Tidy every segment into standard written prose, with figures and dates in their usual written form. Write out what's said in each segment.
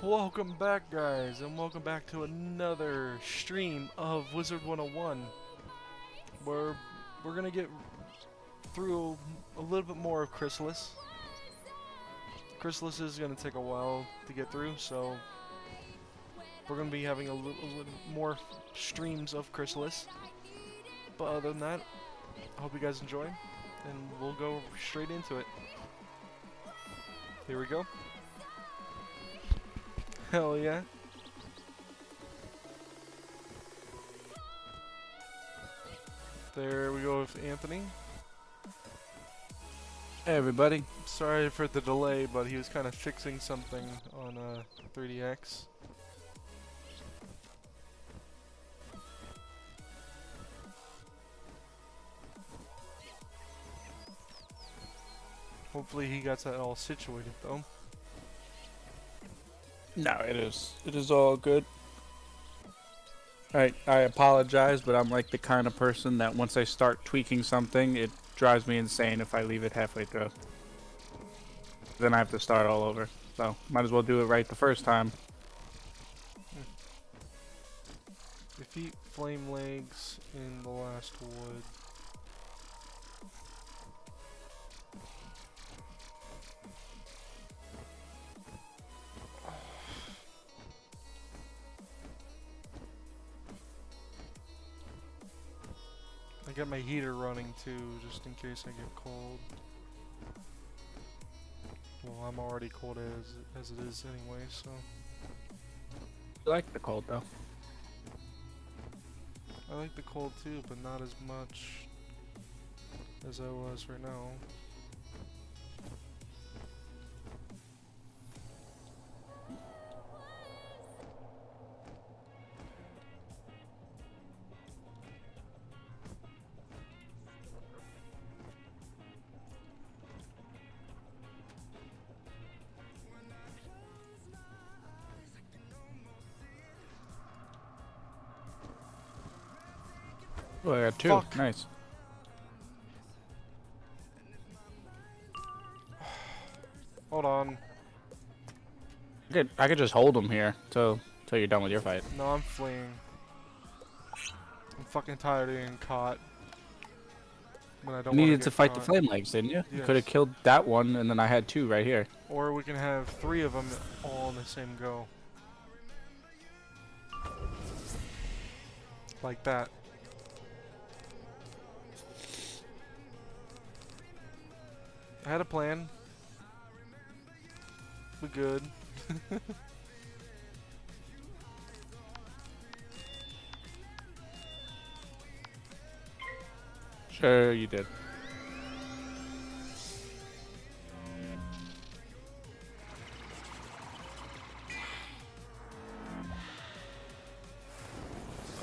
Welcome back, guys, and welcome back to another stream of Wizard101, where we're gonna get through a little bit more of Chrysalis. Chrysalis is gonna take a while to get through, so we're gonna be having a little more streams of Chrysalis. But other than that, I hope you guys enjoy, and we'll go straight into it. Here we go. Hell yeah. There we go with Anthony. Hey everybody. Sorry for the delay, but he was kind of fixing something on 3DX. Hopefully he got that all situated though. No, it is all good. Alright, I apologize, but I'm like the kind of person that once I start tweaking something, it drives me insane if I leave it halfway through. Then I have to start all over. So, might as well do it right the first time. Defeat flame legs in the last wood. I got my heater running too, just in case I get cold. Well, I'm already cold as it is anyway, so. I like the cold though. I like the cold too, but not as much as I was right now. Oh, I got two. Fuck. Nice. Hold on. I could just hold them here till you're done with your fight. No, I'm fleeing. I'm fucking tired of getting caught. When I don't You want needed to get fight the caught. flame legs, didn't you? You Yes. could have killed that one, and then I had two right here. Or we can have 3 of them all in the same go. Like that. I had a plan. We good. Sure, you did.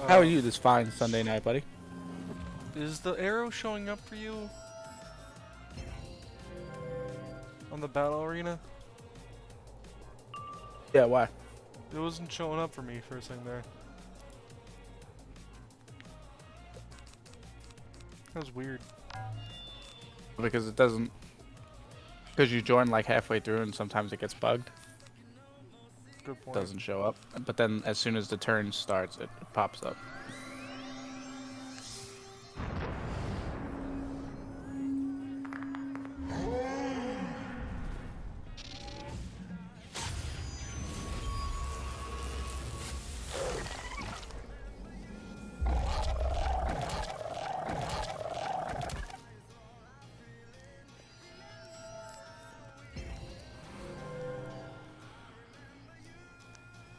How are you this fine Sunday night, buddy? Is the arrow showing up for you? On the battle arena? Yeah, why? It wasn't showing up for me for a second there. That was weird. Because it doesn't. Because you join like halfway through and sometimes it gets bugged. Good point. Doesn't show up. But then as soon as the turn starts, it pops up.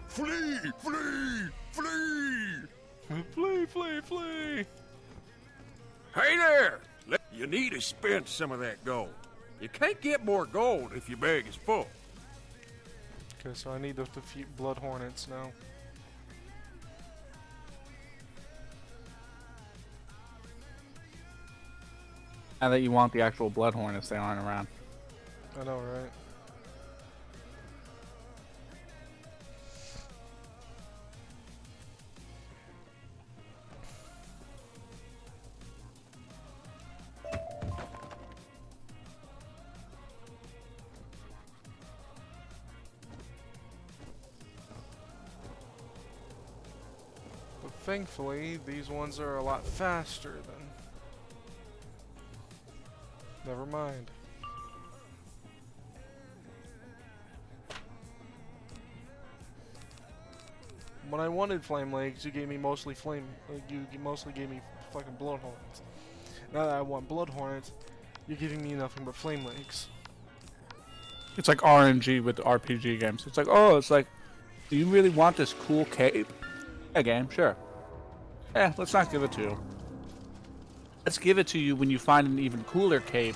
Flee! Flee! Flee! Flee, flee, flee! Hey there! You need to spend some of that gold. You can't get more gold if your bag is full. Okay, so I need to defeat blood hornets now. Now that you want the actual blood hornets, they aren't around. I know, right? thankfully, these ones are a lot faster than... Never mind. When I wanted flame legs, you gave me mostly flame. You mostly gave me fucking blood hornets. Now that I want blood hornets, you're giving me nothing but flame legs. It's like RNG with RPG games. It's like, oh, it's like, do you really want this cool cape? Yeah, game, sure. Let's not give it to you. Let's give it to you when you find an even cooler cape.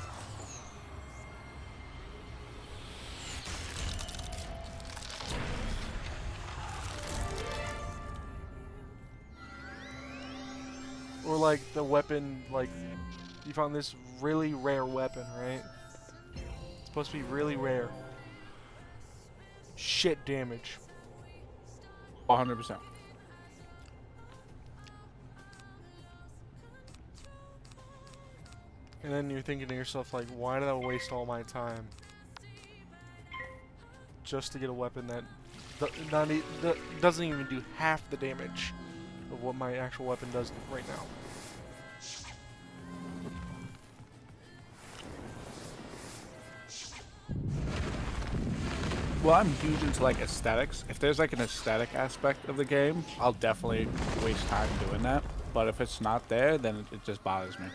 Or like the weapon, like you found this really rare weapon, right? It's supposed to be really rare. Shit damage. 100%. And then you're thinking to yourself, like, why did I waste all my time just to get a weapon that doesn't even do half the damage of what my actual weapon does right now? Well, I'm huge into like aesthetics. If there's like an aesthetic aspect of the game, I'll definitely waste time doing that. But if it's not there, then it just bothers me.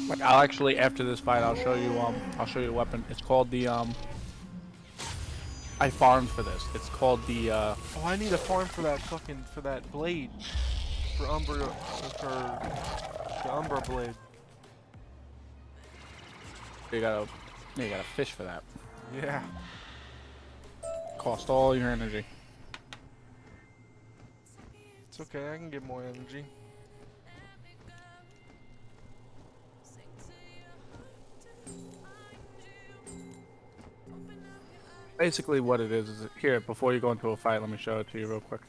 Like, I'll actually, after this fight, I'll show you a weapon. It's called the I farmed for this. It's called the Oh, I need a farm for that blade. For the Umbra blade. you gotta fish for that. Yeah. Cost all your energy. It's okay, I can get more energy. Basically what it is here, before you go into a fight, let me show it to you real quick.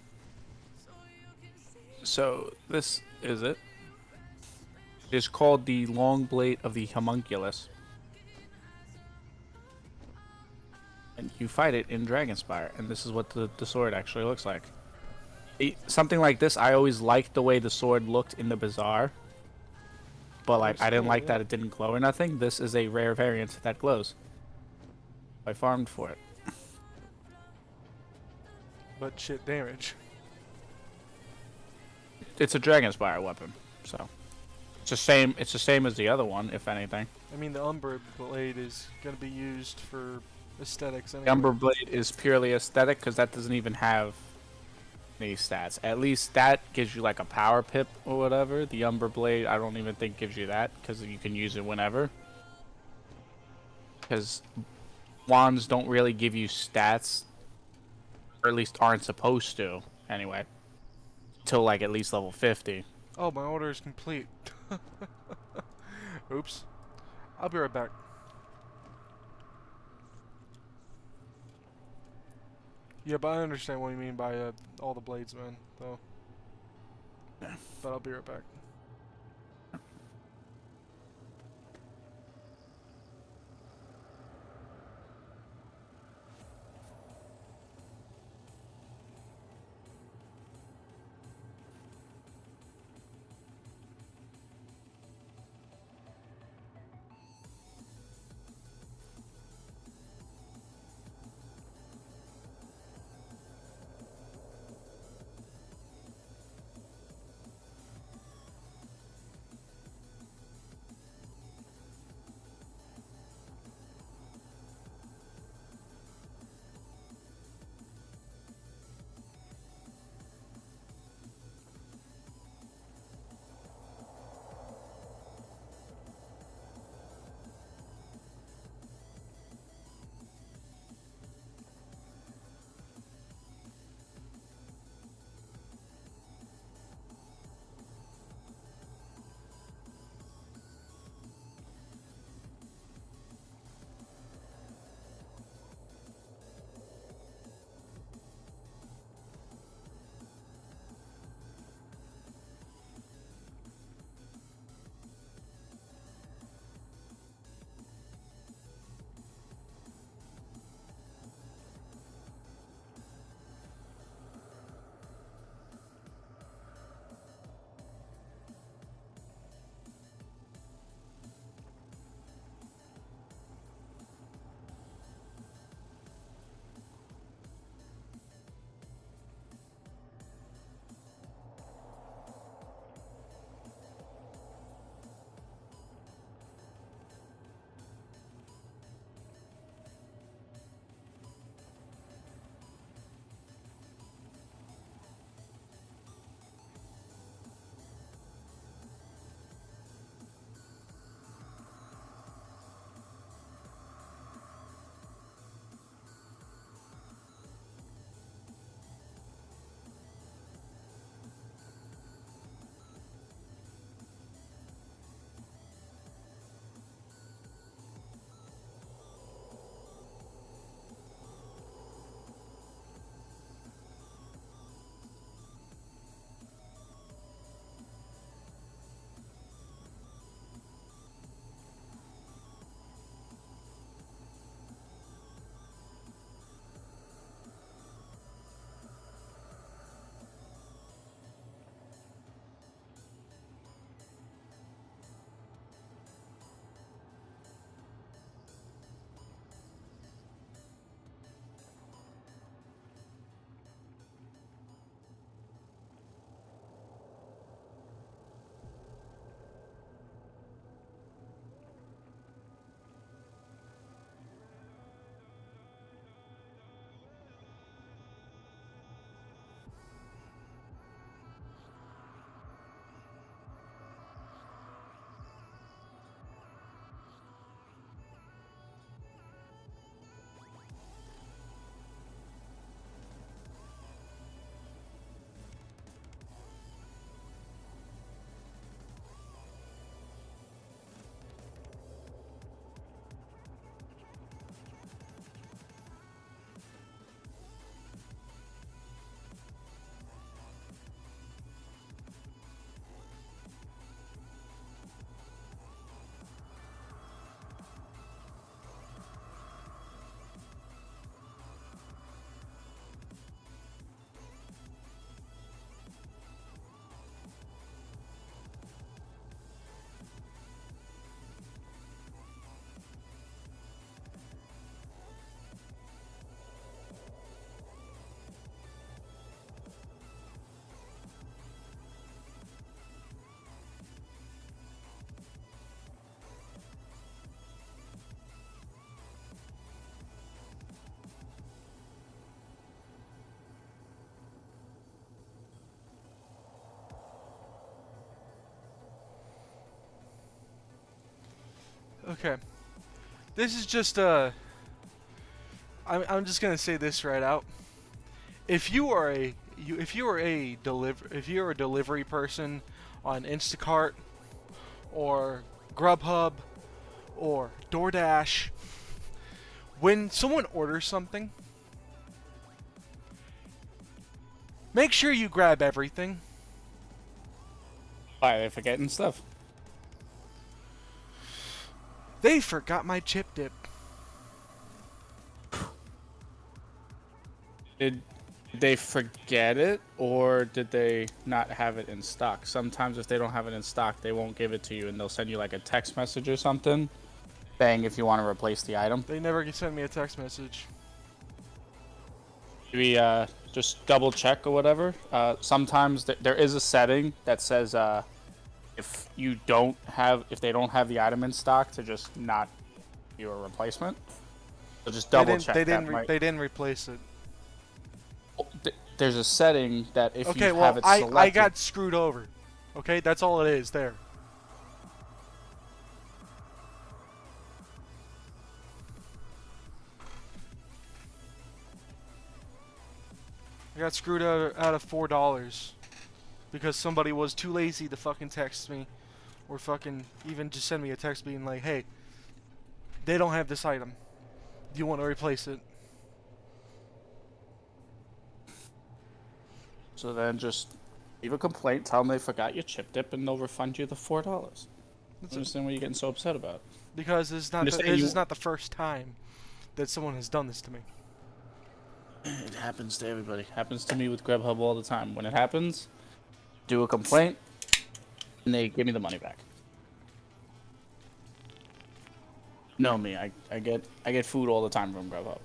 So this is it. It's called the long blade of the homunculus. And you fight it in Dragonspire, and this is what the sword actually looks like. Something like this, I always liked the way the sword looked in the Bazaar. But like, I didn't like that it didn't glow or nothing. This is a rare variant that glows. I farmed for it. But shit damage. It's a Dragonspire weapon, so it's the same. It's the same as the other one, if anything. I mean, the Umbra blade is gonna be used for aesthetics anyway. The Umber blade is purely aesthetic because that doesn't even have any stats. At least that gives you like a power pip or whatever. The Umber blade, I don't even think gives you that because you can use it whenever. Because wands don't really give you stats, or at least aren't supposed to anyway, till like at least level 50. Oh, my order is complete. Oops. I'll be right back. Yeah, but I understand what you mean by all the blades, man, though. But I'll be right back. Okay. This is just I'm just gonna say this right out. If you are a delivery person on Instacart or Grubhub or DoorDash, when someone orders something, make sure you grab everything. Why, are they forgetting stuff? They forgot my chip dip. Did they forget it, or did they not have it in stock? Sometimes if they don't have it in stock, they won't give it to you, and they'll send you like a text message or something saying if you want to replace the item. They never sent me a text message. Maybe just double check or whatever. Sometimes there is a setting that says if they don't have the item in stock, to just not give you a replacement. So just double check. They didn't replace it. There's a setting that if Okay, you well, have it selected... I got screwed over. Okay, that's all it is there. I got screwed out of $4 because somebody was too lazy to fucking text me or fucking even just send me a text being like, hey, they don't have this item. Do you want to replace it? So then just leave a complaint, tell them they forgot your chip dip, and they'll refund you the $4. I don't understand what you're getting so upset about. Because this is not the first time that someone has done this to me. It happens to everybody. Happens to me with Grubhub all the time. When it happens, do a complaint, and they give me the money back. Know me, I get food all the time from Grubhub.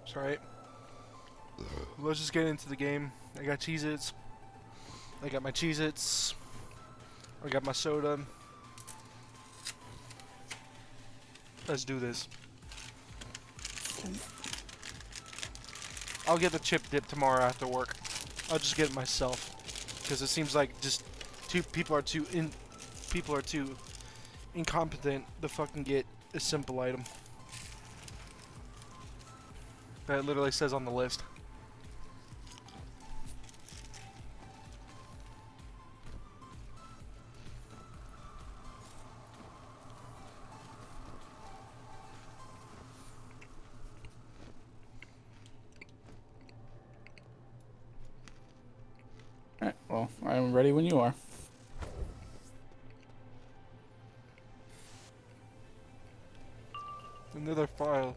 It's alright. Let's just get into the game. I got Cheez-Its. I got my Cheez-Its. I got my soda. Let's do this. I'll get the chip dip tomorrow after work. I'll just get it myself. Because it seems like just people are too incompetent to fucking get a simple item. That literally says on the list. Alright, well, I'm ready when you are. Another file.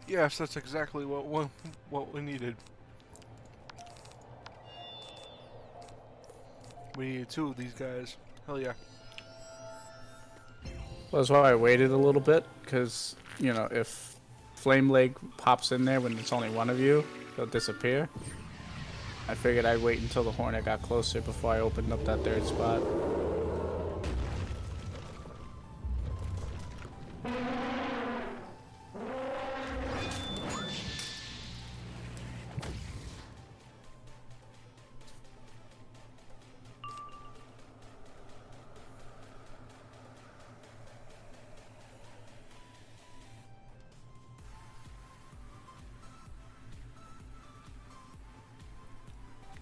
Yes, that's exactly what we needed. We needed two of these guys. Hell yeah. Well, that's why I waited a little bit, because, you know, if Flame Leg pops in there when it's only one of you, they'll disappear. I figured I'd wait until the Hornet got closer before I opened up that third spot.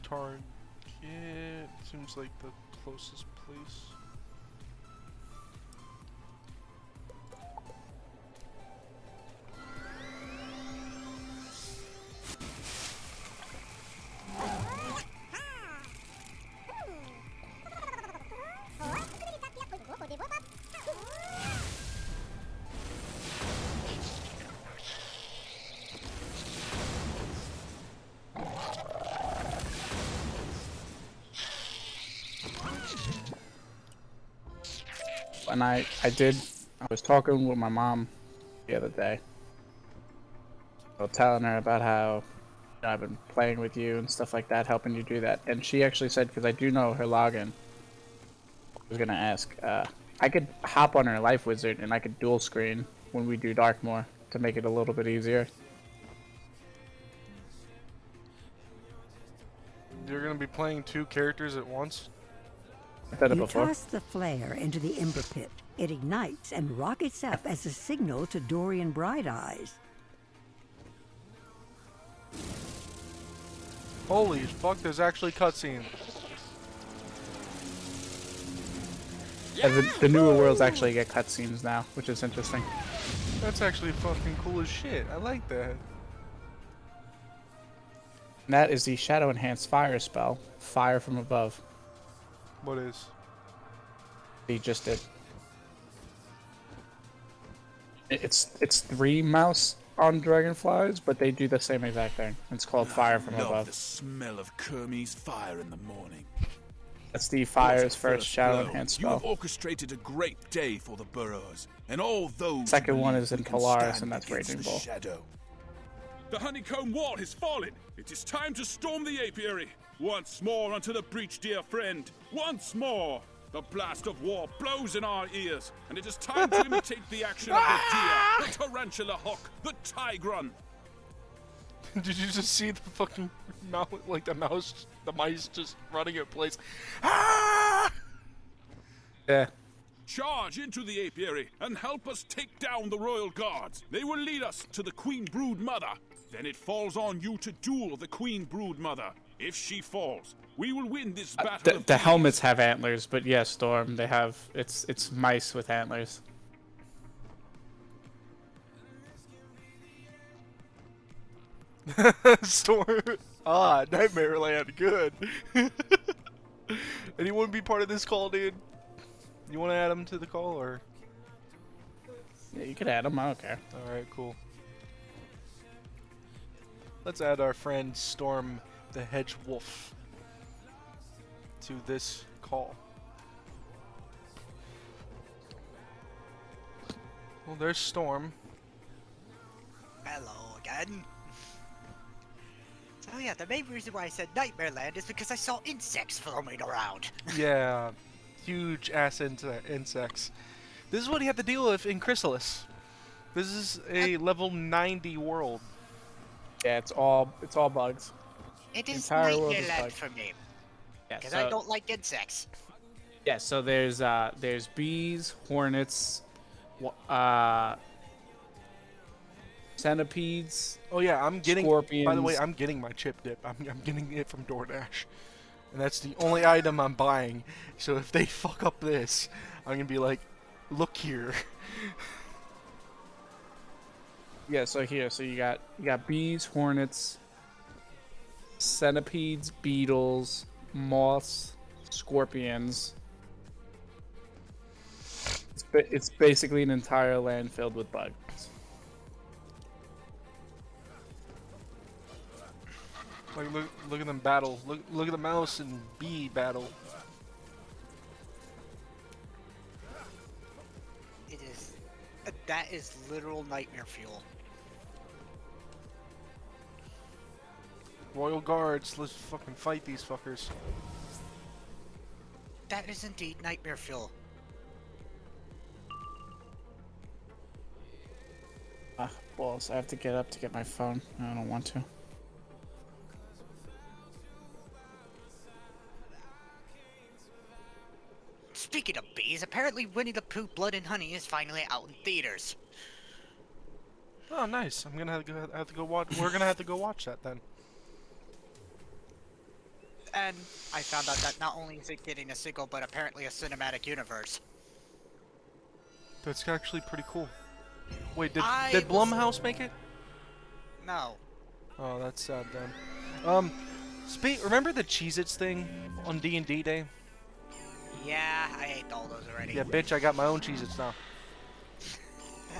Target seems like the closest place. And I was talking with my mom the other day. I was telling her about how I've been playing with you and stuff like that, helping you do that. And she actually said, because I do know her login, was gonna ask. I could hop on our life wizard and I could dual screen when we do Darkmoor to make it a little bit easier. You're gonna be playing 2 characters at once? I've done it You before. toss the flare into the ember pit. It ignites and rockets up as a signal to Dorian Bright Eyes. Holy fuck, there's actually cutscenes. Yeah, the newer worlds actually get cutscenes now, which is interesting. That's actually fucking cool as shit. I like that. And that is the Shadow Enhanced Fire spell, Fire from Above. What is? He just did. It's 3 mouse on dragonflies, but they do the same exact thing. It's called Fire from Love Above. the smell of Kermie's fire in the morning. That's the Fire's At first Shadow blow, Enhanced You have spell. orchestrated a great day for the burrows, and all those. Second who one believe is in we can Polaris, stand and that's against Raging the Bull. Shadow. The honeycomb wall has fallen. It is time to storm the apiary. Once more unto the breach, dear friend. Once more. The blast of war blows in our ears, and it is time to imitate the action of the deer, the tarantula hawk, the tigron. Did you just see the fucking mouse, like the mice just running in place? Ah! Yeah. Charge into the apiary and help us take down the royal guards. They will lead us to the Queen Brood Mother. Then it falls on you to duel the Queen Brood Mother. If she falls, we will win this battle. The helmets have antlers, but yes, Storm, they have it's mice with antlers. Storm. Ah, Nightmare Land. Good. Anyone be part of this call, dude? You want to add him to the call, or? Yeah, you could add them. I don't care. All right, cool. Let's add our friend Storm the Hedge Wolf to this call. Well, there's Storm. Hello again. So yeah, the main reason why I said Nightmare Land is because I saw insects roaming around. Yeah, huge ass insects. This is what you have to deal with in Chrysalis. This is a level 90 world. Yeah, it's all bugs. It is Entire world Nightmare is Land bugged. for me, Yeah, because I don't like insects. Yeah, so there's bees, hornets, centipedes. Oh yeah, I'm getting. By the way, Scorpions. I'm getting my chip dip. I'm getting it from DoorDash, and that's the only item I'm buying. So if they fuck up this, I'm gonna be like, look here. Yeah, so you got bees, hornets, centipedes, beetles, moths, scorpions. It's basically an entire land filled with bugs. Like look at them battle. Look at the mouse and bee battle. It is. That is literal nightmare fuel. Royal Guards, let's fucking fight these fuckers. That is indeed nightmare fuel. Balls. I have to get up to get my phone. I don't want to. Speaking of bees, apparently Winnie the Pooh Blood and Honey is finally out in theaters. Oh, nice. I'm gonna have to go watch. We're gonna have to go watch that then. And I found out that not only is it getting a sequel, but apparently a cinematic universe. That's actually pretty cool. Wait, did I did was- Blumhouse make it? No. Oh, that's sad then. Remember the Cheez-Its thing on D&D Day? Yeah, I ate all those already. Yeah, bitch, I got my own Cheez-Its now.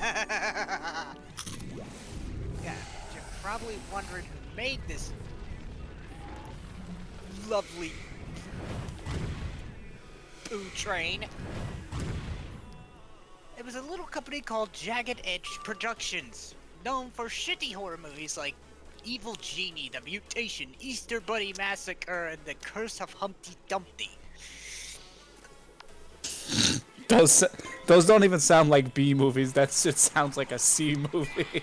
Yeah, you're probably wondering who made this lovely poo train. It was a little company called Jagged Edge Productions, known for shitty horror movies like Evil Genie, The Mutation, Easter Bunny Massacre, and The Curse of Humpty Dumpty. Those those don't even sound like B movies. It sounds like a C movie.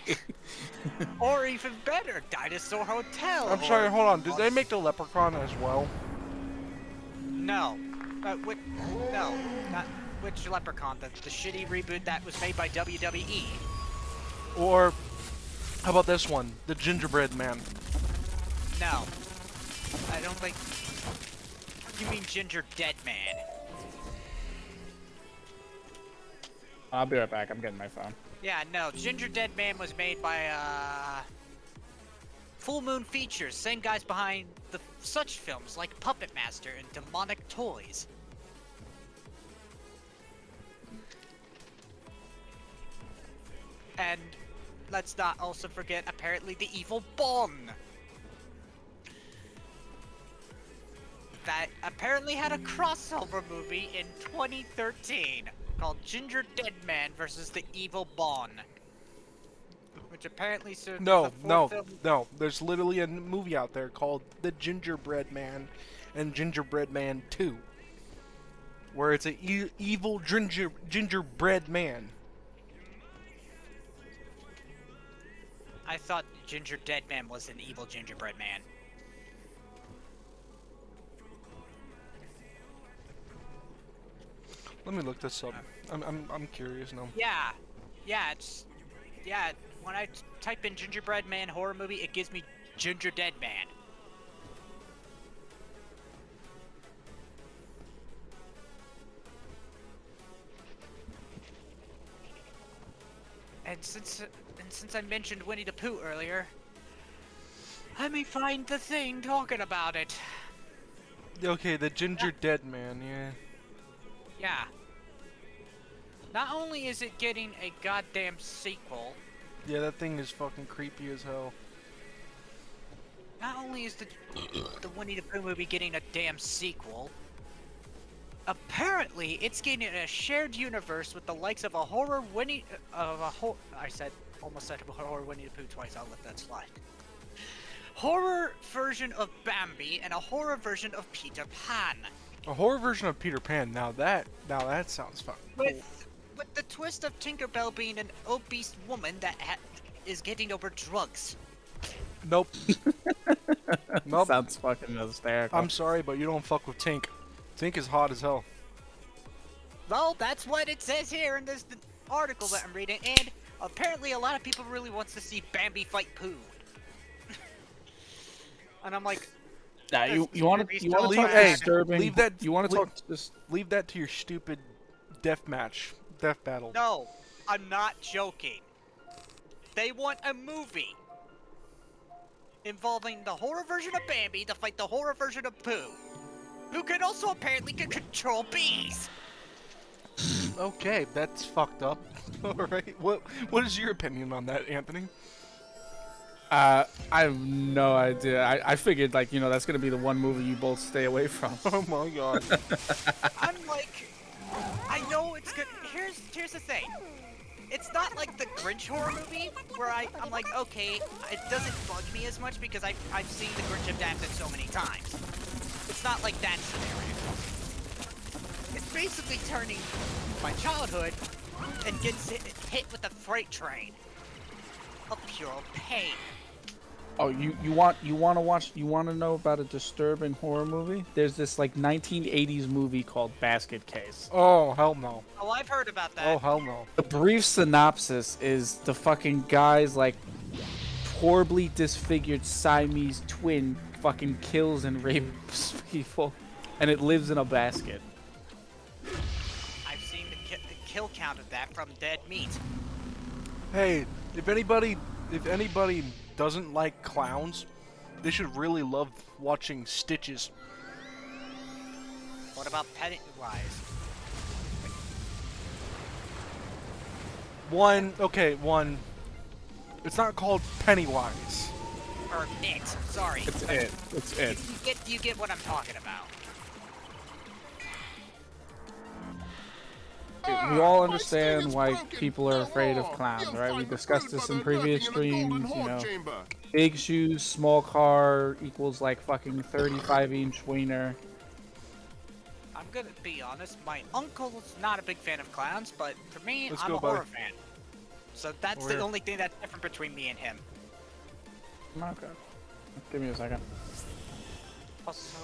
Or even better, Dinosaur Hotel. I'm sorry, hold on. Did they make the Leprechaun as well? No. No, not which Leprechaun? The shitty reboot that was made by WWE. Or how about this one, the Gingerbread Man? No. I don't think... You mean Ginger Dead Man. I'll be right back. I'm getting my phone. Yeah, no. Ginger Dead Man was made by, Full Moon Features, same guys behind such films like Puppet Master and Demonic Toys. And let's not also forget, apparently, the evil Bon. That apparently had a crossover movie in 2013 called Ginger Dead Man versus the Evil Bon. Which apparently served as No, the fourth no, film. no. There's literally a movie out there called The Gingerbread Man and Gingerbread Man 2. Where it's a evil gingerbread man. I thought Ginger Dead Man was an evil gingerbread man. Let me look this up. I'm curious now. Yeah, when I type in Gingerbread Man horror movie, it gives me Ginger Dead Man. And since I mentioned Winnie the Pooh earlier, let me find the thing talking about it. Okay, the Ginger Dead Man, yeah. Yeah. Not only is it getting a goddamn sequel, Yeah, that thing is fucking creepy as hell. not only is the Winnie the Pooh movie getting a damn sequel, apparently it's getting a shared universe with the likes of a horror Winnie almost said horror Winnie the Pooh twice. I'll let that slide. Horror version of Bambi and a horror version of Peter Pan. A horror version of Peter Pan. Now that sounds fucking cool. With the twist of Tinkerbell being an obese woman that is getting over drugs. Nope. Nope. Sounds fucking hysterical. I'm sorry, but you don't fuck with Tink. Tink is hot as hell. Well, that's what it says here in this article that I'm reading, and apparently a lot of people really wants to see Bambi fight Pooh. And I'm like, Nah, you want to talk Hey, disturbing? leave that. You want to talk just Leave that to your stupid death match, death battle. no, I'm not joking. They want a movie involving the horror version of Bambi to fight the horror version of Pooh, who can also apparently control bees. Okay, that's fucked up. All right. What is your opinion on that, Anthony? I have no idea. I figured, like, that's gonna be the one movie you both stay away from. Oh my god. I'm like, I know it's good. Here's the thing. It's not like the Grinch horror movie where I'm like, okay, it doesn't bug me as much because I've seen the Grinch adapted so many times. It's not like that scenario. It's basically turning my childhood and gets hit with a freight train of pure pain. Oh, you want to know about a disturbing horror movie? There's this like 1980s movie called Basket Case. Oh hell no. Oh, I've heard about that. Oh hell no. The brief synopsis is the fucking guy's like horribly disfigured Siamese twin fucking kills and rapes people, and it lives in a basket. I've seen the kill count of that from Dead Meat. Hey, if anybody doesn't like clowns, they should really love watching Stitches. What about Pennywise? One. It's not called Pennywise. Or It. Sorry. It's it. You get what I'm talking about. We all understand why people are afraid of clowns, right? We discussed this in previous streams, Big shoes, small car equals like fucking 35-inch wiener. I'm gonna be honest. My uncle's not a big fan of clowns, but for me, Let's I'm go, a buddy. horror fan. So that's Over the here. only thing that's different between me and him. Okay. Give me a second. Also,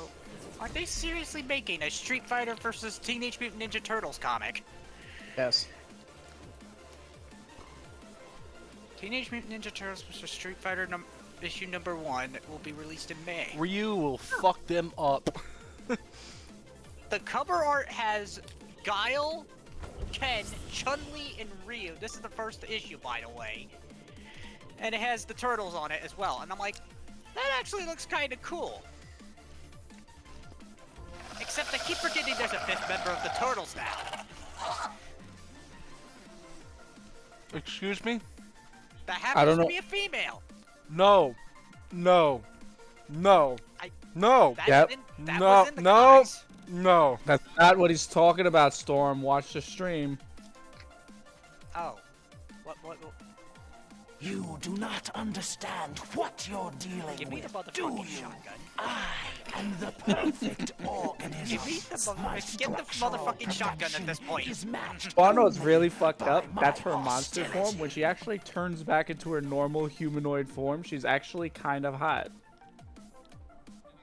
are they seriously making a Street Fighter versus Teenage Mutant Ninja Turtles comic? Yes. Teenage Mutant Ninja Turtles vs. Street Fighter issue number 1 will be released in May. Ryu will fuck them up. The cover art has Guile, Ken, Chun-Li, and Ryu. This is the first issue, by the way. And it has the turtles on it as well. And I'm like, that actually looks kind of cool. Except I keep forgetting there's a 5th member of the Turtles now. Excuse me? That I happens don't to know. be a female. No. No. No. I- No. That, Yep. that No, was in the no. comics. No. That's not what he's talking about, Storm. Watch the stream. Oh. What? You do not understand what you're dealing Give me the with, do motherfucking you? shotgun. I am the perfect organism. Give me the My get the structural motherfucking shotgun at this protection point. is matched Well, I know it's only really fucked by up. my That's her monster form. hostility. When she actually turns back into her normal humanoid form, she's actually kind of hot.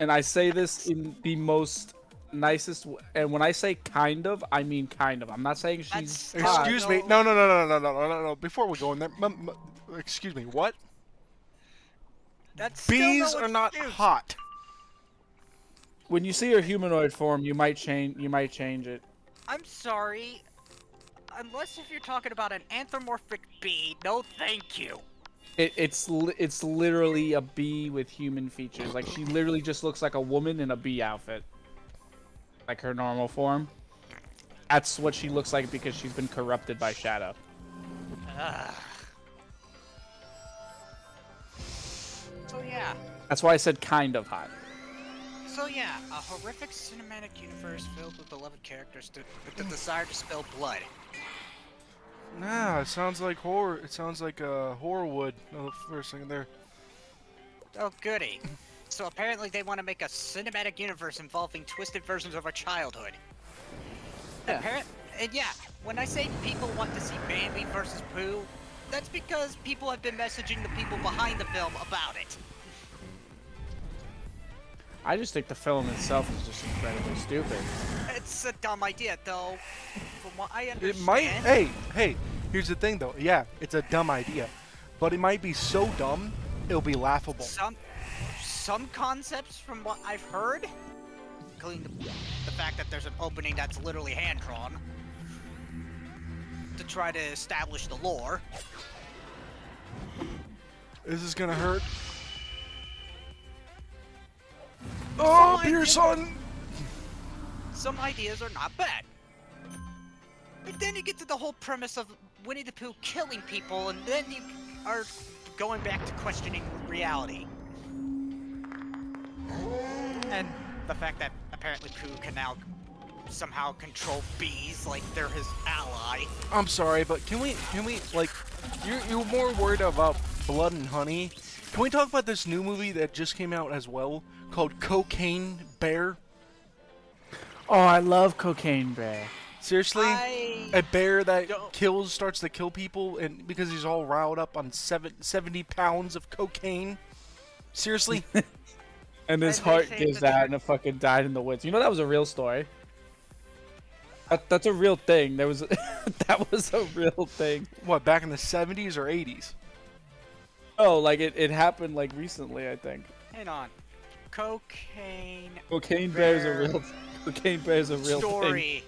And I say this in the most nicest and when I say kind of, I mean kind of. I'm not saying she's That's- hot. Excuse me. No, no, no, no, no, no, no, no, no. Before we go in there, excuse me. What? That's still no Bees are not excuse. hot. When you see her humanoid form, you might change it. I'm sorry. Unless if you're talking about an anthropomorphic bee, no thank you. It's literally a bee with human features. Like she literally just looks like a woman in a bee outfit. Like her normal form. That's what she looks like because she's been corrupted by Shadow. Ugh. So yeah. That's why I said kind of hot. So yeah, a horrific cinematic universe filled with beloved characters with the desire to spill blood. Nah, it sounds like horror. It sounds like horror wood. Oh, for a second there. Oh goody. So apparently they want to make a cinematic universe involving twisted versions of our childhood. Yeah. And yeah, when I say people want to see Bambi versus Pooh, that's because people have been messaging the people behind the film about it. I just think the film itself is just incredibly stupid. It's a dumb idea, though. From what I understand, It might. Hey. Here's the thing, though. Yeah, it's a dumb idea, but it might be so dumb it'll be laughable. some concepts from what I've heard, including the fact that there's an opening that's literally hand drawn to try to establish the lore. This is gonna hurt. Oh, Some beer ideas- son! Some ideas are not bad. But then you get to the whole premise of Winnie the Pooh killing people, and then you are going back to questioning reality. And the fact that apparently Pooh can now somehow control bees like they're his ally. I'm sorry, but can we like, you're more worried about blood and honey. Can we talk about this new movie that just came out as well called Cocaine Bear? Oh, I love Cocaine Bear. Seriously? I A bear that don't- starts to kill people, and because he's all riled up on 70 pounds of cocaine. Seriously? And his And they heart say gives that- out and it fucking died in the woods. You know that was a real story. That's a real thing. There was that was a real thing. What, back in the 70s or 80s? Oh, like it happened like recently, I think. hang on. Cocaine Cocaine Bear is a Bear real Cocaine Bear is a real thing. story.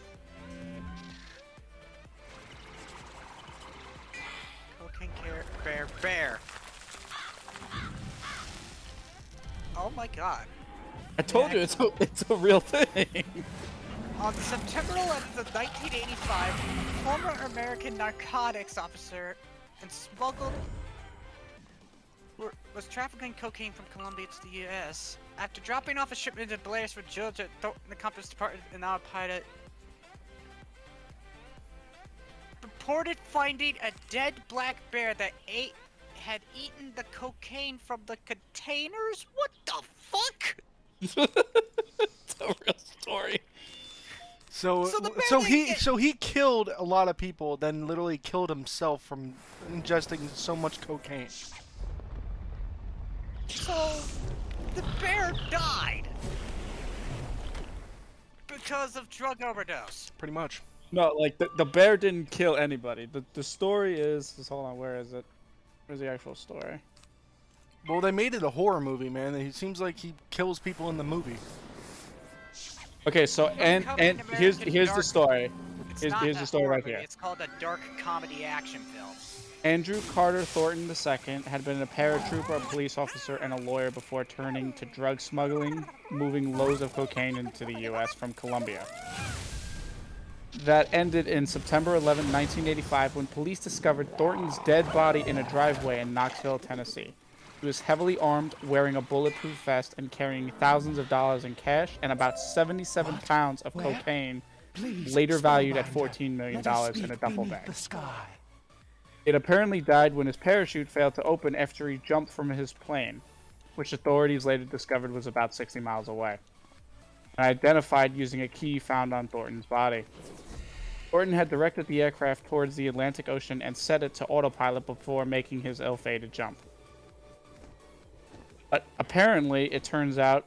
Cocaine bear. Oh my god. I told you it's a real thing. On September 11th of 1985, former American narcotics officer and was trafficking cocaine from Colombia to the U.S. After dropping off a shipment in Blairsford, Georgia, the Compass Department and Al Qaeda reported finding a dead black bear that had eaten the cocaine from the containers. What the fuck? It's a real story. So the bear didn't get- he killed a lot of people, then literally killed himself from ingesting so much cocaine. So the bear died because of drug overdose. Pretty much. No, like the bear didn't kill anybody. The story is just hold on, where is it? Where's the actual story? Well, they made it a horror movie, man. It seems like he kills people in the movie. Okay, so and here's the dark- story. It's Here's not the a story horror right movie, here. It's called a dark comedy action film. Andrew Carter Thornton II had been a paratrooper, a police officer, and a lawyer before turning to drug smuggling, moving loads of cocaine into the U.S. from Colombia. That ended in September 11, 1985, when police discovered Thornton's dead body in a driveway in Knoxville, Tennessee. He was heavily armed, wearing a bulletproof vest, and carrying thousands of dollars in cash and about 77 pounds of cocaine, Please, later valued at Spellbinder, $14 million let us in a speak duffel beneath bag. the sky. It apparently died when his parachute failed to open after he jumped from his plane, which authorities later discovered was about 60 miles away, and identified using a key found on Thornton's body. Thornton had directed the aircraft towards the Atlantic Ocean and set it to autopilot before making his ill-fated jump. But apparently, it turns out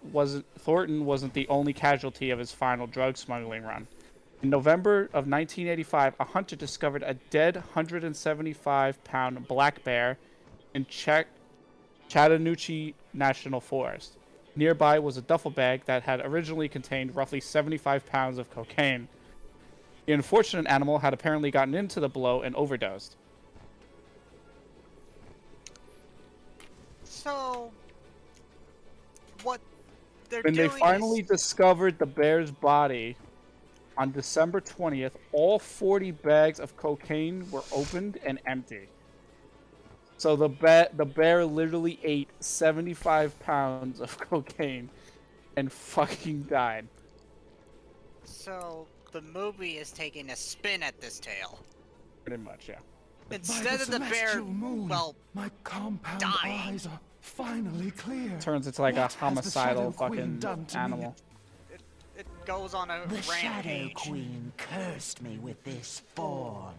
Thornton wasn't the only casualty of his final drug smuggling run. In November of 1985, a hunter discovered a dead 175-pound black bear in Chattahoochee National Forest. Nearby was a duffel bag that had originally contained roughly 75 pounds of cocaine. The unfortunate animal had apparently gotten into the blow and overdosed. So, what they're When doing they finally discovered the bear's body on December 20th, all 40 bags of cocaine were opened and empty. So the bear literally ate 75 pounds of cocaine and fucking died. So the movie is taking a spin at this tale. Pretty much, yeah. Instead of the bear, celestial moon, well, my compound dying. eyes are finally clear. Turns into like What a has the homicidal Shadow Queen fucking done to me? animal. it goes on a The Shadow rampage. Queen cursed me with this form,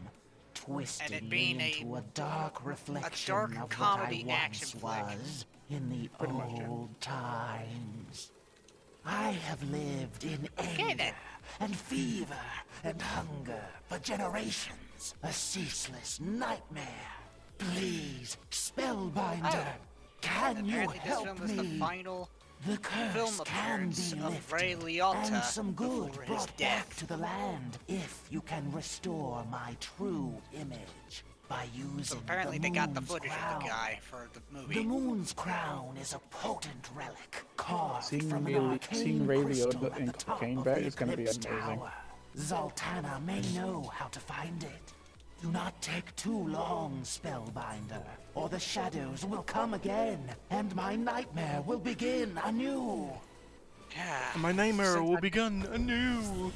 twisting it being me into a dark reflection dark of comedy what I action once flick. was in the Pretty much, yeah. old times. I have lived in anger then. and fever and hunger for generations. A ceaseless nightmare. Please, Spellbinder, can you Apparently, this help film is me? the final The curse film can appearance be of lifted, Ray Liotta and some good before his brought back death. to the land if you can restore my true image by using So apparently, the they got the moon's footage crown. of the guy for the The movie. moon's crown is a potent relic carved Seeing from Ray an Li- arcane seeing Ray crystal Liotta at in the top cocaine of bag the is gonna be Eclipse amazing. Tower. Zoltana may know how to find it. Do not take too long, Spellbinder, or the shadows will come again, and my nightmare will begin anew. Yeah. My nightmare will begin anew.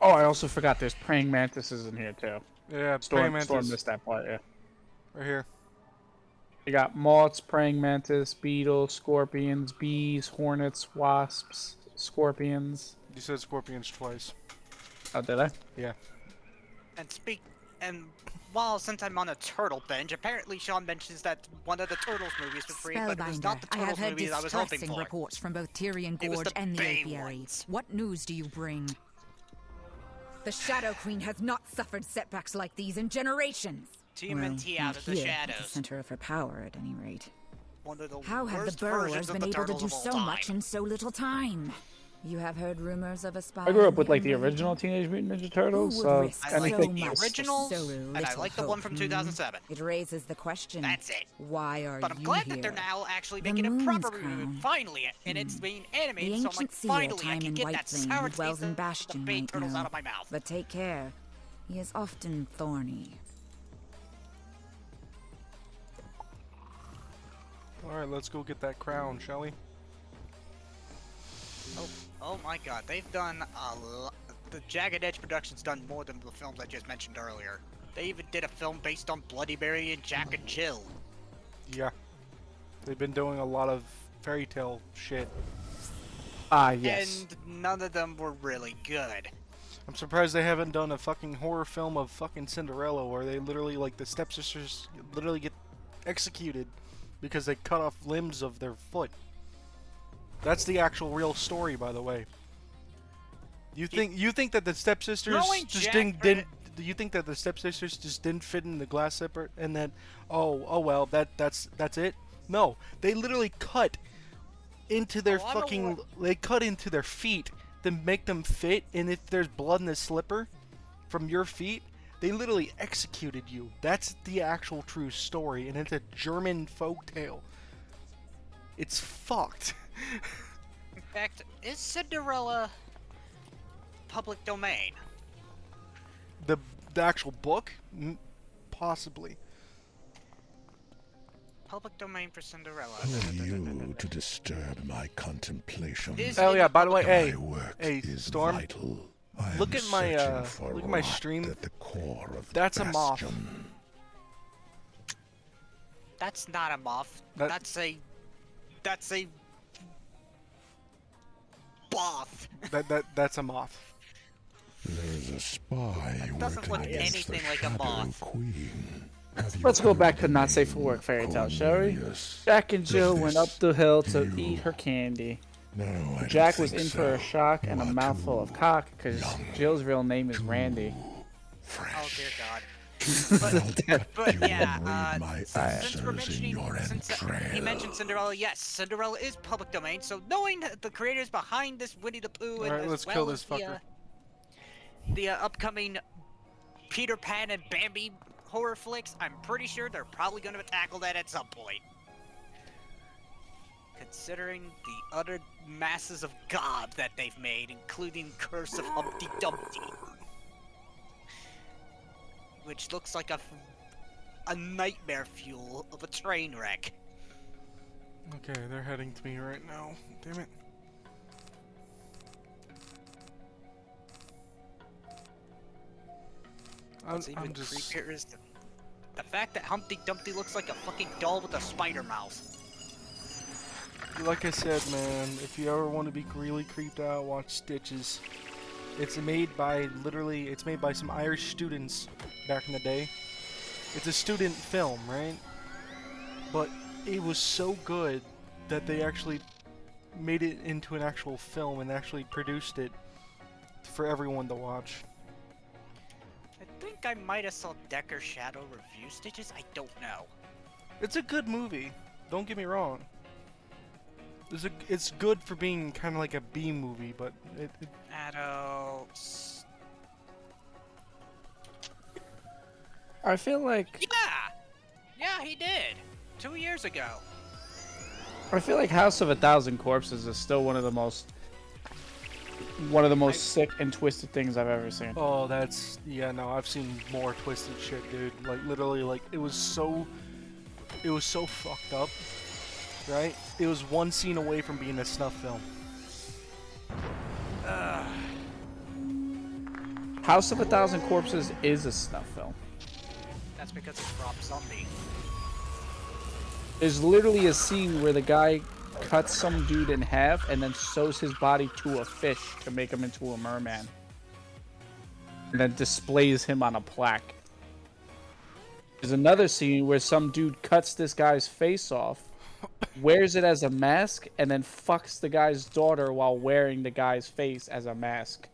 Oh, I also forgot there's praying mantises in here too. Yeah, praying Storm mantis missed that part, yeah. right here. You got moths, praying mantis, beetles, scorpions, bees, hornets, wasps, scorpions. You said scorpions twice. Oh, did I? Yeah. And while since I'm on a turtle binge, apparently Sean mentions that one of the Turtles movies was free, but it was not the I have Turtles heard movies I was hoping distressing for. reports from both Tyrion It was Gorge the and the Bay apiary. ones. What news do you bring? The Shadow Queen has not suffered setbacks like these in generations. TMNT out of the here, at the shadows. center of her power, at any rate. One of the How have the worst Burrowers versions of been the able to Turtles do of all so time. much in so little time? You have heard rumors of a spy. I grew up in with the like the Emerald? original Teenage Mutant Ninja Turtles, Who would so risk I like anything the much for original, so and I little like the one from hope, 2007. It raises the question. That's it. Why are But I'm you glad here? that they're now actually The making a Moon's proper movie, Crown. finally, and it's being The animated, so I'm like, ancient seer, finally, I Time can in get White that Flame, sour who taste dwells in of the Bastion Bay right Turtles now. out of my mouth. But take care. He is often thorny. Alright, let's go get that crown, shall we? Oh my god, they've done a lot. The Jagged Edge Productions done more than the films I just mentioned earlier. They even did a film based on Bloody Mary and Jack and Jill. Yeah. They've been doing a lot of fairy tale shit. Ah, yes. And none of them were really good. I'm surprised they haven't done a fucking horror film of fucking Cinderella where they literally, like, the stepsisters literally get executed because they cut off limbs of their foot. That's the actual real story, by the way. You think that the stepsisters Knowing just Jack didn't do you think that the stepsisters just didn't fit in the glass slipper and then oh well that's it? No, they literally cut into their they cut into their feet to make them fit, and if there's blood in the slipper from your feet, they literally executed you. That's the actual true story, and it's a German folktale. It's fucked. In fact, is Cinderella public domain? The actual book? Possibly. Public domain for Cinderella. Who are you to disturb my contemplation? Oh yeah, by the way, hey, My work hey, is Storm. vital. I Look am at my searching for look at my rot stream. at the core of the That's a moth. bastion. That's not a moth. That- That's a both. That's a moth. There's a spy doesn't working look against anything the like a Shadow moth. Queen. Have you Let's go heard back the to not safe for name work fairy tale, shall we? Cornelius? Jack and Jill Is went this up the hill to you? eat her candy. No, I don't Jack was think in so. for a shock You and a are mouthful too of cock because young, Jill's real name is too Randy. fresh. Oh dear God. But But you yeah, read my since we're answers in mentioning, your since he entrails. mentioned Cinderella, yes, Cinderella is public domain. So knowing the creators behind this Winnie the Pooh and Alright, as let's well kill as this fucker. the upcoming Peter Pan and Bambi horror flicks, I'm pretty sure they're probably going to tackle that at some point. Considering the utter masses of gob that they've made, including Curse of Humpty Dumpty, which looks like a nightmare fuel of a train wreck. Okay, they're heading to me right now. Damn it. What's even I'm just creepier is the fact that Humpty Dumpty looks like a fucking doll with a spider mouth. like I said, man. If you ever want to be really creeped out, watch Stitches. It's made by it's made by some Irish students back in the day. It's a student film, right? But it was so good that they actually made it into an actual film and actually produced it for everyone to watch. I think I might have saw Decker Shadow review Stitches. I don't know. It's a good movie. Don't get me wrong. It's good for being kind of like a B movie, but it Adults. I feel like Yeah, he did. 2 years ago. House of a Thousand Corpses is still one of the most sick and twisted things I've ever seen. Oh, no, I've seen more twisted shit, dude. Like literally, like it was so fucked up, right? It was one scene away from being a snuff film. House of a Thousand Corpses is a snuff film. That's because it's Rob Zombie. There's literally a scene where the guy cuts some dude in half and then sews his body to a fish to make him into a merman. And then displays him on a plaque. There's another scene where some dude cuts this guy's face off, wears it as a mask, and then fucks the guy's daughter while wearing the guy's face as a mask.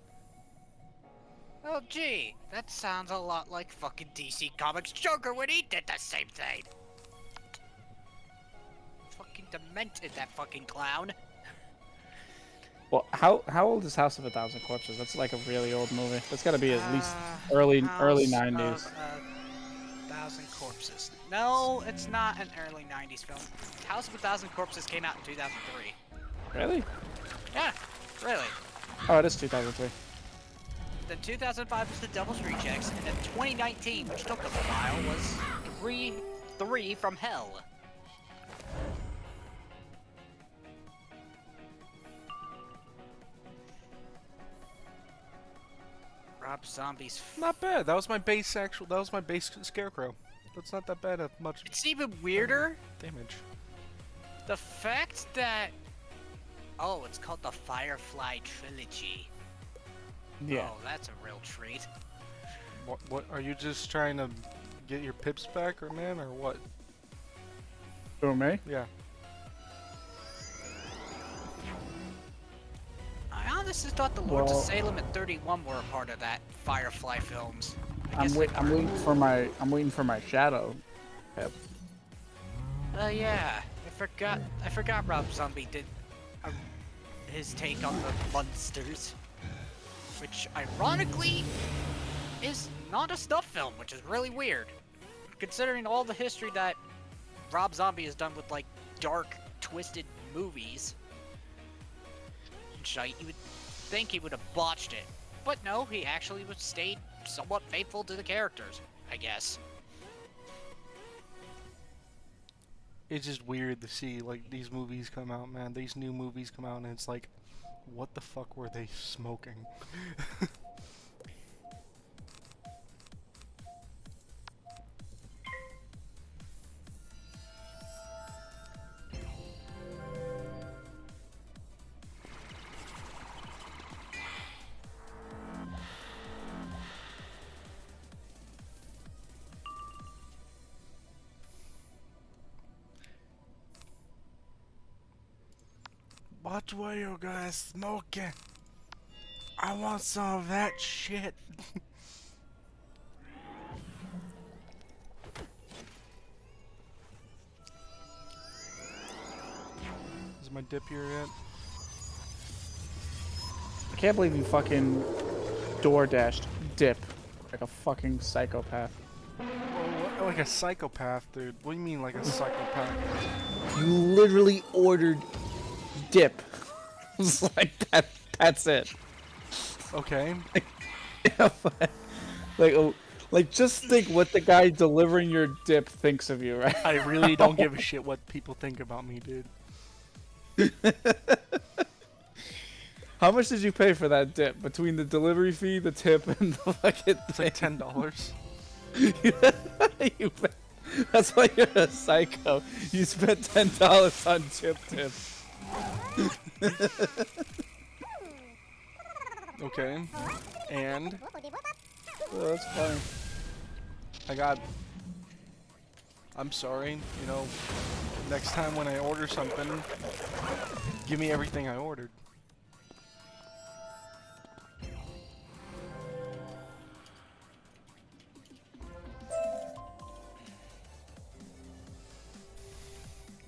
Oh gee, that sounds a lot like fucking DC Comics Joker when he did the same thing. Fucking demented, that fucking clown. Well, how old is House of a Thousand Corpses? That's like a really old movie. That's got to be at least early House 90s. of a Thousand Corpses. No, it's not an early 90s film. House of a Thousand Corpses came out in 2003. Really? Yeah, really. Oh, it is 2003. Then 2005 was the Devil's Rejects, and then 2019, which took a while, was 3 from Hell. Rob Zombie's. Not bad. That was my base scarecrow. That's not that bad of much It's even weirder. damage. The fact that Oh, it's called the Firefly Trilogy. Yeah. Oh, that's a real treat. What are you just trying to get your pips back, or man, or what? Who, me? Yeah. I honestly thought the Lords of Salem and 31 were a part of that Firefly films. I'm waiting for my shadow. Yep. Yeah. I forgot Rob Zombie did his take on the monsters, which ironically is not a snuff film, which is really weird, considering all the history that Rob Zombie has done with like dark, twisted movies. You would think he would have botched it, but no, he actually stayed somewhat faithful to the characters, I guess. It's just weird to see like these movies come out, man. These new movies come out, and it's like, what the fuck were they smoking? What were you guys smoking? I want some of that shit. Is my dip here yet? I can't believe you fucking door dashed dip like a fucking psychopath. Well, like a psychopath, dude. What do you mean like a psychopath? You literally ordered dip. It's like that. That's it. Okay. Like just think what the guy delivering your dip thinks of you, right? I really don't give a shit what people think about me, dude. How much did you pay for that dip? Between the delivery fee, the tip, and the fucking It's like $10. That's why you're a psycho. You spent $10 on chip tip. Okay. And Oh, that's funny. I'm sorry, you know, next time when I order something, give me everything I ordered.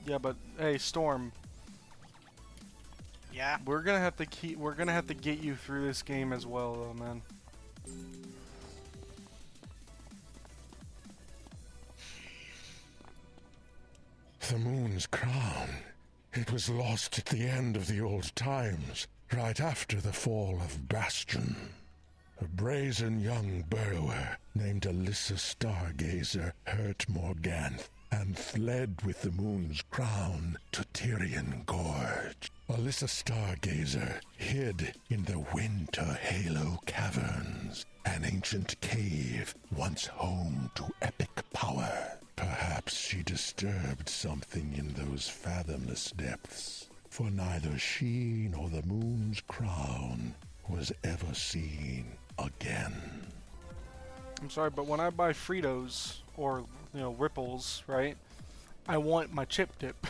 Yeah, but hey, Storm. Yeah. We're gonna have to get you through this game as well, though, man. The moon's crown. It was lost at the end of the old times, right after the fall of Bastion. A brazen young burrower named Alyssa Stargazer hurt Morganth and fled with the moon's crown to Tyrian Gorge. Alyssa Stargazer hid in the Winter Halo Caverns, an ancient cave once home to epic power. Perhaps she disturbed something in those fathomless depths, for neither she nor the moon's crown was ever seen again. I'm sorry, but when I buy Fritos or, you know, Ripples, right? I want my chip dip.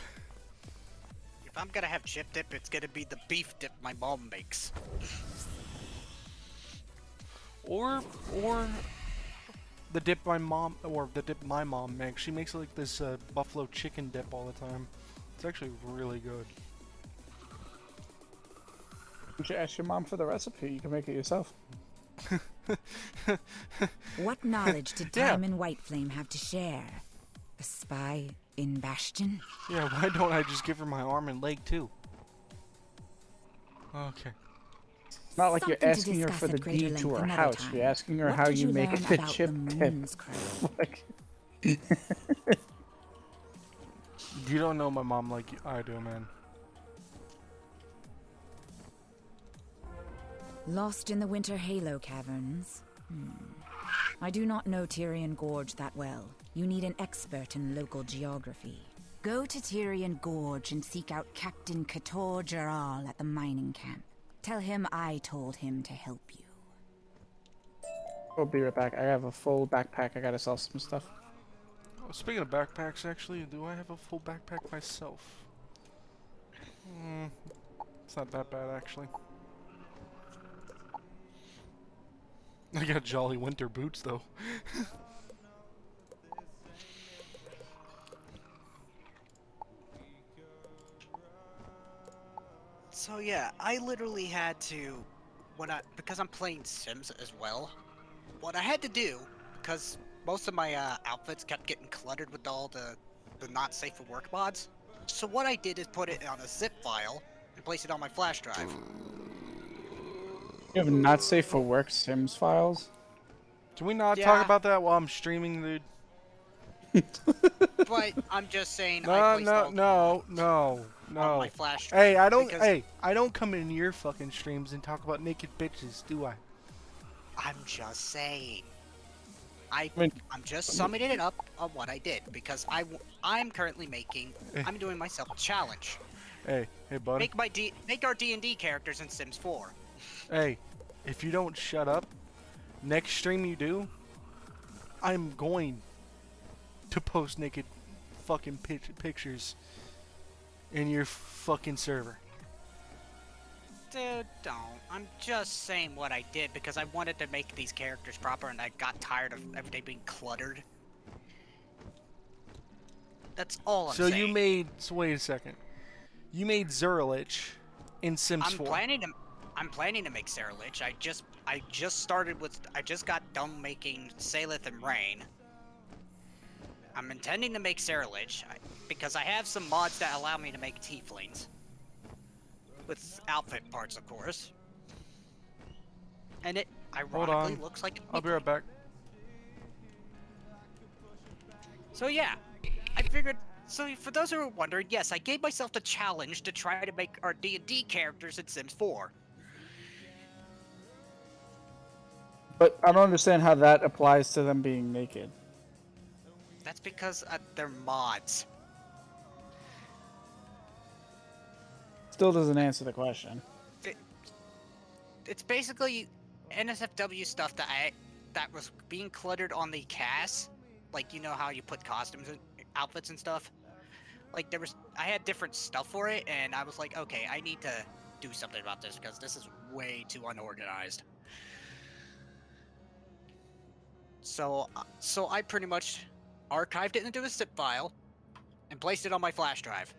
If I'm gonna have chip dip, it's gonna be the beef dip my mom makes. Or the dip my mom makes. She makes like this buffalo chicken dip all the time. It's actually really good. You should ask your mom for the recipe. You can make it yourself. What knowledge did Time and White Flame have to share? A spy in Bastion? Yeah, why don't I just give her my arm and leg too? Okay. Not like you're Something to asking her for discuss the at greater deed to length her another house. time. You're asking her What how did you make learn the about chip the dip. moon's crown? Like, You don't know my mom like I do, man. Lost in the Winter Halo Caverns? I do not know Tyrian Gorge that well. You need an expert in local geography. Go to Tyrion Gorge and seek out Captain Kator Jaral at the mining camp. Tell him I told him to help you. I'll be right back. I have a full backpack. I gotta sell some stuff. Oh, speaking of backpacks, actually, do I have a full backpack myself? It's not that bad, actually. I got jolly winter boots, though. So yeah, I literally had to, because I'm playing Sims as well, what I had to do, because most of my outfits kept getting cluttered with all the not safe for work mods, so what I did is put it on a zip file and place it on my flash drive. You have not safe for work Sims files? Can we not talk Yeah. about that while I'm streaming, dude? But I'm just saying I No, placed no, all the no, mods no, on no. my flash drive. Hey, because I don't come into your fucking streams and talk about naked bitches, do I? I'm just saying. mean- I'm just summing it up on what I did because I'm currently I'm doing myself a challenge. Hey, buddy. Make our D&D characters in Sims 4. Hey, if you don't shut up, next stream you do, I'm going to post naked fucking pictures in your fucking server. Dude, don't. I'm just saying what I did because I wanted to make these characters proper and I got tired of everything being cluttered. That's all I'm saying. So you made, wait a second. You made Zerlich in Sims 4. I'm planning to make Sarah Lich. I just got done making Salith and Rain. I'm intending to make Sarah Lich because I have some mods that allow me to make tieflings. With outfit parts, of course. And it ironically looks like I'll be right back. So yeah, I figured. So for those who are wondering, yes, I gave myself the challenge to try to make our D&D characters in Sims 4. But I don't understand how that applies to them being naked. That's because they're mods. Still doesn't answer the question. It's basically NSFW stuff that was being cluttered on the cast. Like, you know how you put costumes and outfits and stuff? Like, I had different stuff for it, and I was like, okay, I need to do something about this because this is way too unorganized. So I pretty much archived it into a zip file and placed it on my flash drive.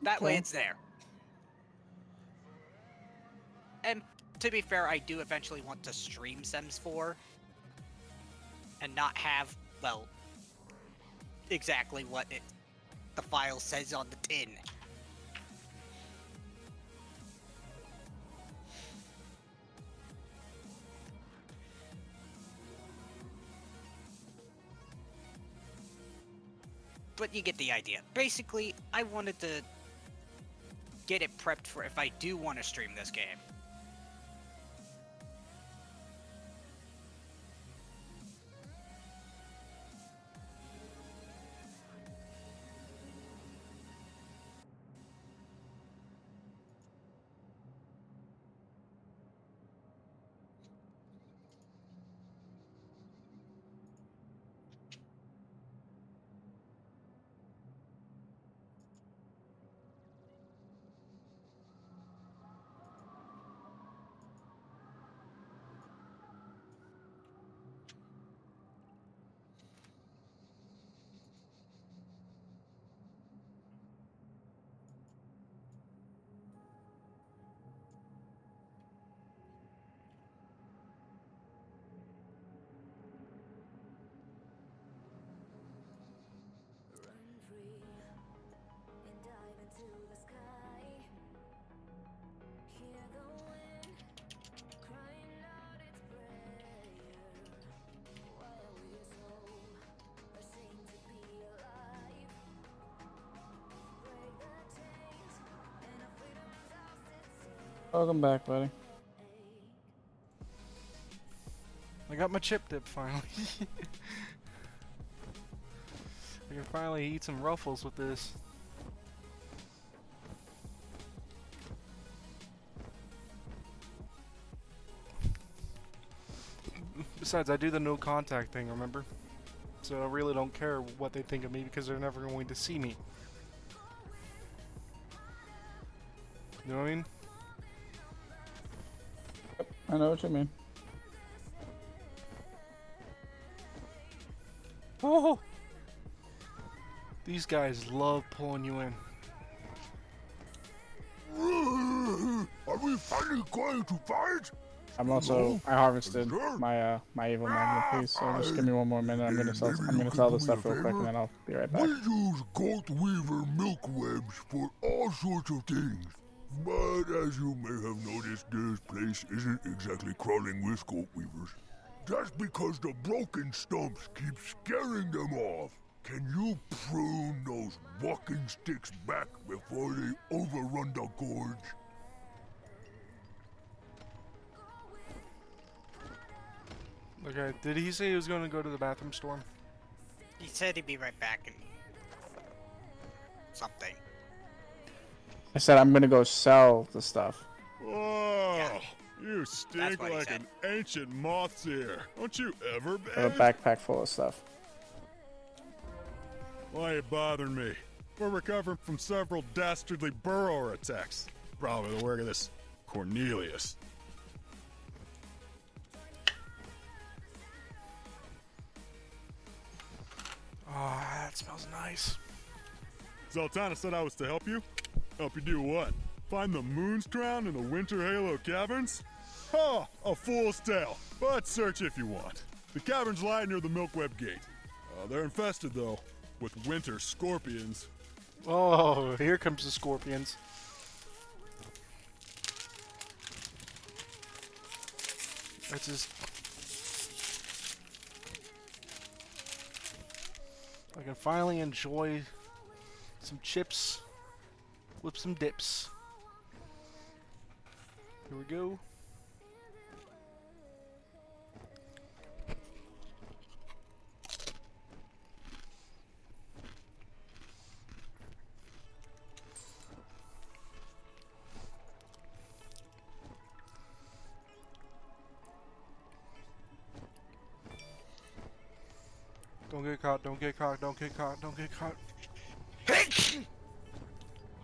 That way it's there. And to be fair, I do eventually want to stream Sims 4 and not have, well, exactly what the file says on the tin. But you get the idea. Basically, I wanted to get it prepped for if I do want to stream this game. Welcome back, buddy. I got my chip dip finally. We can finally eat some ruffles with this. Besides, I do the no contact thing, remember? So I really don't care what they think of me because they're never going to see me. You know what I mean? I know what you mean. Oh! These guys love pulling you in. Are we finally going to fight? I'm also I harvested my my evil magnet piece, so just give me one more minute. I'm gonna sell this stuff real quick and then I'll be right back. We use goat weaver milk webs for all sorts of things. But as you may have noticed, this place isn't exactly crawling with goat weavers. That's because the broken stumps keep scaring them off. Can you prune those walking sticks back before they overrun the gorge? Okay, did he say he was going to go to the bathroom, Storm? He said he'd be right back and something. I said I'm gonna go sell the stuff. Oh, Yeah. you stink what he like said. an ancient moth's ear. Don't you ever, I have a babe? backpack full of stuff. Why are you bothering me? We're recovering from several dastardly burrower attacks. Probably the work of this Cornelius. Oh, that smells nice. Zoltana said I was to help you? Help you do what? Find the Moon's Crown in the Winter Halo Caverns? Ha! A fool's tale. But search if you want. The caverns lie near the Milkweb Gate. They're infested, though, with winter scorpions. Oh, here comes the scorpions. That's just... I can finally enjoy some chips with some dips. Here we go. Don't get caught, don't get caught, don't get caught, don't get caught.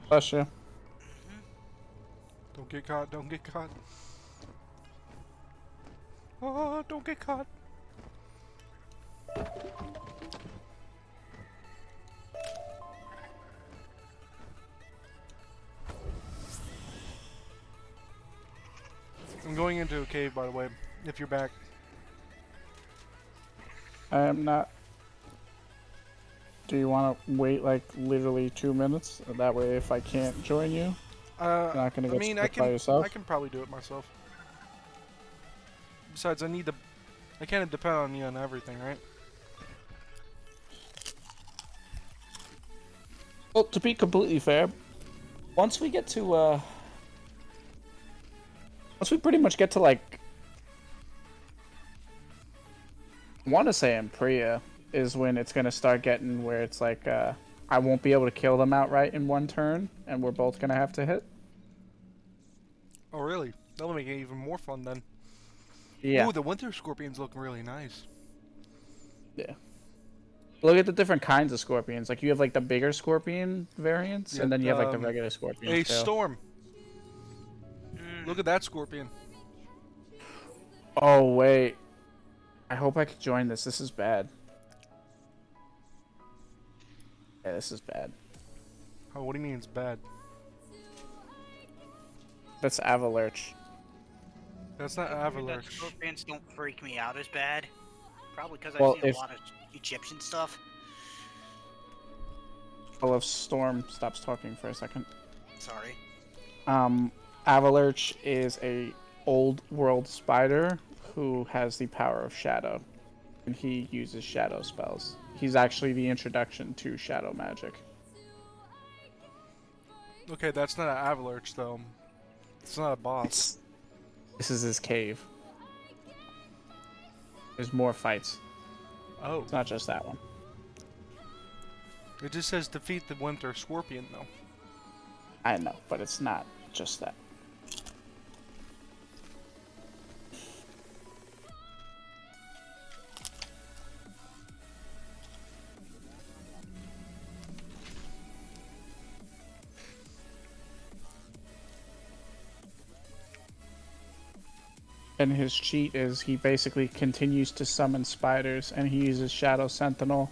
Bless you. Don't get caught, don't get caught. Oh, don't get caught. I'm going into a cave, by the way, if you're back. I am not. Do you want to wait like literally 2 minutes? That way, if I can't join you, you're not gonna get stuck by yourself. I can probably do it myself. Besides, I can't depend on you on everything, right? Well, to be completely fair, once we get to once we pretty much get to like, I want to say Empria is when it's gonna start getting where it's like I won't be able to kill them outright in one turn, and we're both gonna have to hit. Oh, really? That'll make it even more fun then. Yeah. Ooh, the winter scorpions look really nice. Yeah. Look at the different kinds of scorpions. Like you have like the bigger scorpion variants, Yeah, and then you have like the regular scorpions. Hey, too. Storm. Look at that scorpion. Oh wait. I hope I could join this. This is bad. Yeah, this is bad. Oh, what do you mean it's bad? That's Avalurch. That's not That Avalanche. scorpions don't freak me out as bad. Probably because Well, I've seen if- a lot of Egyptian stuff. Full of Storm stops talking for a second. Sorry. Avalurch is a old world spider who has the power of shadow, and he uses shadow spells. He's actually the introduction to shadow magic. Okay, that's not an Avalanche though. It's not a boss. This is his cave. There's more fights. Oh. It's not just that one. It just says defeat the winter scorpion, though. I know, but it's not just that. And his cheat is he basically continues to summon spiders, and he uses Shadow Sentinel.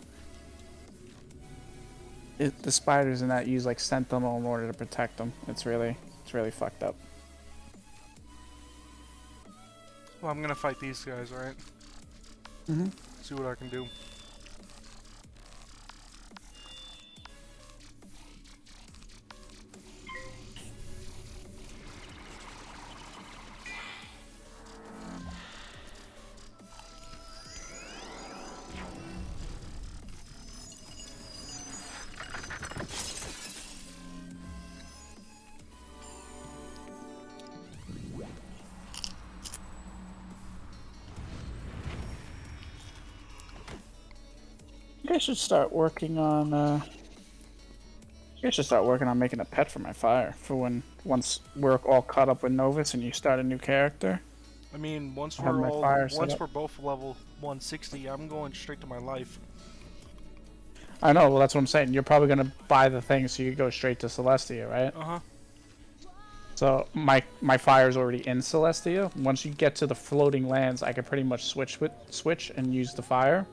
The spiders in that use like Sentinel in order to protect them. It's really fucked up. Well, I'm gonna fight these guys, alright? See what I can do. You guys should start working on. You guys should start working on making a pet for my fire for once we're all caught up with Novus and you start a new character. I mean, once Have we're my all fire set once up. we're both level 160, I'm going straight to my life. I know. Well, that's what I'm saying. You're probably gonna buy the thing so you go straight to Celestia, right? Uh-huh. So my fire's already in Celestia. Once you get to the floating lands, I can pretty much switch and use the fire.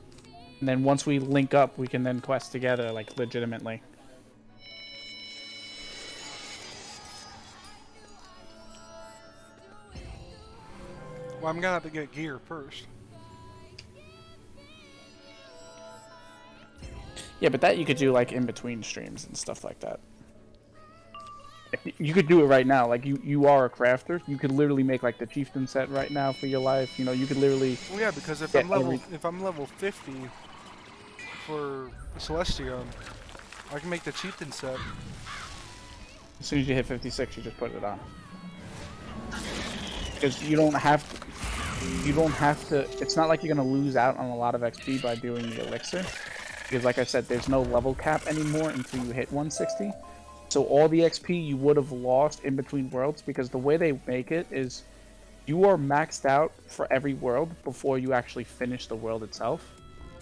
And then once we link up, we can then quest together, like, legitimately. Well, I'm gonna have to get gear first. Yeah, but that you could do, like, in between streams and stuff like that. You could do it right now. Like, you are a crafter. You could literally make, like, the chieftain set right now for your life. You know, you could literally... Well, yeah, because if I'm level 50 for Celestia, I can make the chieftain set. As soon as you hit 56, you just put it on. Because you don't have to, it's not like you're going to lose out on a lot of XP by doing the elixir. Because like I said, there's no level cap anymore until you hit 160. So all the XP you would have lost in between worlds, because the way they make it is you are maxed out for every world before you actually finish the world itself.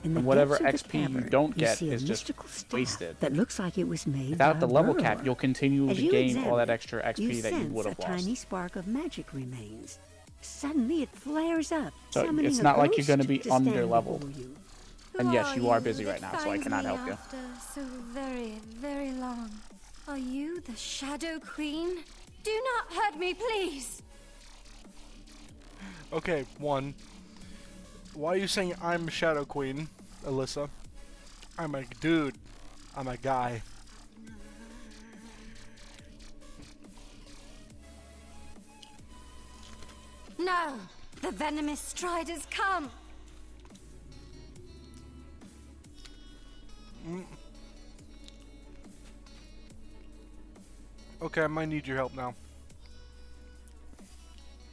In the And whatever depths of the XP you cavern, don't you get see a is just mystical staff wasted. that looks like it was made Without by the a level burrower. cap, you'll continue As to you gain all that examine extra it, XP that you would have a lost. tiny spark of magic remains. Suddenly it flares up, So summoning it's a not like you're ghost going to be stand under-leveled. before you. And yes, Who you are you busy that right now, so I finds cannot me help you. after so very, very long? Are you the Shadow Queen? Do not hurt me, please! Okay, one. Why are you saying I'm Shadow Queen, Alyssa? I'm a dude. I'm a guy. No! The venomous striders come! Okay, I might need your help now.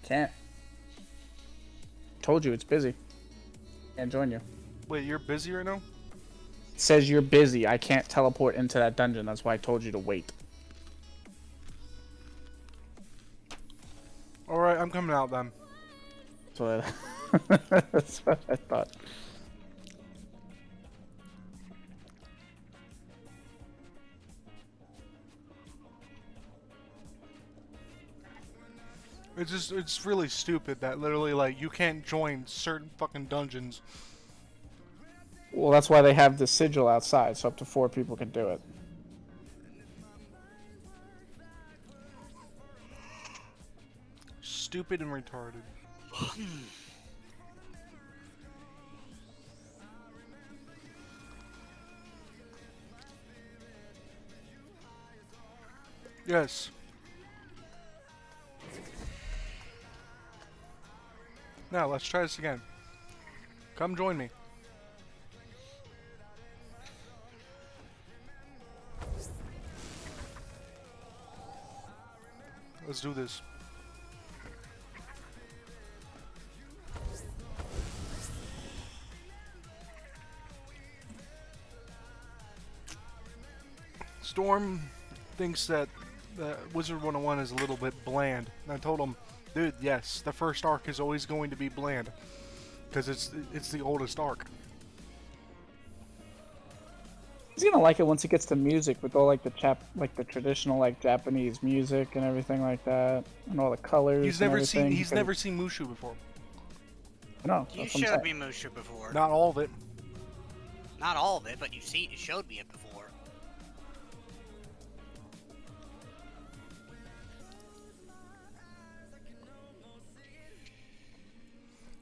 Can't. Told you it's busy. Can't join you. Wait, you're busy right now? It says you're busy. I can't teleport into that dungeon. That's why I told you to wait. Alright, I'm coming out then. That's what I thought. It's really stupid that literally, like, you can't join certain fucking dungeons. Well, that's why they have the sigil outside, so up to 4 people can do it. Stupid and retarded. Yes. Now, let's try this again. Come join me. Let's do this. Storm thinks that Wizard 101 is a little bit bland. And I told him, dude, yes, the first arc is always going to be bland. Because it's the oldest arc. He's gonna like it once he gets to music with all like the traditional like Japanese music and everything like that, and all the colors. He's never seen Mushu before. No, You showed me Mushu before. Not all of it. Not all of it, but you showed me it before.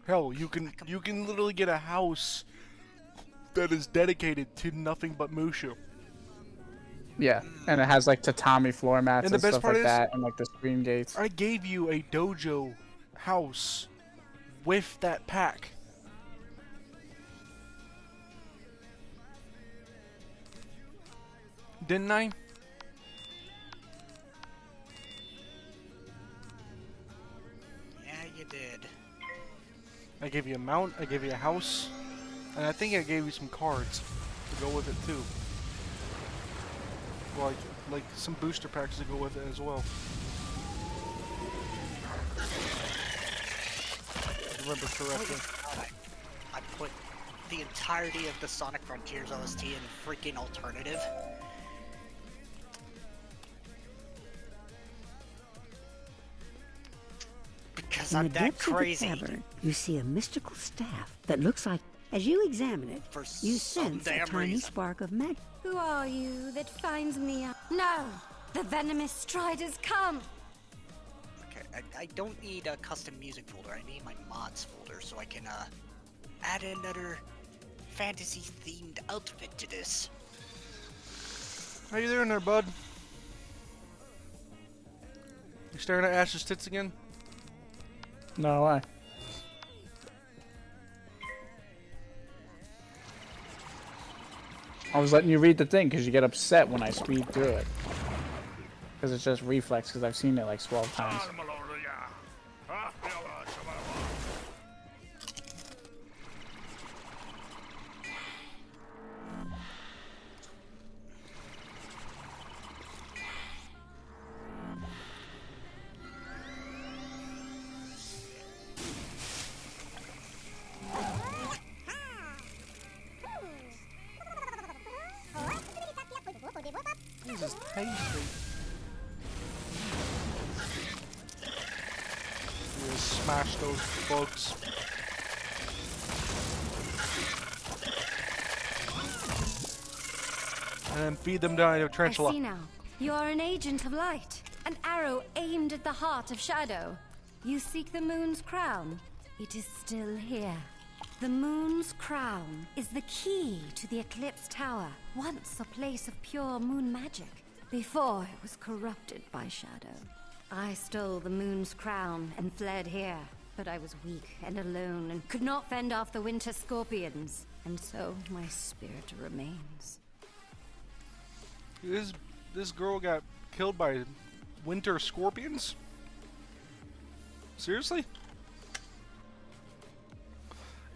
Hell, you can literally get a house that is dedicated to nothing but Mushu. Yeah, and it has like tatami floor mats And and, the best stuff part like is, that, and like the screen gates. I gave you a dojo house with that pack. Didn't I? Yeah, you did. I gave you a mount, I gave you a house, and I think I gave you some cards to go with it too. Like some booster packs to go with it as well. If I remember correctly. I put the entirety of the Sonic Frontiers OST in freaking alternative. Because I'm In the that depths crazy. of the cavern, you see a mystical staff that looks like, as you examine it, For you some sense a damn tiny reason. spark of magic. Who are you that finds me up? No! The venomous Strider's come! Okay, I don't need a custom music folder. I need my mods folder so I can add another fantasy-themed outfit to this. How you doing there, bud? You staring at Ash's tits again? No, why? I was letting you read the thing because you get upset when I speed through it. Because it's just reflex, because I've seen it like 12 times. This is tasty. You smash those bugs. And then feed them down your I tarantula. see now. You are an agent of light. An arrow aimed at the heart of shadow. You seek the moon's crown. It is still here. The moon's crown is the key to the Eclipse Tower, once a place of pure moon magic, before it was corrupted by shadow. I stole the moon's crown and fled here, but I was weak and alone and could not fend off the winter scorpions, and so my spirit remains. This girl got killed by winter scorpions? Seriously?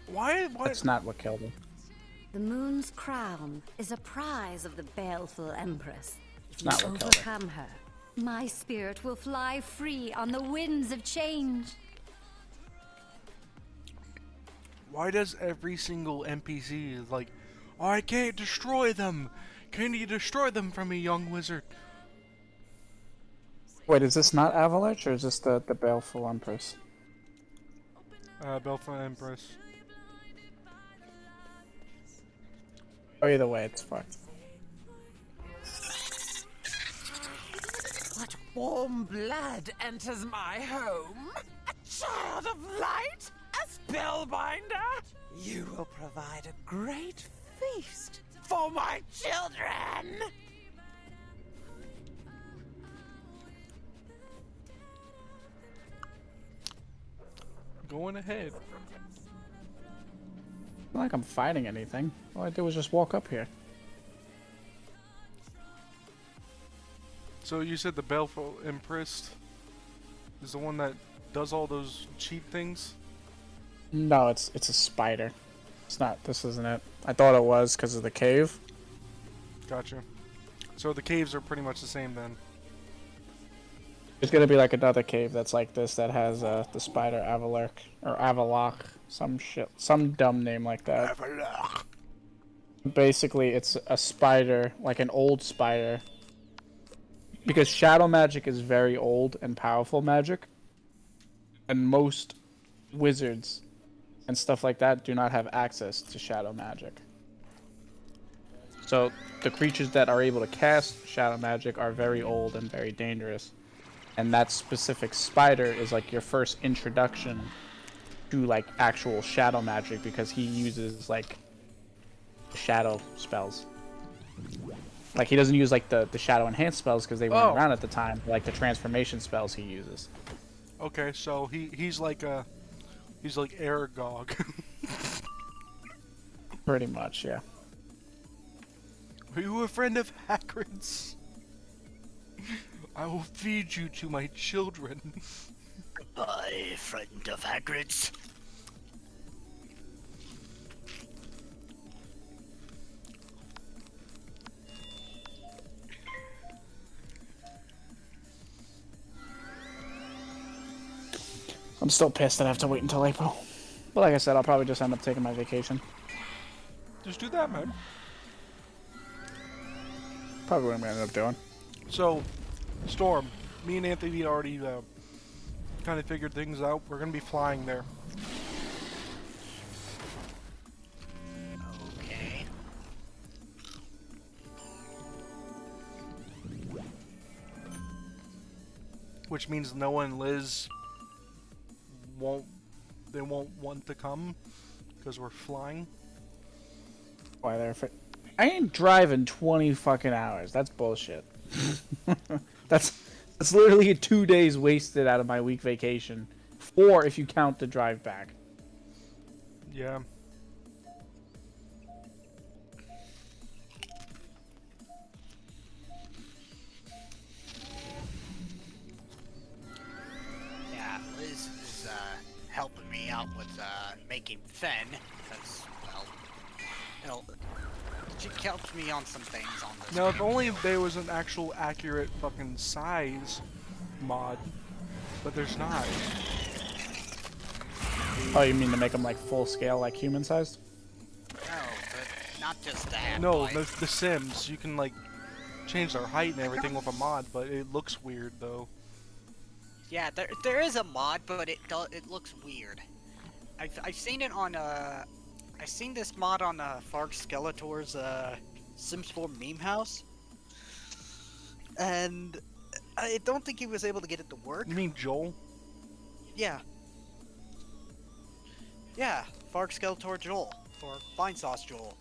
Why? That's not what killed her. The moon's crown is a prize of the baleful Empress. If you Not what killed her. overcome her, my spirit will fly free on the winds of change. Why does every single NPC is like, oh, I can't destroy them? Can you destroy them for me, young wizard? Wait, is this not Avalanche, or is this the Baleful Empress? Belfast Empress. Oh, either way, it's fucked. What warm blood enters my home? A child of light? A spellbinder? You will provide a great feast for my children! Going ahead. Not like I'm fighting anything. All I did was just walk up here. So you said the Belfast Empress is the one that does all those cheat things? No, it's a spider. It's not. This isn't it. I thought it was because of the cave. Gotcha. So the caves are pretty much the same then. There's gonna be like another cave that's like this that has the spider Avalok or Avalok, some shit, some dumb name like that. Avalok. Basically, it's a spider, like an old spider. Because shadow magic is very old and powerful magic, and most wizards and stuff like that do not have access to shadow magic. So the creatures that are able to cast shadow magic are very old and very dangerous. And that specific spider is like your first introduction to like actual shadow magic because he uses like shadow spells. Like he doesn't use like the shadow enhanced spells because they weren't around at the time, but, like the transformation spells he uses. Okay, so he's like Aragog. Pretty much, yeah. Are you a friend of Hagrid's? I will feed you to my children. Goodbye, friend of Hagrid's. I'm still pissed that I have to wait until April. But like I said, I'll probably just end up taking my vacation. Just do that, man. Probably what I'm gonna end up doing. So, Storm, me and Anthony already kind of figured things out. We're gonna be flying there. Okay. Which means Noah and Liz won't want to come because we're flying. Why they're I ain't driving 20 fucking hours. That's bullshit. that's literally 2 days wasted out of my week vacation. 4 if you count the drive back. Yeah. Yeah, Liz is helping me out with making Fen, because, well, she helped me on some things on this. Now, if only there was an actual accurate fucking size mod, but there's not. Oh, you mean to make them like full scale, like human sized? No, but not just that. No, like, the Sims, you can like change their height and everything with a mod, but it looks weird though. yeah, there is a mod, but it looks weird. I've seen it on I've seen this mod on Fark Skeletor's Sims 4 meme house, and I don't think he was able to get it to work. You mean Joel? Yeah. Yeah, Fark Skeletor Joel, or Fine Sauce Joel.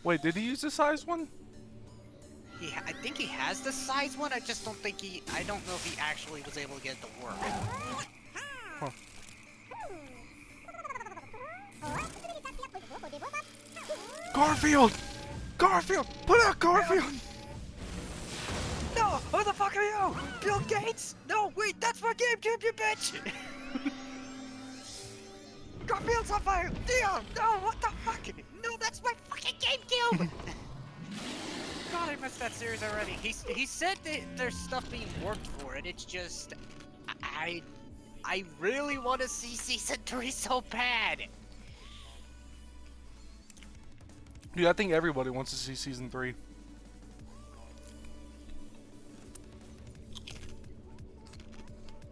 Wait, did he use the size one? I think he has the size one. I just don't think I don't know if he actually was able to get it to work. Huh. Garfield! Garfield! Put out Garfield! No! Who the fuck are you? Bill Gates? No, wait, that's my GameCube, you bitch! Garfield's on fire! Dion! No, what the fuck? No, that's my fucking GameCube! God, I missed that series already. He said that there's stuff being worked for it. It's just I really want to see season 3 so bad. Dude, I think everybody wants to see season 3.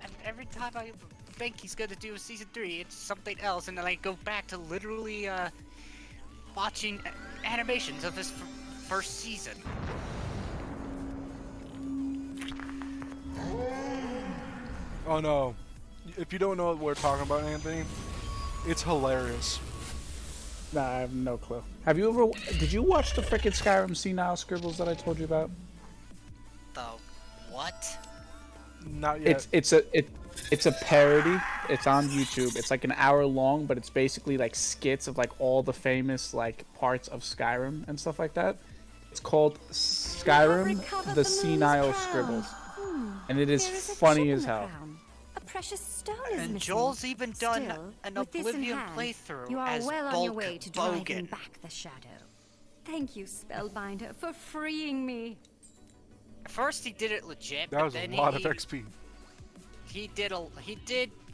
And every time I think he's gonna do season 3, it's something else, and then I go back to literally watching animations of his first season. Oh no. If you don't know what we're talking about, Anthony, it's hilarious. Nah, I have no clue. Have you ever? Did you watch the frickin' Skyrim Senile Scribbles that I told you about? The what? Not yet. It's a parody. It's on YouTube. It's like an hour long, but it's basically like skits of like all the famous like parts of Skyrim and stuff like that. It's called Skyrim: The Senile Scribbles, and it is funny as hell. A precious stone is And missing. Joel's even done Still, an with this in Oblivion hand, playthrough you are as well on your way to Bulk driving Bogan. back the shadow. Thank you, Spellbinder, for freeing me. At first he did it legit, That but was a then lot of XP. he did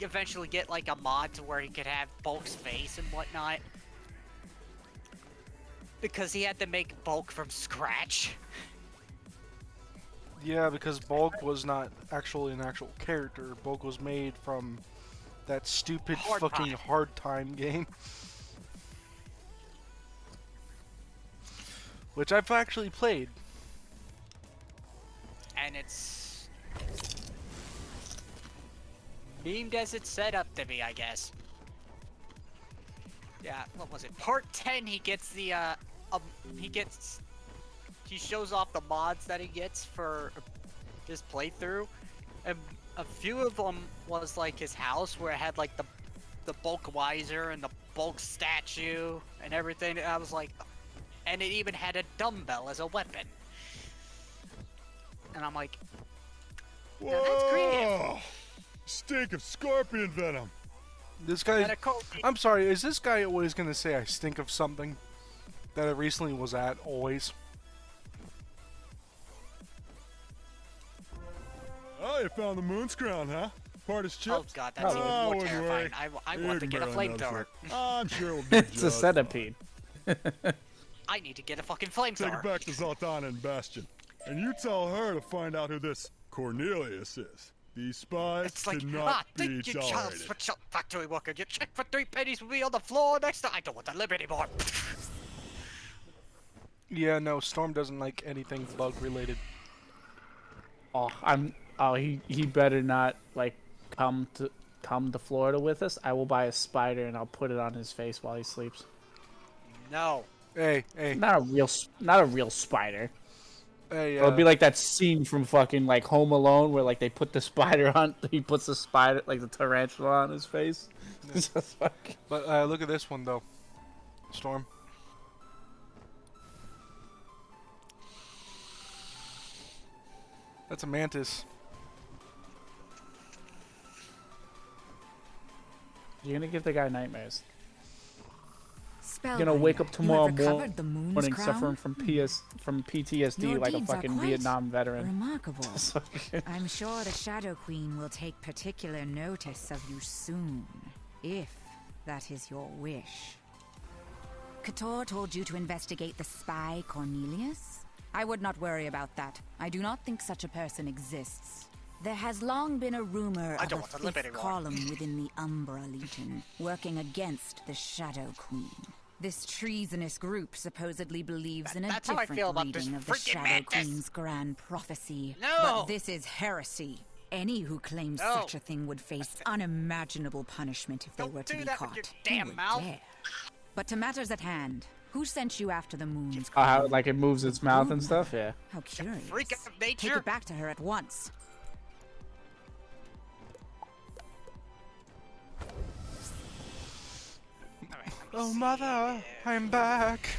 eventually get like a mod to where he could have Bulk's face and whatnot. Because he had to make Bulk from scratch. Yeah, because Bulk was not actually an actual character. Bulk was made from that stupid fucking hard time game. Which I've actually played. And it's memed as it's set up to be, I guess. Yeah, what was it? Part 10, he gets the, he shows off the mods that he gets for his playthrough. And a few of them was like his house where it had like the Bulk Wiser and the Bulk statue and everything. And I was like, and it even had a dumbbell as a weapon. And I'm like, whoa, that's creative. Stink of scorpion venom. This guy, I'm sorry, is this guy always gonna say I stink of something that I recently was at, always? Oh, you found the moon's crown, huh? Part his chips? Oh god, that's even more terrifying. I want to get a flamethrower. I'm sure it'll do It's a centipede. I need to get a fucking flamethrower. Take it back to Zoltana and Bastion. And you tell her to find out who this Cornelius is. These spies cannot be think you child tolerated. switch up factory worker. You check for 3 pennies will be on the floor next time. I don't want to live anymore. Yeah, no, Storm doesn't like anything bug related. He better not like come to Florida with us. I will buy a spider and I'll put it on his face while he sleeps. No. Hey. Not a real spider. Hey, It'll be like that scene from fucking like Home Alone where like they put the spider on. He puts the spider, like the tarantula, on his face. But look at this one though, Storm. That's a mantis. You're gonna give the guy nightmares. You're Spellbinder, gonna wake up tomorrow you have recovered the moon's morning crown? suffering from PTSD Your like a deeds are fucking quite Vietnam veteran. Remarkable. I'm sure the Shadow Queen will take particular notice of you soon, if that is your wish. Kator told you to investigate the spy Cornelius? I would not worry about that. I do not think such a person exists. There has long been a rumor of a fifth column within the Umbra Legion, working against the Shadow Queen. This treasonous group supposedly believes in a That's how I feel different about this reading of the freaking Shadow madness. Queen's grand prophecy. No! But this is heresy. Any who claimed No. such a thing would face unimaginable punishment if they were to do be that caught. with your Who damn would mouth. dare? But to matters at hand, who sent you after the moon's Oh, how crown? like it moves its mouth and stuff? Yeah. How curious. Freak of Take nature. it back to her at once. Oh mother, I'm back.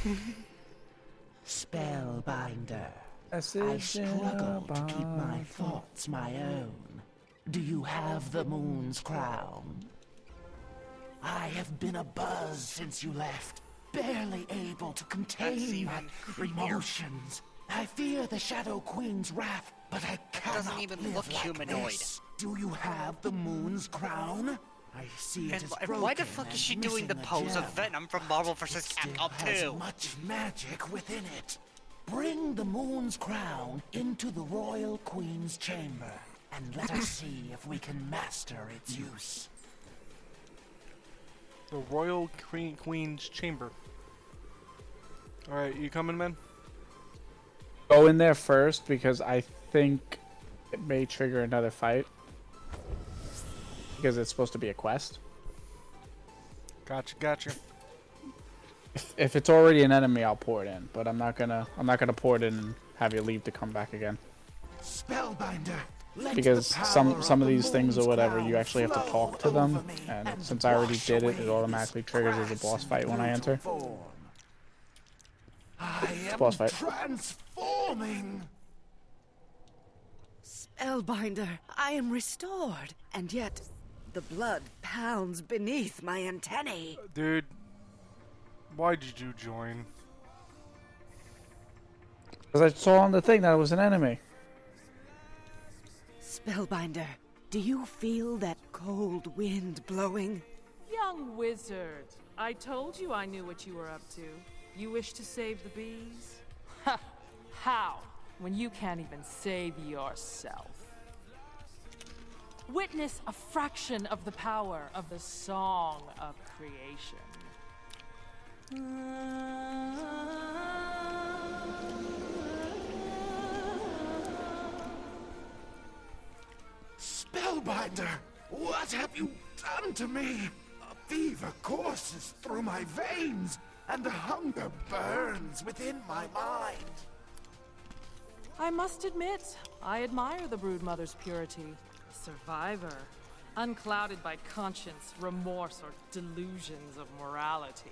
Spellbinder. I Message struggle to keep my about- thoughts my own. Do you have the moon's crown? I have been abuzz since you left, barely able to contain my emotions. I fear the Shadow Queen's wrath, but I cannot Doesn't even live look like humanoid. this. Do you have the moon's crown? I see it And is why the broken fuck is and she doing the missing a pose of gem. Venom from Marvel It vs. still Capcom has 2? much magic within it. Bring the moon's crown into the royal queen's chamber, and let us see if we can master its use. The Royal Queen's Chamber. Alright, you coming, man? Go in there first because I think it may trigger another fight. Because it's supposed to be a quest. Gotcha. If it's already an enemy, I'll pour it in. But I'm not gonna pour it in and have you leave to come back again. Spellbinder, let Because the power some of the these things or moon's whatever, crown you actually have to flow talk to them. over me And since I already wash did it, away it automatically this triggers as a crass boss and fight when I enter. brutal form. I am Boss fight. transforming. Spellbinder, I am restored, and yet the blood pounds beneath my antennae. Dude, why did you join? Because I saw on the thing that it was an enemy. Spellbinder, do you feel that cold wind blowing? Young wizard, I told you I knew what you were up to. You wish to save the bees? Ha! How? When you can't even save yourself. Witness a fraction of the power of the Song of Creation. Spellbinder, what have you done to me? A fever courses through my veins, and a hunger burns within my mind. I must admit, I admire the Broodmother's purity. A survivor, unclouded by conscience, remorse, or delusions of morality.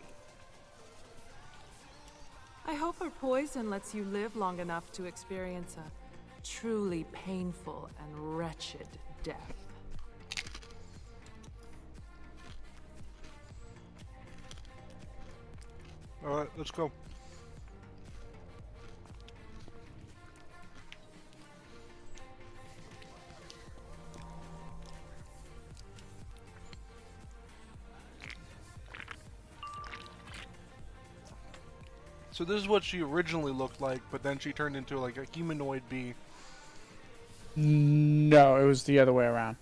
I hope her poison lets you live long enough to experience a truly painful and wretched death. Alright, let's go. So this is what she originally looked like, but then she turned into like a humanoid bee. No, it was the other way around.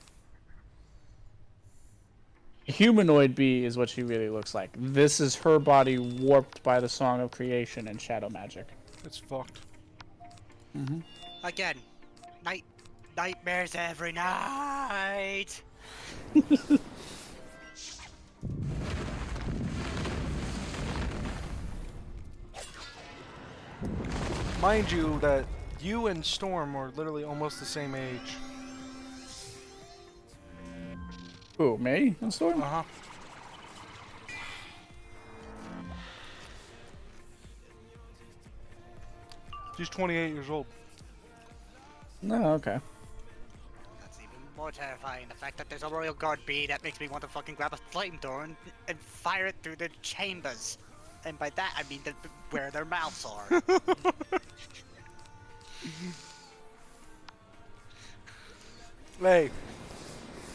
A humanoid bee is what she really looks like. This is her body warped by the Song of Creation and shadow magic. It's fucked. Mm-hmm. Again, nightmares every night. Mind you that you and Storm are literally almost the same age. Who, me and Storm? Uh-huh. She's 28 years old. No, okay. That's even more terrifying. The fact that there's a royal guard bee that makes me want to fucking grab a flamethrower and fire it through the chambers. And by that I mean where their mouths are. Hey,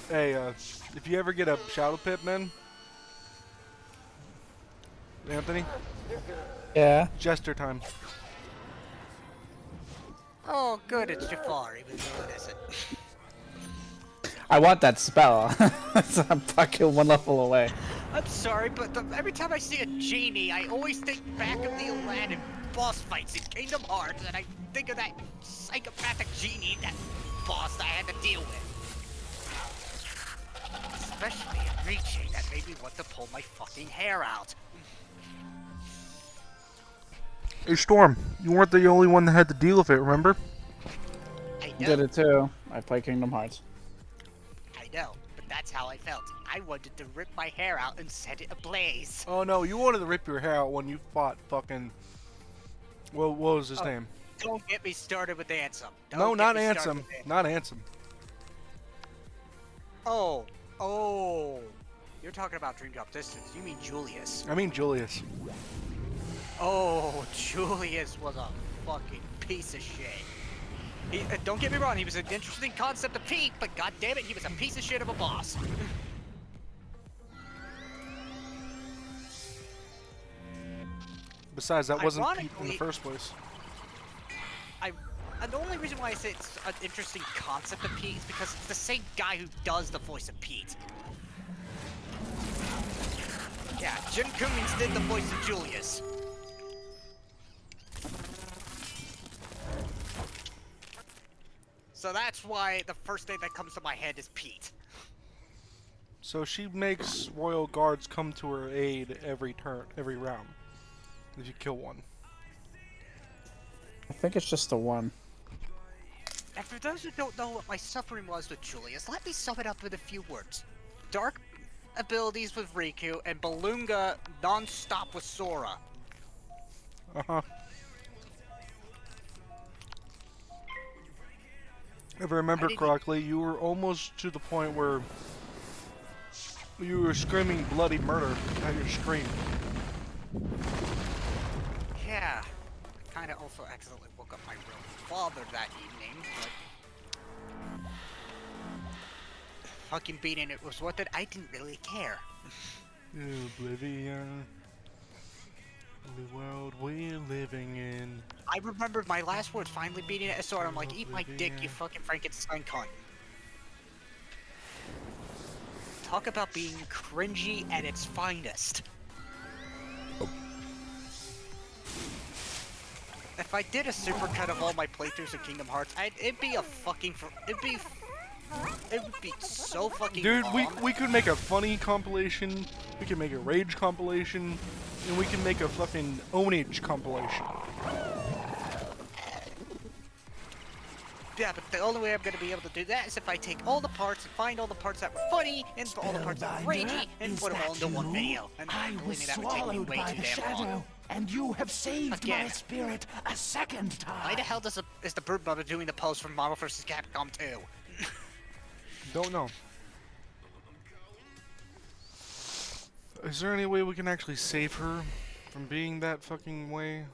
if you ever get a shadow pit, man, Anthony. Yeah. Jester time. Oh, good, it's Jafar, even though it isn't. I want that spell. I'm fucking one level away. I'm sorry, but every time I see a genie, I always think back of the Aladdin boss fights in Kingdom Hearts, and I think of that psychopathic genie, that boss I had to deal with. Especially in reaching, that made me want to pull my fucking hair out. Hey, Storm, you weren't the only one that had to deal with it, remember? I You know. did it too. I play Kingdom Hearts. I know, but that's how I felt. I wanted to rip my hair out and set it ablaze. Oh no, you wanted to rip your hair out when you fought fucking... What was his name? Don't get me started with Ansem. No, not Ansem. Not Ansem. Oh. You're talking about Dream Drop Distance. You mean Julius. I mean Julius. Oh, Julius was a fucking piece of shit. Don't get me wrong, he was an interesting concept to Pete, but goddammit, he was a piece of shit of a boss. Besides, that wasn't Pete in the first place. The only reason why I say it's an interesting concept of Pete is because it's the same guy who does the voice of Pete. Yeah, Jim Cummings did the voice of Julius. So that's why the first thing that comes to my head is Pete. So she makes royal guards come to her aid every round. If you kill one. I think it's just the one. And for those who don't know what my suffering was with Julius, let me sum it up with a few words. Dark abilities with Riku, and Balunga non-stop with Sora. Uh-huh. If I remember correctly, you were almost to the point where you were screaming bloody murder at your screen. Yeah, kind of also accidentally woke up my real father that evening, but fucking beating it was worth it. I didn't really care. Oblivion. The world we're living in. I remembered my last words finally beating it, so I'm like, eat my dick, you fucking Frankenstein cunt. Talk about being cringy at its finest. If I did a supercut of all my playthroughs of Kingdom Hearts, it'd be a fucking it would be so fucking Dude, long. we could make a funny compilation, we could make a rage compilation, and we can make a fucking ownage compilation. Yeah, but the only way I'm gonna be able to do that is if I take all the parts and find all the parts that were funny and all the parts that were ragey and put them all into one video. And I was believe me, that would take me swallowed way by too the damn shadow, long. and you have saved Again. my spirit a second time. Why the hell is the Brood Mother doing the pose from Marvel vs. Capcom 2? Don't know. Is there any way we can actually save her from being that fucking way?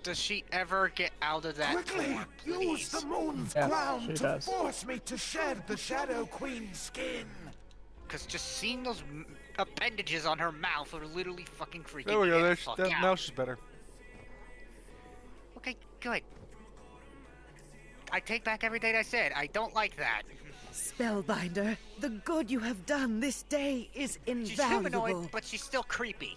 Does she ever get out of that Quickly, form, use please? the moon's Yes, crown she to does. force me to shed the Shadow Queen's skin. Because just seeing those appendages on her mouth are literally fucking freaking There we me go. the fuck out. Now she's better. Okay, good. I take back everything I said. I don't like that. Spellbinder, the good you have done this day is She's invaluable. humanoid, but she's still creepy.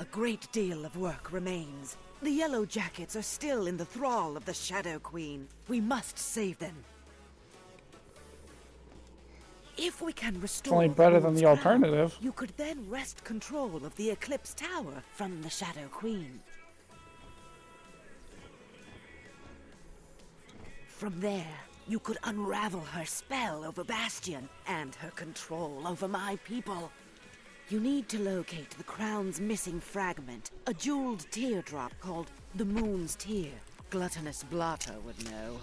A great deal of work remains. The Yellow Jackets are still in the thrall of the Shadow Queen. We must save them. If we can restore only better than Moon's the alternative. Crown, you could then wrest control of the Eclipse Tower from the Shadow Queen. From there, you could unravel her spell over Bastion and her control over my people. You need to locate the crown's missing fragment, a jeweled teardrop called the Moon's Tear. Gluttonous Blotter would know.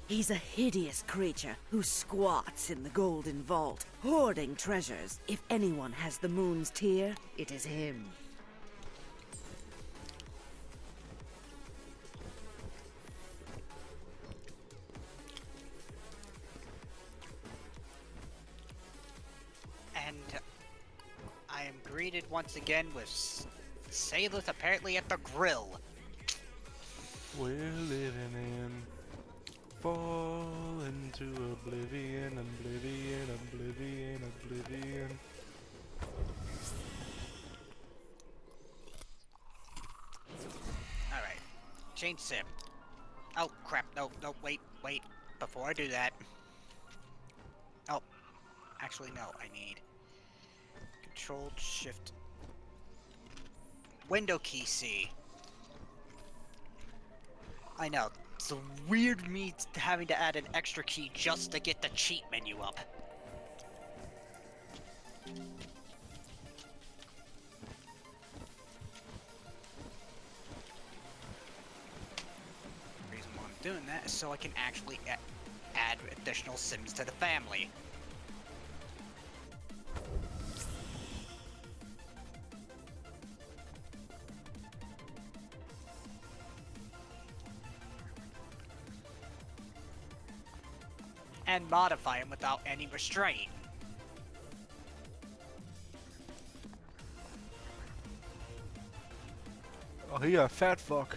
He's a hideous creature who squats in the Golden Vault, hoarding treasures. If anyone has the Moon's Tear, it is him. And I am greeted once again with sailors apparently at the grill. We're living in, fall into oblivion, oblivion, oblivion, oblivion. Alright, change sim. Oh crap, no, wait. Before I do that. Oh, actually no, I need Control Shift Window key C. I know, it's weird me having to add an extra key just to get the cheat menu up. The reason why I'm doing that is so I can actually add additional Sims to the family. And modify him without any restraint. Oh, he a fat fuck.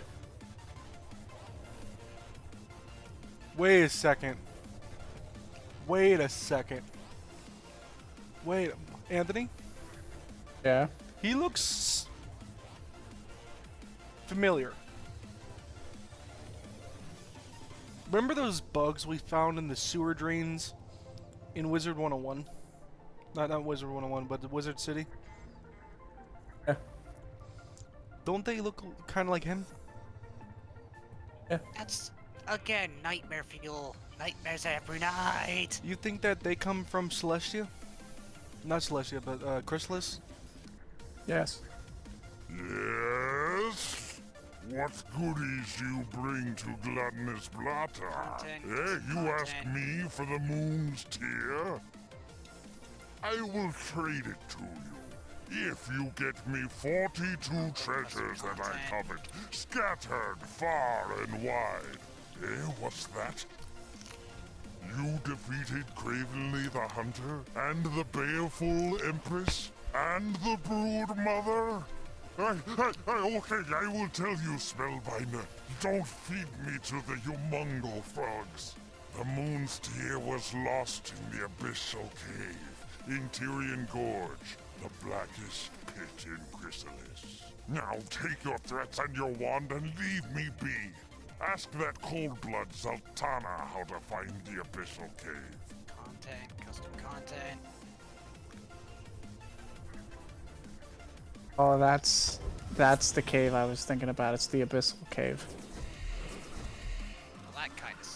Wait a second. Wait, Anthony? Yeah. He looks familiar. Remember those bugs we found in the sewer drains in Wizard 101? Not Wizard 101, but the Wizard City? Yeah. Don't they look kind of like him? Yeah. That's, again, nightmare fuel. Nightmares every night. You think that they come from Celestia? Not Celestia, but Chrysalis? Yes. Yes? What goodies you bring to Gluttonous Blotter? You ask me for the Moon's Tear? I will trade it to you. If you get me 42 treasures that I covet, scattered far and wide. What's that? You defeated Cravenly the Hunter, and the Baleful Empress, and the Brood Mother? Okay, I will tell you, Spellbinder. Don't feed me to the humongo frogs. The Moon's Tear was lost in the Abyssal Cave, in Tyrian Gorge, the blackest pit in Chrysalis. Now take your threats and your wand and leave me be. Ask that cold-blood Zaltana how to find the Abyssal Cave. Content, custom content. Oh, that's the cave I was thinking about. It's the Abyssal Cave. Well, that kind of.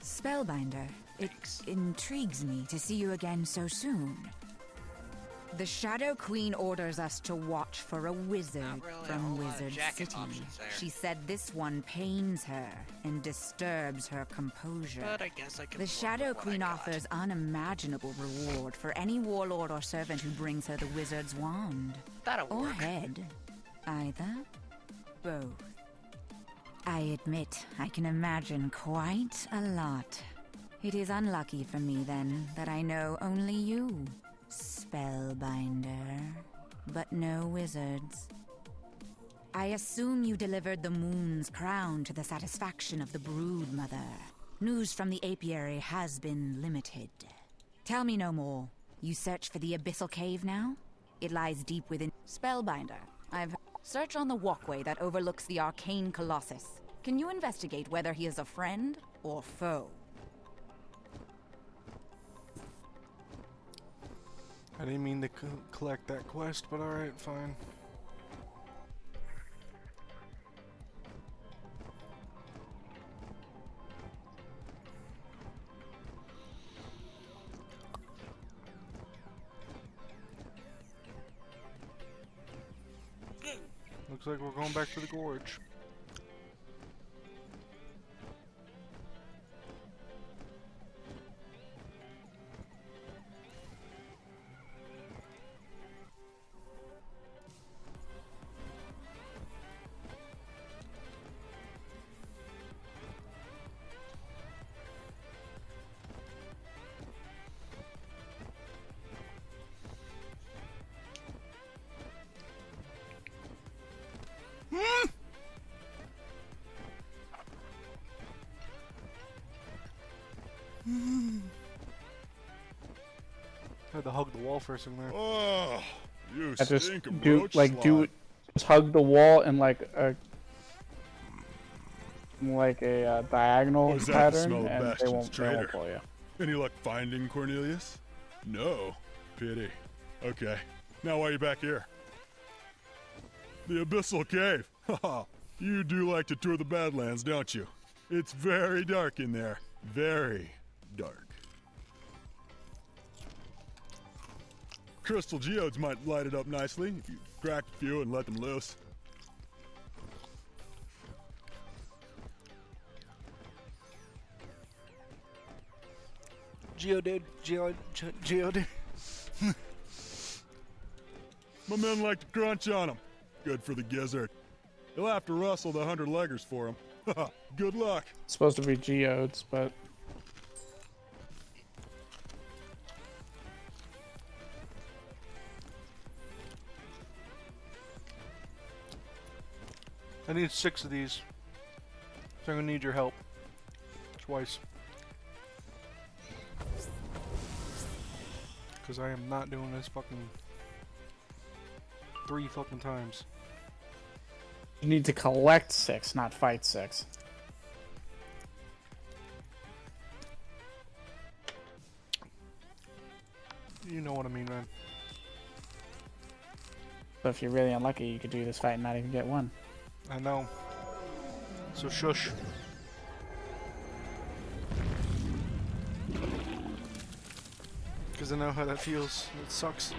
Spellbinder, it intrigues me to see you again so soon. The Shadow Queen orders us to watch for a wizard from Wizard City. She said this one pains her and disturbs her composure. But I guess I can. The Shadow Queen offers unimaginable reward for any warlord or servant who brings her the wizard's wand. That'll or work. head. Either. Both. I admit, I can imagine quite a lot. It is unlucky for me, then, that I know only you, Spellbinder, but no wizards. I assume you delivered the Moon's Crown to the satisfaction of the Brood Mother. News from the apiary has been limited. Tell me no more. You search for the Abyssal Cave now? It lies deep within... Spellbinder, I've... Search on the walkway that overlooks the arcane colossus. Can you investigate whether he is a friend or foe? I didn't mean to collect that quest, but alright, fine. Looks like we're going back to the gorge. I had to hug the wall for a second there. Oh, you I just stink of do roach like slime. just hug the wall in like a diagonal What is that, the pattern, smell of and they Bastion's won't traitor? pull you. Any luck finding Cornelius? No. Pity. Okay. Now why are you back here? The Abyssal Cave. Haha. You do like to tour the Badlands, don't you? It's very dark in there. Very dark. Crystal geodes might light it up nicely if you crack a few and let them loose. Geodude. My men like to crunch on them. Good for the gizzard. You'll have to rustle the 100-leggers for him. Good luck. It's supposed to be geodes, but I need 6 of these. So I'm gonna need your help. Twice. Because I am not doing this fucking 3 fucking times. you need to collect 6, not fight 6. You know what I mean, man. So if you're really unlucky, you could do this fight and not even get 1. I know. So shush. Because I know how that feels. It sucks.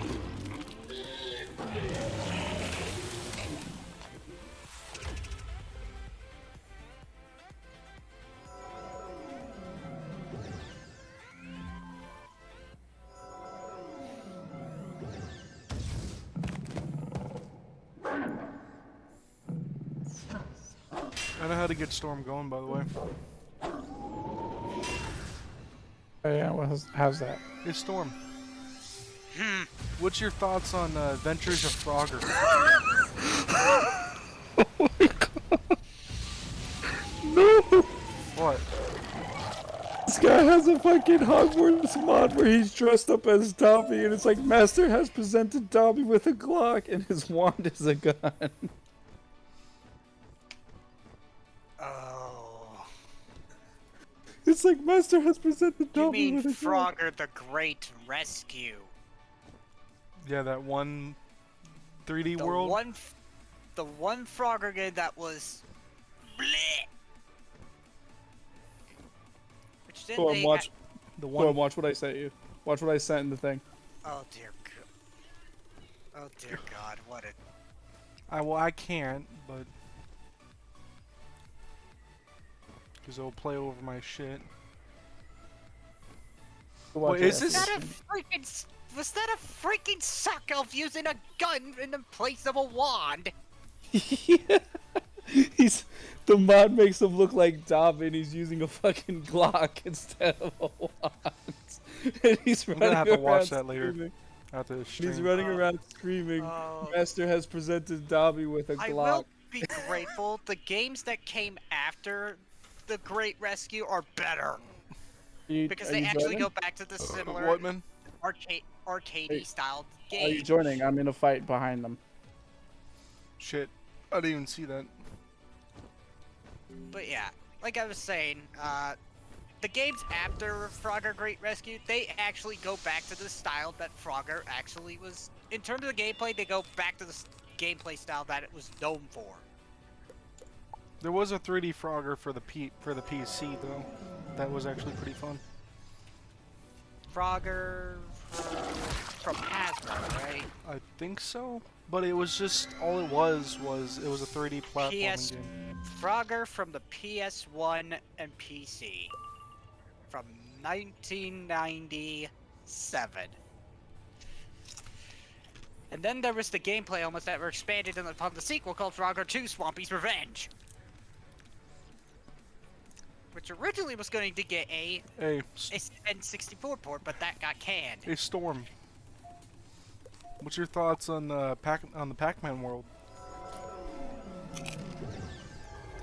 I know how to get Storm going, by the way. Oh, yeah, how's that? Hey, Storm. What's your thoughts on Adventures of Frogger? No! What? This guy has a fucking Hogwarts mod where he's dressed up as Dobby, and it's like, Master has presented Dobby with a Glock, and his wand is a gun. Oh. It's like, Master has presented You Dobby mean with a Glock. Frogger the Great Rescue? Yeah, that one 3D The world. The one Frogger game that was bleh. Which didn't Go on, they watch. The Go on, watch what I sent you. Watch what I sent in the thing. Oh dear God. Oh dear God, what a... I can't, but... Because it'll play over my shit. Watch What is Was this? was that a freaking suck elf using a gun in the place of a wand? Yeah. The mod makes him look like Dobby, and he's using a fucking Glock instead of a wand. And he's I'm running gonna have to watch around that later. screaming. After the And stream. he's running around screaming, Master has presented Dobby with a I Glock. will be grateful. The games that came after the Great Rescue are better. Because they actually go back to the similar What, man? arcadey styled Are you game. joining? I'm in a fight behind them. Shit. I didn't even see that. But yeah, like I was saying, the games after Frogger Great Rescue, they actually go back to the style that Frogger actually was. In terms of the gameplay, they go back to the gameplay style that it was known for. There was a 3D Frogger for the PC though. That was actually pretty fun. Frogger from Hasbro, right? I think so, but it was just all it was it was a 3D platforming game. Frogger from the PS1 and PC from 1997. And then there was the gameplay elements that were expanded upon the sequel called Frogger 2: Swampy's Revenge, which originally was going to get a N64 port, but that got canned. Hey Storm, what's your thoughts on the Pac-Man world?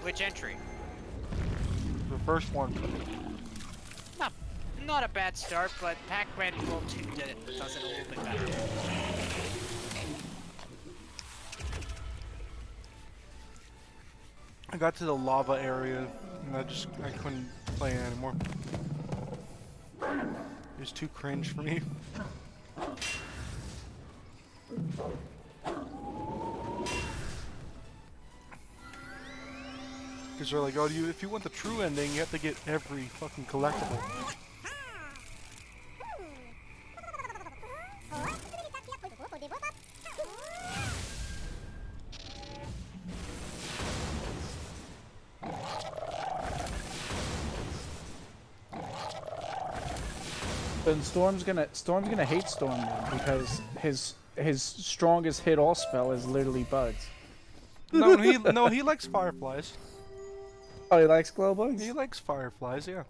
Which entry? The first one. Not a bad start, but Pac-Man World 2 does it a little bit better. I got to the lava area and I couldn't play it anymore. It was too cringe for me. Because they're like, oh, if you want the true ending, you have to get every fucking collectible. But Storm's gonna hate Storm now because his strongest hit all spell is literally bugs. No, he likes fireflies. Oh, he likes glow bugs? He likes fireflies, yeah.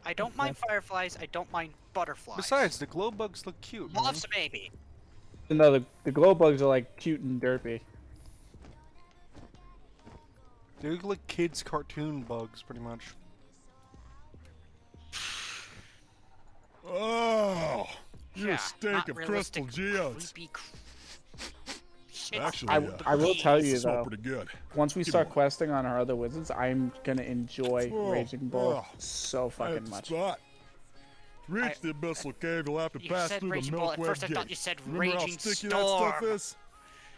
I don't mind fireflies, I don't mind butterflies. Besides, the glow bugs look cute. Moths, maybe. No, the glow bugs are like cute and derpy. They look like kids' cartoon bugs, pretty much. Oh, you're Yeah, a steak not of crystal realistic, geodes. Shit. Actually, I will tell you smell though, pretty good. once we Give me start one. questing on our other wizards, I'm gonna enjoy Oh, Raging Bull oh. so I fucking hit the much. spot. To reach the abyssal cave, you'll have to You pass said through the Raging Bull. At milk first I web thought gate. you said Remember how Raging sticky that stuff Storm. is?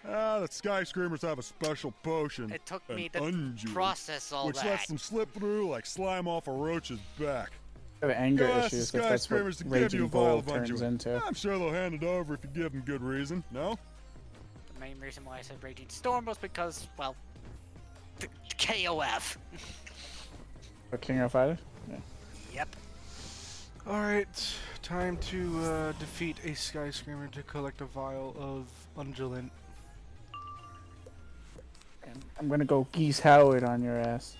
The Sky Screamers have a special potion. It took an me to unguent, process all which that. lets them slip through like slime off a roach's back. I have anger Go ask issues the because Sky that's what Screamers to give you Raging a vial Bull of turns unguent. into. I'm sure they'll hand it over if you give them good reason. No? The main reason why I said Raging Storm was because, well, the KOF. A King of Fighters? Yeah. Yep. Alright, time to defeat a Sky Screamer to collect a vial of unguent. And I'm gonna go Geese Howard on your ass.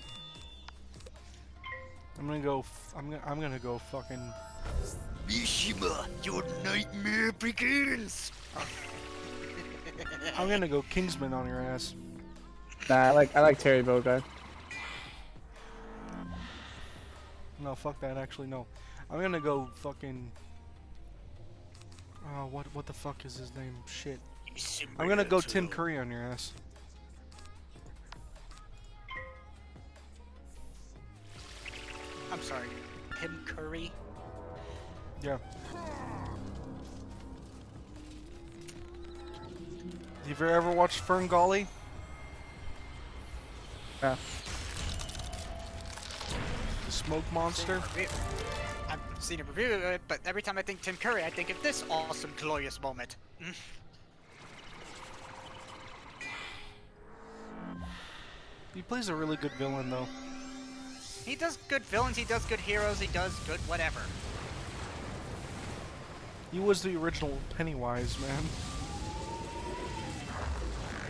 I'm gonna go. I'm gonna go fucking. Mishima, your nightmare begins. I'm gonna go Kingsman on your ass. Nah, I like Terry Bogard. No, fuck that. Actually, no. I'm gonna go fucking. What the fuck is his name? Shit. I'm gonna go Tim Curry on your ass. I'm sorry, Tim Curry. Yeah. Have you ever watched Fern Gully? Yeah. The smoke monster? I've seen a review of it, but every time I think Tim Curry, I think of this awesome, glorious moment. He plays a really good villain, though. He does good villains, he does good heroes, he does good whatever. He was the original Pennywise, man.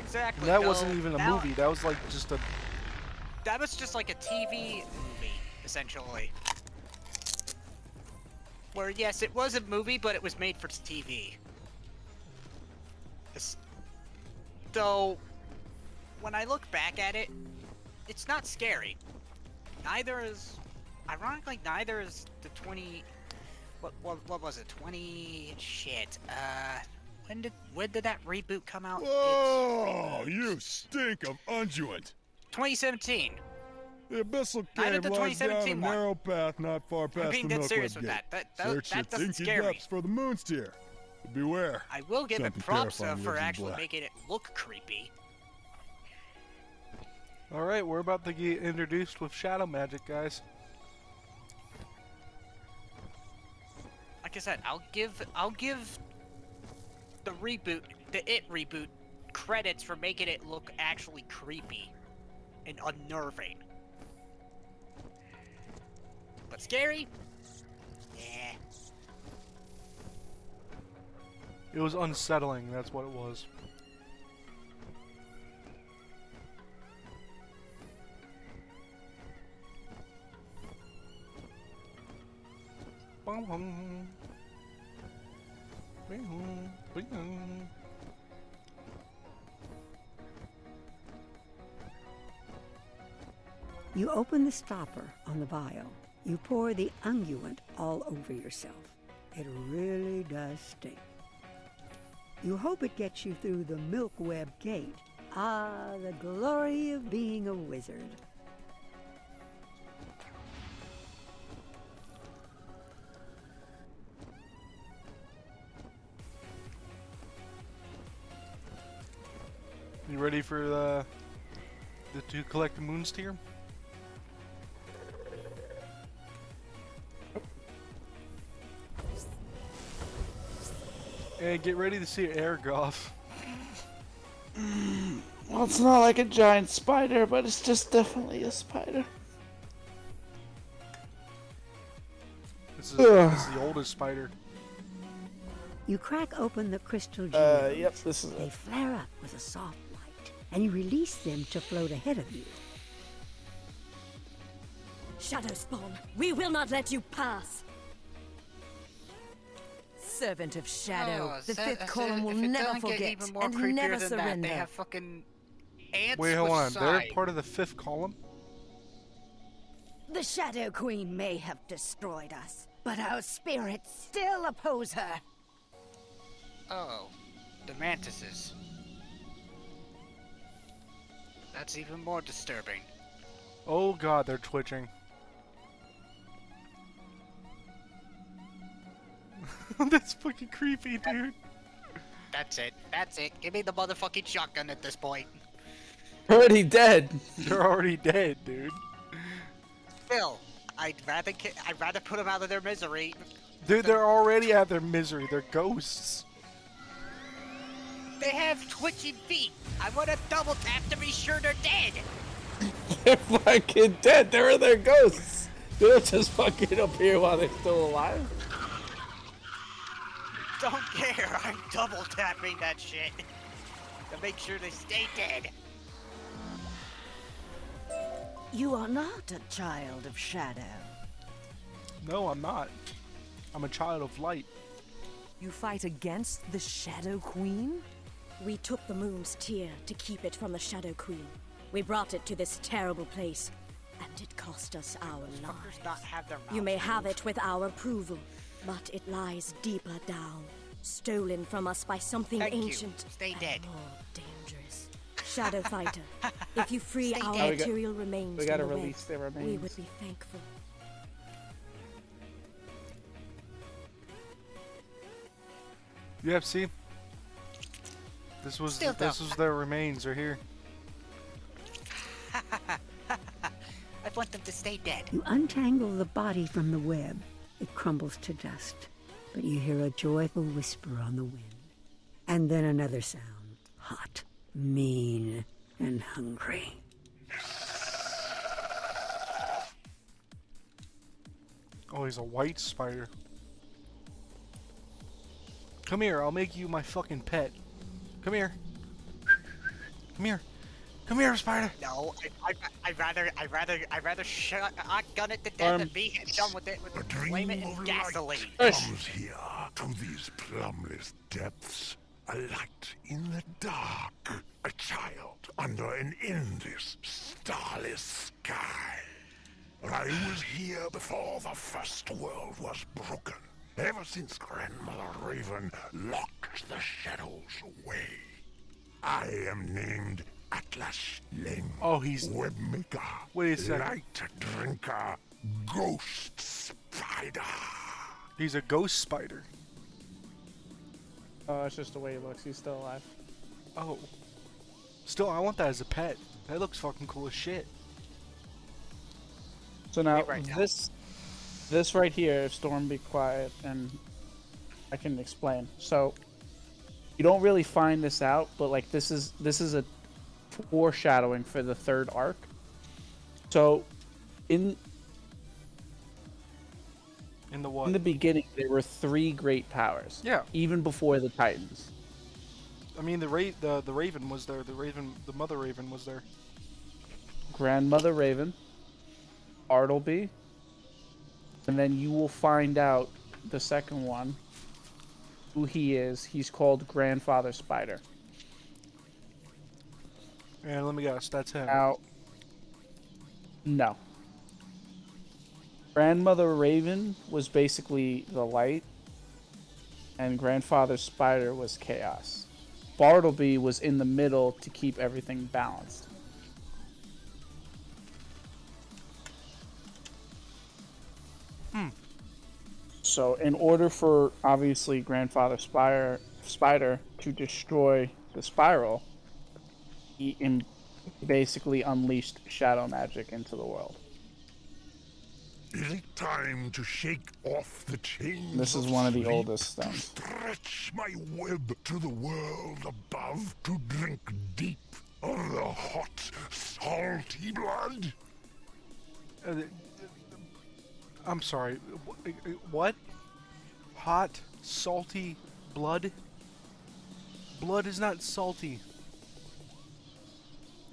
Exactly. And that though, wasn't even a now- movie. That was like just a. That was just like a TV movie, essentially. Where, yes, it was a movie, but it was made for TV. Though, when I look back at it, it's not scary. Neither is, ironically, neither is the 20. What was it? 20. Shit. When did that reboot come out? Oh, you stink of unguent. 2017. The abyssal I did cave the lies down a 2017 one. narrow path not far past being the dead Milkwood serious with Gate. that. Search That its doesn't inky scare me. depths for the moon's tear. But beware. I will give something it props terrifying for lives in actually black. making it look creepy. Alright, we're about to get introduced with shadow magic, guys. Like I said, I'll give the reboot, the It reboot, credits for making it look actually creepy and unnerving. But scary? Yeah. It was unsettling, that's what it was. You open the stopper on the vial. You pour the unguent all over yourself. It really does stink. You hope it gets you through the Milkweb Gate. Ah, the glory of being a wizard. You ready for to collect the moon's tear? Hey, get ready to see Airgoff. Well, it's not like a giant spider, but it's just definitely a spider. This is the oldest spider. You crack open the crystal geodes. Yep, this is They it. flare up with a soft light, and you release them to float ahead of you. Shadow Spawn, we will not let you pass. Servant of Shadow, Oh, the so- fifth so column will if it never doesn't get forget even more and creepier never than surrender. That, they have fucking ants Wait, hold with on. They're scythes. part of the fifth column? The Shadow Queen may have destroyed us, but our spirits still oppose her. Oh, the mantises. That's even more disturbing. Oh god, they're twitching. That's fucking creepy, dude. That's it. That's it. Give me the motherfucking shotgun at this point. Already dead. They're already dead, dude. Still, I'd rather put them out of their misery. Dude, they're already at their misery. They're ghosts. They have twitching feet. I want to double tap to be sure they're dead. They're fucking dead. They're their ghosts. They don't just fucking appear while they're still alive. Don't care. I'm double tapping that shit to make sure they stay dead. You are not a child of shadow. No, I'm not. I'm a child of light. You fight against the Shadow Queen? We took the moon's tear to keep it from the Shadow Queen. We brought it to this terrible place, and it cost us our lives. Not have their You may mouths have moved. it with our approval, but it lies deeper down, stolen from us by something Thank you. ancient Stay and dead. more dangerous. Shadow Fighter, if you free Stay our dead. material remains we from gotta the release their web, we remains. would be thankful. Yep, see? This was Still this don't. was their remains right here. I want them to stay dead. You untangle the body from the web. It crumbles to dust, but you hear a joyful whisper on the wind. And then another sound, hot, mean, and hungry. Oh, he's a white spider. Come here, I'll make you my fucking pet. Come here. Come here. Come here, spider. No, I'd rather shotgun it to death and be done with it with flame it in gasoline. Comes here to these plumbless depths. A light in the dark. A child under an endless, starless sky. I was here before the first world was broken. Ever since Grandmother Raven locked the shadows away. I am named Atlas Ling. Oh, he's... Webmaker. Wait a second. Light drinker. Ghost spider. He's a ghost spider. Oh, it's just the way he looks. He's still alive. Oh. Still, I want that as a pet. That looks fucking cool as shit. So now, right now. this right here, if Storm be quiet, and I can explain. So, you don't really find this out, but like this is a foreshadowing for the third arc. So, in the what? In the beginning, there were 3 great powers. Yeah. Even before the Titans. I mean, the raven was there. The mother raven was there. Grandmother Raven, Bartleby, and then you will find out the second one, who he is. He's called Grandfather Spider. And let me guess, that's him. Now, no. Grandmother Raven was basically the light, and Grandfather Spider was chaos. Bartleby was in the middle to keep everything balanced. So in order for, obviously, Grandfather Spider to destroy the spiral, he basically unleashed shadow magic into the world. Is it time to shake off the chains? This is one of the oldest things. Stretch my web to the world above to drink deep of the hot, salty blood? I'm sorry. What? Hot, salty blood? Blood is not salty.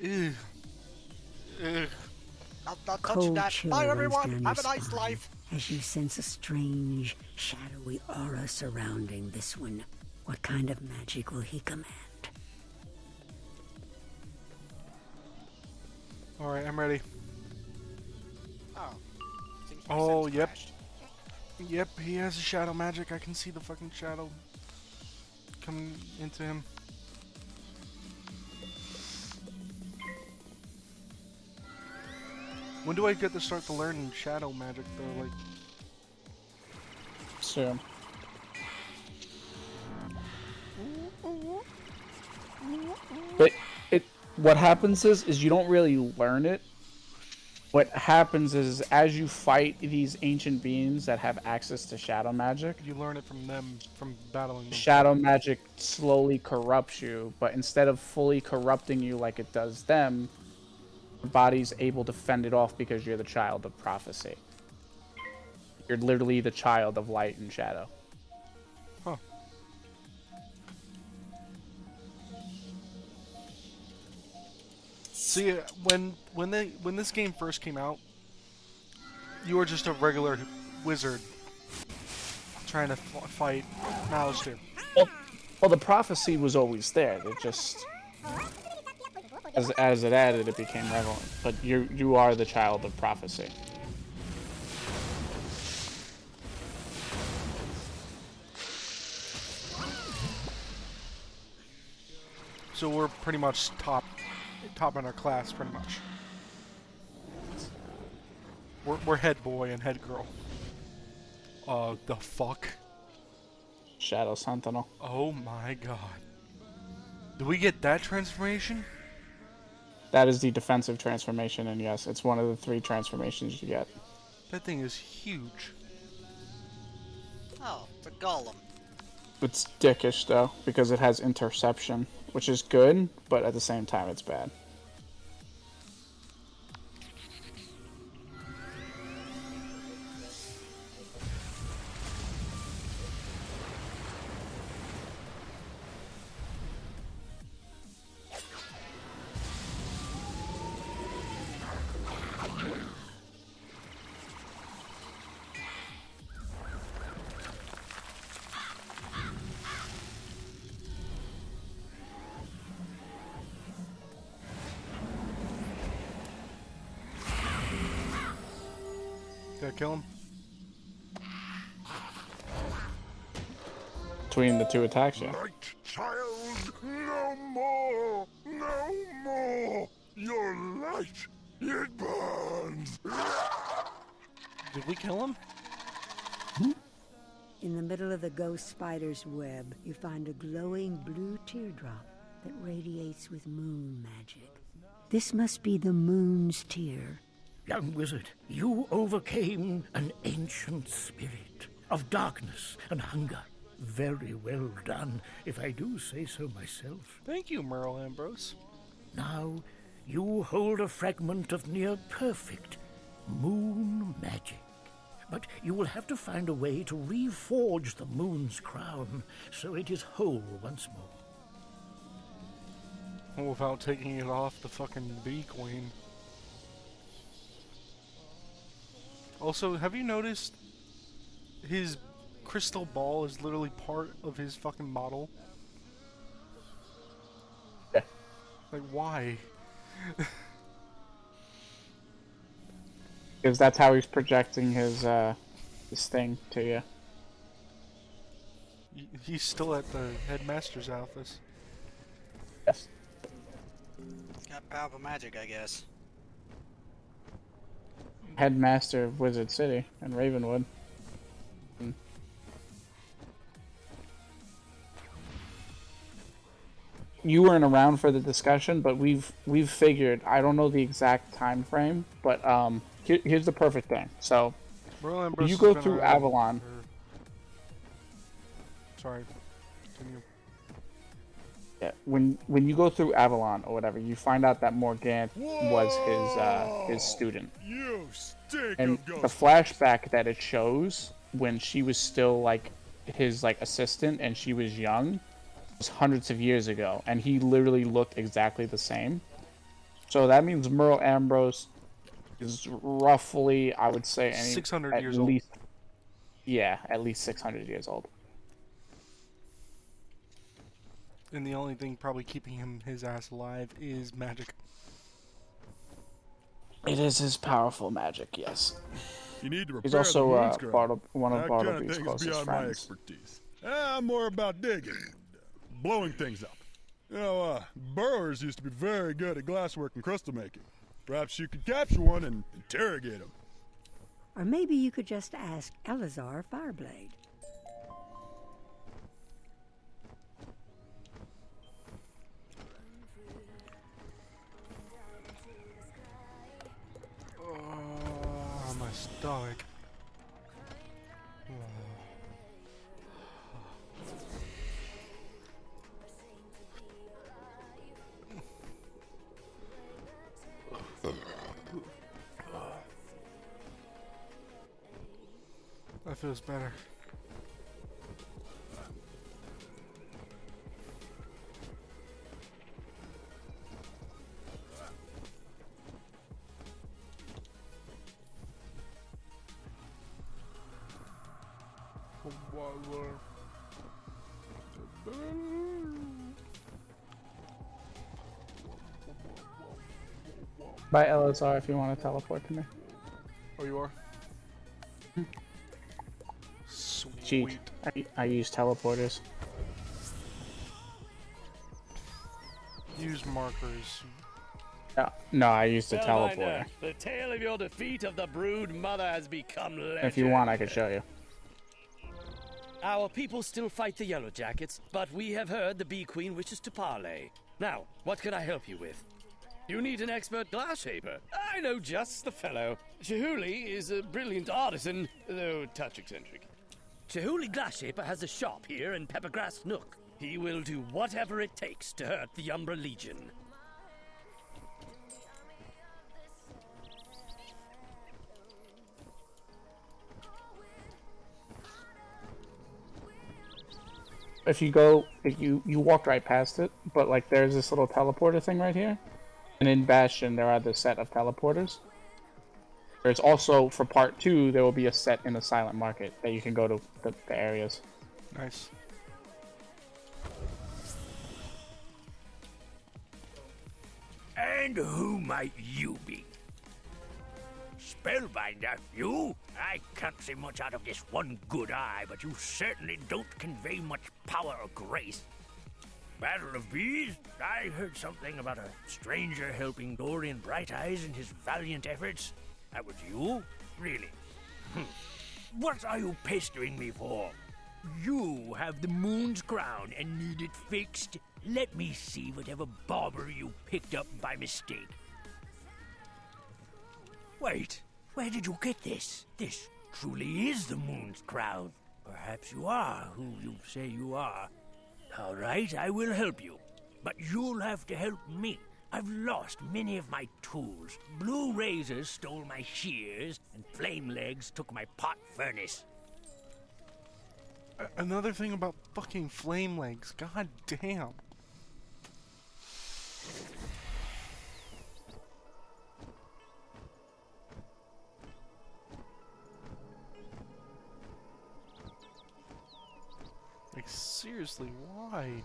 Ugh. Ugh. Not touching Cold that. chill Bye, runs everyone. down Have your a nice spine life. as you sense a strange, shadowy aura surrounding this one. What kind of magic will he command? Alright, I'm ready. Oh. Seems my Oh, sense yep. crashed. Yep, he has a shadow magic. I can see the fucking shadow coming into him. When do I get to start to learn shadow magic though? Like, Soon. But what happens is you don't really learn it. What happens is as you fight these ancient beings that have access to shadow magic, you learn it from them, from battling them. shadow magic slowly corrupts you, but instead of fully corrupting you like it does them, your body's able to fend it off because you're the child of prophecy. You're literally the child of light and shadow. Huh. See, when this game first came out, you were just a regular wizard trying to fight Malister. Well, the prophecy was always there. It just, as it added, it became relevant. But you are the child of prophecy. So we're pretty much top in our class, pretty much. We're head boy and head girl. The fuck? Shadow Sentinel. Oh my god. Do we get that transformation? That is the defensive transformation, and yes, it's one of the 3 transformations you get. That thing is huge. Oh, it's a golem. It's dickish, though, because it has interception, which is good, but at the same time, it's bad. Did I kill him? Between the 2 attacks, yeah. Light child, no more, no more. Your light, it burns. Did we kill him? In the middle of the ghost spider's web, you find a glowing blue teardrop that radiates with moon magic. This must be the moon's tear. Young wizard, you overcame an ancient spirit of darkness and hunger. Very well done, if I do say so myself. Thank you, Merle Ambrose. Now, you hold a fragment of near-perfect moon magic. But you will have to find a way to reforge the moon's crown so it is whole once more. Without taking it off the fucking bee queen. Also, have you noticed his crystal ball is literally part of his fucking model? Yeah. Like, why? Because that's how he's projecting his thing to you. He's still at the headmaster's office. Yes. It's got powerful magic, I guess. Headmaster of Wizard City in Ravenwood. You weren't around for the discussion, but we've figured. I don't know the exact time frame, but here's the perfect thing. So you go through Avalon. Sorry. Continue. Yeah, when you go through Avalon or whatever, you find out that Morgant was his student. You stink And of the ghost. flashback that it shows when she was still like his assistant and she was young was hundreds of years ago, and he literally looked exactly the same. So that means Merle Ambrose is roughly, I would say, 600 at years least, old. Yeah, at least 600 years old. And the only thing probably keeping his ass alive is magic. It is his powerful magic, yes. You need to repair He's also the moon's crown. one of That kind Bartleby's thing is closest beyond my friends. expertise. I'm more about digging, blowing things up. You know, burrowers used to be very good at glasswork and crystal making. Perhaps you could capture one and interrogate him. Or maybe you could just ask Elazar Fireblade. Oh, my stomach. That feels better. By LSR if you want to teleport to me. Oh, you are? Cheat. I use teleporters. Use markers. No, I use the Spellbinder, teleporter. the tale of your defeat of the Brood Mother has become legend. If you want, I could show you. Our people still fight the Yellow Jackets, but we have heard the Bee Queen wishes to parley. Now, what can I help you with? You need an expert glass shaper. I know just the fellow. Chihuly is a brilliant artisan, though a touch eccentric. Chihuly Glass Shaper has a shop here in Peppergrass Nook. He will do whatever it takes to hurt the Umbra Legion. If you go, you walked right past it, but like there's this little teleporter thing right here, and in Bastion there are the set of teleporters. There's also, for part 2, there will be a set in the Silent Market that you can go to the areas. Nice. And who might you be? Spellbinder, you? I can't see much out of this one good eye, but you certainly don't convey much power or grace. Battle of Bees? I heard something about a stranger helping Dorian Bright Eyes in his valiant efforts. That was you? Really? What are you pestering me for? You have the moon's crown and need it fixed? Let me see whatever bauber you picked up by mistake. Wait, where did you get this? This truly is the moon's crown. Perhaps you are who you say you are. All right, I will help you. But you'll have to help me. I've lost many of my tools. Blue Razors stole my shears, and Flame Legs took my pot furnace. Another thing about fucking Flame Legs. God damn. Like, seriously, why?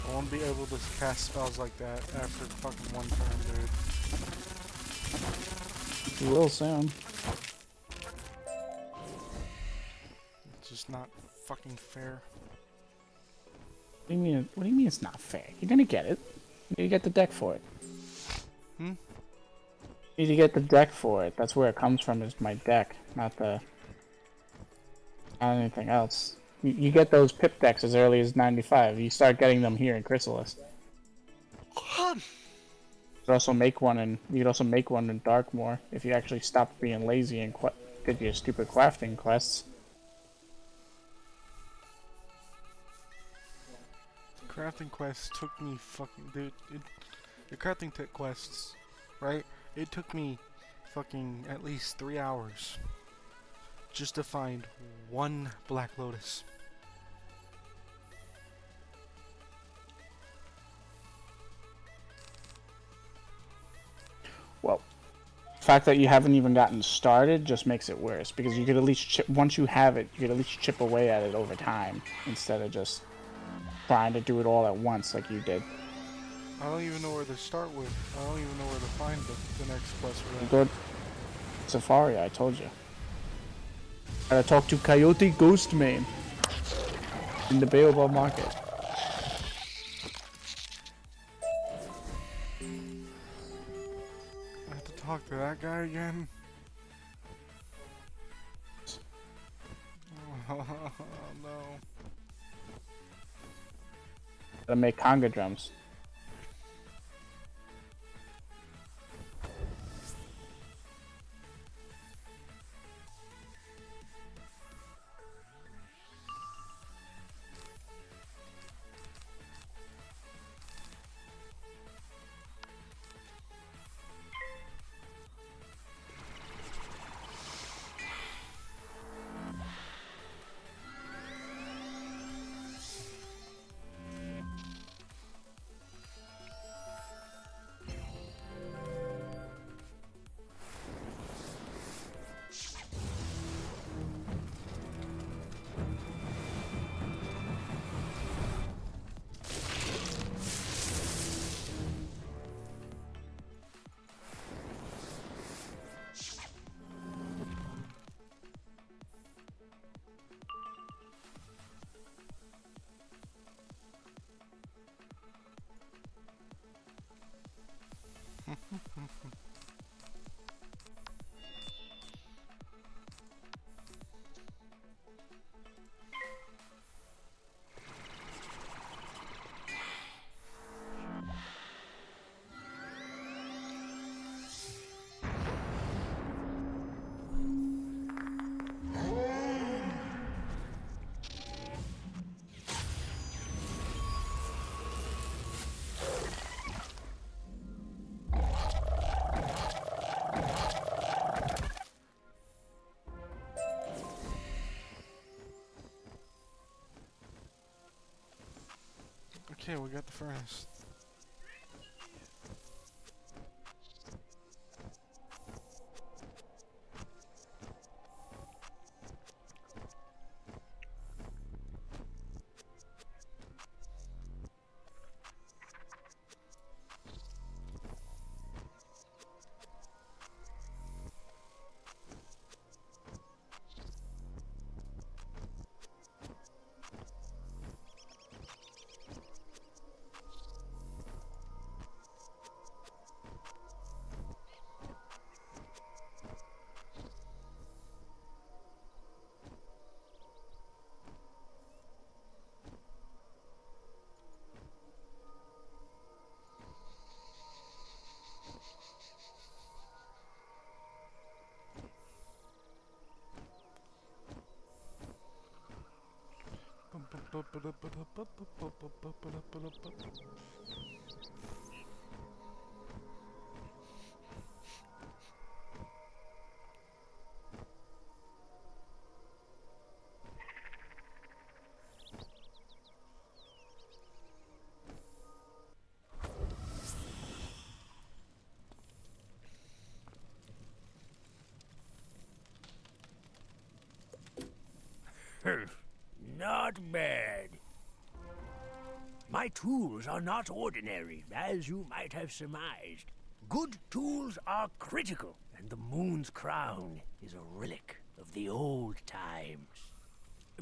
I won't be able to cast spells like that after fucking one turn, dude. You will soon. It's just not fucking fair. What do you mean? What do you mean it's not fair? You're gonna get it. You need to get the deck for it. Hmm? You need to get the deck for it. That's where it comes from. Is my deck, not anything else. You get those pip decks as early as 95. You start getting them here in Chrysalis. You could also make one in Darkmoor if you actually stopped being lazy and did your stupid crafting quests. Crafting quests took me fucking... Dude, the crafting quests, right? It took me fucking at least 3 hours just to find one Black Lotus. The fact that you haven't even gotten started just makes it worse, because you could at least chip, once you have it, you could at least chip away at it over time instead of just trying to do it all at once like you did. I don't even know where to start with. I don't even know where to find the next quest for that. Good. Safari, I told you. Gotta talk to Coyote Ghostman in the Baobab Market. I have to talk to that guy again. Oh no. Gotta make conga drums. Okay, we got the furnace. Not bad. My tools are not ordinary, as you might have surmised. Good tools are critical, and the moon's crown is a relic of the old times.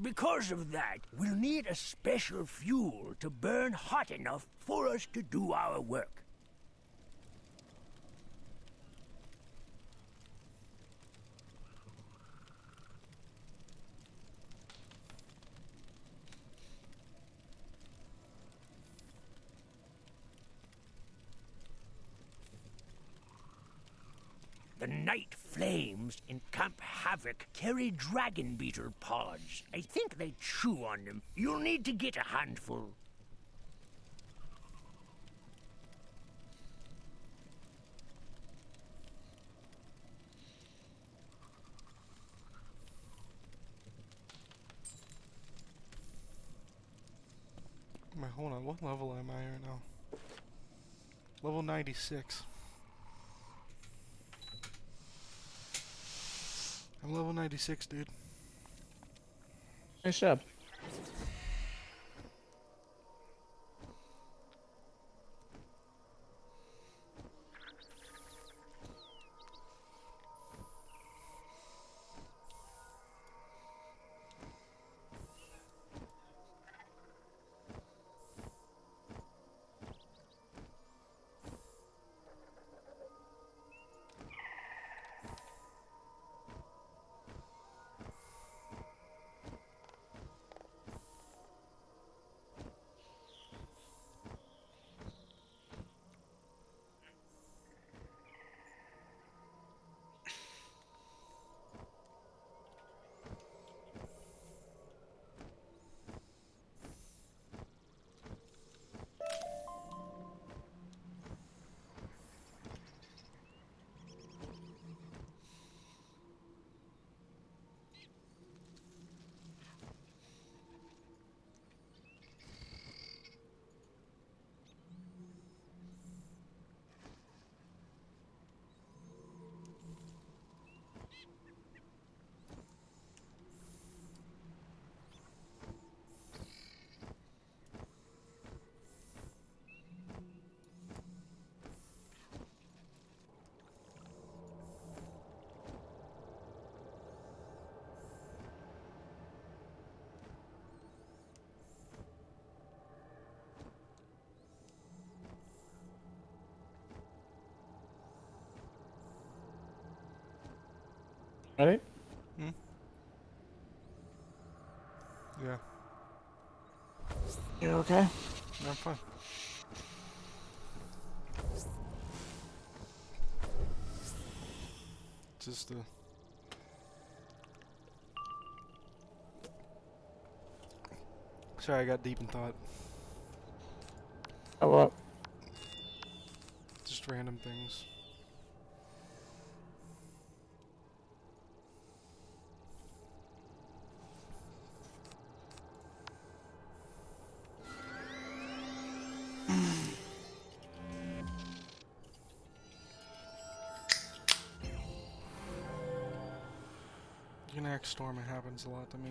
Because of that, we'll need a special fuel to burn hot enough for us to do our work. The night flames in Camp Havoc carry dragon beetle pods. I think they chew on them. You'll need to get a handful. Hold on, what level am I right now? Level 96. I'm level 96, dude. Nice job. Ready? Hmm? Yeah. You okay? I'm fine. Just sorry, I got deep in thought. How about? Just random things. You can act storm, it happens a lot to me.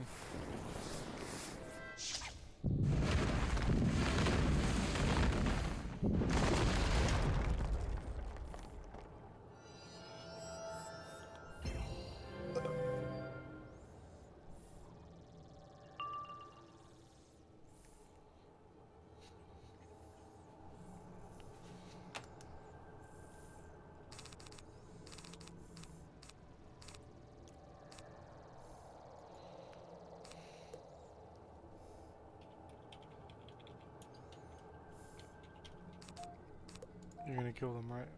You're gonna kill them, right?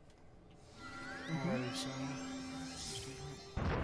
Alrighty, so let's do that.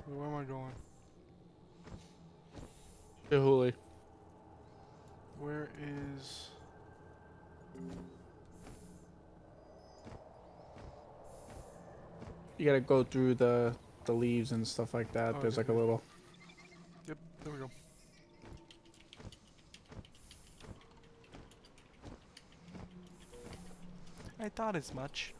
Where am I going? Huli. Where is... You gotta go through the leaves and stuff like that. Oh, There's like a okay. little. Yep, there we go. I thought as much.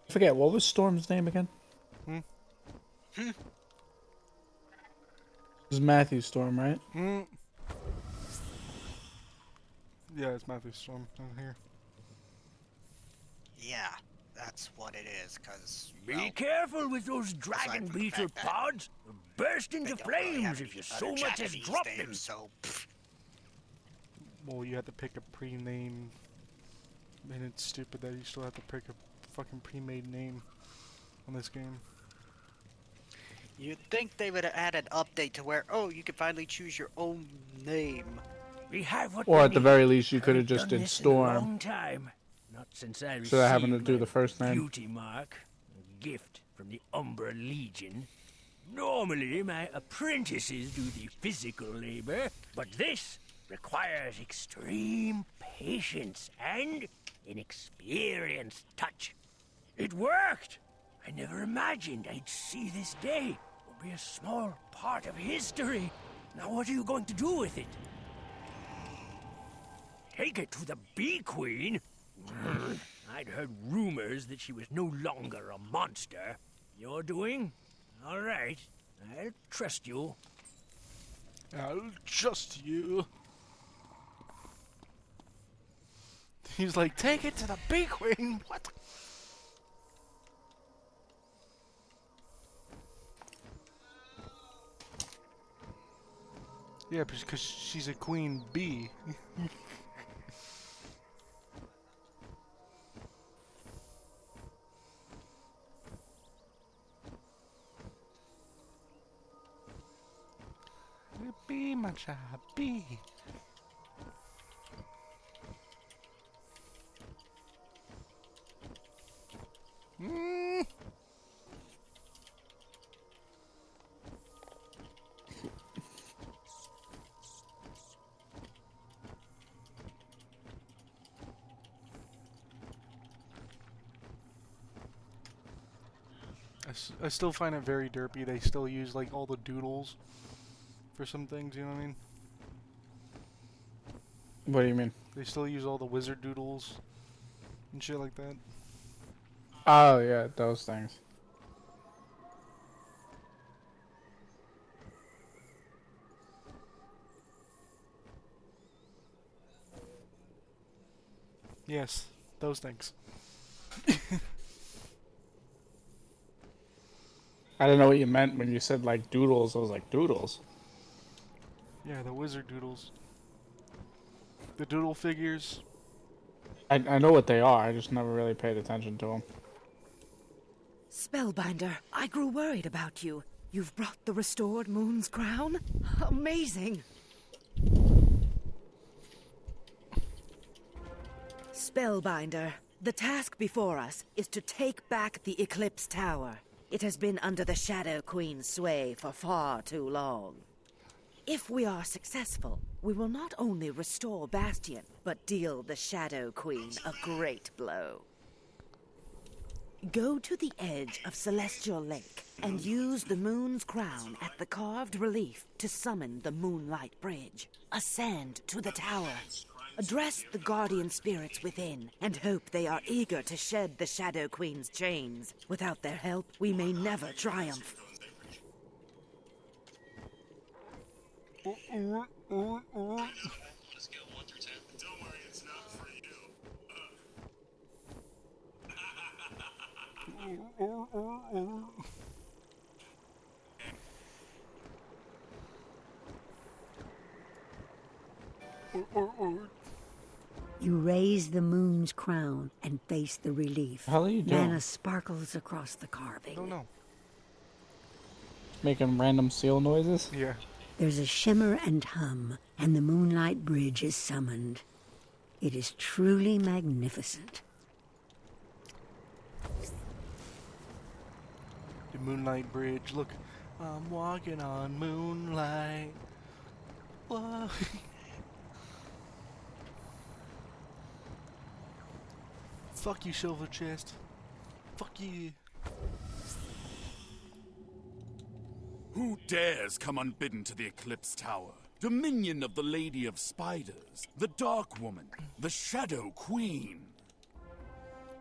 I forget, what was Storm's name again? Hmm? This is Matthew Storm, right? Hmm? Yeah, it's Matthew Storm down here. Yeah, that's what it is, because... Be careful with those dragon beetle pods. They'll burst into flames if you so much as drop them. So, well, you have to pick a pre-name, and it's stupid that you still have to pick a fucking pre-made name on this game. You'd think they would have added an update to where, oh, you can finally choose your own name. We have what Or we at the need. very least, you could have Haven't just done did this in a long Storm. time. Not since I Instead of having to received do my the first name. beauty mark, a gift from the Umbra Legion. Normally, my apprentices do the physical labor, but this requires extreme patience and an experienced touch. It worked! I never imagined I'd see this day. It'll be a small part of history. Now what are you going to do with it? Take it to the Bee Queen? I'd heard rumors that she was no longer a monster. You're doing? All right. I'll trust you. I'll trust you. He's like, take it to the Bee Queen. What? Yeah, because she's a queen bee. Be my child, be. I still find it very derpy. They still use like all the doodles for some things, you know what I mean? What do you mean? They still use all the wizard doodles and shit like that. Oh, yeah, those things. Yes, those things. I didn't know what you meant when you said, like, doodles. I was like, doodles? Yeah, the wizard doodles. The doodle figures. I know what they are, I just never really paid attention to them. Spellbinder, I grew worried about you. You've brought the restored moon's crown? Amazing! Spellbinder, the task before us is to take back the Eclipse Tower. It has been under the Shadow Queen's sway for far too long. If we are successful, we will not only restore Bastion, but deal the Shadow Queen a great blow. Go to the edge of Celestial Lake and use the moon's crown at the carved relief to summon the Moonlight Bridge. Ascend to the tower. Address the guardian spirits within and hope they are eager to shed the Shadow Queen's chains. Without their help, we may never triumph. You raise the moon's crown and face the relief. How are you doing? Mana sparkles across the carving. I don't know. Making random seal noises? Yeah. There's a shimmer and hum, and the Moonlight Bridge is summoned. It is truly magnificent. The Moonlight Bridge. Look, I'm walking on moonlight. Whoa. Fuck you, Silver Chest. Fuck you. Who dares come unbidden to the Eclipse Tower? Dominion of the Lady of Spiders, the Dark Woman, the Shadow Queen.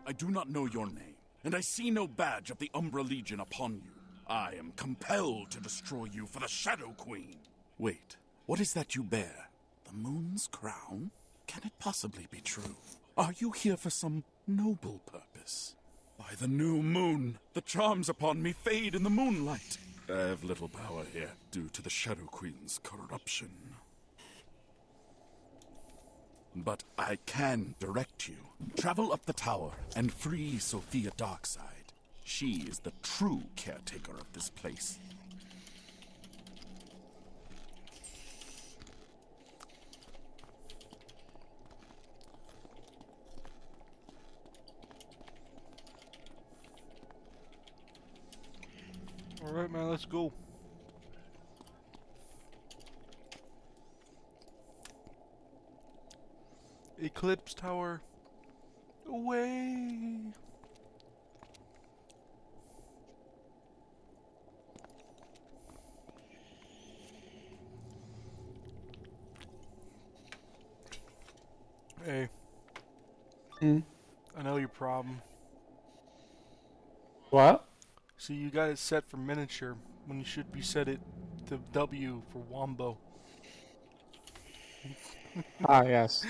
I do not know your name, and I see no badge of the Umbra Legion upon you. I am compelled to destroy you for the Shadow Queen. Wait, what is that you bear? The moon's crown? Can it possibly be true? Are you here for some noble purpose? By the new moon, the charms upon me fade in the moonlight. I have little power here due to the Shadow Queen's corruption. But I can direct you. Travel up the tower and free Sophia Darkside. She is the true caretaker of this place. Alright, man, let's go. Eclipse Tower. Away. Hey. I know your problem. What? See, you got it set for miniature when you should be set it to W for Wombo. Ah, yes.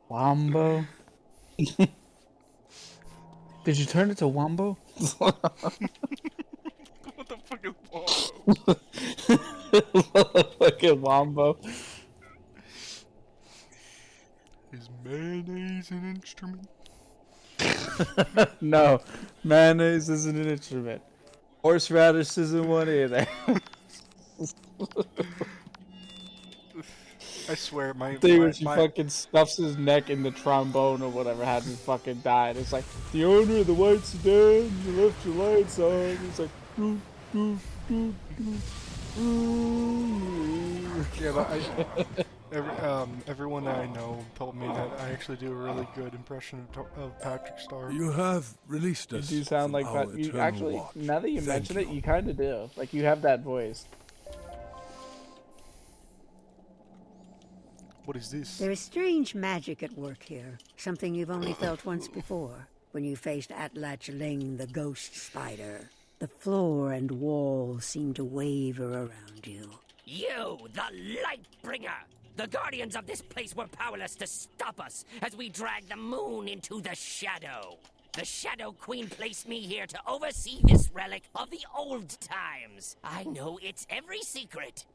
Wombo. Did you turn it to Wombo? What the fuck is Wombo? Fucking Wombo. Is mayonnaise an instrument? No, mayonnaise isn't an instrument. Horseradish isn't one either. I swear, my thing when she fucking stuffs his neck in the trombone or whatever, had him fucking died. It's like, the owner of the white sedan, you left your lights on. It's like, doo, doo, doo, doo, doo. Yeah, but everyone that I know told me that I actually do a really good impression of Patrick Star. You have released You us. do sound like from our that. You eternal actually, watch. now that you Thank mention it, you kind of do. Like, you have that voice. What is this? There is strange magic at work here. Something you've only felt once before, when you faced Atlatch Ling, the ghost spider. The floor and walls seem to waver around you. You, the Lightbringer! The guardians of this place were powerless to stop us as we dragged the moon into the shadow. The Shadow Queen placed me here to oversee this relic of the old times. I know its every secret.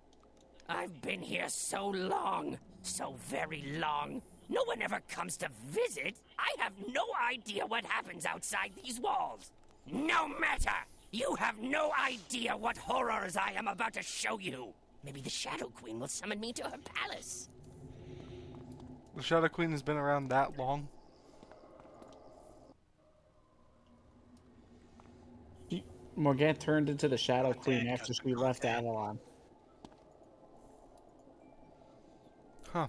I've been here so long, so very long. No one ever comes to visit. I have no idea what happens outside these walls. No matter! You have no idea what horrors I am about to show you. Maybe the Shadow Queen will summon me to her palace. The Shadow Queen has been around that long? Morgana turned into the Shadow Queen after she left Avalon. Huh.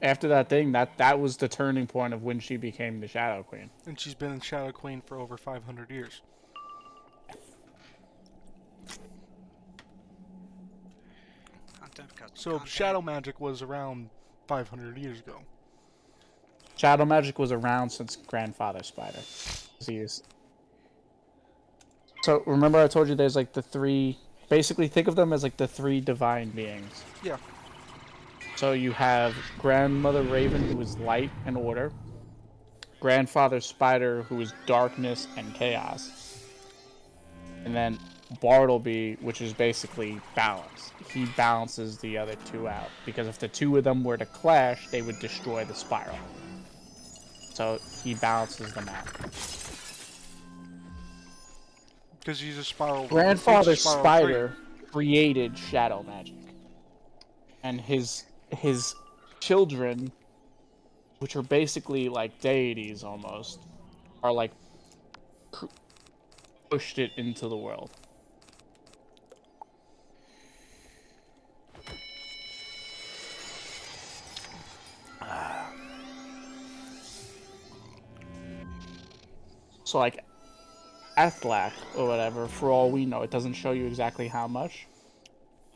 After that thing, that was the turning point of when she became the Shadow Queen. And she's been in Shadow Queen for over 500 years. So shadow magic was around 500 years ago. Shadow magic was around since Grandfather Spider. So remember I told you there's like the three, basically think of them as like the three divine beings. Yeah. So you have Grandmother Raven, who is light and order. Grandfather Spider, who is darkness and chaos. And then Bartleby, which is basically balance. He balances the other two out. Because if the two of them were to clash, they would destroy the spiral. So he balances them out. Because he's a spiral. Grandfather Spider created shadow magic. And his children, which are basically like deities almost, are like pushed it into the world. So like Athlak or whatever, for all we know, it doesn't show you exactly how much.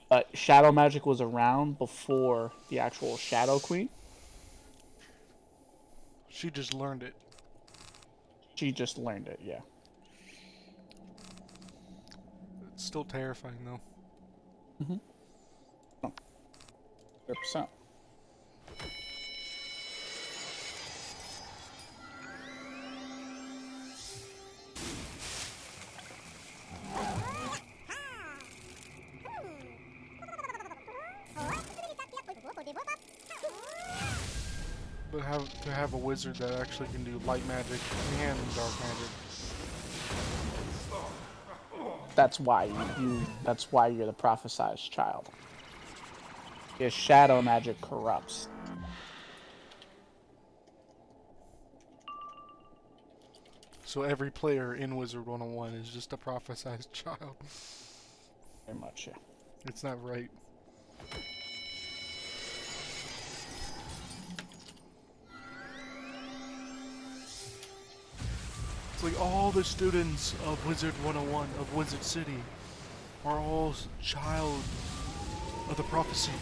But shadow magic was around before the actual Shadow Queen. She just learned it. She just learned it, yeah. It's still terrifying though. Mm-hmm. 100%. have a wizard that actually can do light magic and dark magic. That's why that's why you're the prophesized child. Your shadow magic corrupts. So every player in Wizard 101 is just a prophesized child. Very much, yeah. It's not right. It's like all the students of Wizard 101 of Wizard City are all child of the prophecy.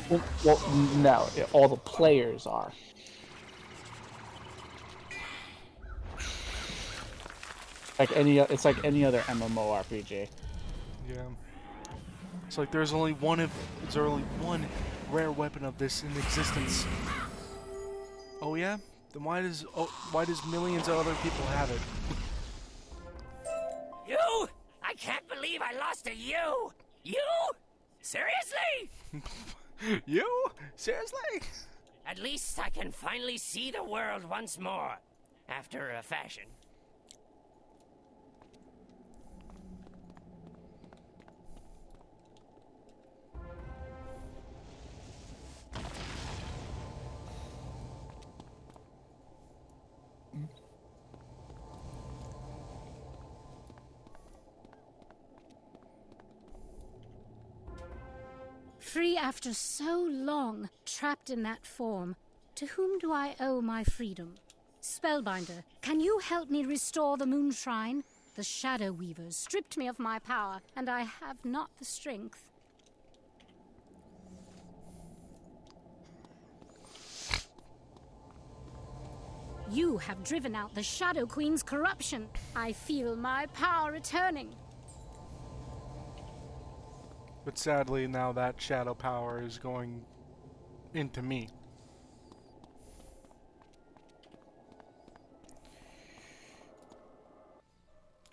Well, no, all the players are. It's like any other MMORPG. Yeah. It's like there's only one rare weapon of this in existence. Oh yeah? Then why does millions of other people have it? You? I can't believe I lost to you! You? Seriously? You? Seriously? At least I can finally see the world once more, after a fashion. Free after so long, trapped in that form, to whom do I owe my freedom? Spellbinder, can you help me restore the Moon Shrine? The Shadow Weavers stripped me of my power, and I have not the strength. You have driven out the Shadow Queen's corruption. I feel my power returning. But sadly, now that shadow power is going into me.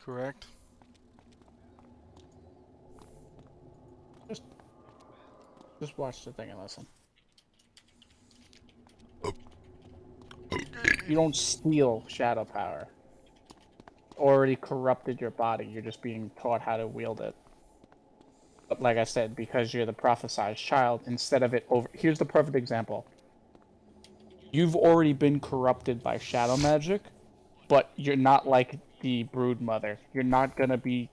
Correct? Just watch the thing and listen. You don't steal shadow power. Already corrupted your body. You're just being taught how to wield it. But like I said, because you're the prophesized child, instead of it over... Here's the perfect example. You've already been corrupted by shadow magic, but you're not like the brood mother. You're not gonna be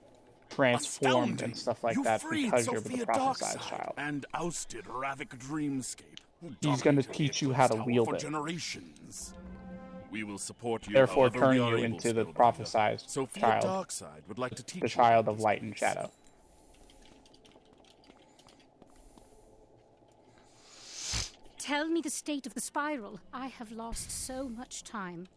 transformed and stuff like that because you're the prophesized child. And ousted Ravik Dreamscape. He's gonna teach you how to wield for it. Generations. We will support you. Therefore, however turning we are you able, into the Spellbinder. prophesized Sophia child, Darkside would like to teach the you child about of this light and place. shadow. Tell me the state of the spiral. I have lost so much time.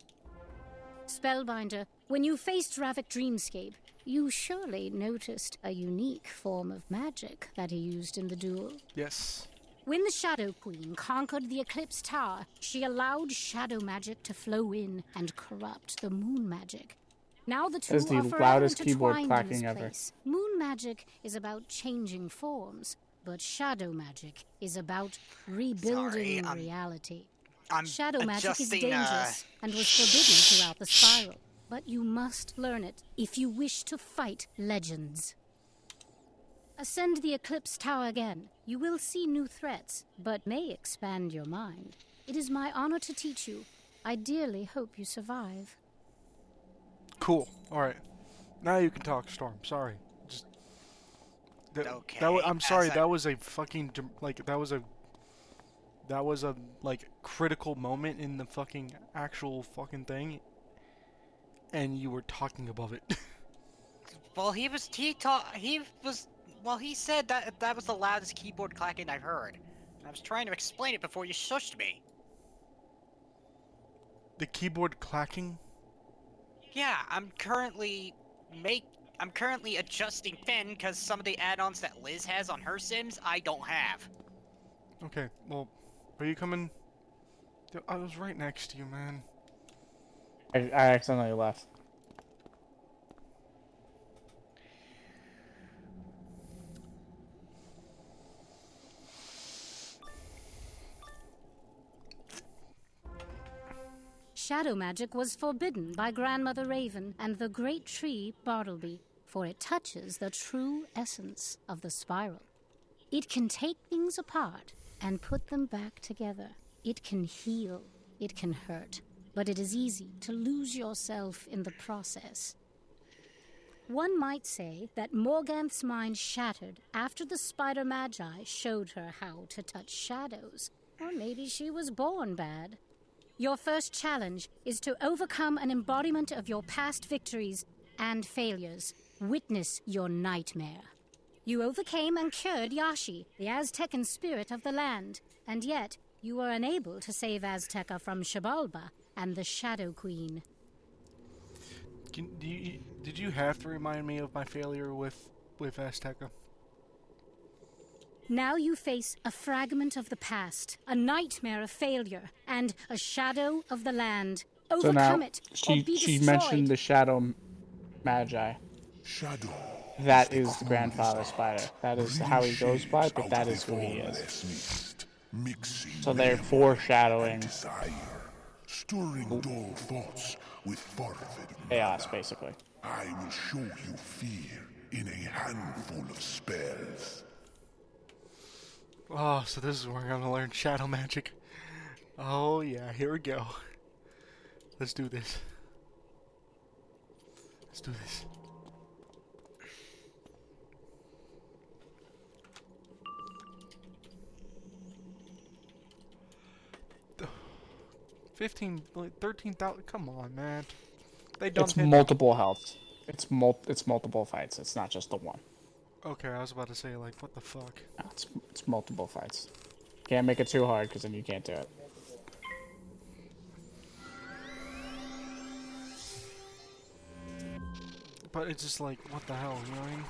Spellbinder, when you faced Ravik Dreamscape, you surely noticed a unique form of magic that he used in the duel. Yes. When the Shadow Queen conquered the Eclipse Tower, she allowed shadow magic to flow in and corrupt the moon magic. Now the two That is the are forever loudest keyboard intertwined in clacking this ever. place. Moon magic is about changing forms, but shadow magic is about rebuilding reality. Shadow magic is dangerous and was forbidden throughout the spiral, but you must learn it if you wish to fight legends. Ascend the Eclipse Tower again. You will see new threats, but may expand your mind. It is my honor to teach you. I dearly hope you survive. Cool. Alright. Now you can talk, Storm. Sorry. Just... Okay. I'm sorry, that was a fucking... Like, that was a, like, critical moment in the fucking actual fucking thing. And you were talking above it. Well, he said that was the loudest keyboard clacking I've heard. And I was trying to explain it before you shushed me. The keyboard clacking? Yeah, I'm currently adjusting Finn because some of the add-ons that Liz has on her Sims I don't have. Okay, well, are you coming? I was right next to you, man. I accidentally left. shadow magic was forbidden by Grandmother Raven and the great tree Bartleby, for it touches the true essence of the spiral. It can take things apart and put them back together. It can heal, it can hurt, but it is easy to lose yourself in the process. One might say that Morganth's mind shattered after the Spider Magi showed her how to touch shadows. Or maybe she was born bad. Your first challenge is to overcome an embodiment of your past victories and failures. Witness your nightmare. You overcame and cured Yashi, the Aztecan spirit of the land, and yet you were unable to save Azteca from Xibalba and the Shadow Queen. Did you have to remind me of my failure with Azteca? Now you face a fragment of the past, a nightmare of failure, and a shadow of the land. Overcome it, or be she destroyed. mentioned the Shadow Magi. Shadow. That is the grandfather spider. That is how he goes by, but that is who he is. So they're foreshadowing Stirring dull thoughts with fervid chaos, basically. I will show you fear in a handful of spells. Oh, so this is where I'm gonna learn shadow magic. Oh yeah, here we go. Let's do this. Let's do this. $13,000. Come on, man. They dumped It's him. multiple healths. It's multiple fights. It's not just the one. Okay, I was about to say, like, what the fuck? No, it's multiple fights. Can't make it too hard, because then you can't do it. But it's just like, what the hell, you know what I mean?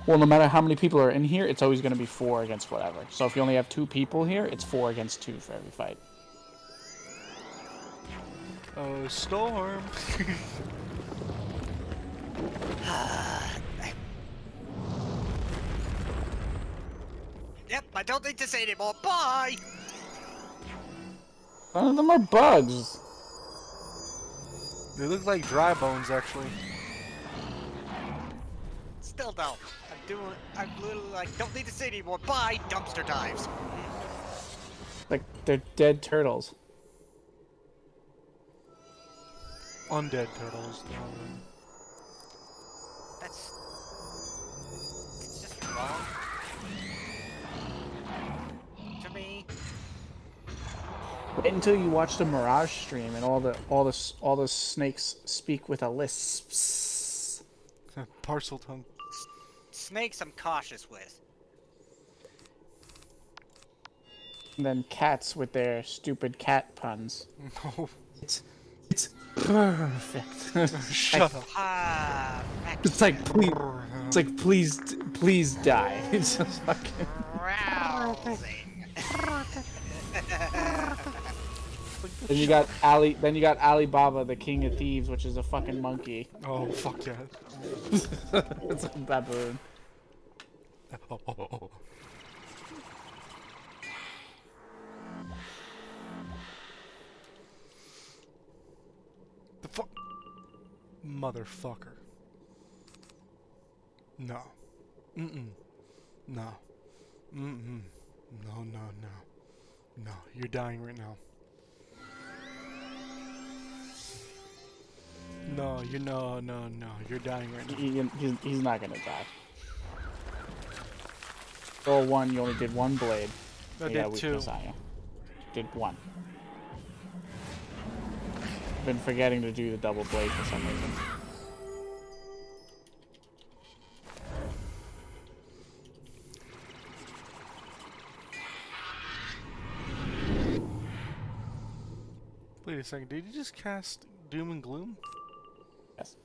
Well, no matter how many people are in here, it's always going to be 4 against whatever. So if you only have 2 people here, it's 4 against 2 for every fight. Oh, storm! Yep, I don't need to say anymore. Bye! None of them are bugs. They look like dry bones, actually. Still don't. I'm literally like, don't need to say anymore. Bye, dumpster dives. Like, they're dead turtles. Undead turtles. It's just wrong. To me. Wait until you watch the Mirage stream and all the snakes speak with a lisp. Parcel tongue. Snakes I'm cautious with. And then cats with their stupid cat puns. No. It's perfect. Shut up. It's like please die. It's just fucking Then you got Alibaba, the king of thieves, which is a fucking monkey. Oh fuck yeah. It's a baboon. Oh. The fuck? Motherfucker. No. Mm-mm. No. Mm-mm. No. No, you're dying right now. No, you're dying right now. He's not gonna die. Roll 1, you only did 1 blade. I did 2. Did 1. I've been forgetting to do the double blade for some reason. Wait a second, did you just cast Doom and Gloom? Yes.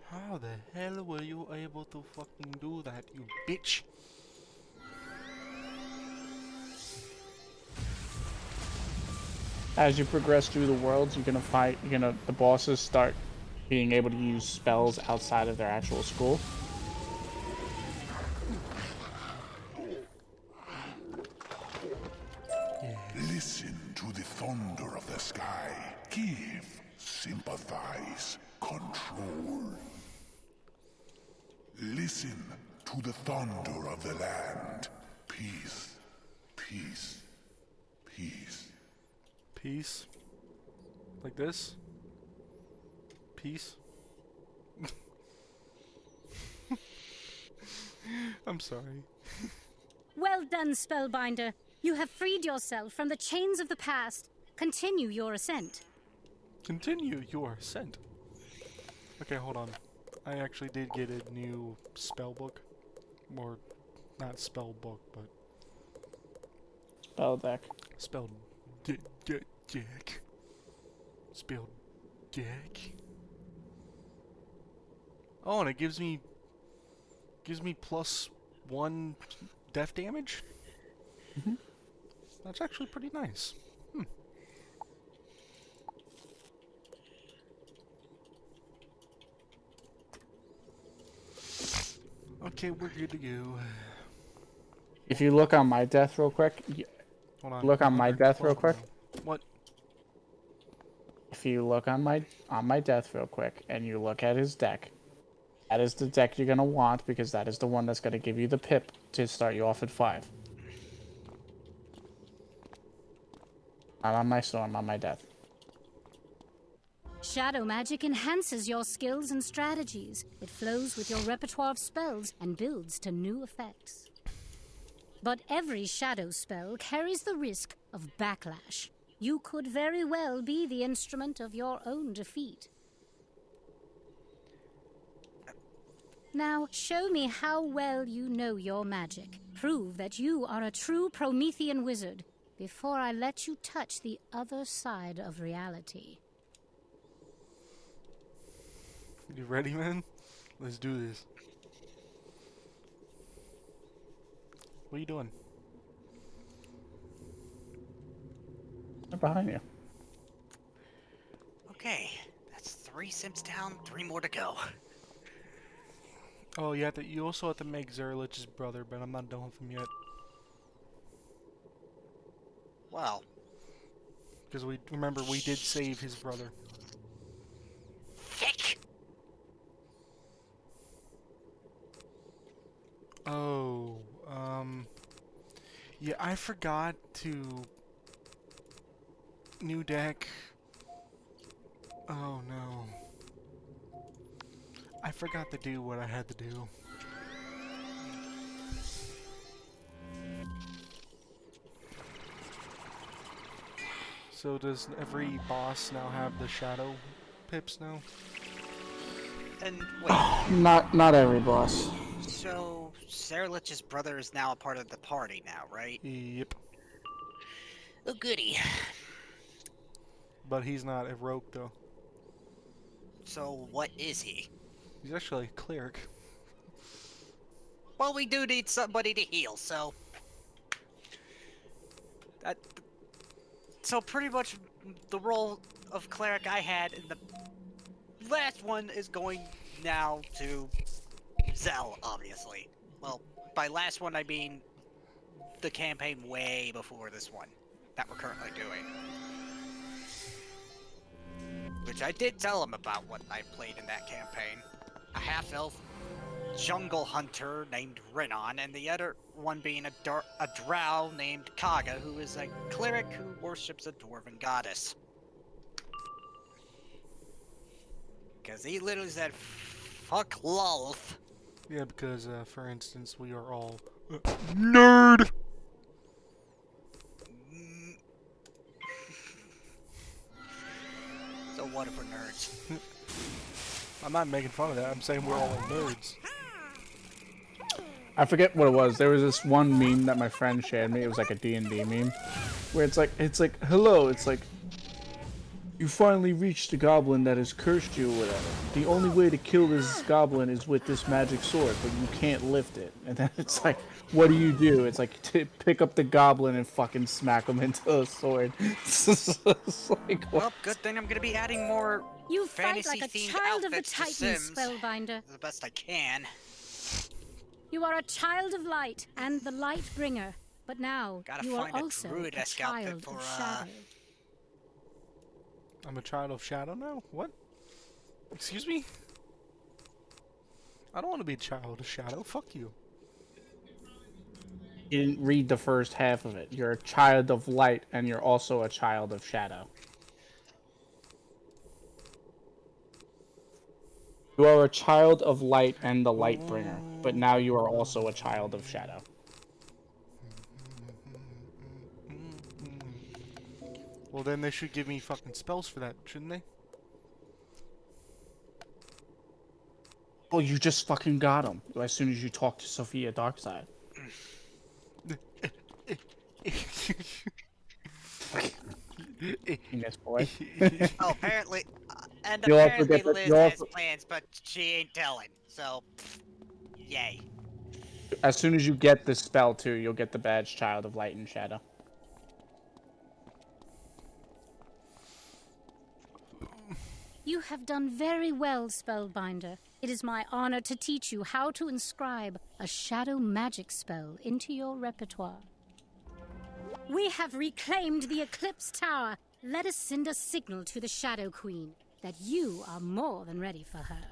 How the hell were you able to fucking do that, you bitch? As you progress through the worlds, the bosses start being able to use spells outside of their actual school. Give, sympathize, control. Listen to the thunder of the land. Peace, peace, peace. Peace. Like this. Peace. I'm sorry. Well done, Spellbinder. You have freed yourself from the chains of the past. Continue your ascent. Continue your ascent. Okay, hold on. I actually did get a new spell book. Or, not spell book, but... Spell deck. Spell deck. Spell deck. Oh, and it gives me +1 death damage? Mm-hmm. That's actually pretty nice. Okay, we're good to go. If you look on my death real quick, Hold on. look on my death real quick. What? If you look on my death real quick and you look at his deck, that is the deck you're gonna want because that is the one that's gonna give you the pip to start you off at 5. Not on my storm, on my death. Shadow magic enhances your skills and strategies. It flows with your repertoire of spells and builds to new effects. But every shadow spell carries the risk of backlash. You could very well be the instrument of your own defeat. Now, show me how well you know your magic. Prove that you are a true Promethean wizard before I let you touch the other side of reality. You ready, man? Let's do this. What are you doing? I'm behind you. Okay, that's 3 simps down, 3 more to go. Oh, you also have to make Zerlich's brother, but I'm not done with him yet. Well. Because we did save his brother. Thick. Oh, yeah, I forgot to... New deck. Oh no. I forgot to do what I had to do. So does every boss now have the shadow pips now? And wait. Not every boss. So Serlich's brother is now a part of the party now, right? Yep. Oh goody. But he's not a rogue though. So what is he? He's actually a cleric. Well, we do need somebody to heal, so... So pretty much the role of cleric I had in the last one is going now to Zell, obviously. Well, by last one I mean the campaign way before this one that we're currently doing. Which I did tell him about what I played in that campaign. A half-elf jungle hunter named Renan, and the other one being a drow named Kaga, who is a cleric who worships a dwarven goddess. Because he literally said, fuck Lolth. Yeah, because, for instance, we are all... nerd! So what if we're nerds? I'm not making fun of that, I'm saying we're all nerds. I forget what it was. There was this one meme that my friend shared me. It was like a D&D meme. Where it's like, hello, it's like, you finally reached the goblin that has cursed you or whatever. The only way to kill this goblin is with this magic sword, but you can't lift it. And then it's like, what do you do? It's like, pick up the goblin and fucking smack him into a sword. It's like, well, good thing I'm gonna be adding more You fight like a fantasy-themed child of the outfits to Titans, Sims. Spellbinder. The best I can. You are a child of light and the light bringer, but now Gotta you are find a also a druid-esque outfit child for, of shadow. I'm a child of Shadow now? What? Excuse me? I don't want to be a child of Shadow. Fuck you. You didn't read the first half of it. You're a child of light, and you're also a child of shadow. You are a child of light and the light bringer, but now you are also a child of shadow. Well, then they should give me fucking spells for that, shouldn't they? Oh, you just fucking got them as soon as you talk to Sophia Darkside. Yes, boy. Oh, apparently, and You'll also apparently get the- Liz you'll has also- plans, but she ain't telling. So, yay. As soon as you get the spell, too, you'll get the badge Child of Light and Shadow. You have done very well, Spellbinder. It is my honor to teach you how to inscribe a shadow magic spell into your repertoire. We have reclaimed the Eclipse Tower. Let us send a signal to the Shadow Queen that you are more than ready for her.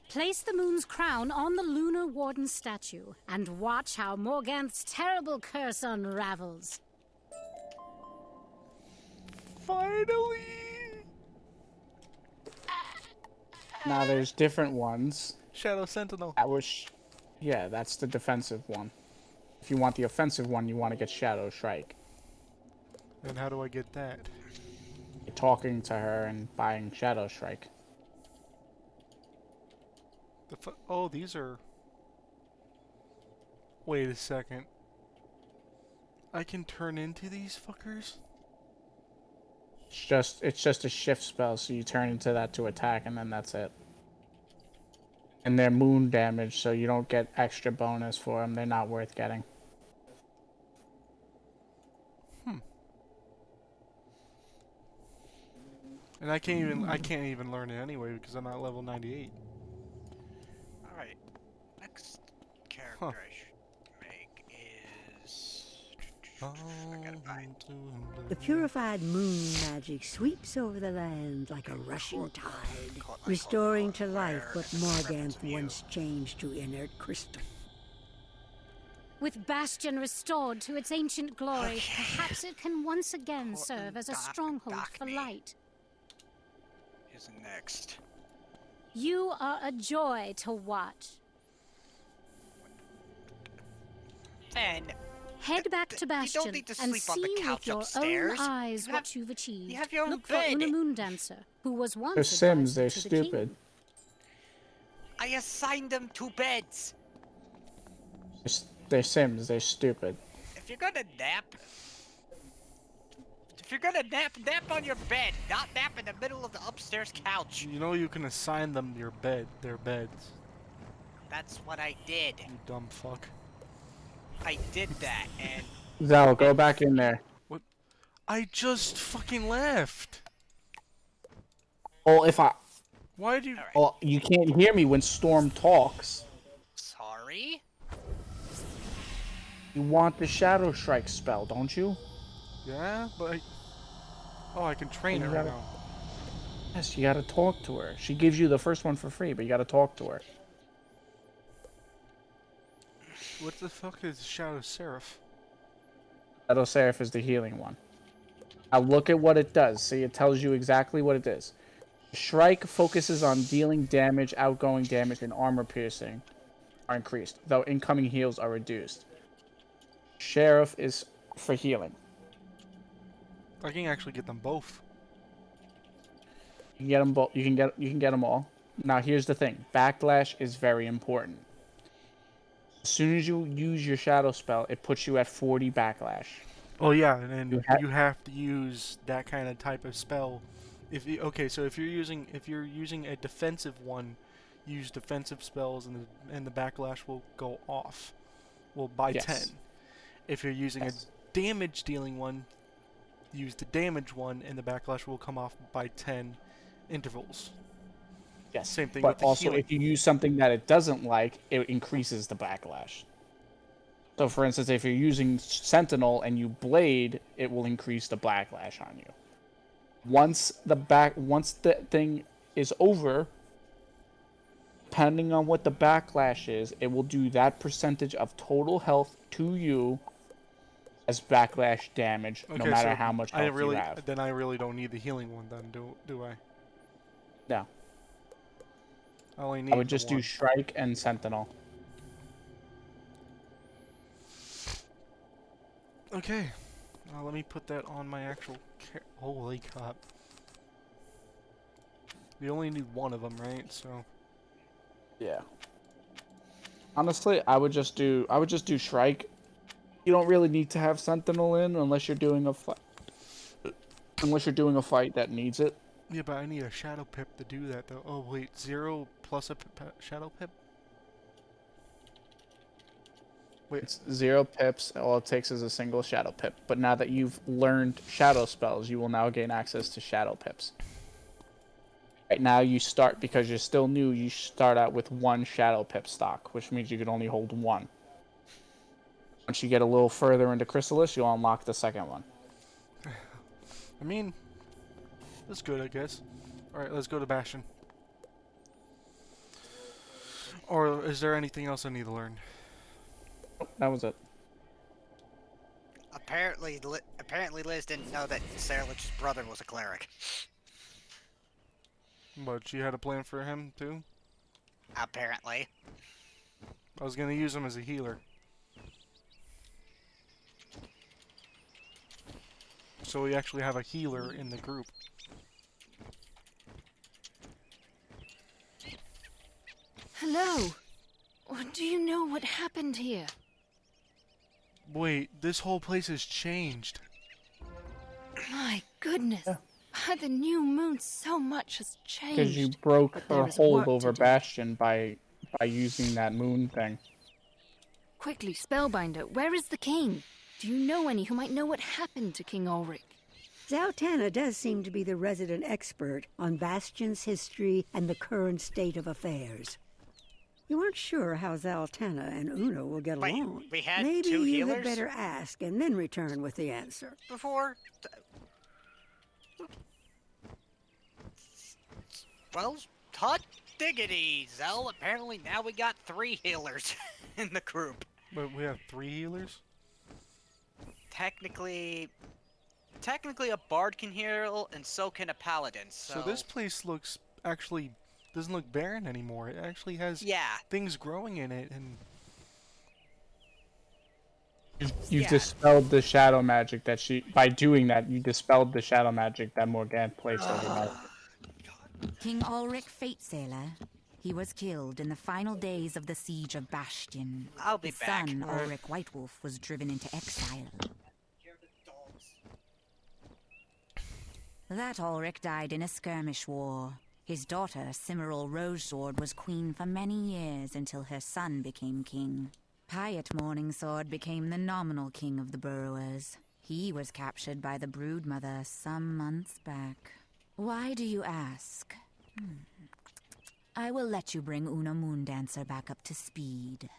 Place the moon's crown on the Lunar Warden statue and watch how Morganth's terrible curse unravels. Finally! Now, there's different ones. Shadow Sentinel. That was... Yeah, that's the defensive one. If you want the offensive one, you want to get Shadow Strike. And how do I get that? You're talking to her and buying Shadow Strike. Oh, these are... Wait a second. I can turn into these fuckers? It's just a shift spell, so you turn into that to attack, and then that's it. And they're moon damage, so you don't get extra bonus for them. They're not worth getting. And I can't even learn it anyway because I'm not level 98. Alright. Next character I should make is... I gotta find. The purified moon magic sweeps over the land like a rushing tide, restoring to life what Morganth once changed to inert crystal. With Bastion restored to its ancient glory, perhaps it can once again serve as a stronghold for light. Who's next? You are a joy to watch. And head back to Bastion need to and sleep on the see couch with your upstairs. own eyes what you've achieved. You have your own Look bed. for Una Moondancer, who was once They're Sims, advisor they're to the king. stupid. I assigned them 2 beds. They're Sims, they're stupid. If you're gonna nap, nap on your bed, not nap in the middle of the upstairs couch. You know you can assign them their beds. That's what I did. You dumb fuck. I did that, and Zell, go back in there. What? I just fucking left. Well, if I... Why do you... Well, you can't hear me when Storm talks. sorry. You want the Shadow Strike spell, don't you? Yeah, but oh, I can train You her gotta- now. Yes, you gotta talk to her. She gives you the first one for free, but you gotta talk to her. What the fuck is Shadow Seraph? Shadow Seraph is the healing one. Now look at what it does. See, it tells you exactly what it is. Shrike focuses on dealing damage, outgoing damage, and armor piercing are increased, though incoming heals are reduced. Sheriff is for healing. I can actually get them both. You can get them both. You can get them all. Now here's the thing. Backlash is very important. As soon as you use your shadow spell, it puts you at 40 backlash. Oh yeah, and then you have to use that kind of type of spell. So if you're using a defensive one, use defensive spells, and the backlash will go off. Well, by 10. If you're using a damage dealing one, use the damage one, and the backlash will come off by 10 intervals. Yes. Same thing but with the also, healing. if you use something that it doesn't like, it increases the backlash. So, for instance, if you're using Sentinel and you blade, it will increase the backlash on you. Once the thing is over, depending on what the backlash is, it will do that percentage of total health to you as backlash damage, no matter so how much health you have. Then I really don't need the healing one then, do I? No. I only need I would just the do one. Shrike and Sentinel. Okay. Let me put that on my actual holy crap. We only need one of them, right? So. Yeah. Honestly, I would just do Shrike. You don't really need to have Sentinel in unless you're doing a fight. Unless you're doing a fight that needs it. Yeah, but I need a Shadow Pip to do that, though. Oh, wait. 0 plus a Shadow Pip? Wait. It's 0 pips. All it takes is a single Shadow Pip. But now that you've learned Shadow spells, you will now gain access to Shadow Pips. Right now, you start, because you're still new, you start out with 1 Shadow Pip stock, which means you can only hold 1. Once you get a little further into Chrysalis, you'll unlock the second one. I mean, that's good, I guess. Alright, let's go to Bastion. Or is there anything else I need to learn? That was it. Apparently Liz didn't know that Sarah Lich's brother was a cleric. But she had a plan for him, too? Apparently. I was gonna use him as a healer. So we actually have a healer in the group. Hello. Do you know what happened here? Wait, this whole place has changed. My goodness. By the new moon, so much has changed. Because you broke But her there is hold work over to do. Bastion by using that moon thing. Quickly, Spellbinder, where is the king? Do you know any who might know what happened to King Ulrich? Zaltanna does seem to be the resident expert on Bastion's history and the current state of affairs. You aren't sure how Zaltanna and Una will get along. We had Maybe 2 you healers? had better ask and then return with the answer. Before... Well, hot diggity, Zell. Apparently now we got 3 healers in the group. But we have 3 healers? Technically a bard can heal, and so can a paladin. So this place looks actually doesn't look barren anymore. It actually has things growing in it, and You dispelled the shadow magic that by doing that, you dispelled the shadow magic that Morgana placed overnight. King Ulrich Fatesailor. He was killed in the final days of the siege of Bastion. I'll be His back. son, Ulrich Whitewolf, was driven into exile. That Ulrich died in a skirmish war. His daughter, Cimmeril Rogesword, was queen for many years until her son became king. Piet Morningsword became the nominal king of the Burrowers. He was captured by the Broodmother some months back. Why do you ask? I will let you bring Una Moondancer back up to speed.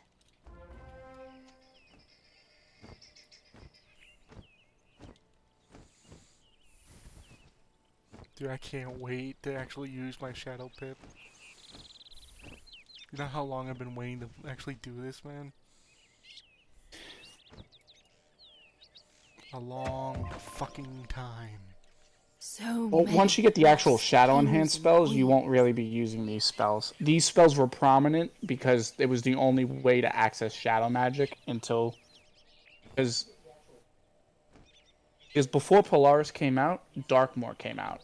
dude, I can't wait to actually use my Shadow Pip. You know how long I've been waiting to actually do this, man? A long fucking time. So Well, once you get the actual shadow enhanced spells, you won't really be using these spells. These spells were prominent because it was the only way to access shadow magic until... Because before Polaris came out, Darkmoor came out.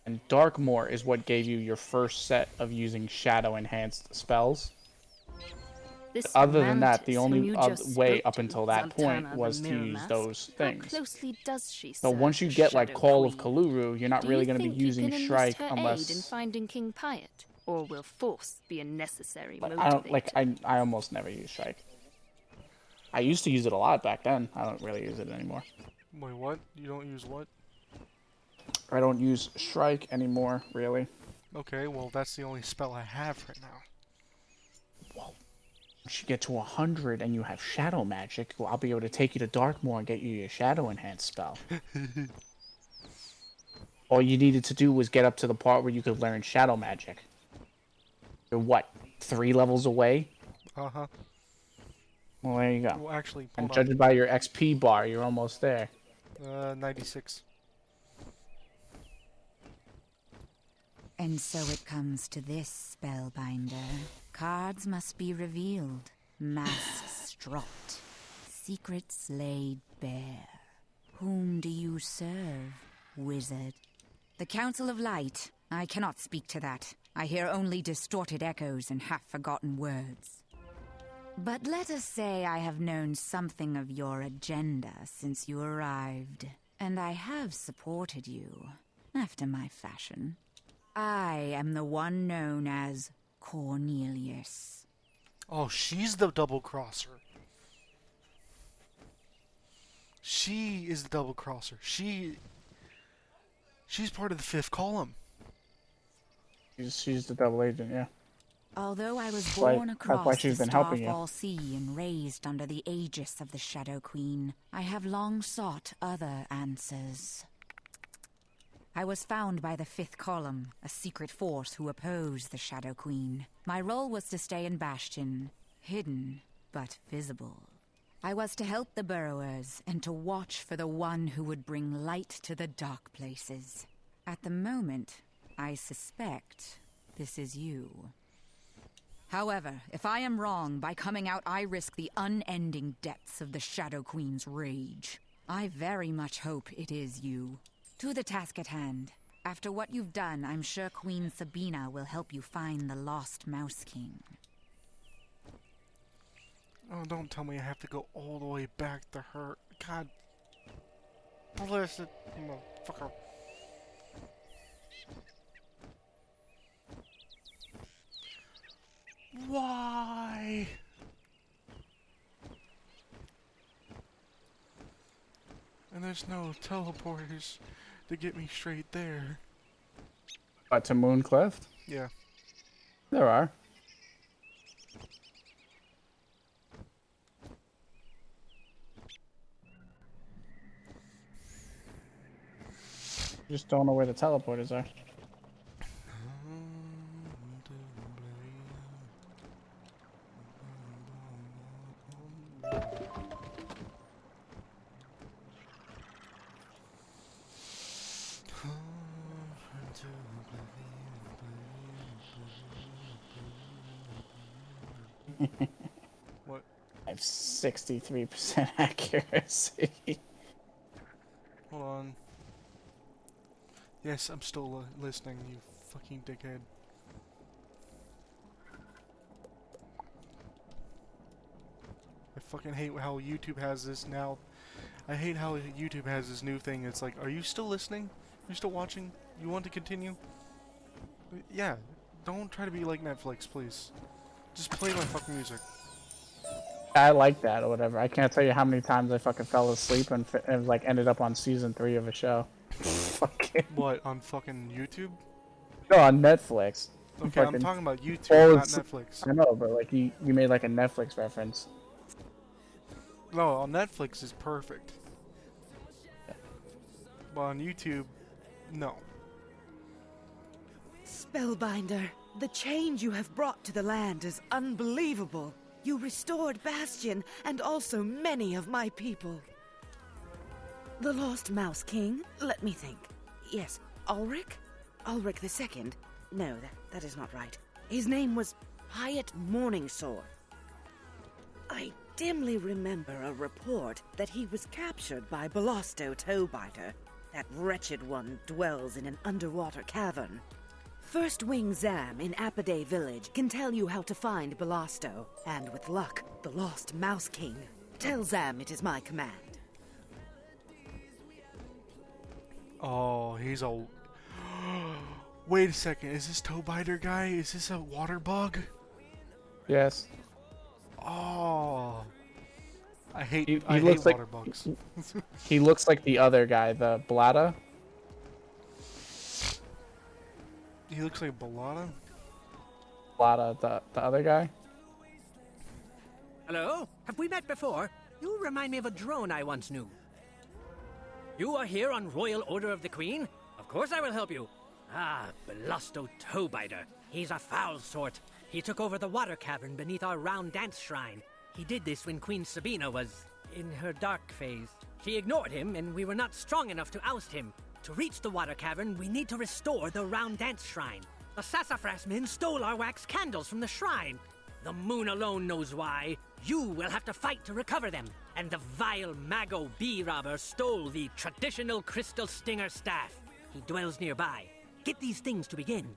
And Darkmoor is what gave you your first set of using shadow enhanced spells. This Other than that, the Mantis only whom you just way spoke up to, until that point Zaltanna, was the to Mirror use Mask, those how things. closely does she So serve once you the get like Shadow Call of Queen? Kaluru, you're not Do really you going to be think you using can enlist Shrike her unless... aid in finding King Piet, or will force be a necessary motivator? I don't I almost never use Shrike. I used to use it a lot back then. I don't really use it anymore. Wait, what? You don't use what? I don't use Shrike anymore, really. Okay, well that's the only spell I have right now. Once you get to 100 and you have Shadow Magic, well, I'll be able to take you to Darkmoor and get you your Shadow Enhanced spell. all you needed to do was get up to the part where you could learn shadow magic. You're what, 3 levels away? Uh-huh. Well, there you go. Well, actually, And hold on. judging by your XP bar, you're almost there. 96. And so it comes to this, Spellbinder. Cards must be revealed, masks stropped, secrets laid bare. Whom do you serve, wizard? The Council of Light. I cannot speak to that. I hear only distorted echoes and half-forgotten words. But let us say I have known something of your agenda since you arrived, and I have supported you, after my fashion. I am the one known as Cornelius. Oh, she's the double-crosser. She is the double-crosser. She's part of the 5th column. She's the double agent, yeah. Although I was That's born why across she's the been helping you. Starfall Sea and raised under the aegis of the Shadow Queen, I have long sought other answers. I was found by the 5th column, a secret force who oppose the Shadow Queen. My role was to stay in Bastion, hidden but visible. I was to help the burrowers and to watch for the one who would bring light to the dark places. At the moment, I suspect this is you. However, if I am wrong, by coming out I risk the unending depths of the Shadow Queen's rage. I very much hope it is you. To the task at hand. After what you've done, I'm sure Queen Sabina will help you find the lost Mouse King. Oh, don't tell me I have to go all the way back to her. God bless it, motherfucker. Why? And there's no teleporters to get me straight there. What, to Mooncliff? Yeah. There are. Just don't know where the teleporters are. What? I have 63% accuracy. Hold on. Yes, I'm still listening, you fucking dickhead. I fucking hate how YouTube has this now. I hate how YouTube has this new thing. It's like, are you still listening? Are you still watching? You want to continue? Yeah. Don't try to be like Netflix, please. Just play my fucking music. I like that or whatever. I can't tell you how many times I fucking fell asleep and like ended up on season 3 of a show. Fucking. What, on fucking YouTube? No, on Netflix. Okay, I'm talking about YouTube, not Netflix. I know, but like you made like a Netflix reference. No, on Netflix is perfect. But on YouTube, no. Spellbinder, the change you have brought to the land is unbelievable. You restored Bastion and also many of my people. The Lost Mouse King? Let me think. Yes, Ulrich? Ulrich II? No, that is not right. His name was Hyatt Morningsword. I dimly remember a report that he was captured by Belosto Toebiter. That wretched one dwells in an underwater cavern. First Wing Zam in Apiday Village can tell you how to find Belosto, and with luck, the Lost Mouse King. Tell Zam it is my command. Oh, he's a... Wait a second, is this Toebiter guy? Is this a water bug? Yes. Oh... I hate He hate looks like water bugs. he looks like the other guy, the Blada. He looks like Balada? Blada, the other guy. Hello? Have we met before? You remind me of a drone I once knew. You are here on Royal Order of the Queen? Of course I will help you. Ah, Belusto Toebiter. He's a foul sort. He took over the water cavern beneath our round dance shrine. He did this when Queen Sabina was in her dark phase. She ignored him, and we were not strong enough to oust him. To reach the water cavern, we need to restore the round dance shrine. The sassafras men stole our wax candles from the shrine. The moon alone knows why. You will have to fight to recover them. And the vile Mago bee robber stole the traditional crystal stinger staff. He dwells nearby. Get these things to begin.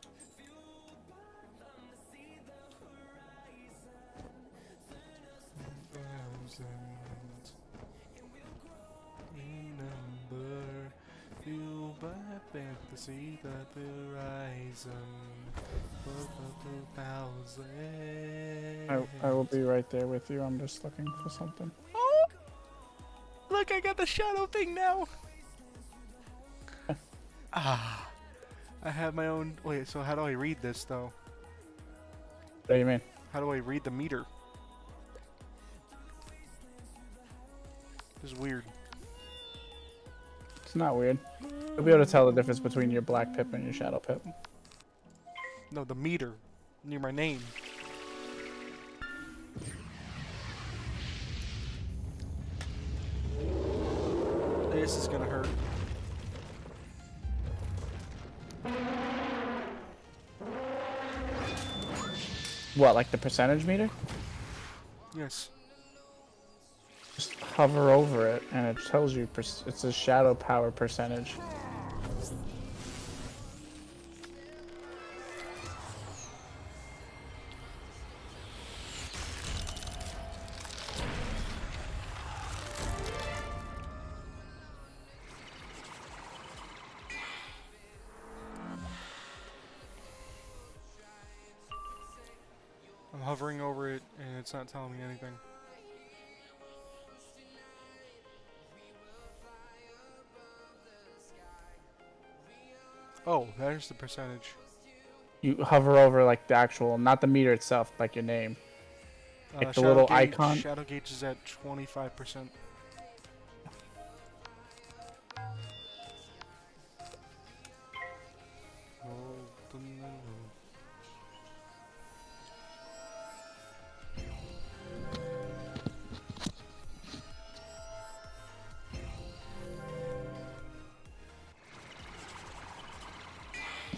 Fueled by fantasy that will rise I will be right there with you. I'm just looking for something. Oh! Look, I got the shadow thing now! Ah. I have my own... Wait, so how do I read this, though? What do you mean? How do I read the meter? This is weird. It's not weird. You'll be able to tell the difference between your black pip and your shadow pip. No, the meter. Near my name. This is gonna hurt. What, like the percentage meter? Yes. Just hover over it, and it tells you it's a shadow power percentage. I'm hovering over it, and it's not telling me anything. Oh, there's the percentage. You hover over like the actual, not the meter itself, like your name. Like the little icon. Shadow gauge is at 25%.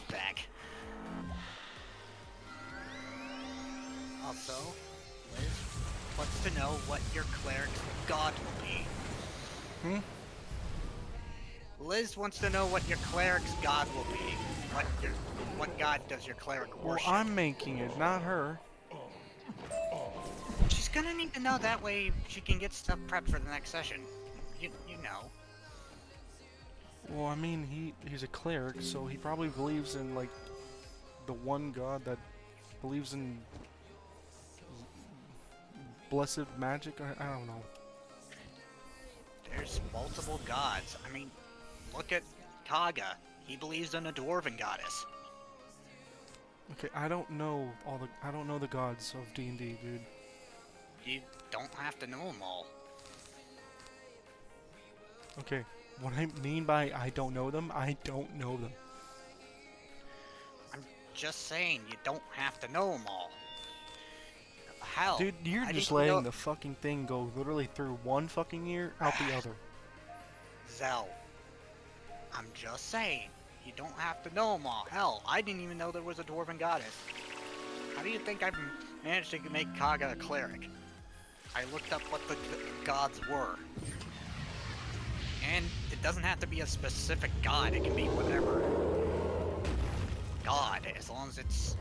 Back. Also, Liz wants to know what your cleric's god will be. Hmm? Liz wants to know what your cleric's god will be. What god does your cleric Well, worship? I'm making it, not her. She's gonna need to know, that way she can get stuff prepped for the next session. You know. Well, I mean, he's a cleric, so he probably believes in, like, the one god that believes in blessed magic. I don't know. There's multiple gods. I mean, look at Kaga. He believes in a dwarven goddess. Okay, I don't know the gods of D&D, dude. You don't have to know them all. Okay, what I mean by I don't know them, I don't know them. I'm just saying, you don't have to know them all. Hell, Dude, you're I just didn't letting know- the fucking thing go literally through one fucking ear, out the other. Zell, I'm just saying, you don't have to know them all. Hell, I didn't even know there was a dwarven goddess. How do you think I managed to make Kaga a cleric? I looked up what the gods were. And it doesn't have to be a specific god, it can be whatever god, as long as it's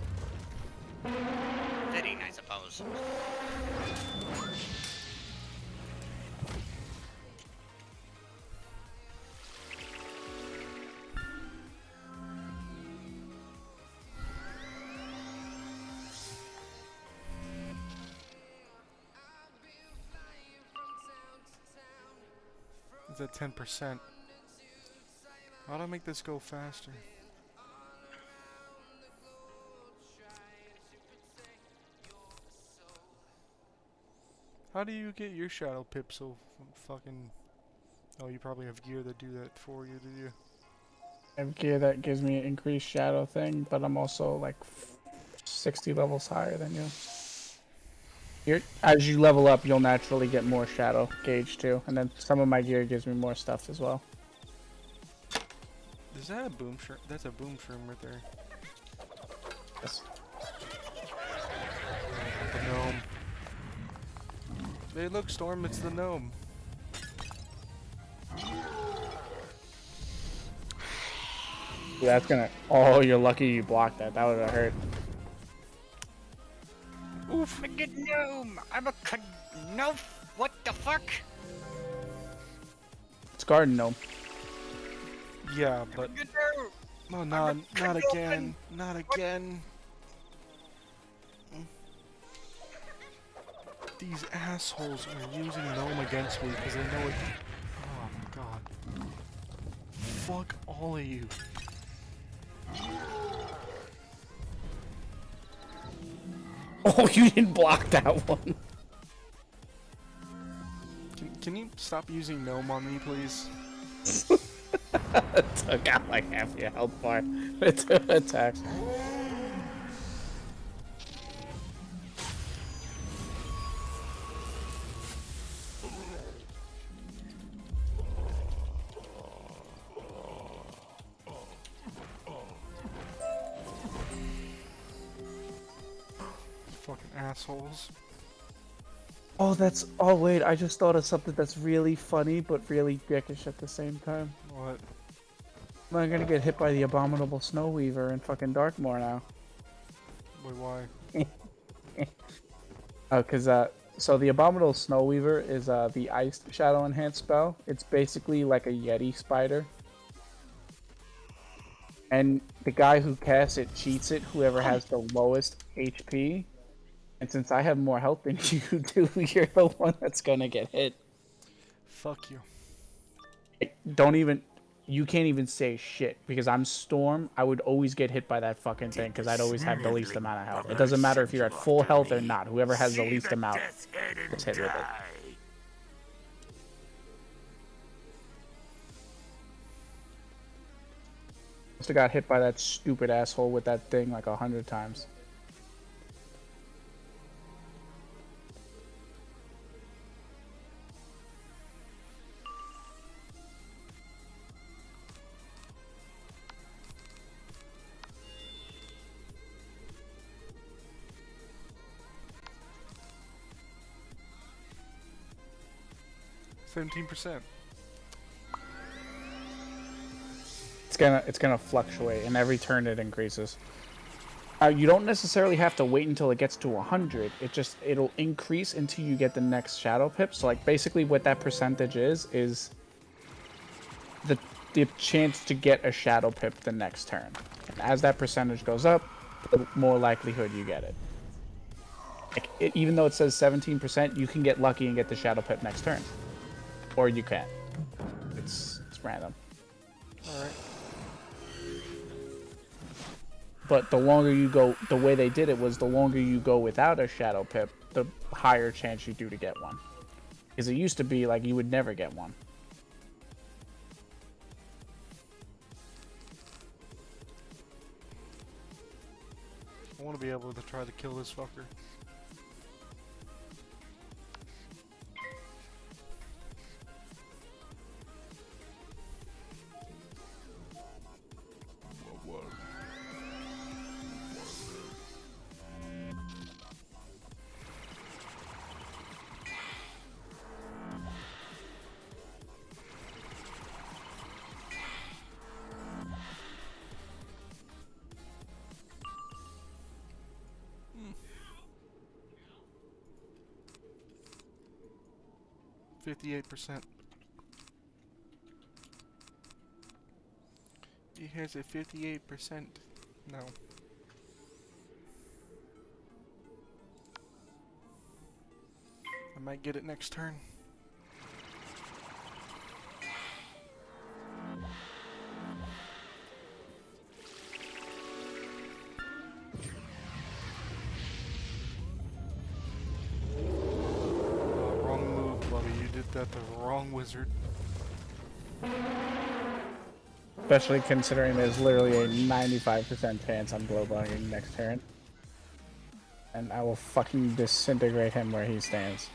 fitting, I suppose. It's at 10%. How do I make this go faster? How do you get your shadow pip so fucking... Oh, you probably have gear that do that for you, do you? I have gear that gives me an increased shadow thing, but I'm also like 60 levels higher than you. As you level up, you'll naturally get more shadow gauge too, and then some of my gear gives me more stuff as well. Is that a boom shroom? That's a boom shroom right there. Yes. The gnome. Hey, look, Storm, it's the gnome. Yeah, that's gonna. Oh, you're lucky you blocked that. That would have hurt. Oof, a good gnome! I'm a gnome! What the fuck? It's garden gnome. Yeah, but. Good gnome! Oh, no, not again. Not again. These assholes are using gnome against me because they know it. Oh my god. Fuck all of you. Oh, you didn't block that one. Can you stop using gnome on me, please? Took out like half your health bar with two attacks. Fucking assholes. Oh, that's. Oh, wait. I just thought of something that's really funny, but really dickish at the same time. What? I'm gonna get hit by the abominable snow weaver in fucking Darkmoor now. Wait, why? Oh, cause so the abominable snow weaver is the iced shadow enhanced spell. It's basically like a yeti spider. And the guy who casts it cheats it. Whoever has the lowest HP. And since I have more health than you do, you're the one that's gonna get hit. Fuck you. Don't even. You can't even say shit because I'm Storm. I would always get hit by that fucking thing because I'd always have the least amount of health. It doesn't matter if you're at full health or not. Whoever has the least amount gets hit with it. Must have got hit by that stupid asshole with that thing like 100 times. %. It's gonna fluctuate, and every turn it increases. You don't necessarily have to wait until it gets to 100. It'll increase until you get the next shadow pip. So like basically what that percentage is the chance to get a shadow pip the next turn. And as that percentage goes up, the more likelihood you get it. Like even though it says 17%, you can get lucky and get the shadow pip next turn, or you can't. It's random. All right. But the longer you go, the way they did it was the longer you go without a shadow pip, the higher chance you do to get one. Because it used to be like you would never get one. I want to be able to try to kill this fucker. Hmm. 58%. He has a 58% now. I might get it next turn. Wrong move, buddy. You did that to the wrong wizard. Especially considering there's literally a 95% chance I'm glow bugging next turn. And I will fucking disintegrate him where he stands.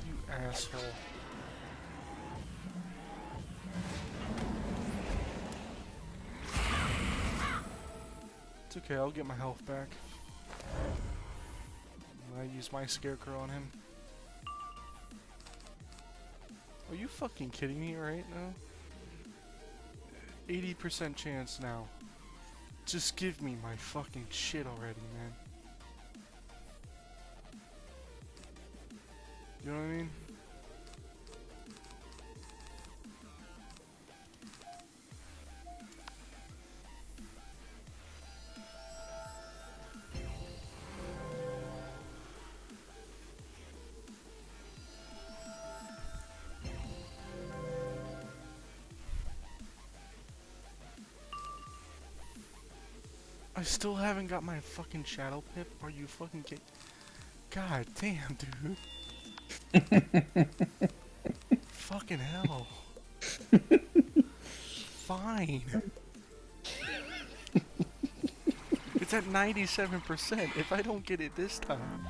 You asshole. It's okay, I'll get my health back. I use my scarecrow on him. Are you fucking kidding me right now? 80% chance now. Just give me my fucking shit already, man. You know what I mean? I still haven't got my fucking shadow pip. Are you fucking kidding? God damn, dude. Fucking hell. Fine. It's at 97%. If I don't get it this time.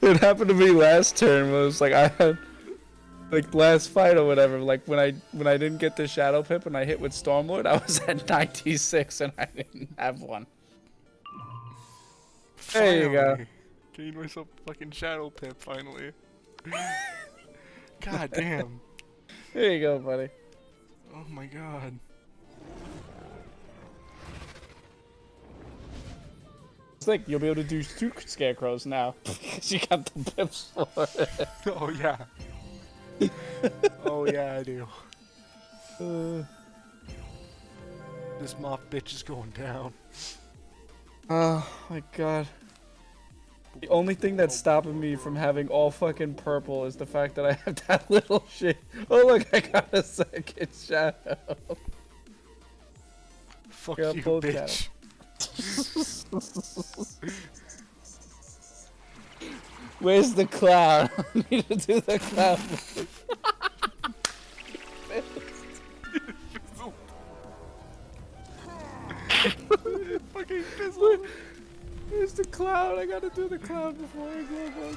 It happened to me last turn. Where it was like I had, like last fight or whatever. Like when I didn't get the shadow pip and I hit with Stormlord, I was at 96 and I didn't have one. Finally. There you go. Gained myself fucking shadow pip finally. God damn. There you go, buddy. Oh my god. It's like you'll be able to do 2 scarecrows now because you got the pips for it. Oh yeah. Oh yeah, I do. This moth bitch is going down. Oh my god. The only thing that's stopping me from having all fucking purple is the fact that I have that little shit. Oh look, I got a second shadow. Fuck you, bitch. Where's the clown? I need to do the clown. Fucking fizzle. Where's the clown? I gotta do the clown before I go.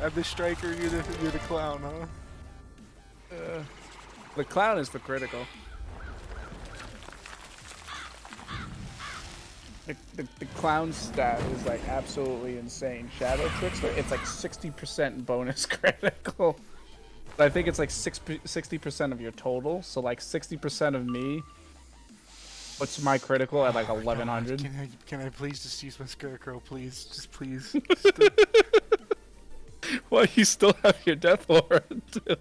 I'm the striker, you're the clown, huh? The clown is for critical. The clown stat is like absolutely insane. Shadow Trickster, it's like 60% bonus critical. I think it's like 60% of your total, so like 60% of me puts my critical at like 1100. Can I please just use my scarecrow, please? Just please. Well, you still have your death aura too.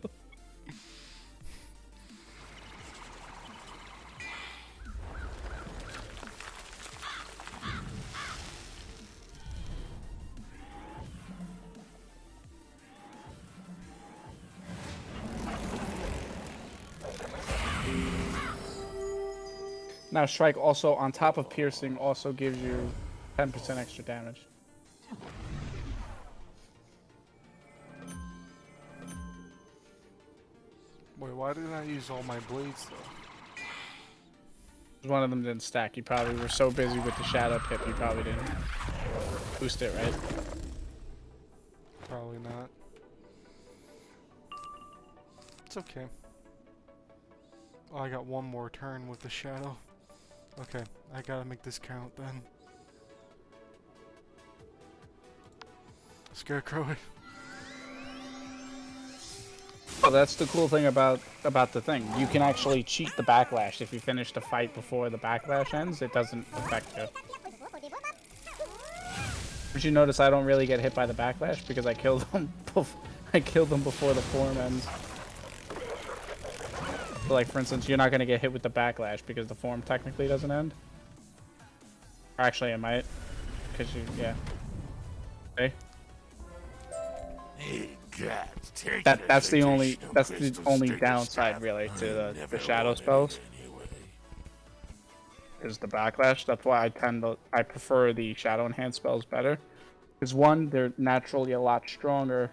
Now strike also on top of piercing also gives you 10% extra damage. Wait, why didn't I use all my blades though? One of them didn't stack. You probably were so busy with the shadow pip you probably didn't boost it, right? Probably not. It's okay. Oh, I got one more turn with the shadow. Okay, I gotta make this count then. Scarecrow. Oh, that's the cool thing about the thing. You can actually cheat the backlash. If you finish the fight before the backlash ends, it doesn't affect you. Did you notice I don't really get hit by the backlash because I killed them before the form ends. So like for instance, you're not gonna get hit with the backlash because the form technically doesn't end. Or actually, it might, because you Hey. Hey, God, That's the only downside really to the shadow spells. is the backlash. That's why I prefer the Shadow Enhance spells better. Because one, they're naturally a lot stronger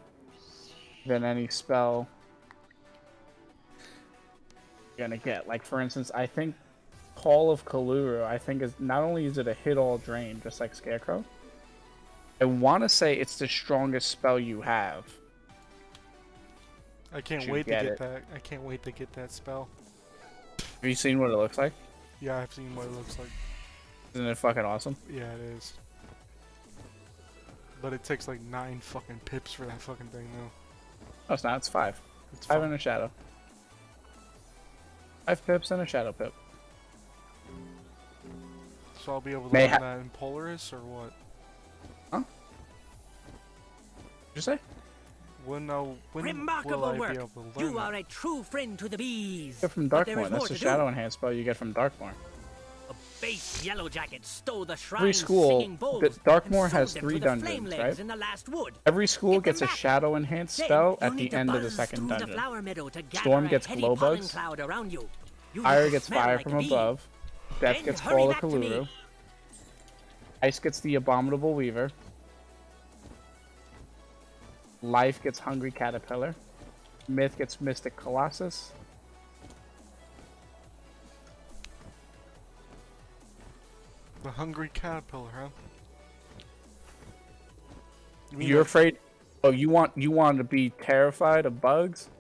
than any spell you're gonna get. Like for instance, I think Call of Cthulhu, I think is not only is it a hit all drain, just like Scarecrow. I want to say it's the strongest spell you have. I can't wait to get that. I can't wait to get that spell. Have you seen what it looks like? Yeah, I've seen what it looks like. Isn't it fucking awesome? Yeah, it is. But it takes like 9 fucking pips for that fucking thing, though. No, it's not. It's 5. It's 5 and a shadow. 5 pips and a shadow pip. So I'll be able to learn that in Polaris, or what? Huh? What'd you say? When Remarkable will I work. be able to learn You are a true friend to the bees. You get from Darkmoor. That's the Shadow Enhance spell you get from Darkmoor. A base yellow jacket stole the Every shrine's school, singing bowls Darkmoor and has sold them 3 to the dungeons, flamelegs right? in the last wood. Every school gets a Shadow Enhance Then spell you at need the to end of the buzz second through the dungeon. flower meadow to gather Storm a gets heady glow pollen bugs. cloud around you. You Fire need to gets smell fire like from a bee. above. Death Then gets hurry Call of back to me. Cthulhu. Ice gets the Abominable Weaver. Life gets Hungry Caterpillar. Myth gets Mystic Colossus. The Hungry Caterpillar, huh? You're afraid? Oh, you want to be terrified of bugs?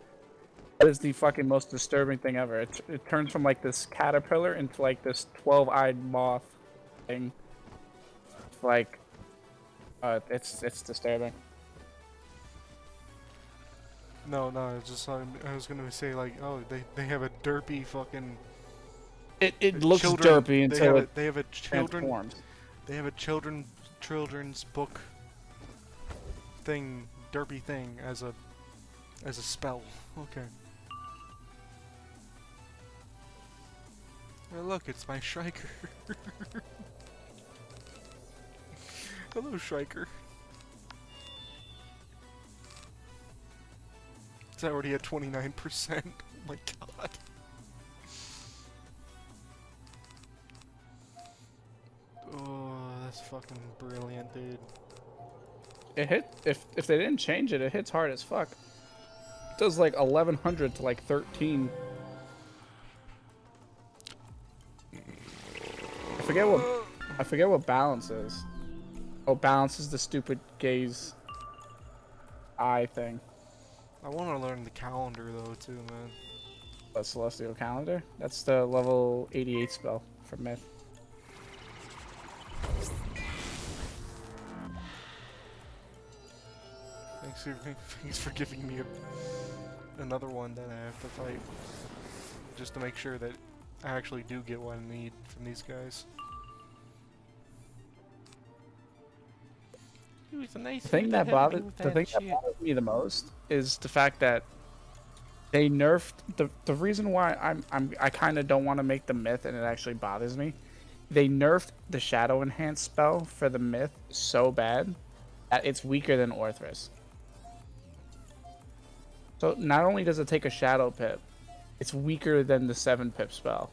That is the fucking most disturbing thing ever. It turns from like this caterpillar into like this 12-eyed moth thing. Like, it's disturbing. No, it's just I was gonna say like, oh, they have a derpy fucking. It looks derpy until it they have a transforms. They have a children's book thing, derpy thing as a spell. Okay. Hey, look, it's my Shrieker. Hello, Shrieker. It's already at 29%. Oh my god. Oh, that's fucking brilliant, dude. It hit if they didn't change it, it hits hard as fuck. It does like 1100 to like 13. I forget what balance is. Oh, balance is the stupid gaze eye thing. I want to learn the calendar though too, man. The Celestial Calendar? That's the level 88 spell for Myth. Thanks for giving me another one that I have to fight, just to make sure that I actually do get what I need from these guys. The thing that bothers me the most is the fact that they nerfed the reason why I kind of don't want to make the Myth, and it actually bothers me. They nerfed the Shadow Enhance spell for the Myth so bad that it's weaker than Orthrus. So not only does it take a Shadow Pip, it's weaker than the 7 pip spell.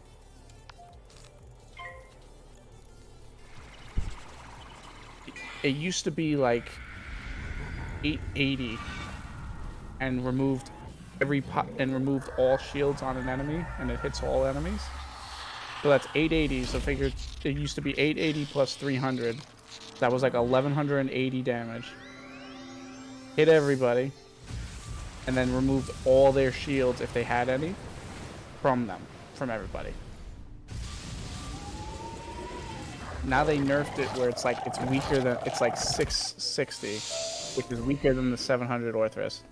It used to be like 880 and removed removed all shields on an enemy, and it hits all enemies. So that's 880. So figure it used to be 880 plus 300. That was like 1180 damage. Hit everybody, and then removed all their shields if they had any from everybody. Now they nerfed it where it's like it's weaker than it's like 660, which is weaker than the 700 Orthrus,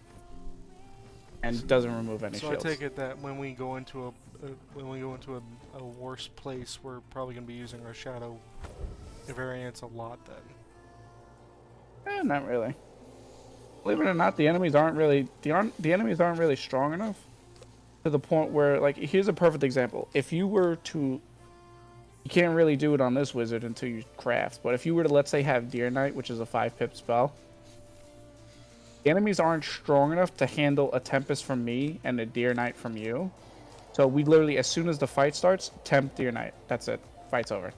and doesn't remove any shields. So I take it that when we go into a worse place, we're probably gonna be using our Shadow variants a lot then. Not really. Believe it or not, the enemies aren't really strong enough to the point where, like, here's a perfect example. If you were to, you can't really do it on this wizard until you craft, but if you were to, let's say, have Deer Knight, which is a 5 pip spell, the enemies aren't strong enough to handle a Tempest from me and a Deer Knight from you. So we literally, as soon as the fight starts, tempt Deer Knight. That's it. Fight's over.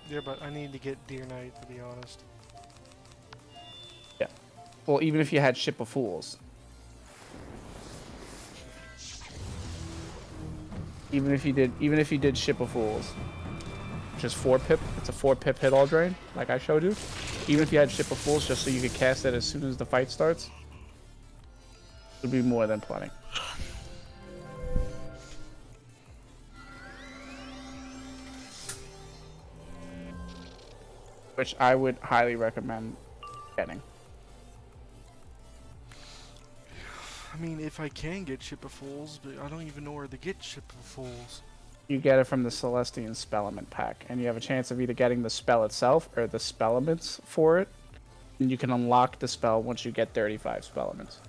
Yeah, but I need to get Deer Knight, to be honest. Yeah. Well, even if you had Ship of Fools. Even if you did Ship of Fools. Which is 4 pip. It's a 4 pip hit all drain, like I showed you. Even if you had Ship of Fools, just so you could cast it as soon as the fight starts, it would be more than plenty. Which I would highly recommend getting. I mean, if I can get Ship of Fools, but I don't even know where to get Ship of Fools. You get it from the Celestian Spellement pack, and you have a chance of either getting the spell itself or the Spellements for it. And you can unlock the spell once you get 35 Spellements.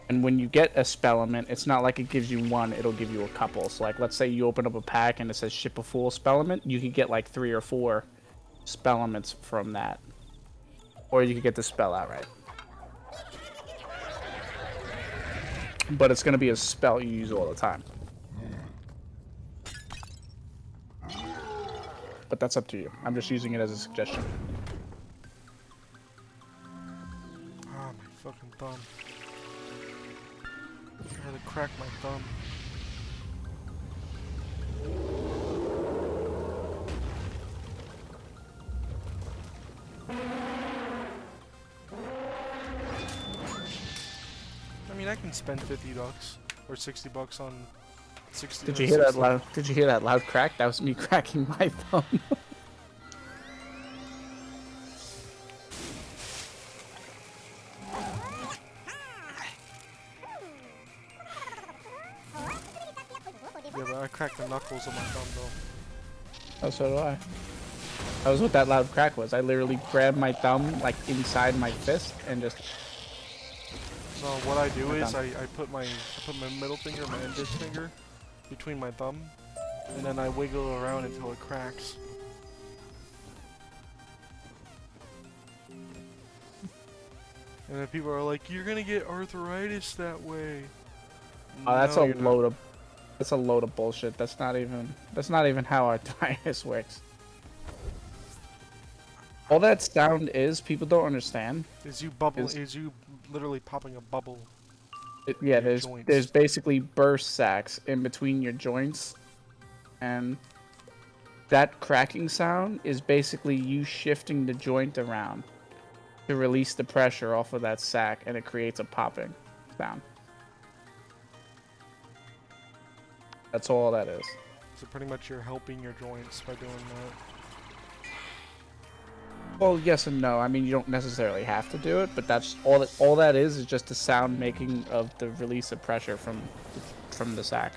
And when you get a Spellement, it's not like it gives you one, it'll give you a couple. So like, let's say you open up a pack and it says Ship of Fools Spellement, you could get like 3 or 4 Spellements from that. Or you could get the spell outright. But it's going to be a spell you use all the time. But that's up to you. I'm just using it as a suggestion. Ah, my fucking thumb. I had to crack my thumb. I mean, I can spend $50 or $60 on 60. Did you hear that loud? Did you hear that loud crack? That was me cracking my thumb. Yeah, but I cracked the knuckles of my thumb though. Oh, so do I. That was what that loud crack was. I literally grabbed my thumb like inside my fist and just. So what I do is I put my middle finger, my index finger, between my thumb, and then I wiggle around until it cracks. And then people are like, "You're gonna get arthritis that way." Oh, that's No, a you're not. load of. That's a load of bullshit. That's not even how arthritis works. All that sound is, people don't understand. Is you literally popping a bubble? Yeah, in your there's basically burst sacs in between your joints, and that cracking sound is basically you shifting the joint around to release the pressure off of that sac, and it creates a popping sound. That's all that is. So pretty much you're helping your joints by doing that. Well, yes and no. I mean, you don't necessarily have to do it, but that's all that is just the sound making of the release of pressure from the sac.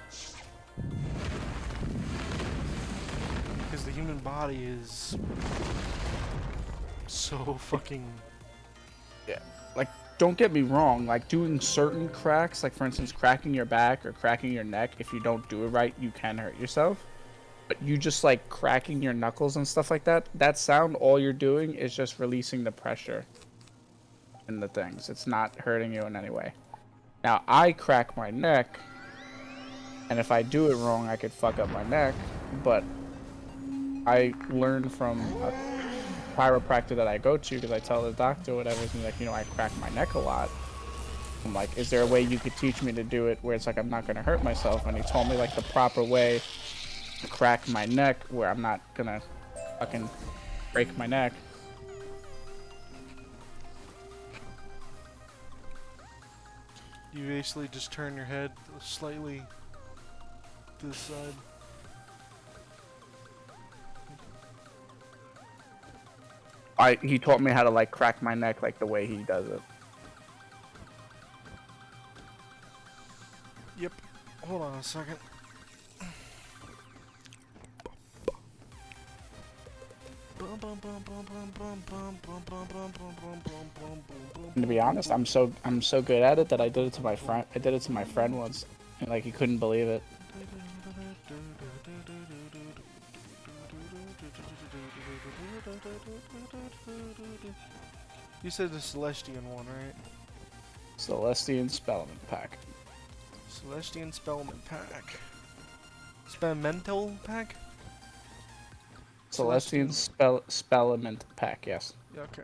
Because the human body is so fucking... Yeah. Like, don't get me wrong, like doing certain cracks, like for instance cracking your back or cracking your neck, if you don't do it right, you can hurt yourself. But you just like cracking your knuckles and stuff like that, that sound, all you're doing is just releasing the pressure in the things. It's not hurting you in any way. Now, I crack my neck, and if I do it wrong, I could fuck up my neck, but I learned from a chiropractor that I go to, because I tell the doctor whatever, and like, you know, I crack my neck a lot. I'm like, is there a way you could teach me to do it where it's like I'm not going to hurt myself? And he told me like the proper way to crack my neck where I'm not gonna fucking break my neck. You basically just turn your head slightly to the side. He taught me how to like crack my neck like the way he does it. Yep. Hold on a second. And to be honest, I'm so good at it that I did it to my friend. I did it to my friend once, and like he couldn't believe it. You said the Celestian one, right? Celestian Spellman pack. Celestian Spellman pack. Experimental pack? Celestian Spellament pack, yes. Yeah, okay.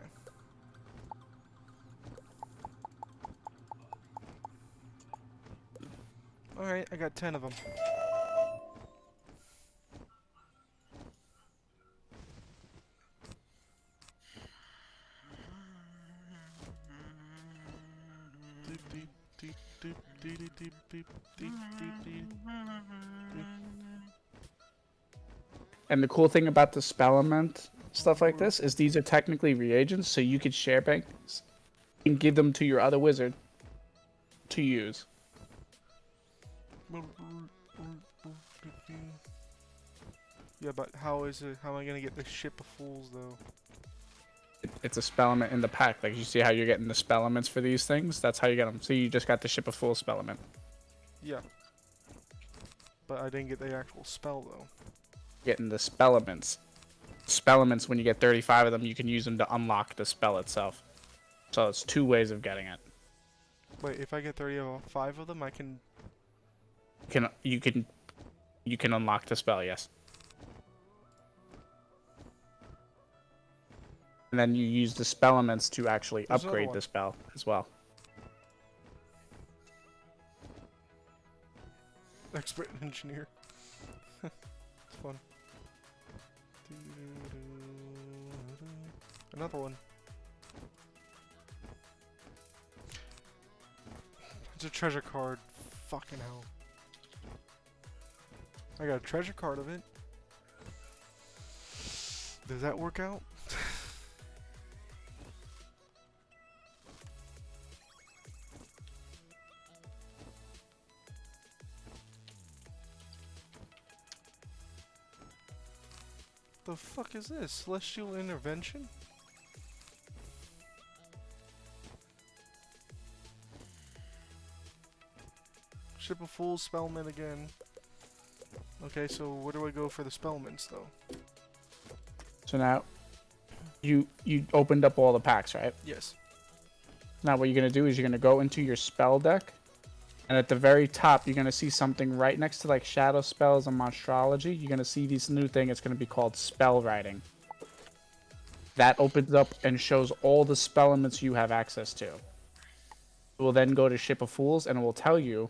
Alright, I got 10 of them. And the cool thing about the Spellament stuff like this is these are technically reagents, so you could share banks and give them to your other wizard to use. Yeah, but how am I gonna get the ship of fools though? It's a Spellament in the pack. Like, you see how you're getting the Spellaments for these things? That's how you get them. So you just got the ship of fools Spellament. Yeah. But I didn't get the actual spell though. Getting the Spellaments. Spellaments, when you get 35 of them, you can use them to unlock the spell itself. So it's 2 ways of getting it. Wait, if I get 35 of them, I can... You can unlock the spell, yes. And then you use the Spellaments to actually upgrade the spell as well. Expert engineer. It's fun. Another one. It's a treasure card. Fucking hell. I got a treasure card of it. Does that work out? The fuck is this? Celestial intervention? Ship of Fools, Spellman again. Okay, so where do I go for the Spellmans though? So now, you opened up all the packs, right? Yes. Now what you're going to do is you're going to go into your spell deck. And at the very top, you're going to see something right next to like shadow spells and monstrology. You're going to see this new thing. It's going to be called spell writing. That opens up and shows all the spell elements you have access to. It will then go to Ship of Fools and it will tell you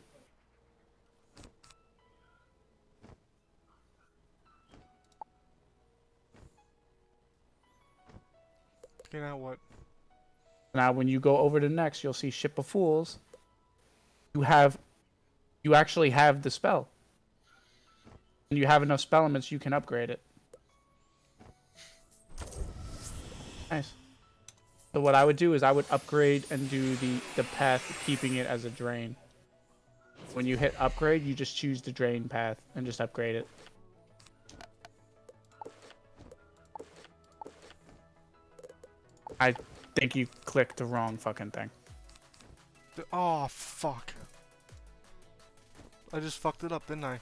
okay, now what? Now when you go over to next, you'll see Ship of Fools. You actually have the spell. And you have enough spell elements, you can upgrade it. Nice. So what I would do is I would upgrade and do the path, keeping it as a drain. When you hit upgrade, you just choose the drain path and just upgrade it. I think you clicked the wrong fucking thing. Oh, fuck. I just fucked it up, didn't I?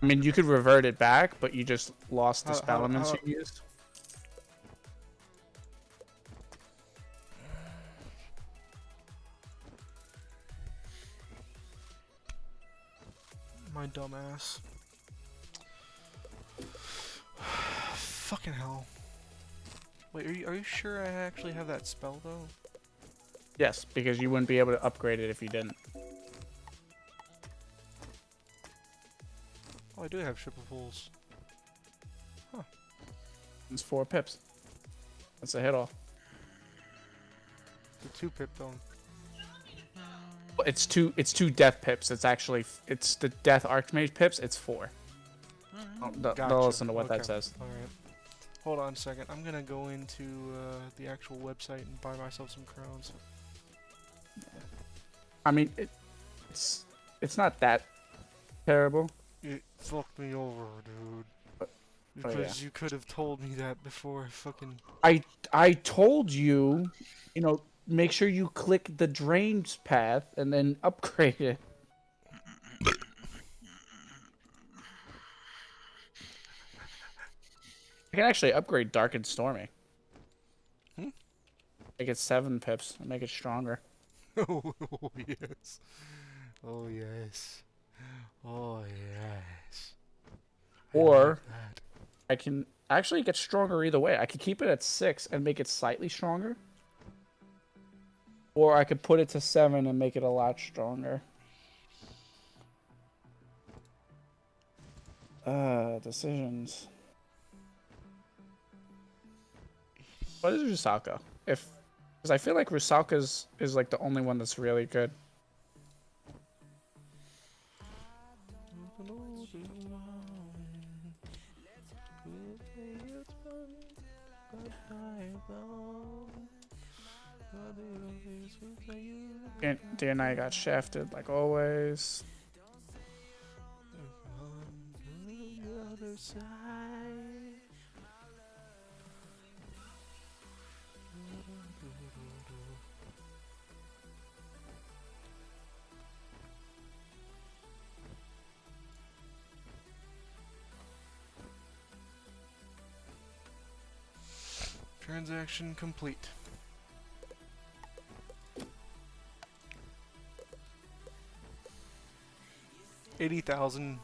I mean, you could revert it back, but you just lost the spell elements you used. My dumbass. Fucking hell. Wait, are you sure I actually have that spell though? Yes, because you wouldn't be able to upgrade it if you didn't. Oh, I do have Ship of Fools. Huh. It's 4 pips. That's a hit off. The 2 pip though. It's two death pips. It's the death archmage pips. It's 4. Don't listen to what that says. All right. Hold on a second. I'm gonna go into the actual website and buy myself some crowns. I mean, it's not that terrible. It fucked me over, dude. Because you could have told me that before. Fucking. I told you, make sure you click the drains path and then upgrade it. I can actually upgrade Dark and Stormy. Make it 7 pips and make it stronger. Oh, yes. Oh yes. Oh yes. Or I can actually get stronger either way. I could keep it at 6 and make it slightly stronger. Or I could put it to 7 and make it a lot stronger. Decisions. What is Rusalka? Because I feel like Rusalka's is like the only one that's really good. DNA got shafted like always. Transaction complete. $80,000.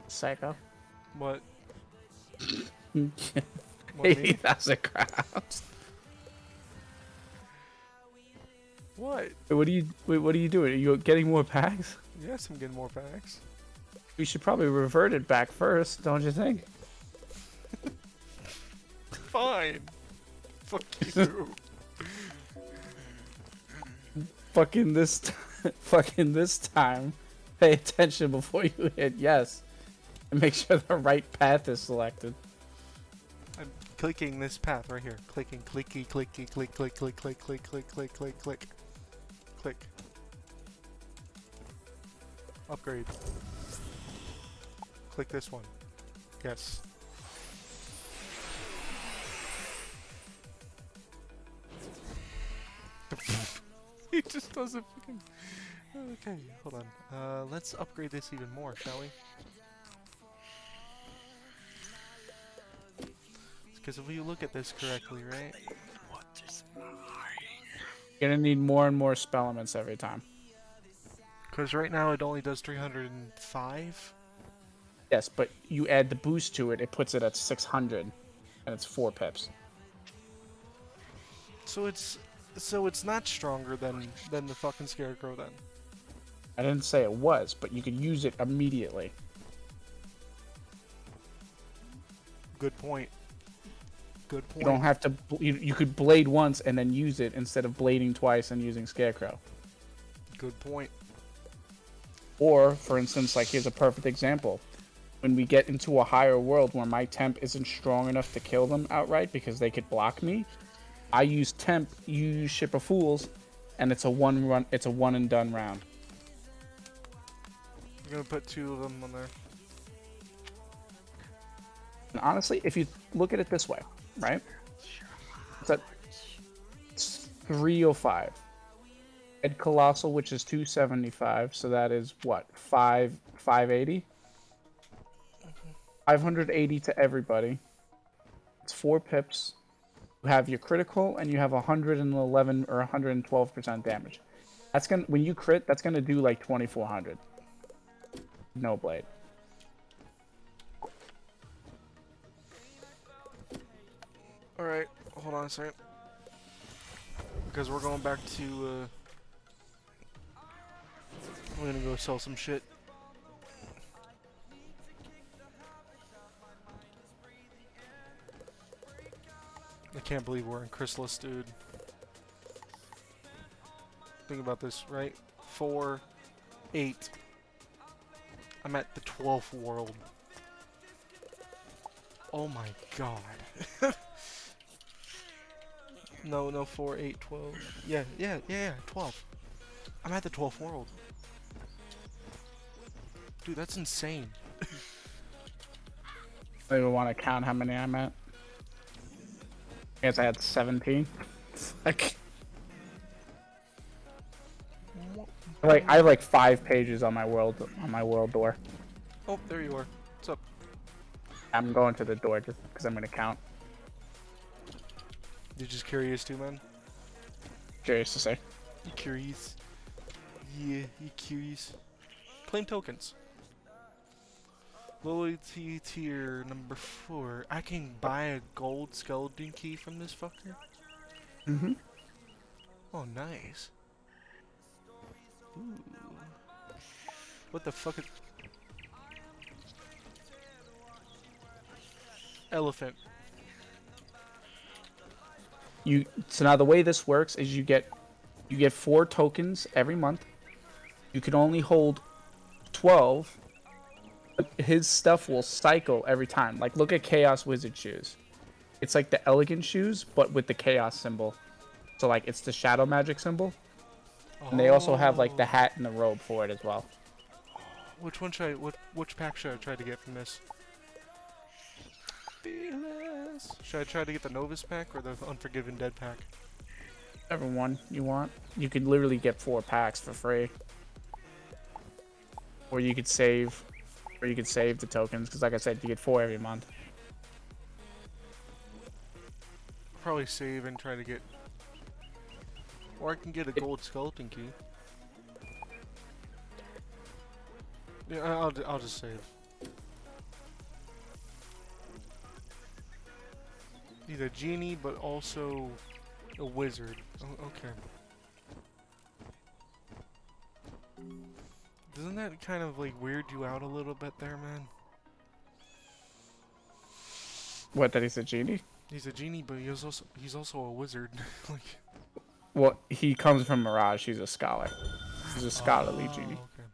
Psycho. What? 80,000 crowns. What? What are you doing? Are you getting more packs? Yes, I'm getting more packs. We should probably revert it back first, don't you think? Fine. Fuck you. Fucking this time. Pay attention before you hit yes. And make sure the right path is selected. I'm clicking this path right here. Clicking, clicky, clicky, click, click, click, click, click, click, click, click, click. Click. Upgrade. Click this one. Yes. He just doesn't fucking... Okay, hold on. Let's upgrade this even more, shall we? Because if we look at this correctly, right? What is mine? You're gonna need more and more spell elements every time. Because right now it only does 305. Yes, but you add the boost to it, it puts it at 600, and it's 4 pips. So it's not stronger than the fucking Scarecrow then. I didn't say it was, but you could use it immediately. Good point. Good point. You don't have to. You could blade once and then use it instead of blading twice and using Scarecrow. Good point. Or, for instance, like here's a perfect example. When we get into a higher world where my temp isn't strong enough to kill them outright because they could block me, I use temp, you use Ship of Fools, and it's a one and done round. I'm gonna put 2 of them on there. And honestly, if you look at it this way, right? It's at 305. Ed Colossal, which is 275, so that is what? 580? 580 to everybody. It's 4 pips. You have your critical, and you have 111 or 112% damage. That's gonna, when you crit, that's gonna do like 2400. No blade. Alright, hold on a second. Because we're going back to, we're gonna go sell some shit. I can't believe we're in Chrysalis, dude. Think about this, right? 4, 8. I'm at the 12th world. Oh my god. No, 4, 8, 12. Yeah, 12. I'm at the 12th world. Dude, that's insane. I don't even want to count how many I'm at. I guess I had 17. Like I have like 5 pages on my world door. Oh, there you are. What's up? I'm going to the door just because I'm gonna count. You're just curious too, man? Curious to say. You curious? Yeah, you curious. Claim tokens. Loyalty tier number 4. I can buy a gold skeleton key from this fucker? Mm-hmm. Oh, nice. Ooh. What the fuck is... Elephant. So now the way this works is you get 4 tokens every month. You can only hold 12. But his stuff will cycle every time. Like look at Chaos Wizard shoes. It's like the elegant shoes, but with the chaos symbol. So like it's the shadow magic symbol. And they also have like the hat and the robe for it as well. Which one should which pack should I try to get from this? Fearless. Should I try to get the Novus pack or the Unforgiven Dead pack? Whichever one you want. You could literally get 4 packs for free. Or you could save the tokens, because like I said, you get 4 every month. Probably save and try to get... Or I can get a gold skeleton key. Yeah, I'll just save. He's a genie, but also a wizard. Oh, okay. Doesn't that kind of like weird you out a little bit there, man? What, that he's a genie? He's a genie, but he's also a wizard. Like. Well, he comes from Mirage. He's a scholar. He's a scholarly genie. Okay.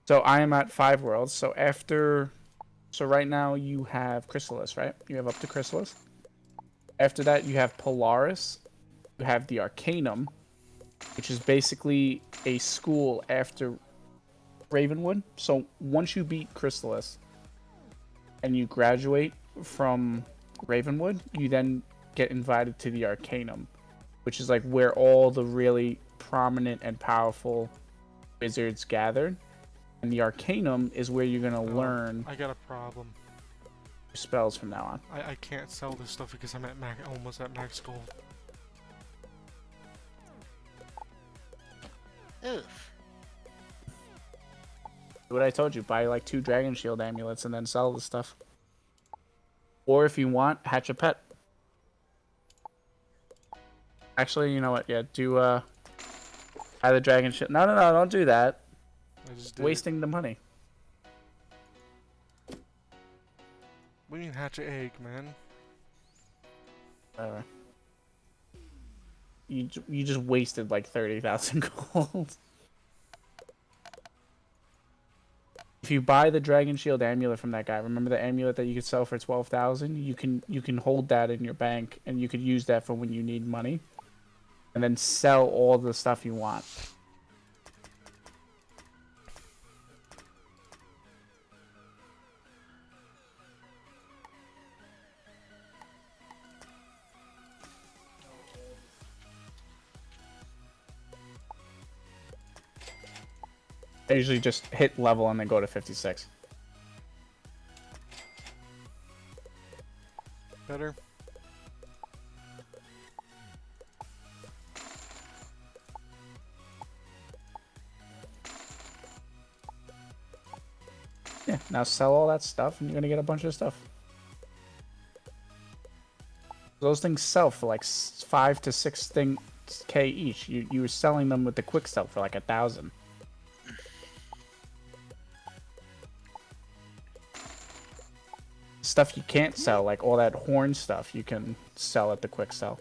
So I am at 5 worlds. So right now you have Chrysalis, right? You have up to Chrysalis. After that you have Polaris. You have the Arcanum, which is basically a school after Ravenwood. So once you beat Chrysalis and you graduate from Ravenwood, you then get invited to the Arcanum, which is like where all the really prominent and powerful wizards gathered. And the Arcanum is where you're gonna learn. I got a problem. Spells from now on. I can't sell this stuff because I'm at almost at max gold. Oof. What I told you, buy like 2 Dragon Shield amulets and then sell the stuff. Or if you want, hatch a pet. Actually, you know what? Yeah, do buy the Dragon Shield. No, don't do that. Wasting the money. What do you mean hatch an egg, man? You just wasted like 30,000 gold. If you buy the Dragon Shield amulet from that guy, remember the amulet that you could sell for 12,000? You can hold that in your bank and you could use that for when you need money, and then sell all the stuff you want. I usually just hit level and then go to 56. Better. Yeah, now sell all that stuff and you're gonna get a bunch of stuff. Those things sell for like 5 to 6K each. You were selling them with the quick sell for like 1,000. Stuff you can't sell, like all that horn stuff, you can sell at the quick sell.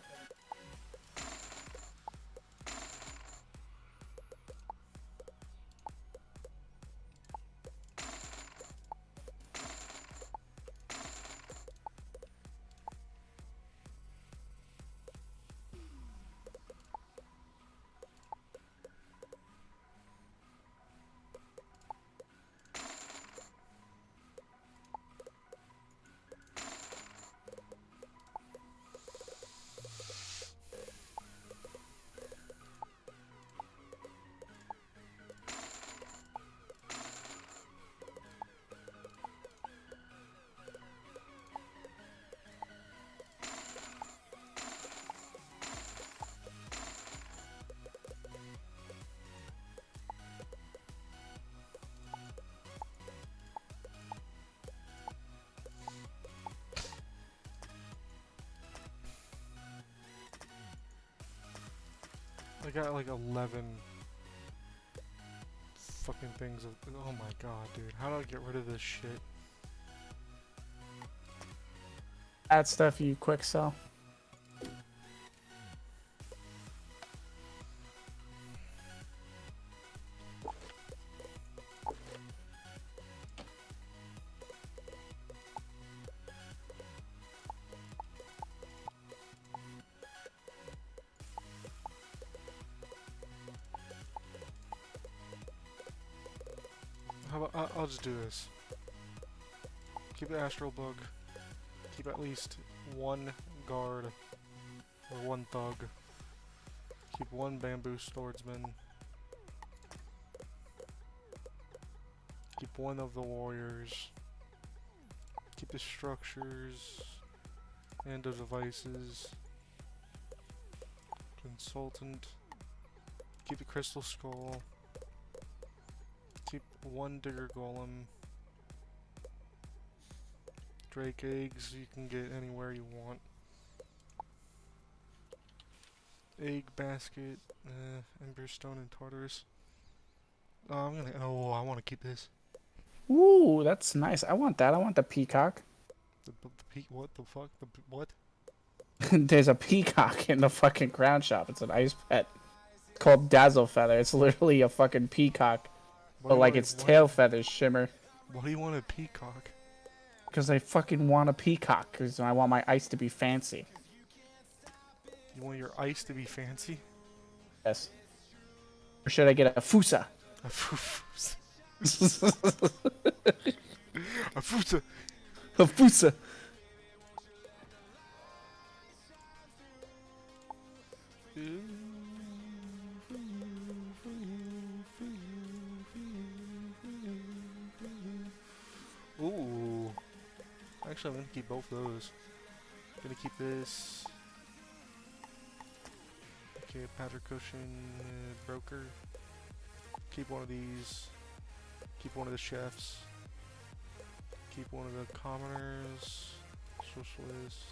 I got like 11 fucking things of. Oh my god, dude. How do I get rid of this shit? That stuff you quick sell. How about, I'll just do this. Keep the astral bug. Keep at least one guard or one thug. Keep one bamboo swordsman. Keep one of the warriors. Keep the structures and the devices. Consultant. Keep the crystal skull. Keep one digger golem. Drake eggs you can get anywhere you want. Egg basket, emberstone and Tartarus. I want to keep this. Ooh, that's nice. I want that. I want the peacock. What the fuck? What? There's a peacock in the fucking crown shop. It's an ice pet. It's called Dazzle Feather. It's literally a fucking peacock. But like its tail feathers shimmer. Why do you want a peacock? Because I fucking want a peacock. Because I want my ice to be fancy. You want your ice to be fancy? Yes. Or should I get a fusa? A fusa. A fusa. A fusa. Ooh. Actually, I'm gonna keep both those. Gonna keep this. Okay, powder cushion, broker. Keep one of these. Keep one of the chefs. Keep one of the commoners. Socialist.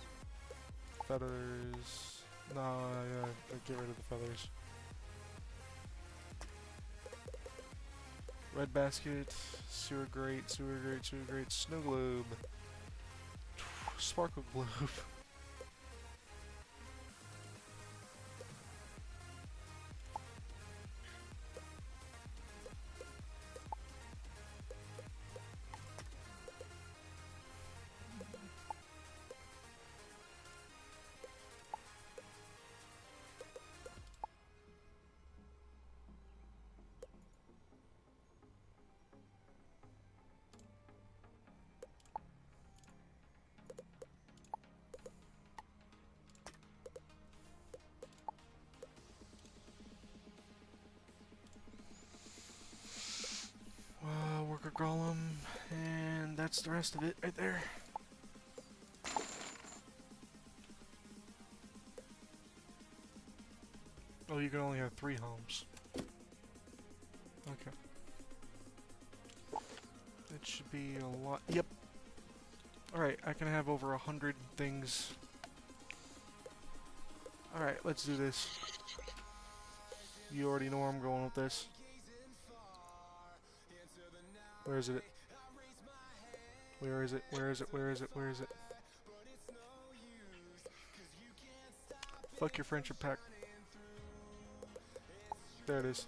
Feathers. No, yeah, get rid of the feathers. Red basket, sewer grate, snow globe, sparkle globe. Worker golem, and that's the rest of it right there. Oh, you can only have 3 homes. Okay. It should be a lot. Yep. Alright, I can have over 100 things. Alright, let's do this. You already know where I'm going with this. Where is it? Where is it? Where is it? Where is it? Where is it? Fuck your friendship pack. There it is.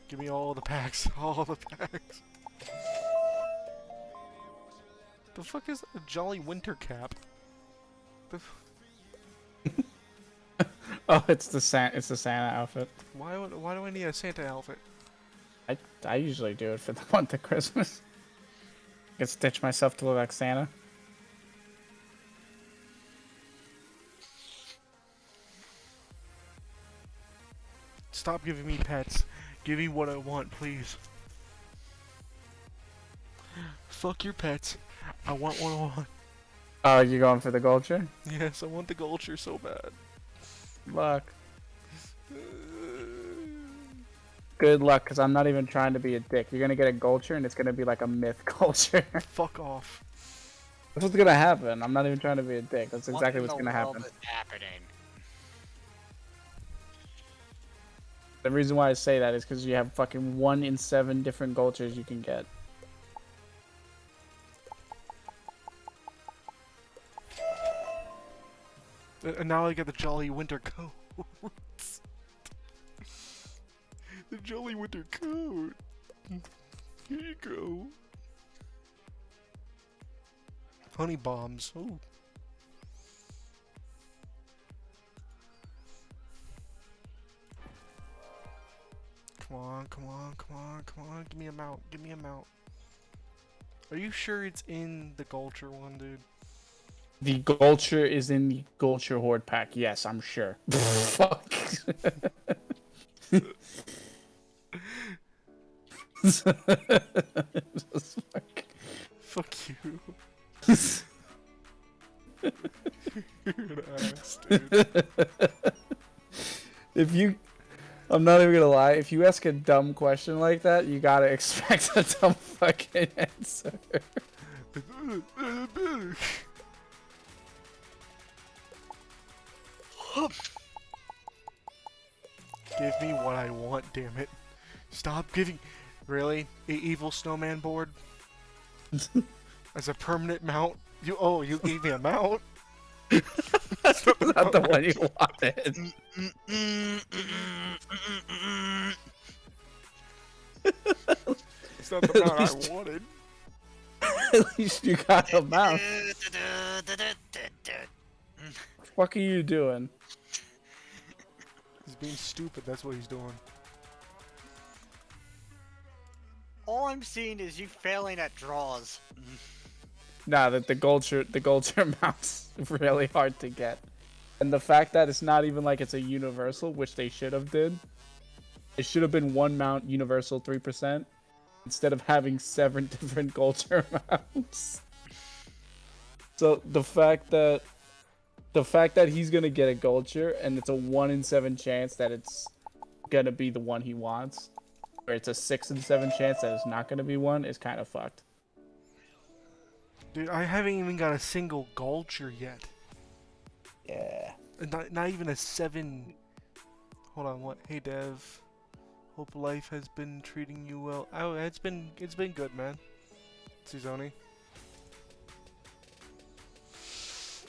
Give me all the packs. All the packs. The fuck is a Jolly Winter Cap? Oh, it's the Santa outfit. Why do I need a Santa outfit? I usually do it for the month of Christmas. I can stitch myself to look like Santa. Stop giving me pets. Give me what I want, please. Fuck your pets. I want what I want. Oh, you going for the Gulcher? Yes, I want the Gulcher so bad. Luck. Good luck, because I'm not even trying to be a dick. You're going to get a Gulcher, and it's going to be like a myth Gulcher. Fuck off. That's what's going to happen. I'm not even trying to be a dick. That's exactly what's going to happen. What in the world is happening? The reason why I say that is because you have fucking 1 in 7 different cultures you can get. And now I get the Jolly Winter Coats. The Jolly Winter Coat. Here you go. Honey bombs. Ooh. Come on, come on, come on, come on. Give me a mount. Give me a mount. Are you sure it's in the Gulcher one, dude? The Gulcher is in the Gulcher Horde pack. Yes, I'm sure. Fuck. Fuck you. You're an ass, dude. If you... I'm not even gonna lie, if you ask a dumb question like that, you gotta expect a dumb fucking answer. Give me what I want, damn it. Stop giving... Really? Evil snowman board? As a permanent mount? You gave me a mount? That's not the one you wanted. It's not the mount I wanted. At least you got a mount. What are you doing? He's being stupid, that's what he's doing. All I'm seeing is you failing at draws. Nah, the Gulcher mount's really hard to get. And the fact that it's not even like it's a universal, which they should have did. It should have been 1 mount universal 3%, instead of having 7 different Gulcher mounts. So the fact that he's gonna get a Gulcher and it's a 1 in 7 chance that it's gonna be the one he wants, or it's a 6 in 7 chance that it's not gonna be one, is kind of fucked. Dude, I haven't even got a single Gulcher yet. Yeah. And not even a 7... Hold on, what? Hey, Dev. Hope life has been treating you well. Oh, it's been good, man. Zoni.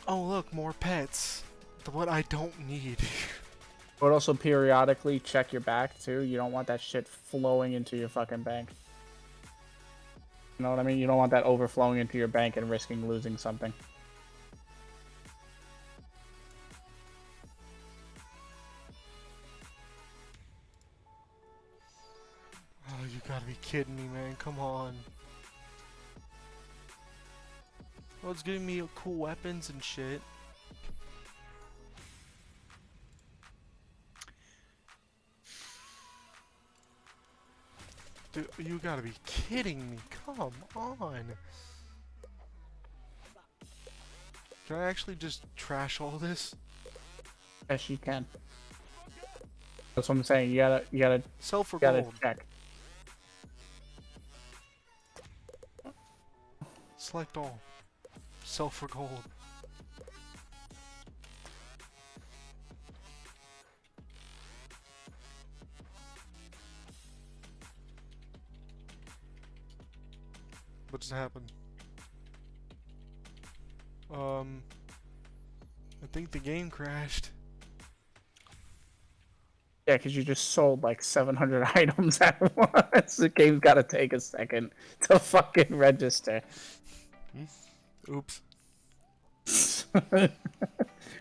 Oh, look, more pets. What I don't need. But also periodically check your back, too. You don't want that shit flowing into your fucking bank. You know what I mean? You don't want that overflowing into your bank and risking losing something. Oh, you gotta be kidding me, man. Come on. Well, it's giving me cool weapons and shit. Dude, you gotta be kidding me. Come on. Can I actually just trash all this? Yes, you can. That's what I'm saying. You gotta sell for gold. Check. Select all. Sell for gold. What just happened? I think the game crashed. Yeah, because you just sold like 700 items at once. The game's gotta take a second to fucking register. Oops.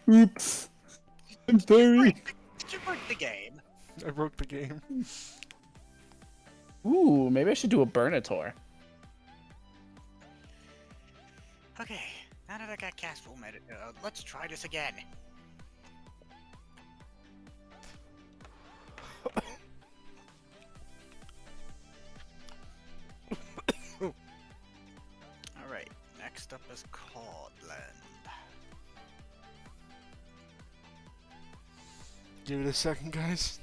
Oops. I'm sorry. Did you break the game? I broke the game. Ooh, maybe I should do a Burnator. Okay, now that I got Castle let's try this again. Alright, next up is Codland. Give it a second, guys.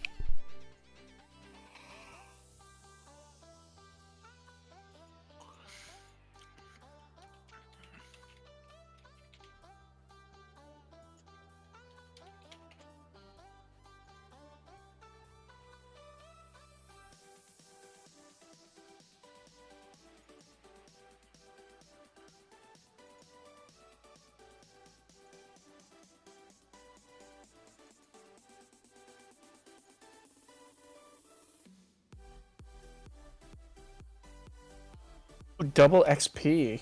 Double XP.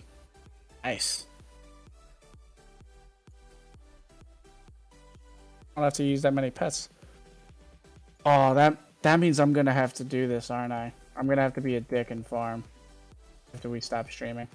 Nice. I don't have to use that many pets. Oh, that means I'm gonna have to do this, aren't I? I'm gonna have to be a dick and farm after we stop streaming.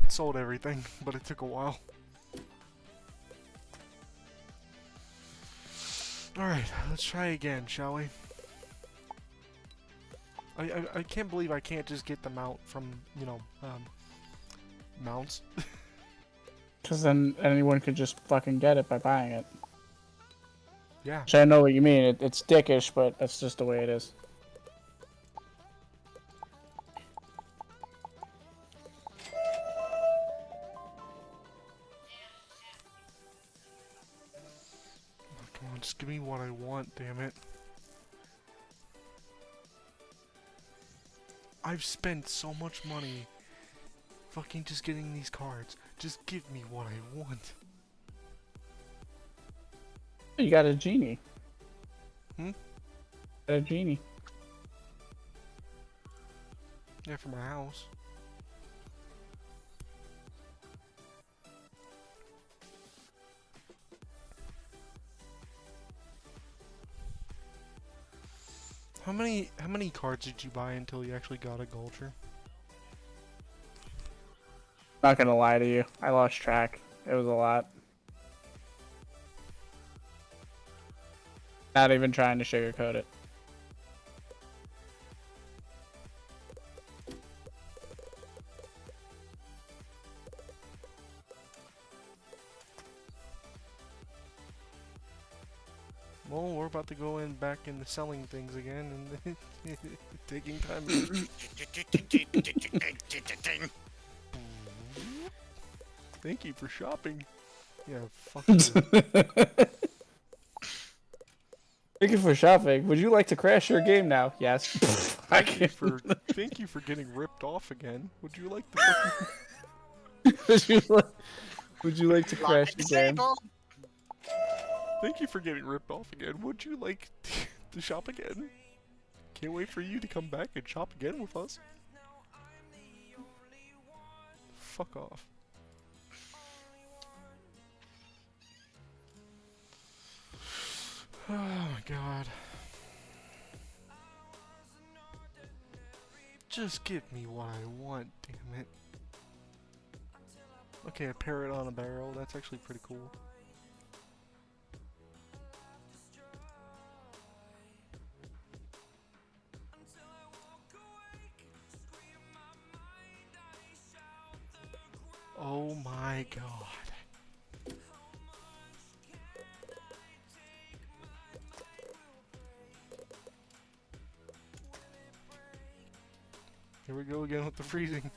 Sold everything, but it took a while. Alright, let's try again, shall we? I can't believe I can't just get the mount from, you know, mounts. Because then anyone could just fucking get it by buying it. Yeah. Which I know what you mean. It's dickish, but that's just the way it is. Come on, just give me what I want, damn it. I've spent so much money fucking just getting these cards. Just give me what I want. You got a genie. Hmm? Got a genie. Yeah, for my house. How many cards did you buy until you actually got a Gulcher? Not gonna lie to you, I lost track. It was a lot. Not even trying to sugarcoat it. Well, we're about to go back into selling things again and taking time. Thank you for shopping. Yeah, fuck you. Thank you for shopping. Would you like to crash your game now? Yes. Thank you for getting ripped off again. Would you like to would you like to crash the game? Thank you for getting ripped off again. Would you like to shop again? Can't wait for you to come back and shop again with us. Fuck off. Oh my god. Just give me what I want, damn it. Okay, a parrot on a barrel. That's actually pretty cool. Oh my god. Here we go again with the freezing.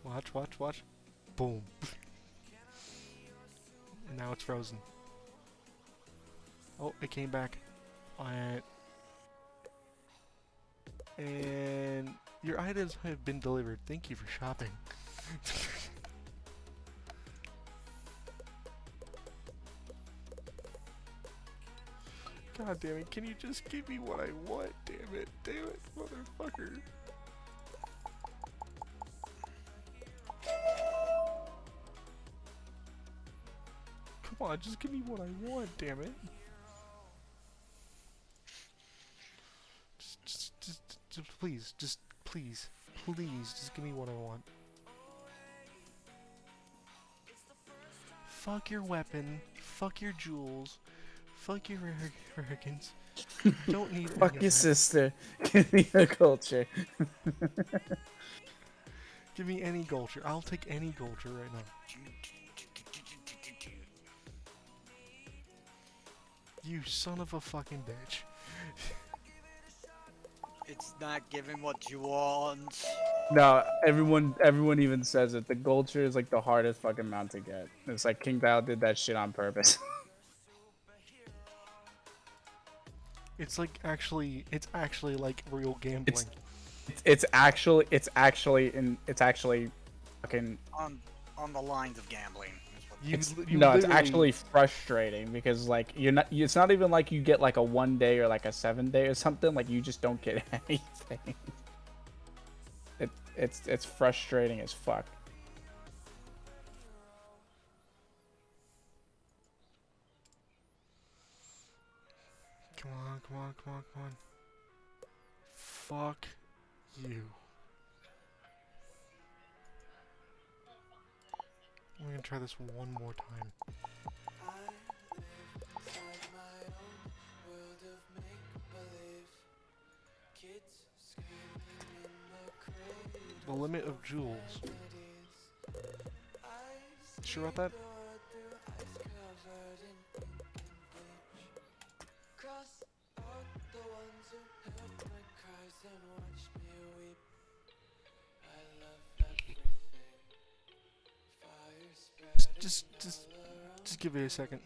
Watch, watch, watch. Boom. And now it's frozen. Oh, it came back. And your items have been delivered. Thank you for shopping. God damn it, can you just give me what I want? Damn it, motherfucker. Come on, just give me what I want, damn it. Just please, please, just give me what I want. Fuck your weapon, fuck your jewels, fuck your arrogance. Don't need any Fuck of your that. sister. Give me a culture. Give me any culture. I'll take any culture right now. You son of a fucking bitch. It's not giving what you want. No, everyone even says it. The Gulcher is like the hardest fucking mount to get. It's like King Bao did that shit on purpose. It's actually like real gambling. It's actually fucking. On the lines of gambling. It's actually frustrating because like it's not even like you get like a 1 day or like a 7 day or something. Like you just don't get anything. It's frustrating as fuck. Come on. Fuck you. We're gonna try this one more time. The limit of jewels. Sure about that? Just give it a second.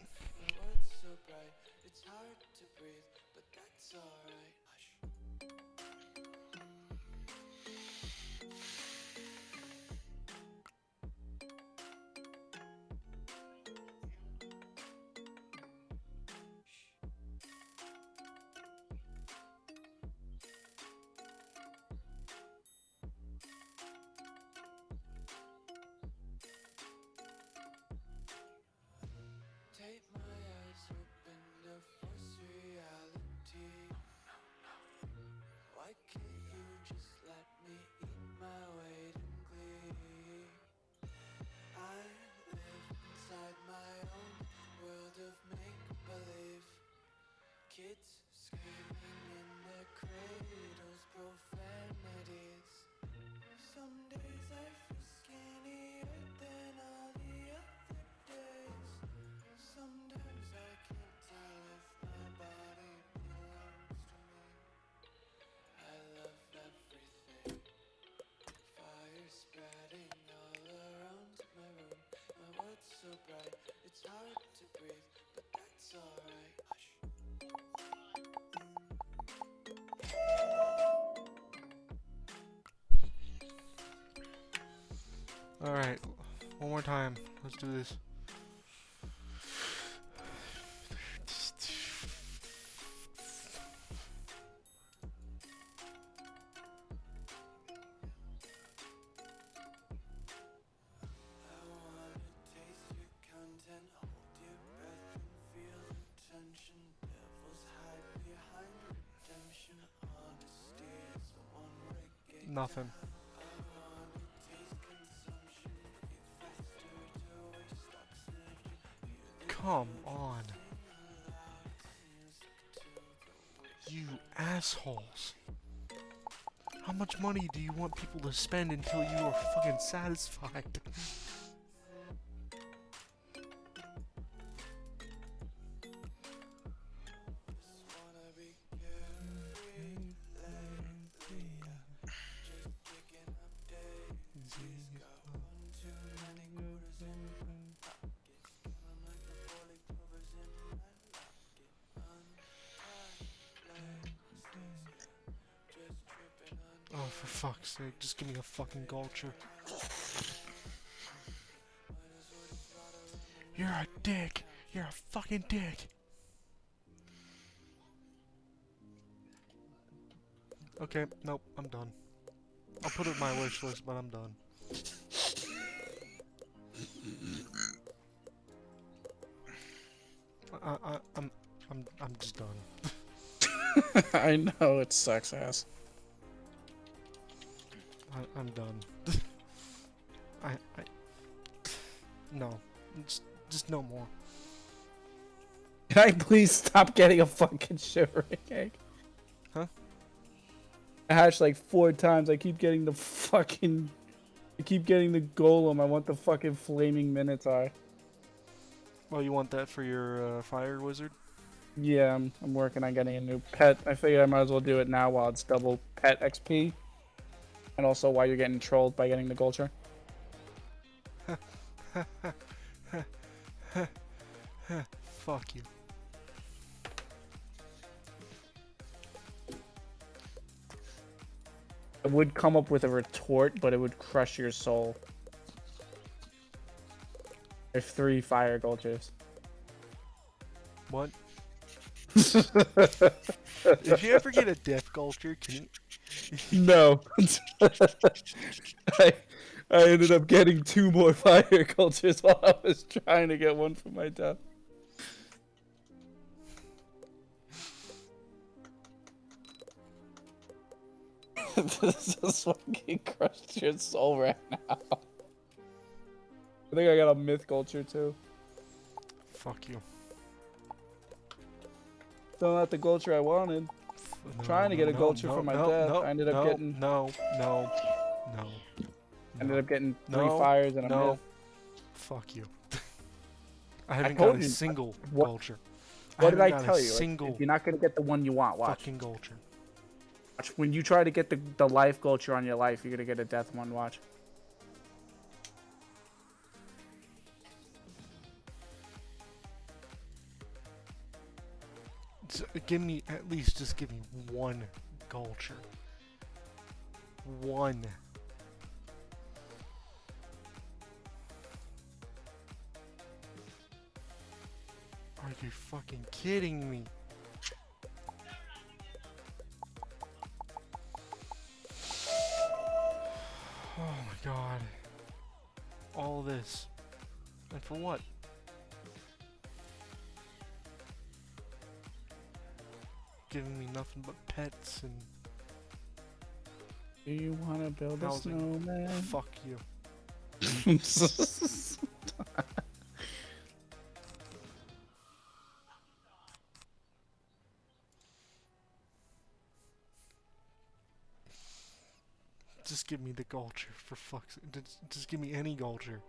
Alright, one more time. Let's do this. Nothing. Come on. You assholes. How much money do you want people to spend until you are fucking satisfied? Oh, for fuck's sake, just give me a fucking culture. You're a dick! You're a fucking dick! Okay, nope, I'm done. I'll put it in my wish list, but I'm done. I'm just done. I know it sucks ass. I'm done. I no, just no more. Can I please stop getting a fucking shivering egg? Huh? I hatched like 4 times. I keep getting the fucking. I keep getting the golem. I want the fucking flaming minotaur. Well, you want that for your fire wizard? Yeah, I'm working on getting a new pet. I figured I might as well do it now while it's double pet XP. And also while you're getting trolled by getting the Gulcher. Fuck you. It would come up with a retort, but it would crush your soul. There's 3 fire Gulchers. What? If you ever get a death Gulcher, can you... No. I ended up getting 2 more fire Gulchers while I was trying to get one for my death. This just fucking crushed your soul right now. I think I got a myth Gulcher too. Fuck you. Still not the Gulcher I wanted. Trying to get a Gulcher for my death. I ended up getting. No. Ended up getting 3 fires and a myth. Fuck you. I haven't got a single Gulcher. What did I tell you? Single you're not gonna get the one you want. Watch. fucking Gulcher. Watch. When you try to get the life Gulcher on your life, you're gonna get a death one. Watch. So, give me just give me one Gulcher. One. Are you fucking kidding me? Oh my god. All this. And for what? Giving me nothing but pets and... Do you want to build a housing. snowman? Fuck you. Just give me the Gulcher, for fuck's sake. Just give me any Gulcher.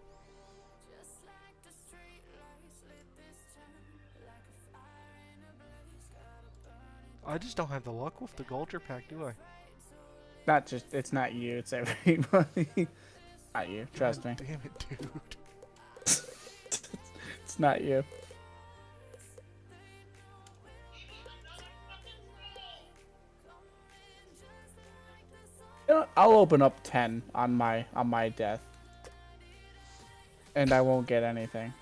I just don't have the luck with the Gulcher pack, do I? It's not you, it's everybody. Not you, trust me. Damn it, dude. It's not you. You know what? I'll open up 10 on my death. And I won't get anything.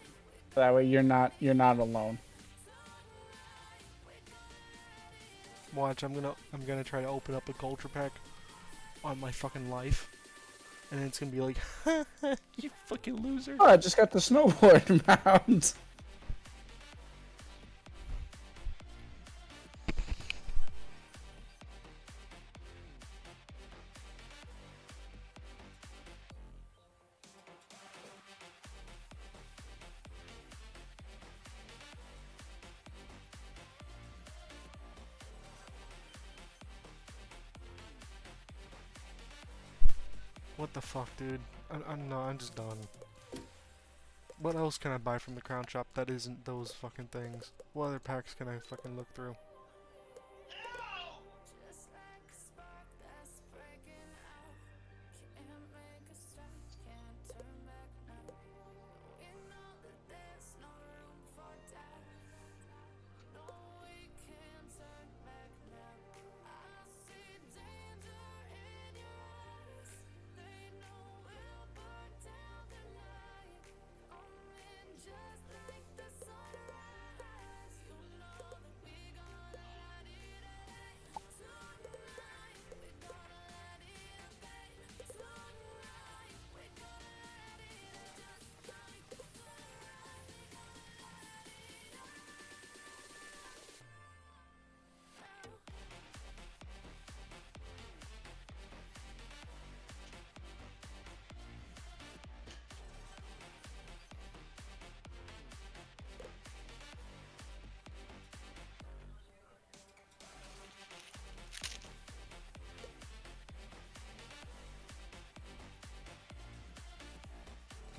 That way you're not alone. Watch, I'm gonna try to open up a Gulcher pack on my fucking life. And then it's gonna be like, you fucking loser. Oh, I just got the snowboard mount. What the fuck, dude? I'm just done. What else can I buy from the crown shop that isn't those fucking things? What other packs can I fucking look through?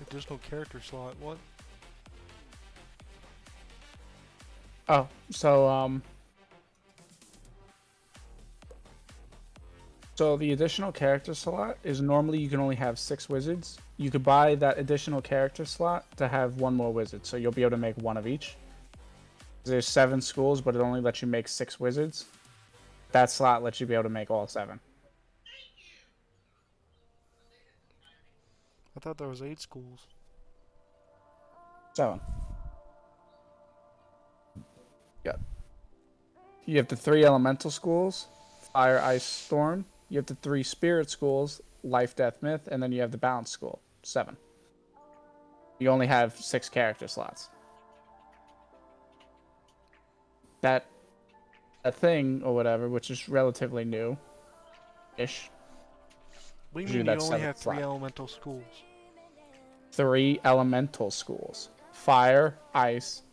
Additional character slot. What? Oh, so so the additional character slot is normally you can only have 6 wizards. You could buy that additional character slot to have 1 more wizard, so you'll be able to make 1 of each. There's 7 schools, but it only lets you make 6 wizards. That slot lets you be able to make all 7. I thought there was 8 schools. 7. Yeah. You have the 3 elemental schools, fire, ice, storm. You have the 3 spirit schools, life, death, myth, and then you have the balance school, 7. You only have 6 character slots. That thing or whatever, which is relatively new-ish. What do you mean you only have 3 elemental schools? 3 elemental schools. Fire, ice,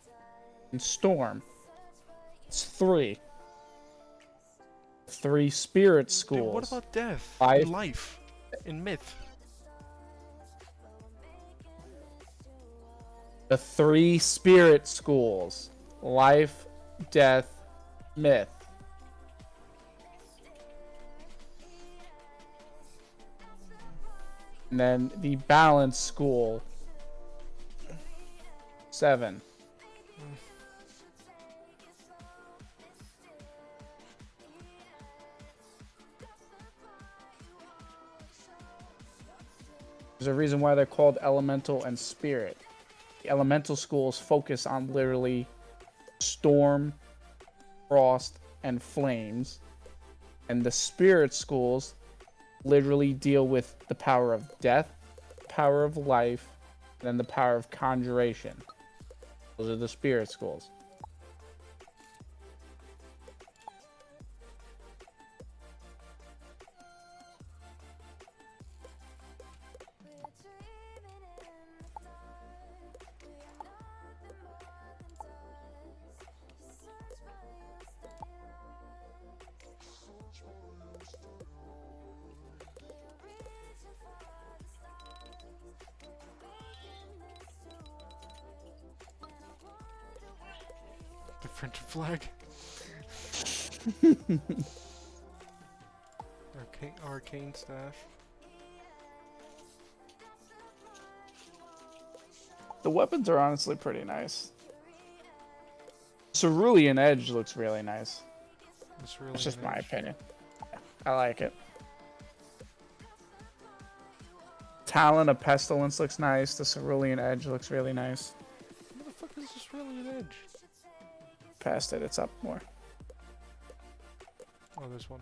and storm. It's 3. 3 spirit schools. Dude, what about death? Life. And life? And myth? The 3 spirit schools. Life, death, myth. And then the balance school. 7. There's a reason why they're called elemental and spirit. The elemental schools focus on literally storm, frost, and flames. And the spirit schools literally deal with the power of death, power of life, and then the power of conjuration. Those are the spirit schools. The French flag. Arcane staff. The weapons are honestly pretty nice. Cerulean Edge looks really nice. That's just my opinion. Yeah, I like it. Talon of Pestilence looks nice. The Cerulean Edge looks really nice. What the fuck is this Cerulean Edge? Past it, it's up more. Oh, there's one.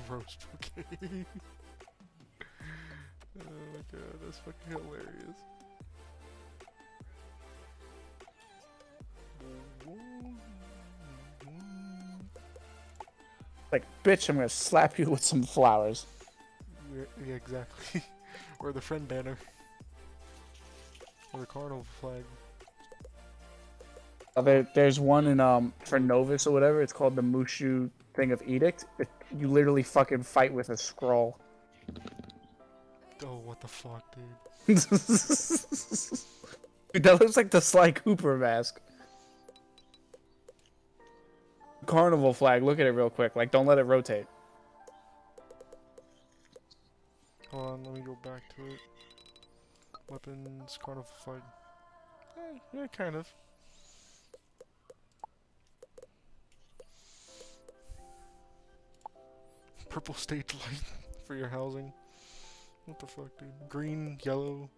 Rose bouquet. Oh my god, that's fucking hilarious. Like, bitch, I'm gonna slap you with some flowers. Yeah, exactly. Or the friend banner. Or the carnival flag. There's one in for Novus or whatever. It's called the Mushu thing of Edict. You literally fucking fight with a scroll. Oh, what the fuck, dude? Dude, that looks like the Sly Cooper mask. Carnival flag. Look at it real quick. Like, don't let it rotate. Hold on, let me go back to it. Weapons, carnival flag. Yeah, kind of. Purple stage light for your housing. What the fuck, dude? Green, yellow.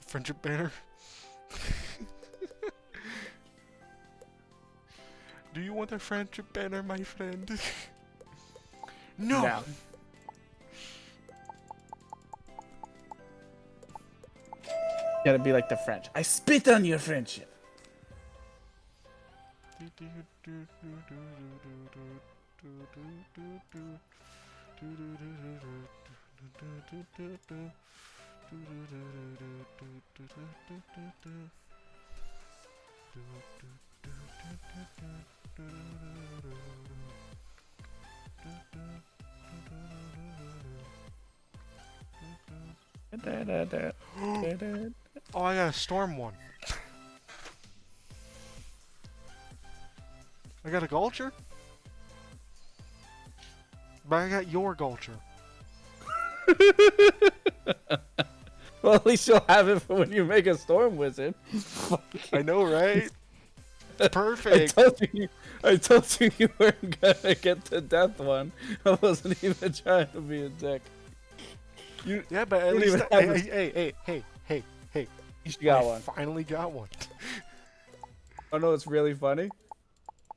Friendship banner. Do you want a friendship banner, my friend? No! No. Gotta be like the French. I spit on your friendship. Oh, I got a storm one. I got a Gulcher? But I got your Gulcher. Well, at least you'll have it for when you make a Storm Wizard. I know, right? Perfect. I told you you weren't gonna get the death one. I wasn't even trying to be a dick. Yeah, but at least hey. You got I one. Finally got one. Oh no, it's really funny.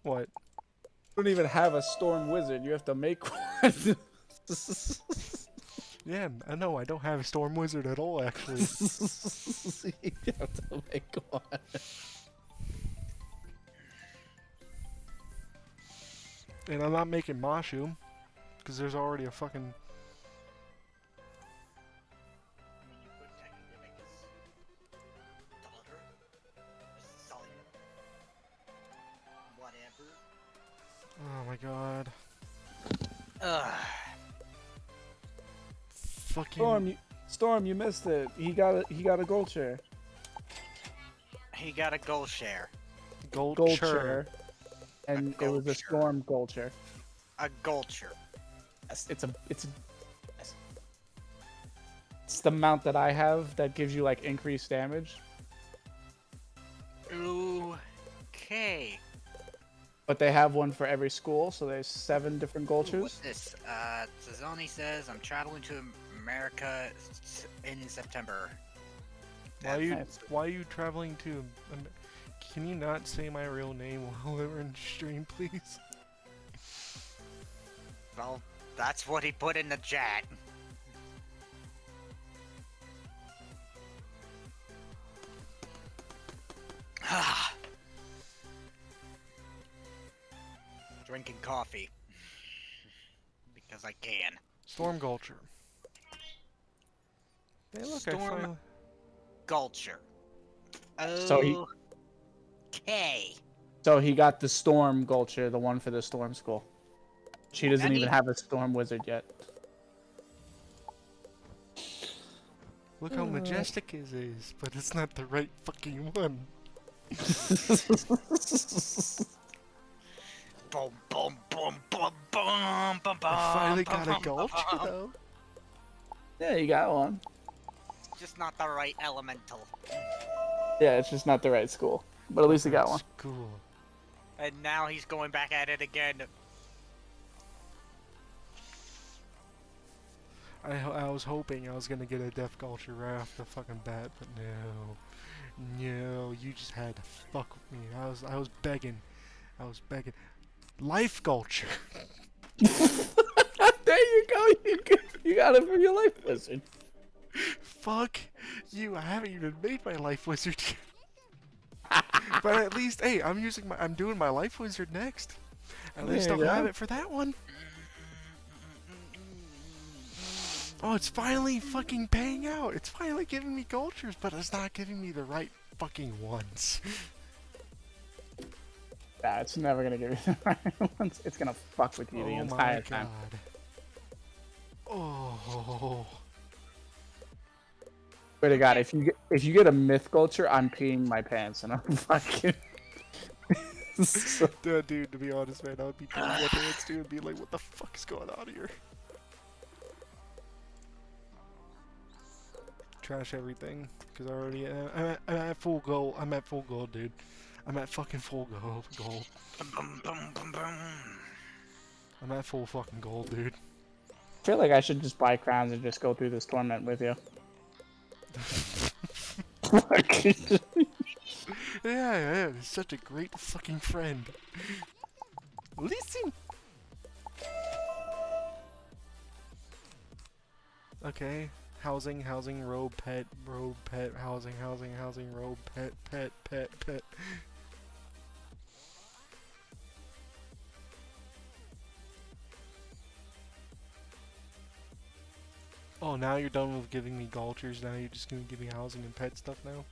What? You don't even have a Storm Wizard. You have to make one. Yeah, I know. I don't have a Storm Wizard at all, actually. You have to make one. And I'm not making Mashu, because there's already a fucking... Oh my god. Fucking... Storm, you missed it. He got a gold share. He got a gold share. Gold share. And it was a Storm gold share. A Gulcher. It's the amount that I have that gives you like increased damage. Okay. But they have one for every school, so there's 7 different Gulchers. What's this? Zazoni says I'm traveling to America in September. Why are you traveling to... Can you not say my real name while we're in stream, please? Well, that's what he put in the chat. Drinking coffee. Because I can. Storm Gulcher. Hey, look, Storm Gulcher. So he got the Storm Gulcher, the one for the Storm School. She doesn't even have a Storm Wizard yet. Look how majestic his is, but it's not the right fucking one. Boom, boom, boom, boom, boom, boom, I finally got a Gulcher, though. Yeah, you got one. Just not the right elemental. Yeah, it's just not the right school. But at least he got one. Cool. And now he's going back at it again. I was hoping I was gonna get a Death Gulcher right off the fucking bat, but no, you just had to fuck with me. I was begging, Life Gulcher. There you go. You got it from your Life Wizard. Fuck you! I haven't even made my Life Wizard yet. But at least, hey, I'm doing my Life Wizard next. At least I'll have it for that one. Oh, it's finally fucking paying out. It's finally giving me Gulchers, but it's not giving me the right fucking ones. Nah, it's never gonna give you the right ones. It's gonna fuck with you the entire time. Oh. Swear to God, if you get a Myth Gulcher, I'm peeing my pants and I'm fucking. Dude, to be honest, man, I would be peeing my pants too and be like, what the fuck is going on here? Trash everything, because I already I'm at full gold. I'm at full gold, dude. I'm at fucking full gold. I'm at full fucking gold, dude. I feel like I should just buy crowns and just go through this tournament with you. Yeah, he's such a great fucking friend. Listen. Okay. Housing, robe, pet, housing, robe, pet. Oh, now you're done with giving me Gulchers. Now you're just gonna give me housing and pet stuff now?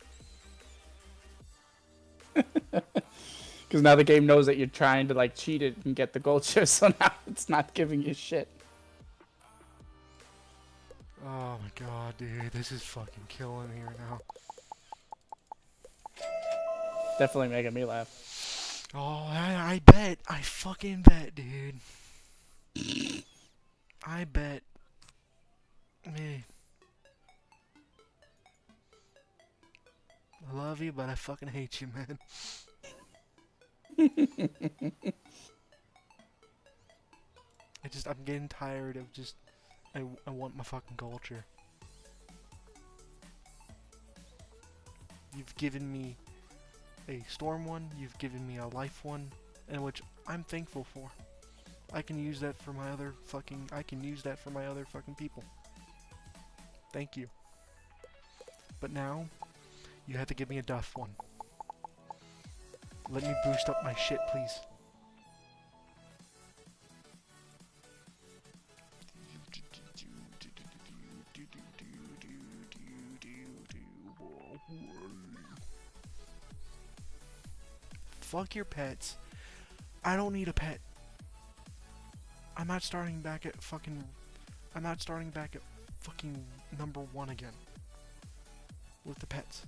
Because now the game knows that you're trying to like cheat it and get the Gulcher, so now it's not giving you shit. Oh my god, dude, this is fucking killing me right now. Definitely making me laugh. Oh, I bet. I fucking bet, dude. I bet. Me. I love you, but I fucking hate you, man. I'm getting tired of just, I want my fucking culture. You've given me a storm one, you've given me a life one, and which I'm thankful for. I can use that for my other fucking people. Thank you. But now, you have to give me a Duff one. Let me boost up my shit, please. Fuck your pets. I don't need a pet. I'm not starting back at fucking number 1 again. With the pets.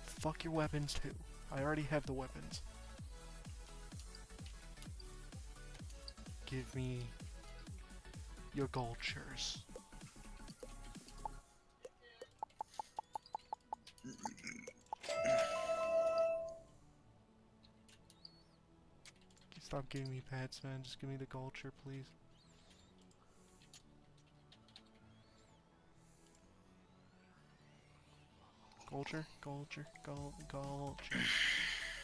Fuck your weapons too. I already have the weapons. Give me your Gulchers. Stop giving me pets, man. Just give me the Gulcher, please. Gulcher, Gulcher, Gulcher,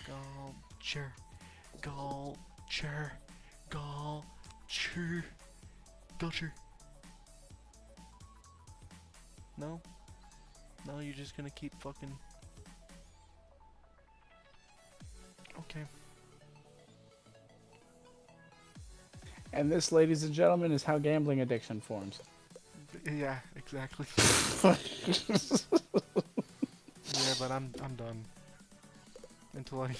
Gulcher, Gulcher, Gulcher, Gulcher. No? No, you're just gonna keep fucking... Okay. And this, ladies and gentlemen, is how gambling addiction forms. Yeah, exactly. Yeah, but I'm done. Until I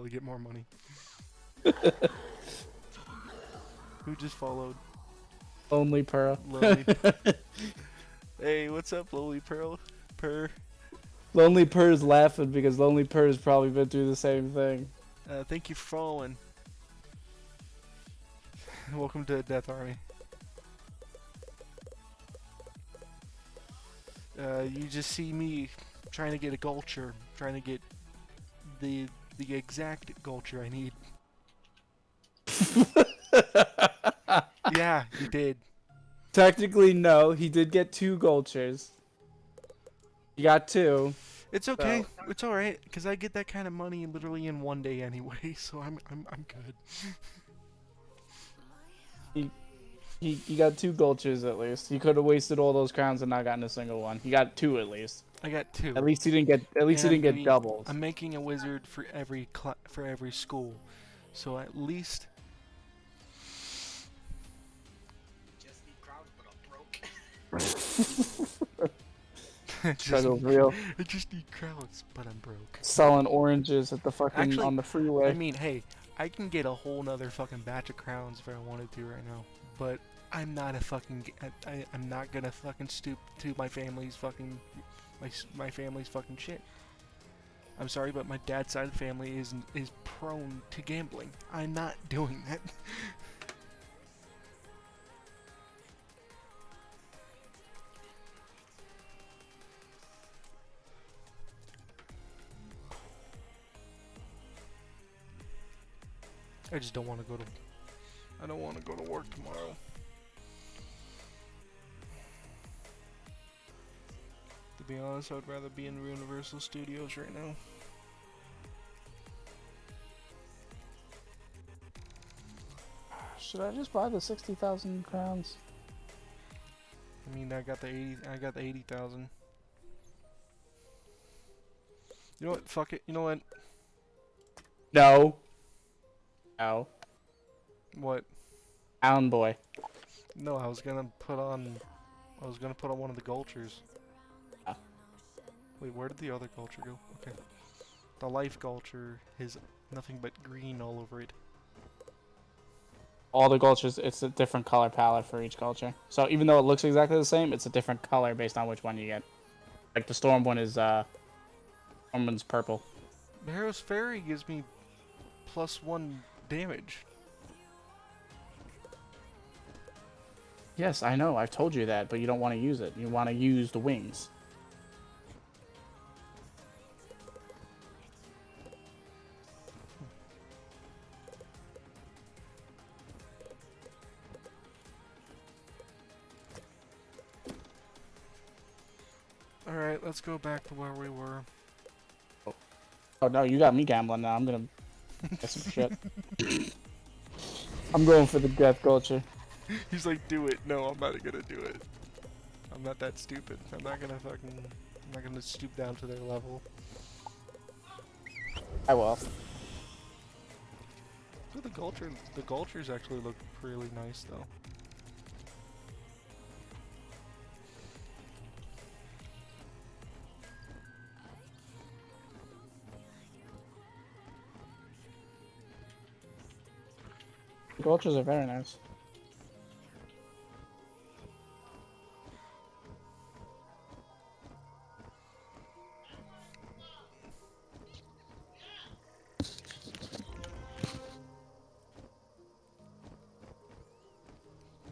get more money. Who just followed? Lonely Pearl. Lonely. Hey, what's up, Lonely Pearl? Lonely Purr's laughing because Lonely Purr's probably been through the same thing. Thank you for following. Welcome to Death Army. You just see me trying to get a Gulcher, trying to get the exact Gulcher I need. Yeah, you did. Technically, no. He did get 2 Gulchers. He got 2. It's okay. So. It's all right, cause I get that kind of money literally in 1 day anyway, so I'm good. He got 2 Gulchers at least. He could have wasted all those crowns and not gotten a single one. He got 2 at least. I got 2. At least he didn't get. At least he didn't get doubles. I'm making a wizard for every school, so at least. Just need crowns, but I'm broke. I just need crowns, but I'm broke. Selling oranges at the fucking Actually, on the freeway. I mean, hey, I can get a whole nother fucking batch of crowns if I wanted to right now, but I'm not a fucking. I'm not gonna fucking stoop to my family's fucking. My family's fucking shit. I'm sorry, but my dad's side of the family is prone to gambling. I'm not doing that. I just don't want to go to. I don't want to go to work tomorrow. To be honest, I would rather be in Universal Studios right now. Should I just buy the 60,000 crowns? I mean, I got the 80,000. You know what? Fuck it. You know what? No. No. What? Town boy. No, I was gonna put on one of the Gulchers. Ah. Wait, where did the other Gulcher go? Okay. The Life Gulcher has nothing but green all over it. All the Gulchers, it's a different color palette for each Gulcher. So even though it looks exactly the same, it's a different color based on which one you get. Like the Storm one is, Storm one's purple. Barrow's Fairy gives me +1 damage. Yes, I know. I've told you that, but you don't want to use it. You want to use the wings. Alright, let's go back to where we were. Oh no, you got me gambling now. I'm gonna get some shit. I'm going for the Death Gulcher. He's like, do it. No, I'm not gonna do it. I'm not that stupid. I'm not gonna stoop down to their level. I will. So the Gulchers actually look really nice though. The Gulchers are very nice.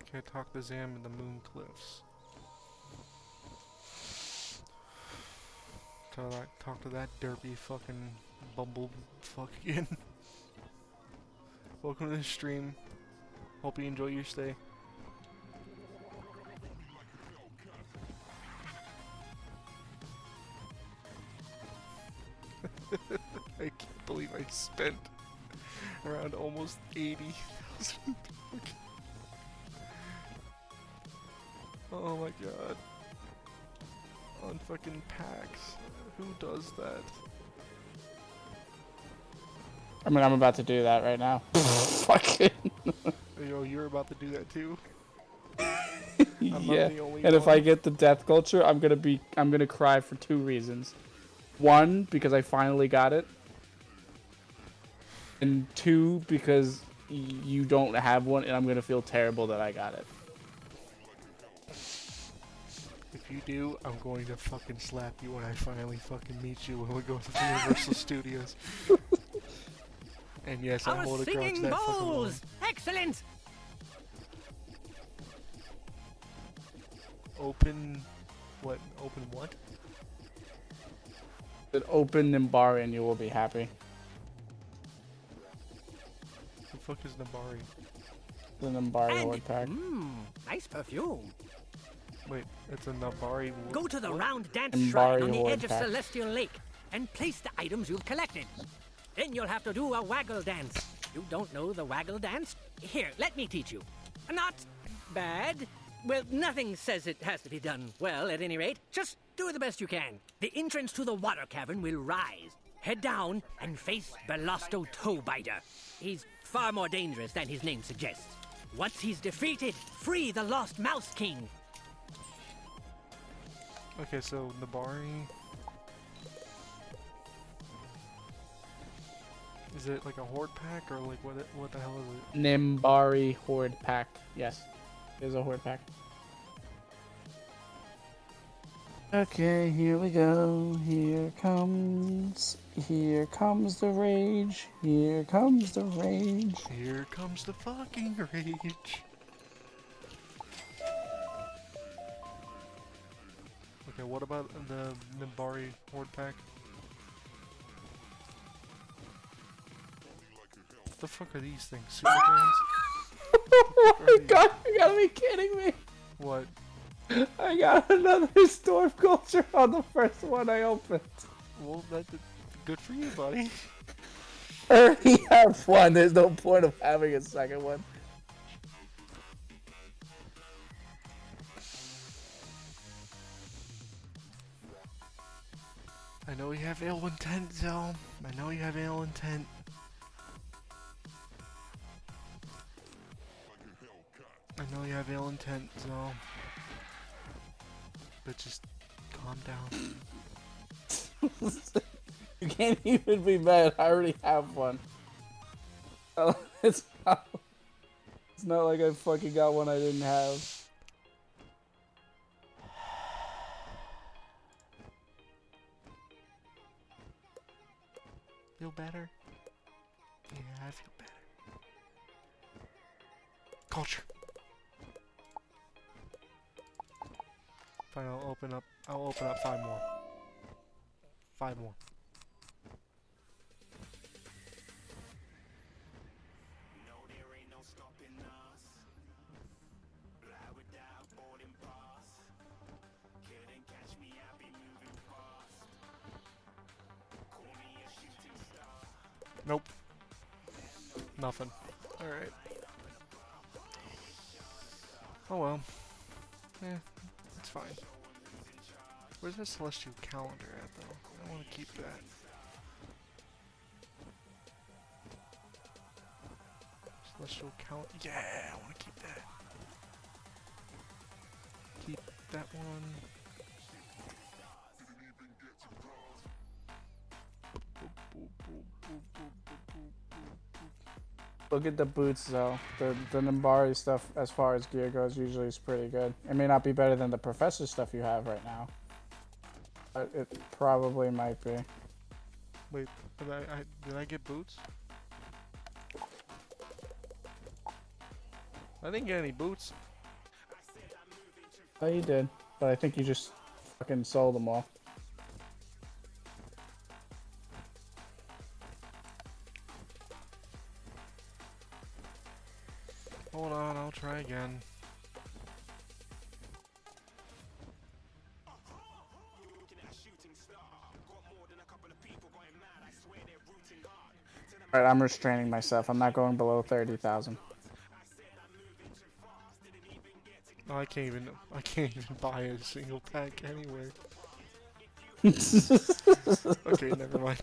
Okay, talk to Zam in the Moon Cliffs. Talk to that derpy fucking bumble fuck again. Welcome to the stream. Hope you enjoy your stay. I can't believe I spent around almost 80,000. Oh my god. On fucking packs. Who does that? I mean, I'm about to do that right now. Fucking. Yo, you're about to do that too? Yeah. And if I get the Death Culture, I'm gonna cry for 2 reasons. 1, because I finally got it. And 2, because you don't have one, and I'm gonna feel terrible that I got it. If you do, I'm going to fucking slap you when I finally fucking meet you when we go to the Universal Studios. And yes, I Our hold a grudge singing that fucking long. bowls! Excellent! Open... what? Open what? But open Nimbari and you will be happy. The fuck is Nabari? The Nimbari Horde pack. Nice perfume. Wait, it's a Nabari... Go to the round dance Nimbari shrine on the Horde edge of pack. Celestial Lake and place the items you've collected. Then you'll have to do a waggle dance. You don't know the waggle dance? Here, let me teach you. Not bad. Well, nothing says it has to be done well, at any rate. Just do the best you can. The entrance to the water cavern will rise. Head down and face Bellasto Toebiter. He's far more dangerous than his name suggests. Once he's defeated, free the Lost Mouse King. Okay, so Nabari... Is it like a horde pack or like what the hell is it? Nimbari Horde pack. Yes, there's a Horde pack. Okay, here we go. Here comes the rage. Here comes the rage. Here comes the fucking rage. Okay, what about the Nimbari horde pack? What the fuck are these things? Super Brains? Oh my god, you gotta be kidding me! What? I got another Storm Culture on the first one I opened. Well, that's good for you, buddy. I already have one, there's no point of having a second one. I know you have ill intent, Zell. I know you have ill intent. veil intent, Zal. But just calm down. You can't even be mad. I already have one. It's not like I fucking got one I didn't have. Feel better? Yeah, I feel better. Culture. Fine, I'll open up 5 more. 5 more. Nope. Nothing. Alright. Oh well. Eh, it's fine. Where's the celestial calendar at, though? I want to keep that. Celestial calendar. Yeah, I want to keep that. Keep that one. Look at the boots though. The Nimbari stuff, as far as gear goes, usually is pretty good. It may not be better than the Professor stuff you have right now, but it probably might be. Wait, did I get boots? I didn't get any boots. Oh, you did, but I think you just fucking sold them all. Hold on, I'll try again. Alright, I'm restraining myself. I'm not going below 30,000. No, I can't even buy a single pack anyway. Okay, never mind.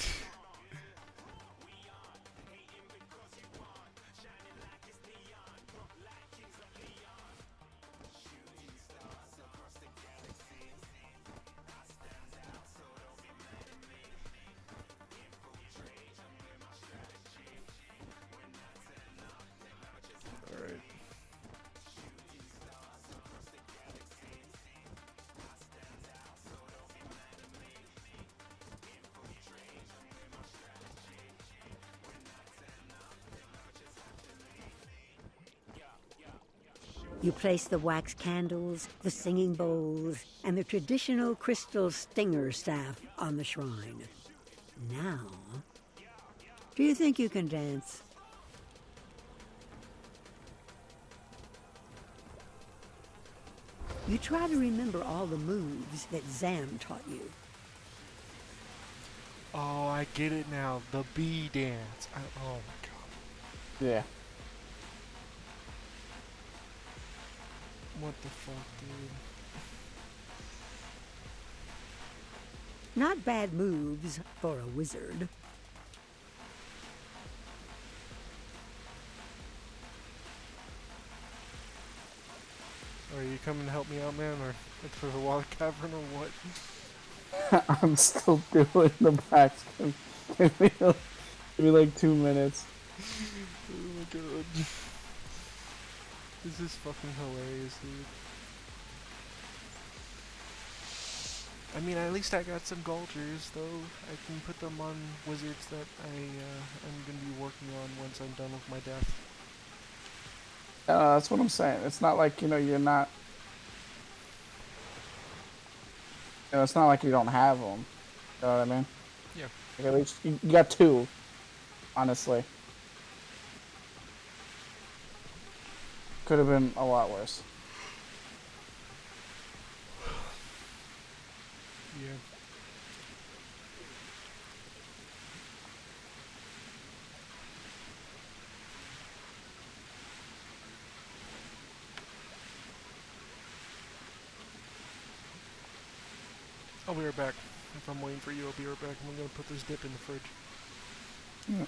Alright. You place the wax candles, the singing bowls, and the traditional crystal stinger staff on the shrine. Now, do you think you can dance? You try to remember all the moves that Zam taught you. Oh, I get it now. The bee dance. Oh my god. Yeah. What the fuck, dude? Not bad moves for a wizard. Are you coming to help me out, man, or for the water cavern, or what? I'm still doing the backs. Give me like 2 minutes. Oh my god. This is fucking hilarious, dude. I mean, at least I got some Gulchers, though. I can put them on wizards that I'm gonna be working on once I'm done with my death. That's what I'm saying. It's not like, you're not... it's not like you don't have them. You know what I mean? Yeah. Like, at least you got 2, honestly. Could have been a lot worse. Yeah. I'll be right back. If I'm waiting for you, I'll be right back. I'm gonna put this dip in the fridge. Yeah.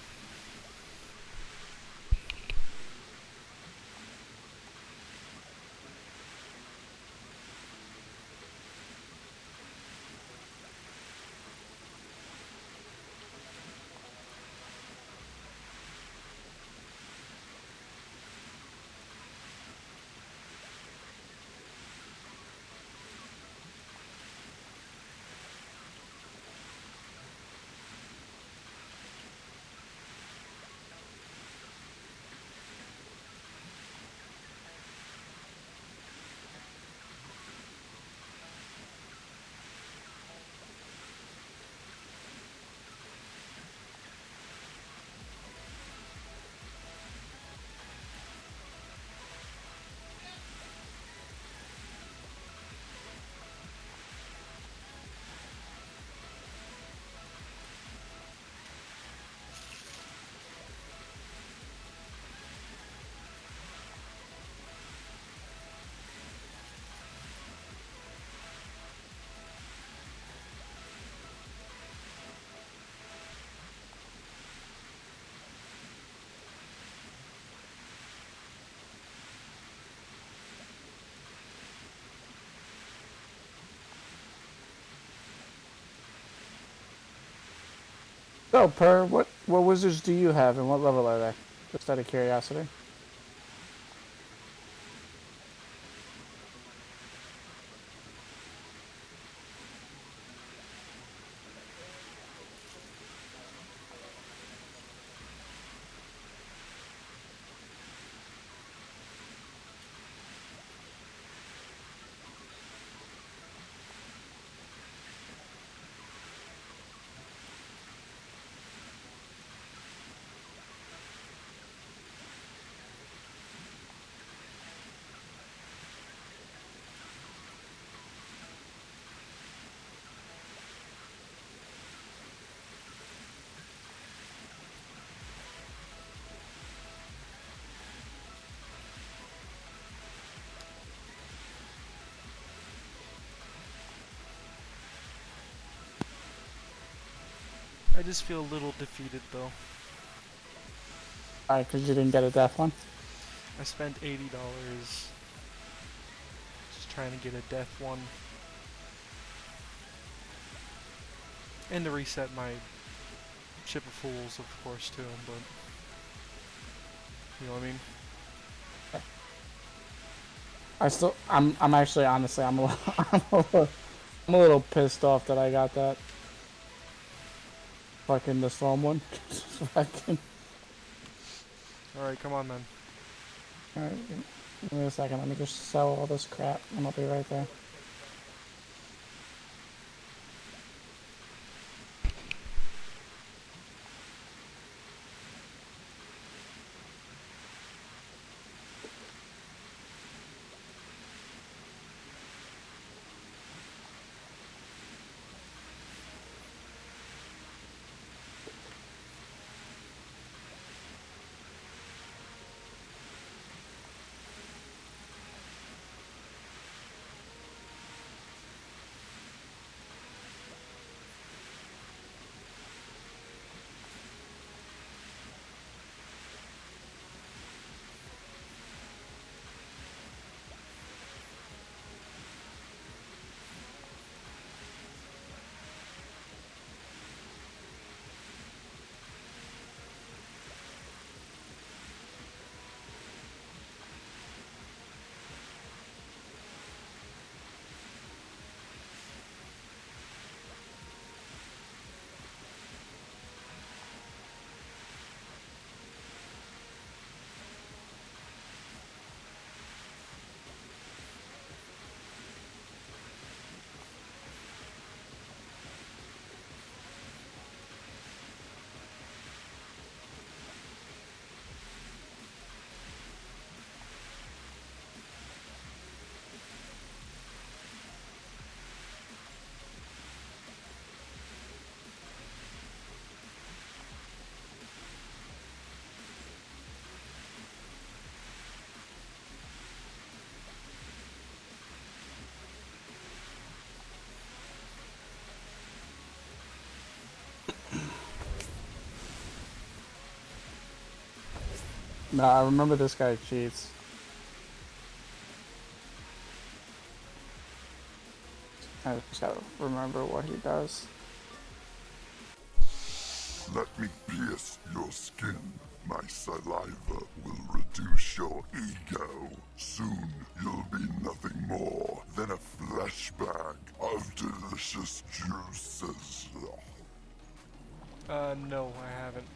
So, Per, what wizards do you have, and what level are they? Just out of curiosity. I just feel a little defeated though. Alright, because you didn't get a death one? I spent $80 just trying to get a death one. And to reset my Ship of Fools, of course, too, but... You know what I mean? I'm actually, honestly, I'm a little pissed off that I got that. Fucking the storm one. Fucking. Alright, come on then. Alright, give me a second, let me just sell all this crap, and I'll be right there. No, I remember this guy cheats. I just gotta remember what he does. Let me pierce your skin. My saliva will reduce your ego. Soon you'll be nothing more than a flesh bag of delicious juices. No, I haven't.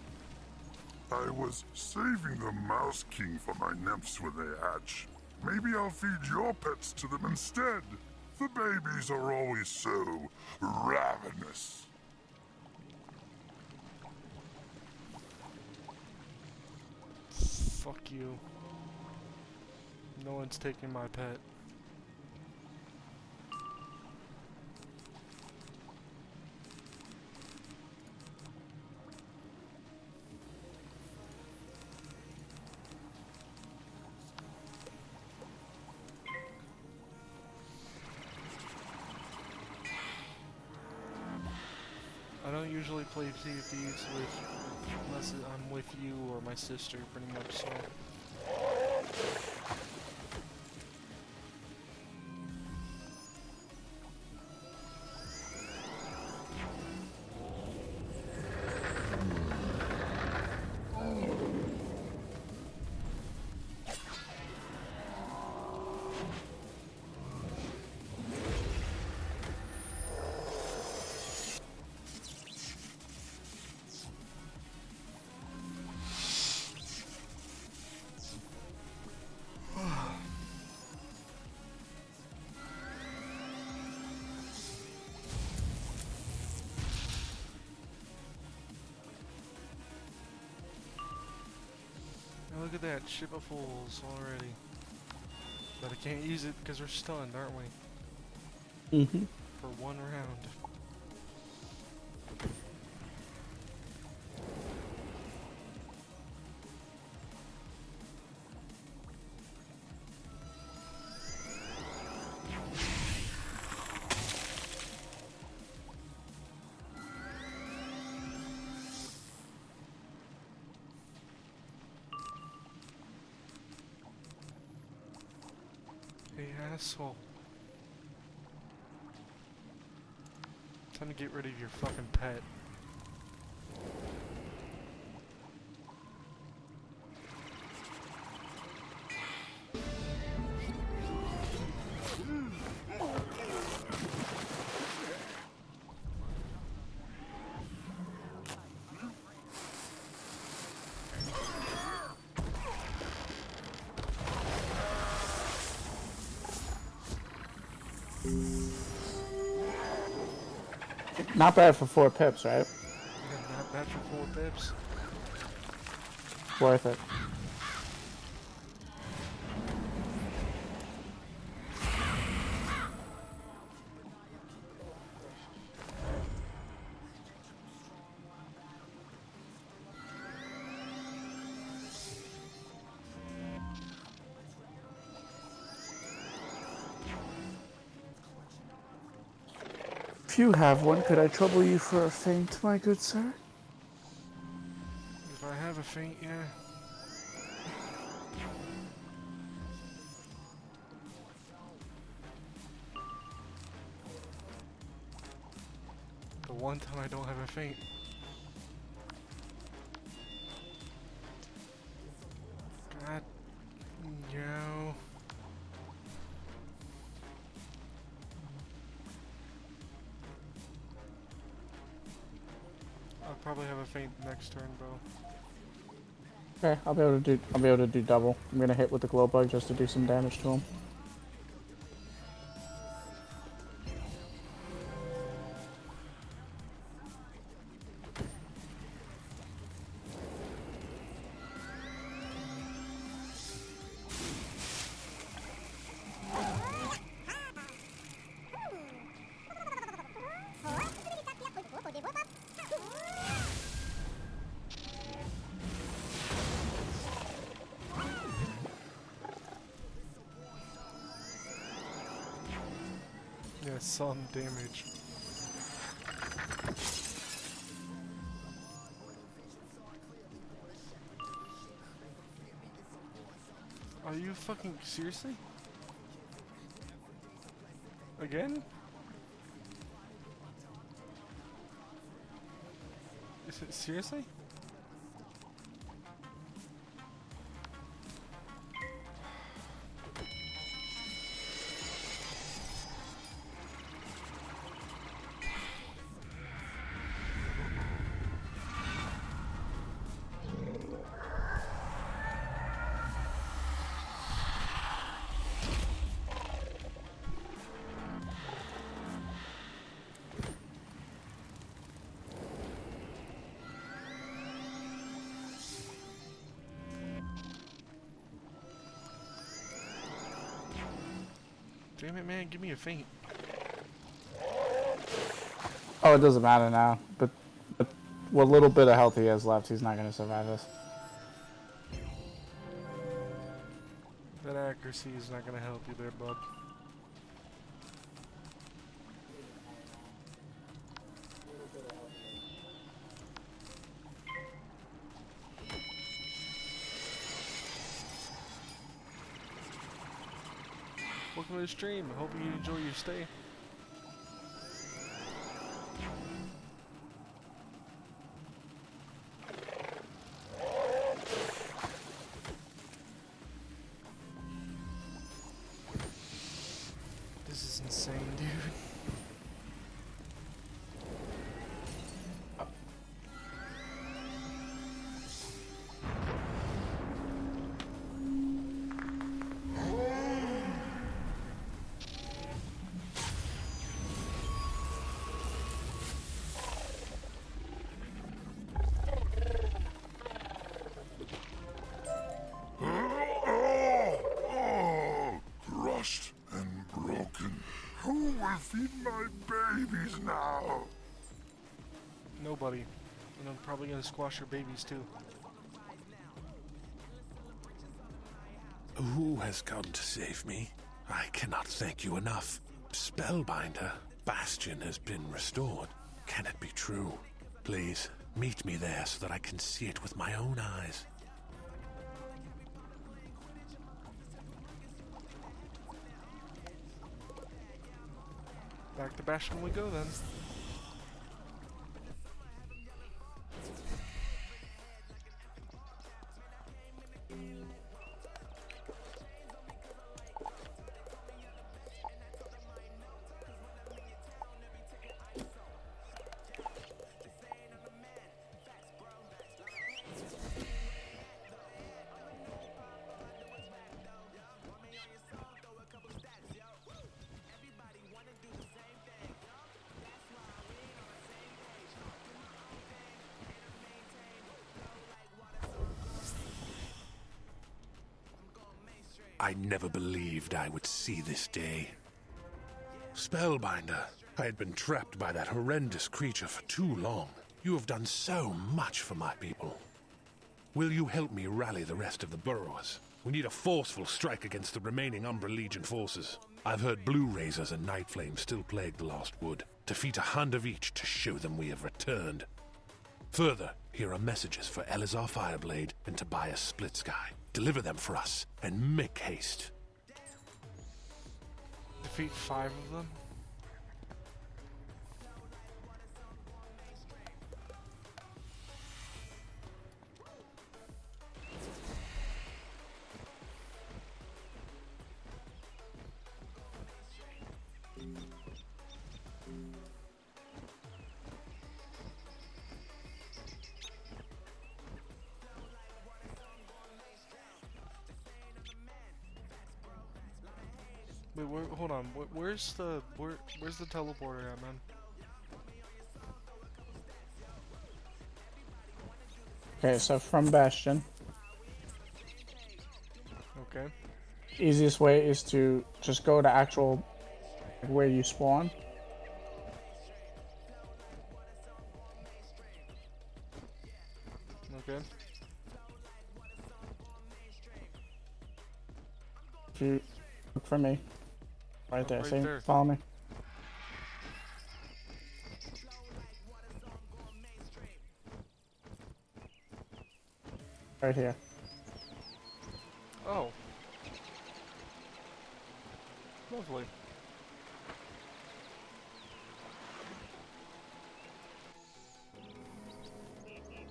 I was saving the Mouse King for my nymphs when they hatch. Maybe I'll feed your pets to them instead. The babies are always so ravenous. Fuck you. No one's taking my pet. I don't usually play Sea of Thieves unless I'm with you or my sister, pretty much, so... look at that, ship of fools already. But I can't use it because we're stunned, aren't we? Mm-hmm. For one round. Hey, asshole. Time to get rid of your fucking pet. Not bad for 4 pips, right? Yeah, not bad for 4 pips. Worth it. If you have one, could I trouble you for a feint, my good sir? If I have a feint, yeah. The one time I don't have a feint. God, no. I'll probably have a feint next turn, bro. Okay, I'll be able to do double. I'm gonna hit with the glow bug just to do some damage to him. Yeah, some damage. Are you fucking seriously? Again? Is it seriously? Damn it, man, give me a feint. Oh, it doesn't matter now. But what little bit of health he has left, he's not gonna survive this. That accuracy is not gonna help you there, bud. Welcome to the stream. I hope you enjoy your stay. This is insane, dude. babies now. Nobody. And I'm probably gonna squash your babies too. Who has come to save me? I cannot thank you enough. Spellbinder, Bastion has been restored. Can it be true? Please, meet me there so that I can see it with my own eyes. Back to Bastion we go then. I never believed I would see this day. Spellbinder, I had been trapped by that horrendous creature for too long. You have done so much for my people. Will you help me rally the rest of the burrowers? We need a forceful strike against the remaining Umbra Legion forces. I've heard Blue Razors and Night Flames still plague the Lost Wood. Defeat 100 of each to show them we have returned. Further, here are messages for Elazar Fireblade and Tobias Splitsky. Deliver them for us, and make haste. Defeat 5 of them? Wait, hold on. Where's the teleporter at, man? Okay, so from Bastion. Okay. Easiest way is to just go to actual where you spawn. Okay. If you look for me. Right there, right see? there. Follow me. Right here. Oh. Lovely.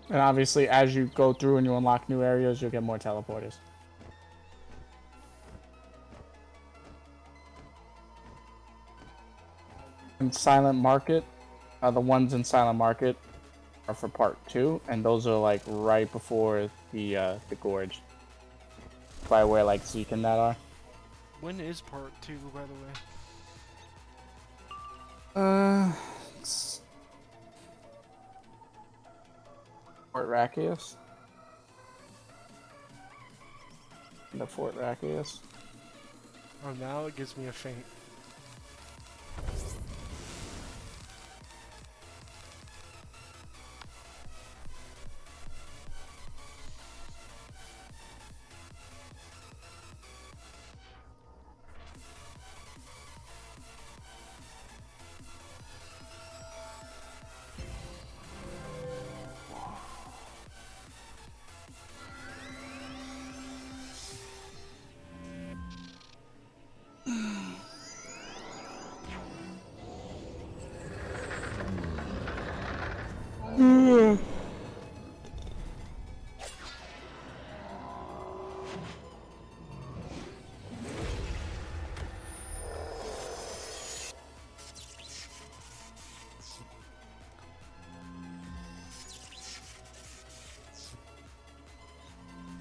And obviously, as you go through and you unlock new areas, you'll get more teleporters. In Silent Market, the ones in Silent Market are for part 2, and those are like right before the gorge. By where like Zeke and that are. When is part 2, by the way? It's Fort Rakius. The Fort Rakius. Oh, now it gives me a faint.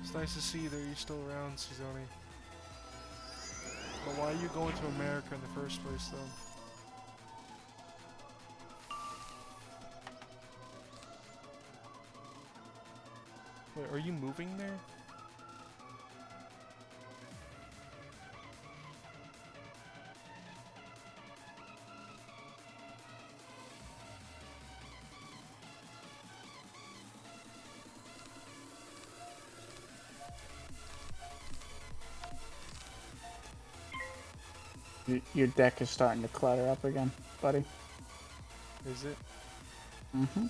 It's nice to see that you're still around, Cizoni. But why are you going to America in the first place, though? Wait, are you moving there? Your deck is starting to clutter up again, buddy. Is it? Mm-hmm.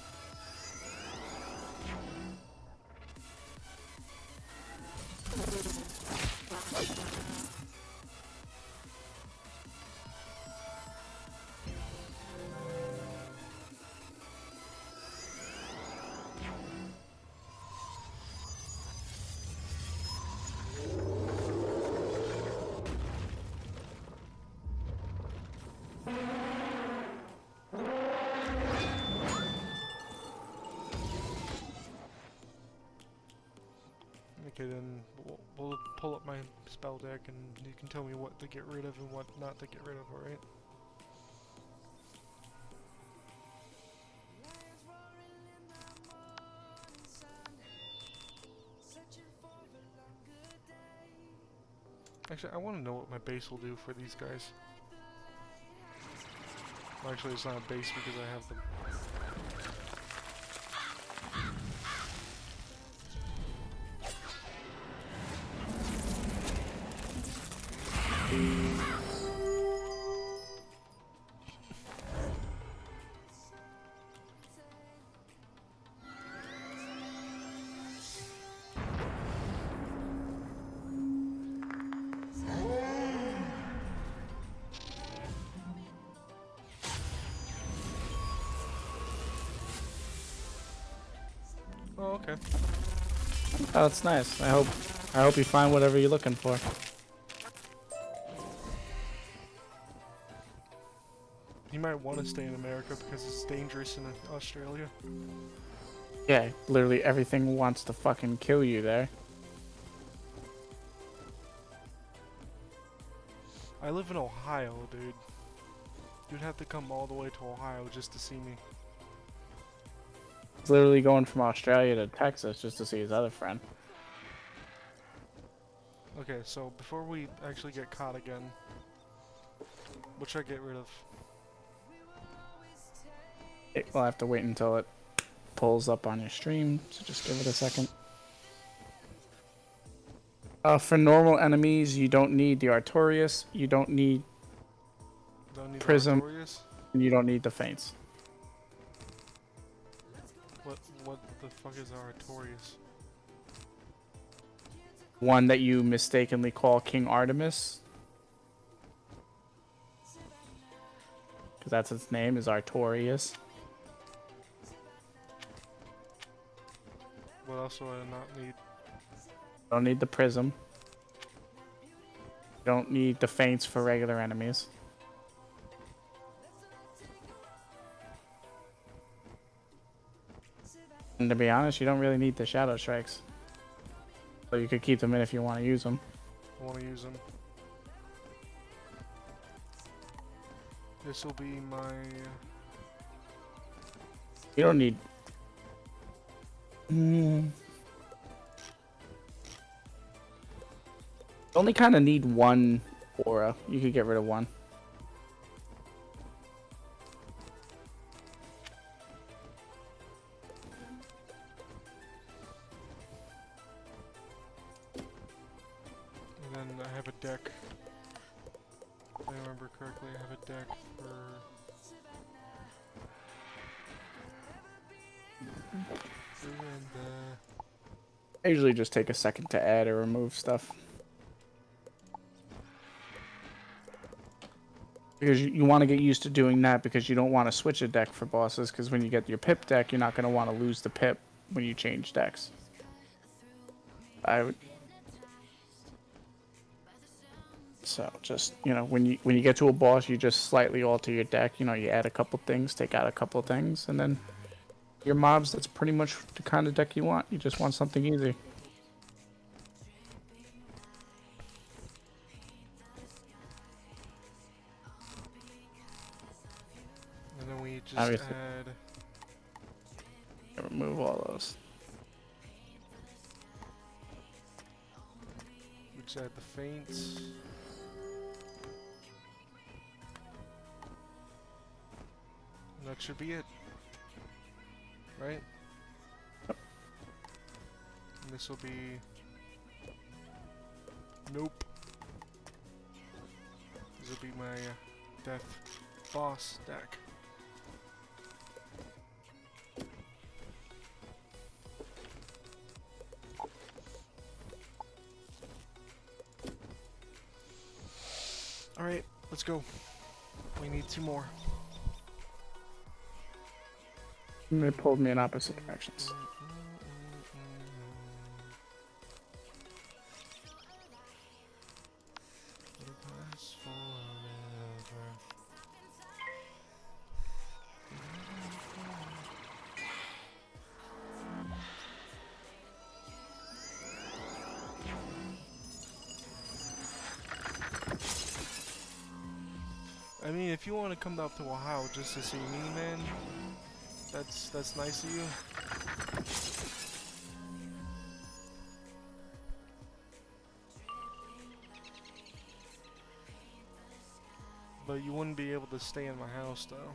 Okay, then we'll pull up my spell deck and you can tell me what to get rid of and what not to get rid of, alright? Actually, I want to know what my base will do for these guys. Well, actually, it's not a base because I have the... Oh, okay. Oh, that's nice. I hope you find whatever you're looking for. You might want to stay in America because it's dangerous in Australia. Yeah, literally everything wants to fucking kill you there. I live in Ohio, dude. You'd have to come all the way to Ohio just to see me. He's literally going from Australia to Texas just to see his other friend. Okay, so before we actually get caught again, what should I get rid of? We'll have to wait until it pulls up on your stream, so just give it a second. For normal enemies, you don't need the Artorias, you don't need Prism, and you don't need the Feints. What the fuck is Artorias? One that you mistakenly call King Artemis. Because that's its name, is Artorias. What else do I not need? Don't need the Prism. Don't need the Feints for regular enemies. And to be honest, you don't really need the Shadow Strikes. So you could keep them in if you want to use them. I want to use them. This will be my... You don't need... Only kind of need one aura. You could get rid of one. And then I have a deck. If I remember correctly, I have a deck for... I usually just take a second to add or remove stuff. Because you want to get used to doing that because you don't want to switch a deck for bosses because when you get your pip deck, you're not going to want to lose the pip when you change decks. So just, you know, when you get to a boss, you just slightly alter your deck. You know, you add a couple things, take out a couple things, and then your mobs, that's pretty much the kind of deck you want. You just want something easy. And then we just Obviously. add... Remove all those. We just add the feints. And that should be it. Right? And this will be... Nope. Is will be my death boss deck. Alright, let's go. We need 2 more. They pulled me in opposite directions. I mean, if you want to come up to Ohio just to see me, man, that's nice of you. But you wouldn't be able to stay in my house, though.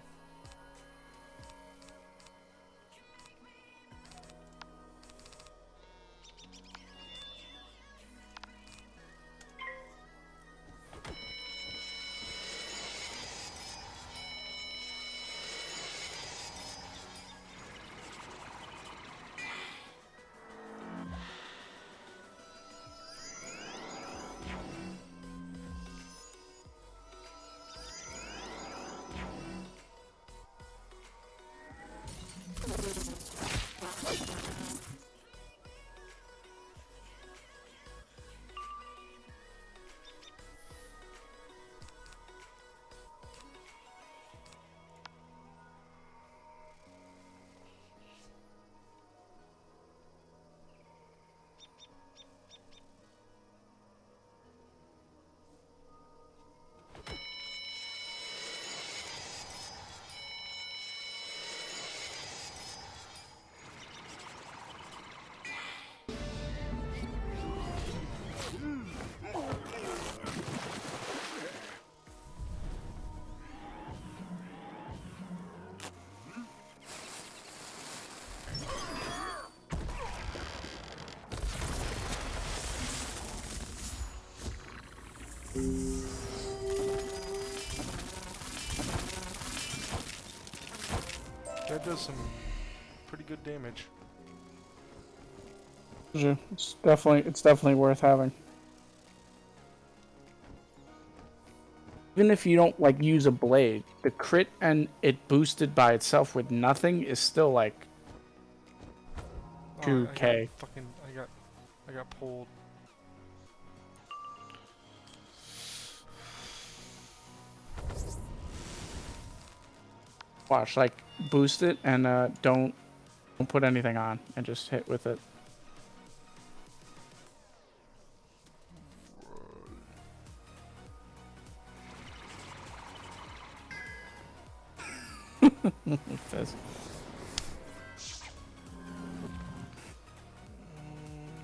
That does some pretty good damage. It's definitely worth having. Even if you don't like use a blade, the crit and it boosted by itself with nothing is still like 2K. I got pulled. Watch, like boost it and don't put anything on and just hit with it. Fizz.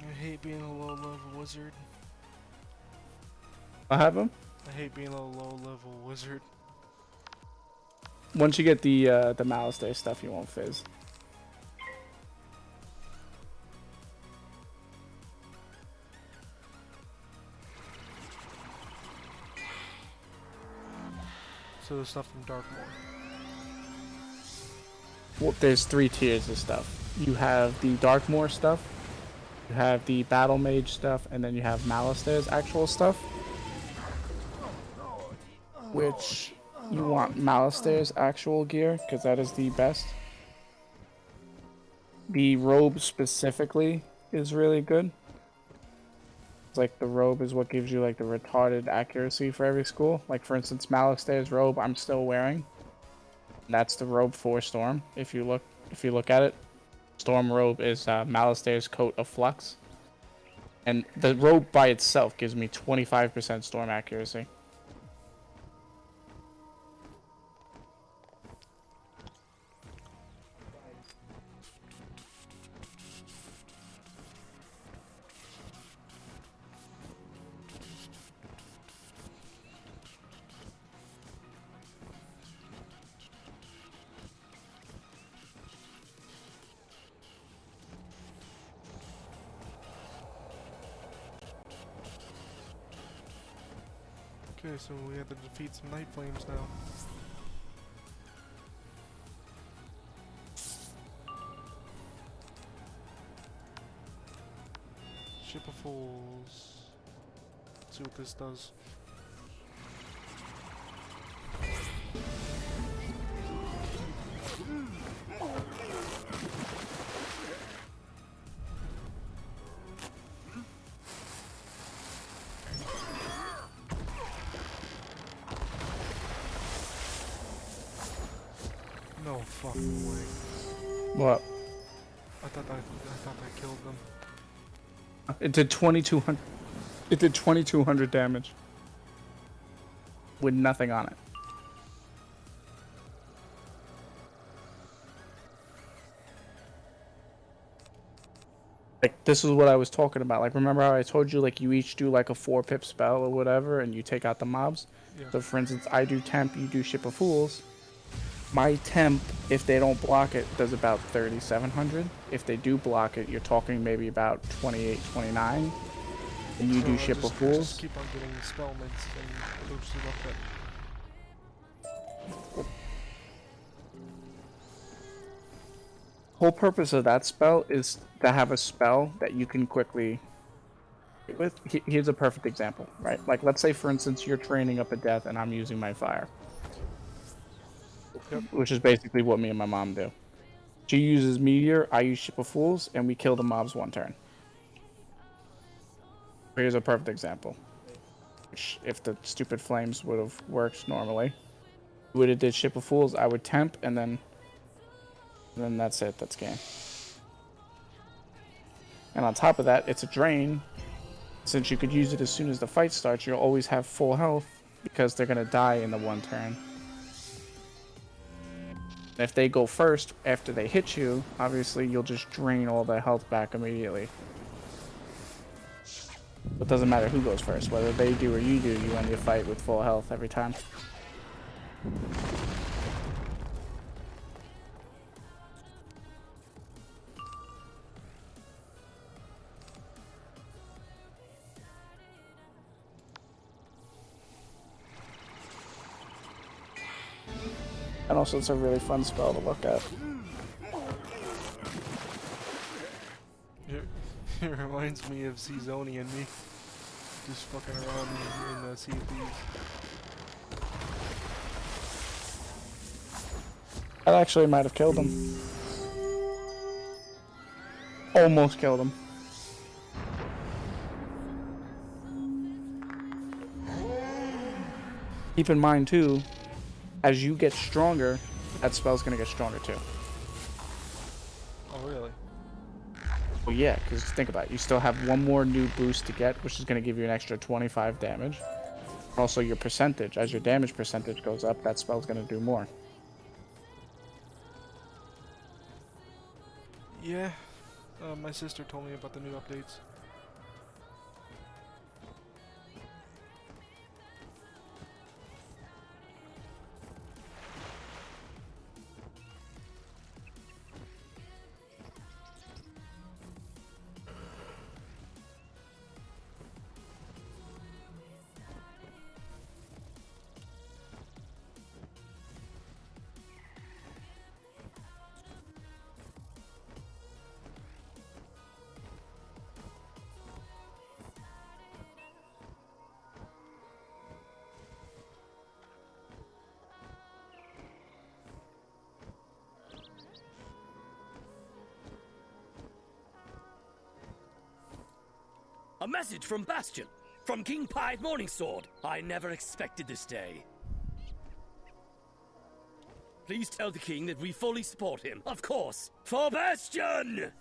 I hate being a low-level wizard. I have him. I hate being a low-level wizard. Once you get the Malice Day stuff, you won't fizz. So the stuff from Darkmoor. Well, there's 3 tiers of stuff. You have the Darkmoor stuff, you have the Battle Mage stuff, and then you have Malice Day's actual stuff. Which you want Malice Day's actual gear, because that is the best. The robe specifically is really good. It's like the robe is what gives you like the retarded accuracy for every school. Like for instance, Malice Day's robe I'm still wearing. That's the robe for Storm. If you look at it, Storm robe is Malice Day's coat of flux, and the robe by itself gives me 25% Storm accuracy. Okay, so we have to defeat some Night Flames now. Ship of Fools. Let's see what this does. No fucking way. What? I thought I killed them. It did 2200. It did 2200 damage with nothing on it. Like, this is what I was talking about. Like, remember how I told you, like, you each do like a 4-pip spell or whatever, and you take out the mobs? Yeah. So, for instance, I do temp, you do Ship of Fools. My temp, if they don't block it, does about 3700. If they do block it, you're talking maybe about 28, 29. And you do Ship of Fools. Just keep on getting spellments and boosted up that. Whole purpose of that spell is to have a spell that you can quickly with. Here's a perfect example, right? Like, let's say for instance you're training up a death and I'm using my fire. Yep. Which is basically what me and my mom do. She uses Meteor, I use Ship of Fools, and we kill the mobs one turn. Here's a perfect example. If the stupid flames would have worked normally, we would have did Ship of Fools, I would temp, and then that's it, that's game. And on top of that, it's a drain. Since you could use it as soon as the fight starts, you'll always have full health because they're gonna die in the one turn. If they go first after they hit you, obviously you'll just drain all their health back immediately. It doesn't matter who goes first, whether they do or you do, you end your fight with full health every time. And also it's a really fun spell to look at. It reminds me of Seasoni and me. Just fucking around in the Sea of Thieves. That actually might have killed him. Almost killed him. Keep in mind too, as you get stronger, that spell's gonna get stronger too. Oh really? Well, yeah, because think about it. You still have one more new boost to get, which is going to give you an extra 25 damage. Also, your percentage. As your damage percentage goes up, that spell's going to do more. Yeah. My sister told me about the new updates. A message from Bastion, from King Pied Morningsword. I never expected this day. Please tell the king that we fully support him, of course, for Bastion!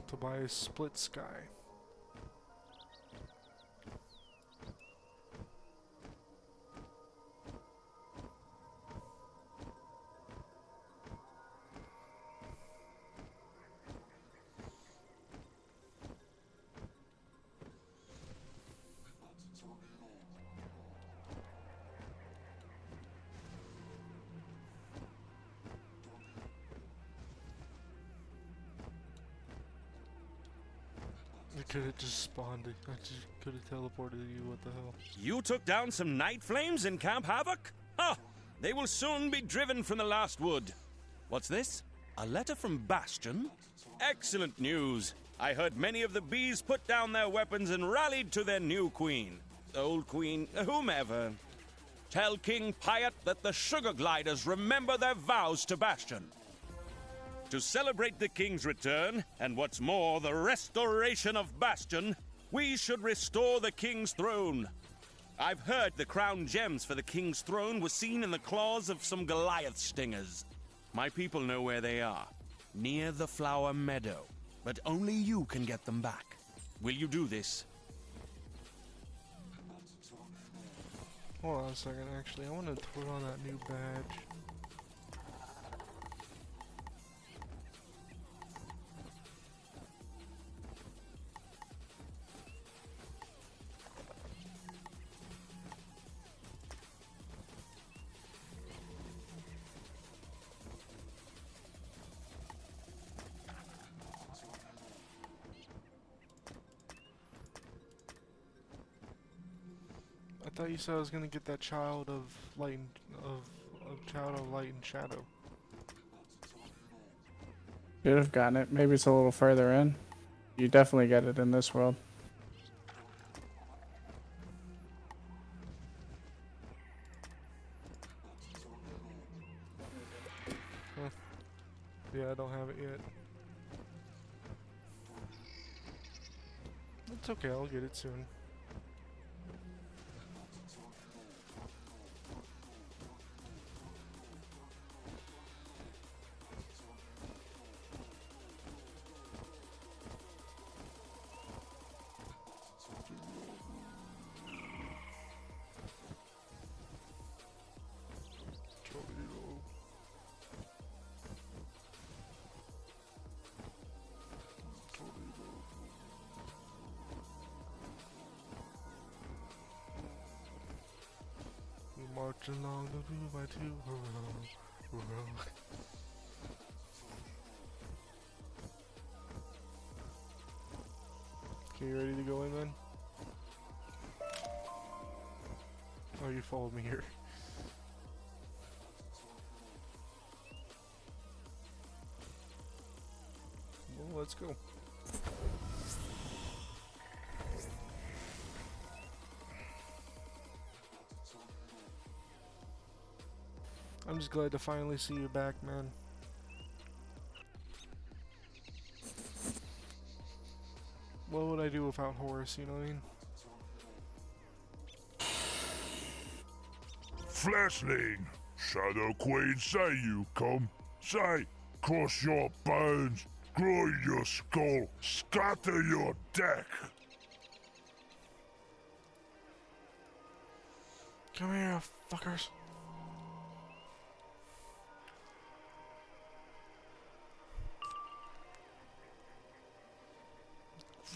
To buy a Split Sky. could have just spawned it. I just could have teleported you. What the hell? You took down some night flames in Camp Havoc? Ha! They will soon be driven from the last wood. What's this? A letter from Bastion? Excellent news. I heard many of the bees put down their weapons and rallied to their new queen. Old queen, whomever. Tell King Pyat that the sugar gliders remember their vows to Bastion. To celebrate the king's return, and what's more, the restoration of Bastion, we should restore the king's throne. I've heard the crown gems for the king's throne were seen in the claws of some Goliath stingers. My people know where they are, near the Flower Meadow, but only you can get them back. Will you do this? Hold on a second, actually. I want to put on that new badge. I thought you said I was gonna get that child of light and, child of light and shadow. Should have gotten it. Maybe it's a little further in. You definitely get it in this world. Huh. Yeah, I don't have it yet. It's okay, I'll get it soon. March along the 2x2. Okay, you ready to go in then? Oh, you followed me here. Well, let's go. I'm just glad to finally see you back, man. What would I do without Horus, you know what I mean? Fleshling, Shadow Queen, say you come. Say, crush your bones, grind your skull, scatter your deck. Come here, fuckers.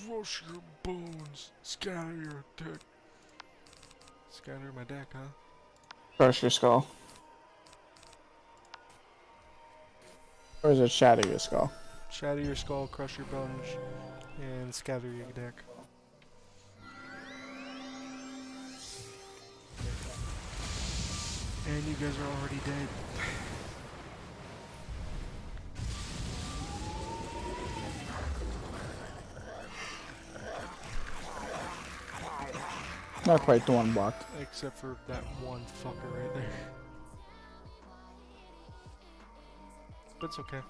Crush your bones, scatter your deck. Scatter my deck, huh? Crush your skull. Or is it shatter your skull? Shatter your skull, crush your bones, and scatter your deck. And you guys are already dead. Not quite the one blocked. Except for that one fucker right there. But it's okay.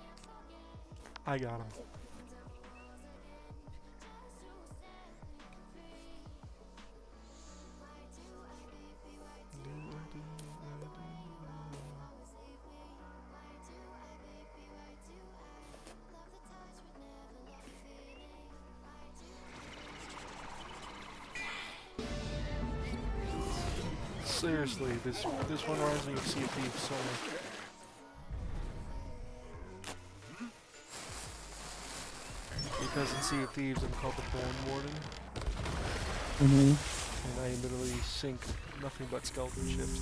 I got him. Seriously, this one reminds me of Sea of Thieves so much. Because in Sea of Thieves I'm called the Born Warden. Mm-hmm. And I literally sink nothing but skeleton ships.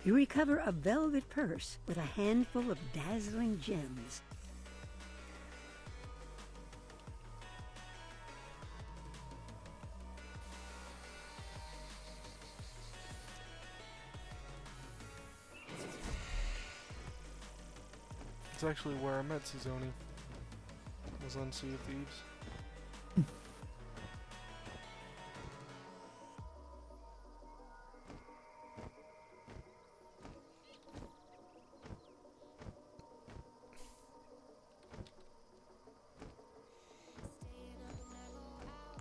You recover a velvet purse with a handful of dazzling gems. It's actually where I met Sizoni. Was on Sea of Thieves.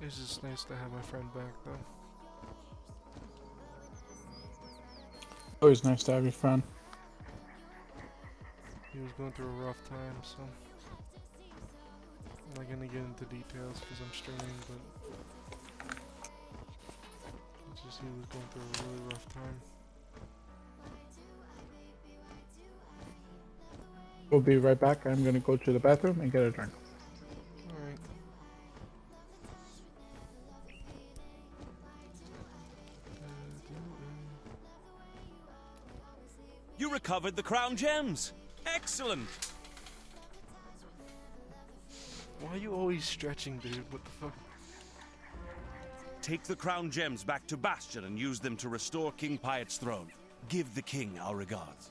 It's just nice to have my friend back, though. Always nice to have your friend. He was going through a rough time, so I'm not gonna get into details because I'm streaming, but it's just he was going through a really rough time. We'll be right back. I'm gonna go to the bathroom and get a drink. Alright. You recovered the crown gems! Excellent! Why are you always stretching, dude? What the fuck? Take the crown gems back to Bastion and use them to restore King Pyat's throne. Give the king our regards.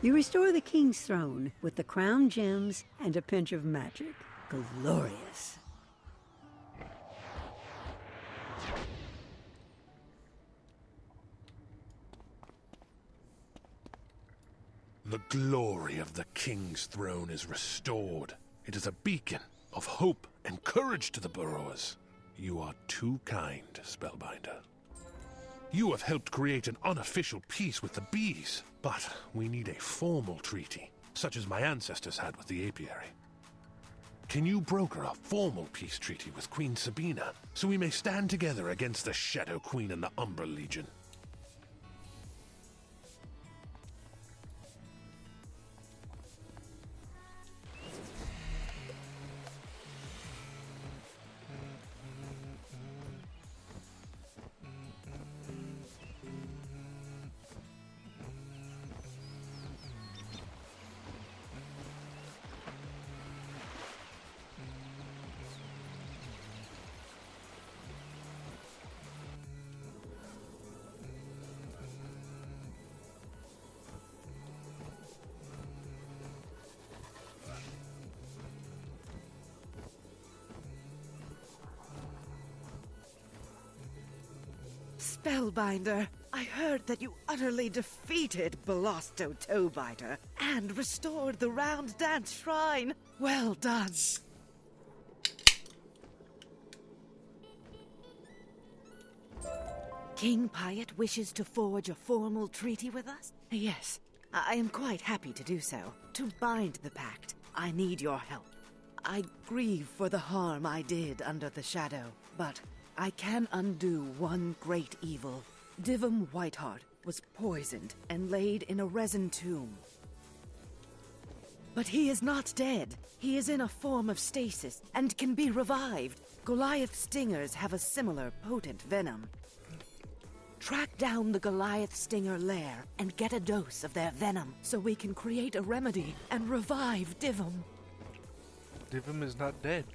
You restore the king's throne with the crown gems and a pinch of magic. Glorious. The glory of the king's throne is restored. It is a beacon of hope and courage to the burrowers. You are too kind, Spellbinder. You have helped create an unofficial peace with the bees, but we need a formal treaty, such as my ancestors had with the apiary. Can you broker a formal peace treaty with Queen Sabina, so we may stand together against the Shadow Queen and the Umbra Legion? Spellbinder, I heard that you utterly defeated Belosto Toebiter and restored the Round Dance Shrine. Well done. King Pyat wishes to forge a formal treaty with us? Yes, I am quite happy to do so. To bind the pact, I need your help. I grieve for the harm I did under the shadow, but I can undo one great evil. Divum Whiteheart was poisoned and laid in a resin tomb. But he is not dead. He is in a form of stasis and can be revived. Goliath stingers have a similar potent venom. Track down the Goliath stinger lair and get a dose of their venom so we can create a remedy and revive Divum. Divum is not dead.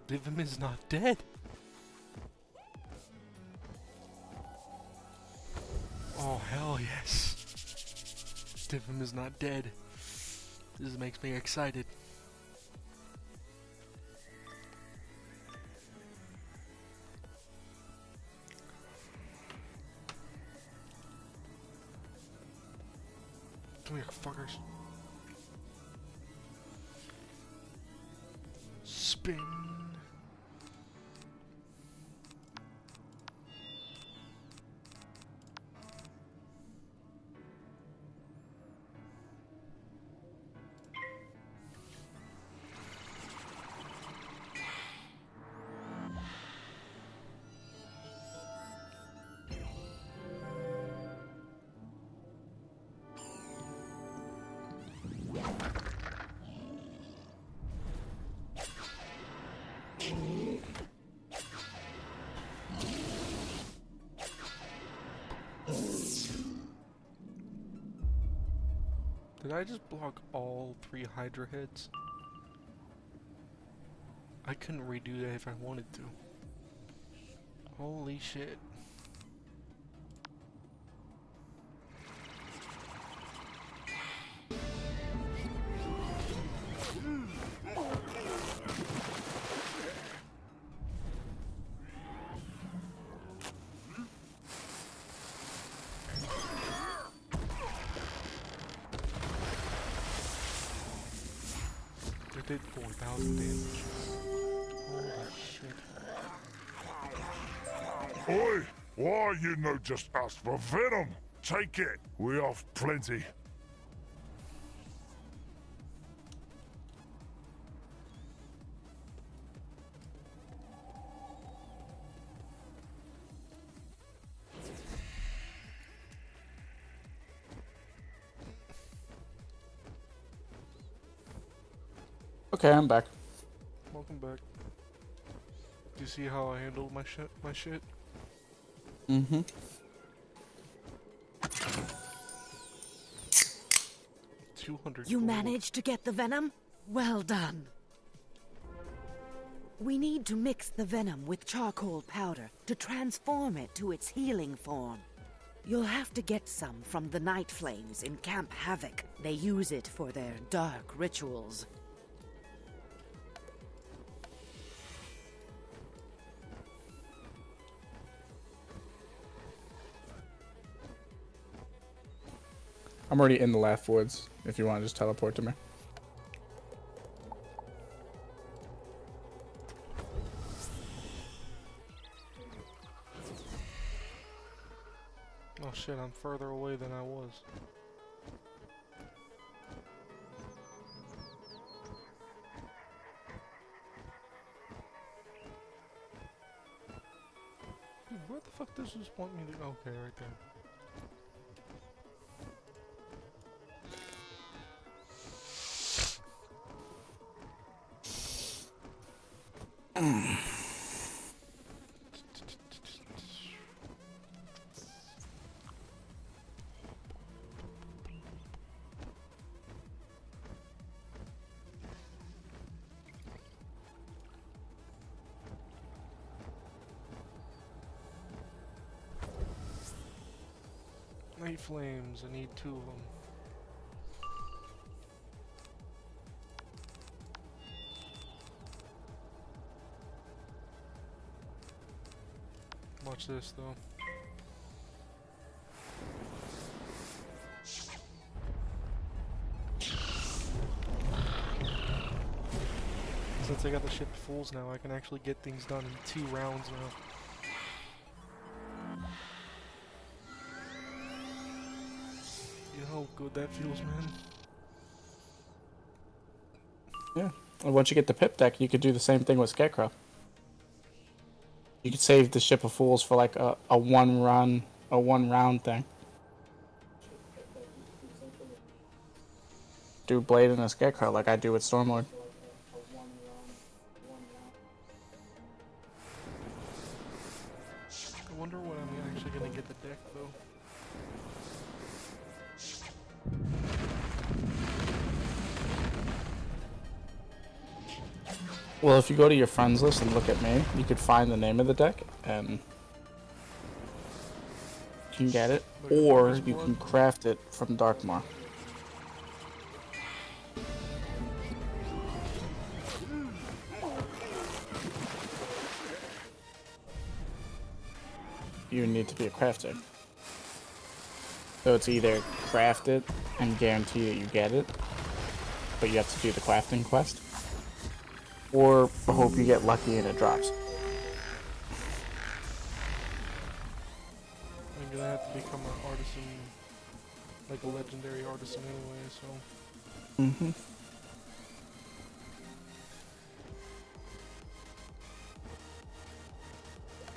Divum is not dead. Oh, hell yes. Divum is not dead. This makes me excited. Come here, fuckers. Spin. Did I just block all 3 Hydra heads? I couldn't redo that if I wanted to. Holy shit. Did 4,000 damage. Holy shit. Oi! Why you no just ask for venom? Take it. We have plenty. Okay, I'm back. Welcome back. Do you see how I handled my shit? Mm-hmm. 200. You managed to get the venom? Well done. We need to mix the venom with charcoal powder to transform it to its healing form. You'll have to get some from the Night Flames in Camp Havoc. They use it for their dark rituals. I'm already in the Laugh Woods, if you want to just teleport to me. Oh shit, I'm further away than I was. Dude, where the fuck does this want me to go? Okay, right there. Night Flames, I need 2 of them. Watch this though. Since I got the ship Fools now, I can actually get things done in 2 rounds now. You know how good that feels, man? Yeah. And once you get the Pip deck, you could do the same thing with Scarecrow. You could save the Ship of Fools for like a one round thing. Do Blade and a Scarecrow like I do with Stormlord. I wonder when I'm actually gonna get the deck though. Well, if you go to your friends list and look at me, you could find the name of the deck and you can get it, or you can craft it from Darkmoor. You need to be a crafter. So it's either craft it and guarantee that you get it, but you have to do the crafting quest. Or hope you get lucky and it drops. I'm gonna have to become an artisan, like a legendary artisan anyway, so. Mm-hmm.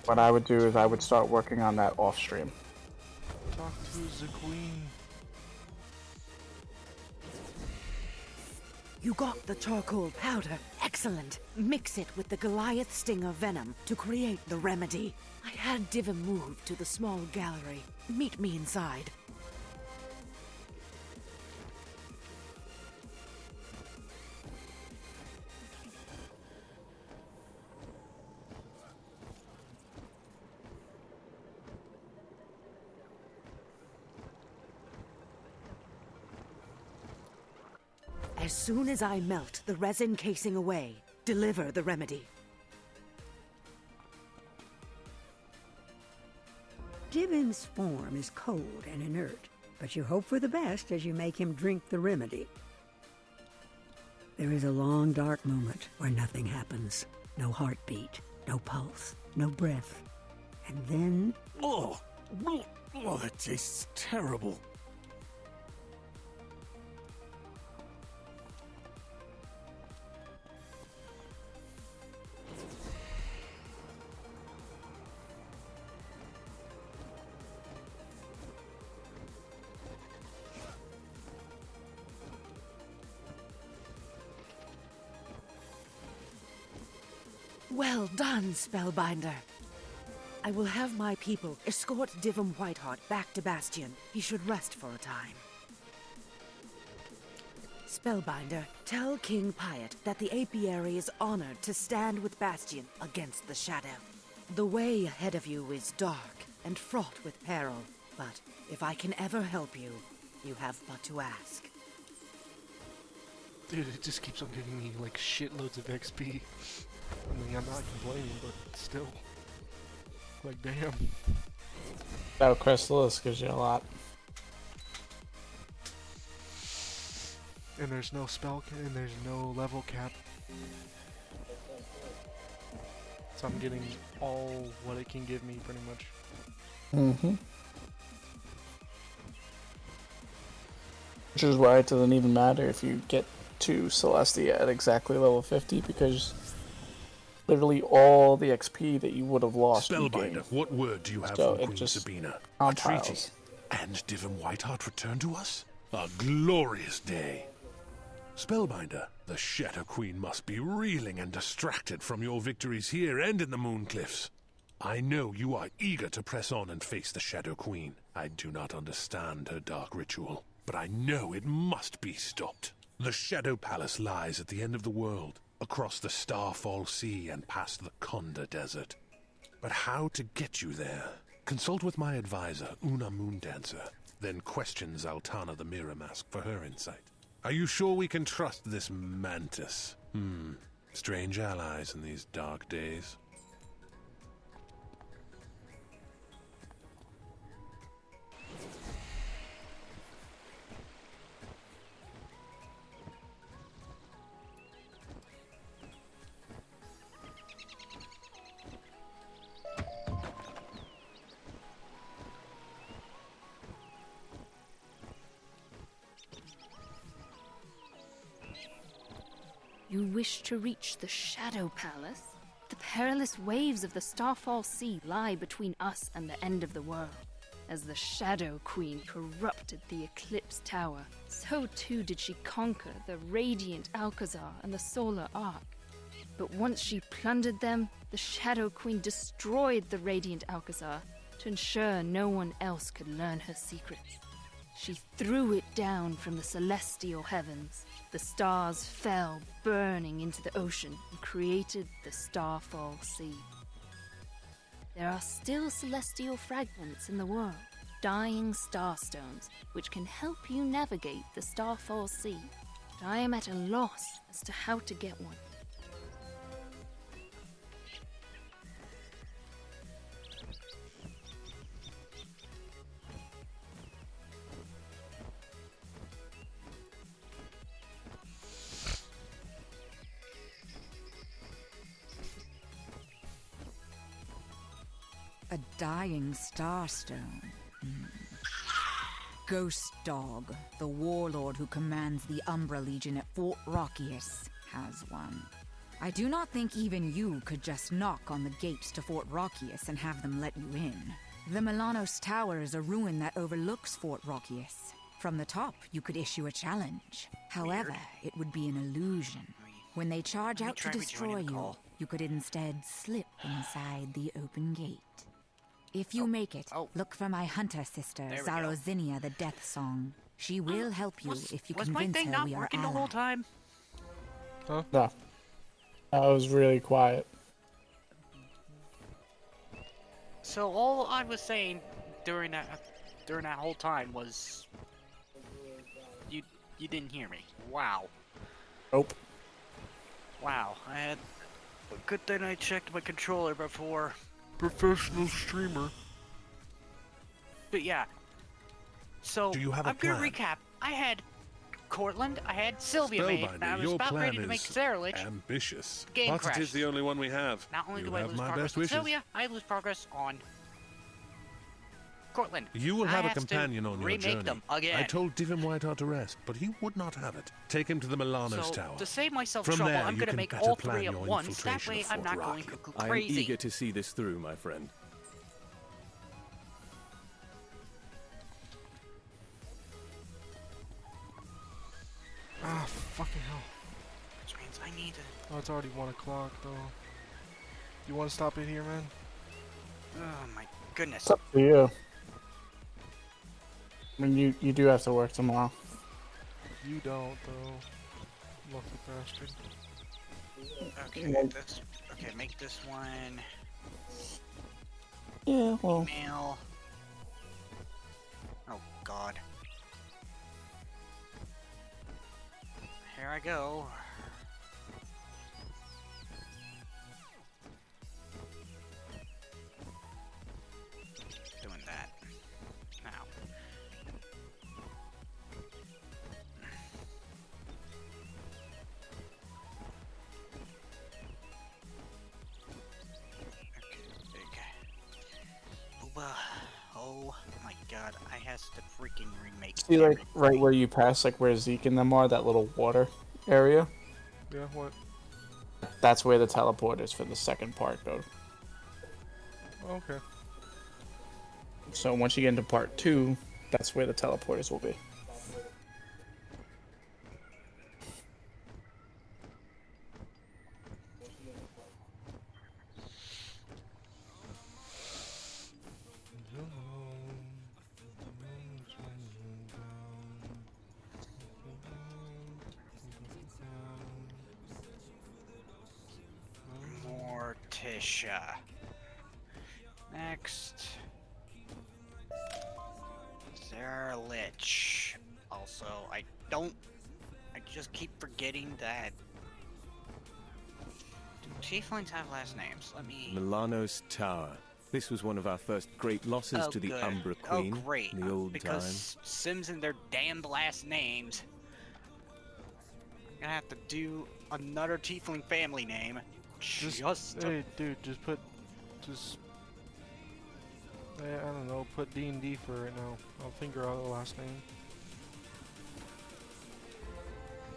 What I would do is I would start working on that off stream. Talk to the queen. You got the charcoal powder. Excellent. Mix it with the Goliath Stinger venom to create the remedy. I had Divim move to the small gallery. Meet me inside. As soon as I melt the resin casing away, deliver the remedy. Divim's form is cold and inert, but you hope for the best as you make him drink the remedy. There is a long, dark moment where nothing happens. No heartbeat, no pulse, no breath. And then... Oh, that tastes terrible. Well done, Spellbinder. I will have my people escort Divim Whiteheart back to Bastion. He should rest for a time. Spellbinder, tell King Piot that the apiary is honored to stand with Bastion against the Shadow. The way ahead of you is dark and fraught with peril, but if I can ever help you, you have but to ask. Dude, it just keeps on giving me like shitloads of XP. I mean, I'm not complaining, but still. Like, damn. That Chrysalis gives you a lot. And there's no spell and there's no level cap. So I'm getting all what it can give me, pretty much. Mm-hmm. Which is why it doesn't even matter if you get to Celestia at exactly level 50, because literally all the XP that you would have lost. Spellbinder, what word do you have So from it Queen just Sabina? compiles. A treaty. And Divim Whiteheart returned to us? A glorious day. Spellbinder, the Shadow Queen must be reeling and distracted from your victories here and in the Mooncliffs. I know you are eager to press on and face the Shadow Queen. I do not understand her dark ritual, but I know it must be stopped. The Shadow Palace lies at the end of the world, across the Starfall Sea and past the Konda Desert. But how to get you there? Consult with my advisor, Una Moondancer, then question Zaltana the Mirror Mask for her insight. Are you sure we can trust this Mantis? Strange allies in these dark days. You wish to reach the Shadow Palace? The perilous waves of the Starfall Sea lie between us and the end of the world. As the Shadow Queen corrupted the Eclipse Tower, so too did she conquer the Radiant Alcazar and the Solar Ark. But once she plundered them, the Shadow Queen destroyed the Radiant Alcazar to ensure no one else could learn her secrets. She threw it down from the celestial heavens. The stars fell, burning into the ocean, and created the Starfall Sea. There are still celestial fragments in the world, dying starstones, which can help you navigate the Starfall Sea, but I am at a loss as to how to get one. A dying starstone. Ghost Dog, the warlord who commands the Umbra Legion at Fort Rockius, has one. I do not think even you could just knock on the gates to Fort Rockius and have them let you in. The Milanos Tower is a ruin that overlooks Fort Rockius. From the top, you could issue a challenge. However, it would be an illusion. When they charge out to destroy you, you could instead slip inside the open gate. If you make it, look for my hunter sister, Zarozinia the Death Song. She will help you if you convince her we are working the whole time? Huh? No. I was really quiet. So all I was saying during that whole time was you didn't hear me. Wow. Nope. Wow. I had a good thing I checked my controller before. Professional streamer. But yeah. So Do you have a I'm gonna plan? recap. I had Cortland, I had Sylvia made, and I was your about plan ready to make is Zeralich. ambitious. Game But crashed. it is the only one we have. Not only You do I have lose my progress best on wishes. Sylvia, I lose progress on Cortland. You will have I a have to companion on your remake journey. them again. I told Divin Whiteheart to rest, but he would not have it. Take him to the Milanos So, Tower. to save myself From trouble, there, I'm you going to can make better all plan three at your once. That infiltration way, of I'm Fort not going Rocky. cuckoo I am crazy. eager to see this through, my friend. Ah, fucking hell. Which means I need to... Oh, it's already 1 o'clock, though. You want to stop it here, man? Oh my goodness. It's up to you. I mean, you do have to work tomorrow. You don't, though. Lucky bastard. Okay, make this one. Yeah, well. Email. Oh God. Here I go. Doing that. Now. Oh my god, I has to freaking remake See, like, right where you pass, like, where Zeke and them are, that little water area? Yeah, what? That's where the teleport is for the second part, though. Okay. So once you get into part 2, that's where the teleporters will be. Morticia. Next. Zeralich. Also, I just keep forgetting that Tieflings have last names. Let me... Milanos Tower. This was one of our first great losses to the good. Umbra Queen Oh, great. in the old because times. Sims and their damned last names. I'm gonna have to do another Tiefling family name. Hey, dude, I don't know, put D&D for right now. I'll figure out the last name.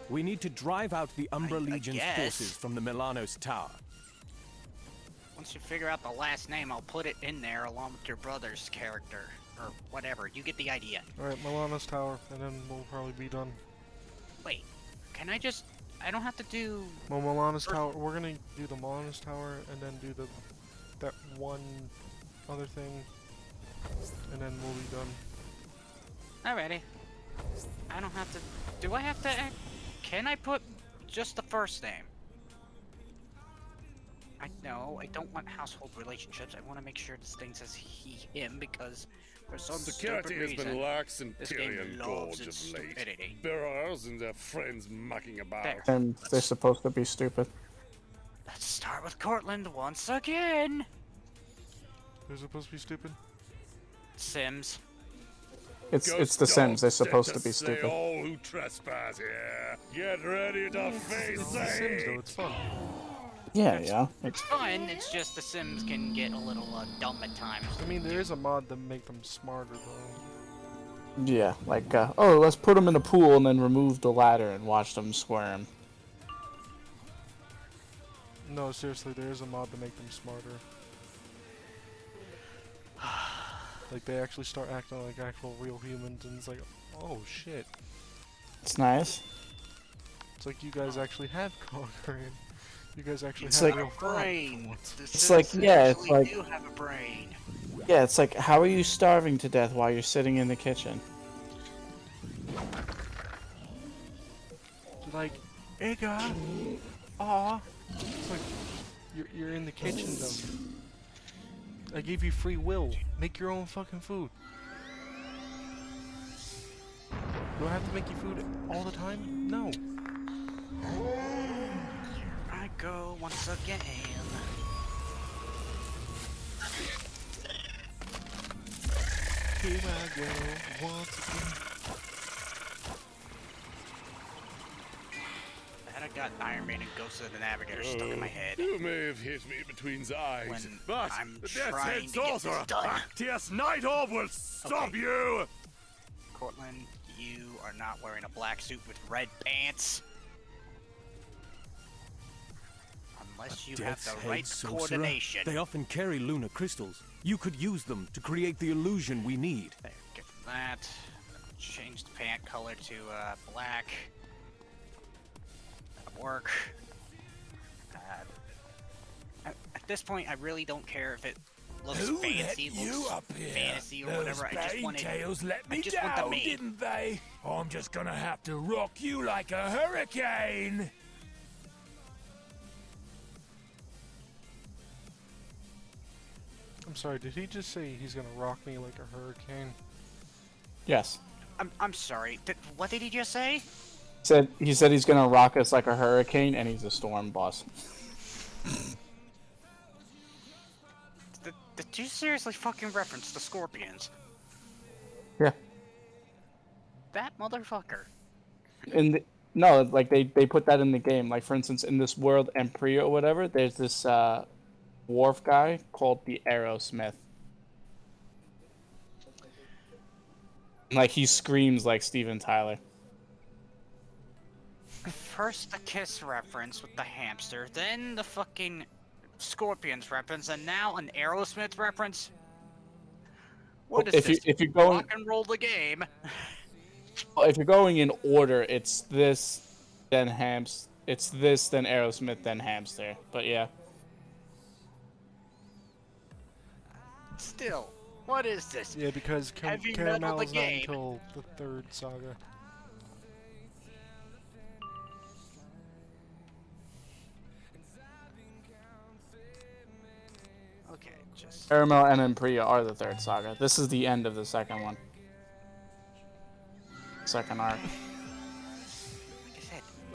We need to drive out the Umbra Legion's guess. forces from the Milanos Tower. Once you figure out the last name, I'll put it in there along with your brother's character. Or whatever, you get the idea. Alright, Milano's Tower, and then we'll probably be done. Wait, can I just... I don't have to do... Well, Milano's Tower, we're gonna do the Milano's Tower, and then do that one other thing, and then we'll be done. Alrighty. I don't have to... Do I have to... Can I put just the first name? No, I don't want household relationships. I want to make sure this thing says he, him, because for some Security stupid has reason, been lax in this game Tyrion loves Gorge its of late. stupidity. Bearers and their friends mucking about. And they're supposed to be stupid. Let's start with Cortland once again. Who's supposed to be stupid? Sims. It's the Sims. They're supposed to be stupid. All who trespass here, get ready to face It's the Sims, though. It's fun. Yeah, yeah. It's fun. It's just the Sims can get a little dumb at times. I mean, there is a mod to make them smarter, though. Yeah, like, oh, let's put them in a pool and then remove the ladder and watch them squirm. No, seriously, there is a mod to make them smarter. Like, they actually start acting like actual real humans, and it's like, oh shit. It's nice. It's like you guys actually have brain. You guys actually It's have like- real brain. It's like, yeah, it's actually like... do have a brain. Yeah, it's like, how are you starving to death while you're sitting in the kitchen? Like, Igga! Aw! It's like, you're in the kitchen, though. I gave you free will. Make your own fucking food. Do I have to make you food all the time? No. I go once again. Here I go once again. And I got Iron Man and Ghost of the Navigator stuck in my head. You may have hit me between the eyes, When but I'm the Death's trying Head to get this Sorcerer, done. Actius Night Orb will stop Okay. you! Cortland, you are not wearing a black suit with red pants. Unless you have Death's the Head right Sorcerer? coordination. They often carry lunar crystals. You could use them to create the illusion we need. There, get that. Change the pant color to black. That'll work. At this point, I really don't care if it looks Who fancy, let you looks up here? fantasy or Those whatever. I just wanted. Tails let me I just want down, the maid. didn't they? I'm just gonna have to rock you like a hurricane. I'm sorry, did he just say he's gonna rock me like a hurricane? Yes. I'm sorry. What did he just say? He said he's gonna rock us like a hurricane, and he's a storm boss. Did you seriously fucking reference the Scorpions? Yeah. That motherfucker. No, like they put that in the game. Like for instance, in this world Empria or whatever, there's this wharf guy called the Aerosmith. Like he screams like Steven Tyler. First the Kiss reference with the hamster, then the fucking Scorpions reference, and now an Aerosmith reference? What is this? If you're going, rock and roll the game. if you're going in order, it's this, then it's this, then Aerosmith, then Hamster. But yeah. Still, what is this? Yeah, because Heavy metal Caramel the is not game. until the third saga. Okay, just... Caramel and Empria are the third saga. This is the end of the second one. Second arc.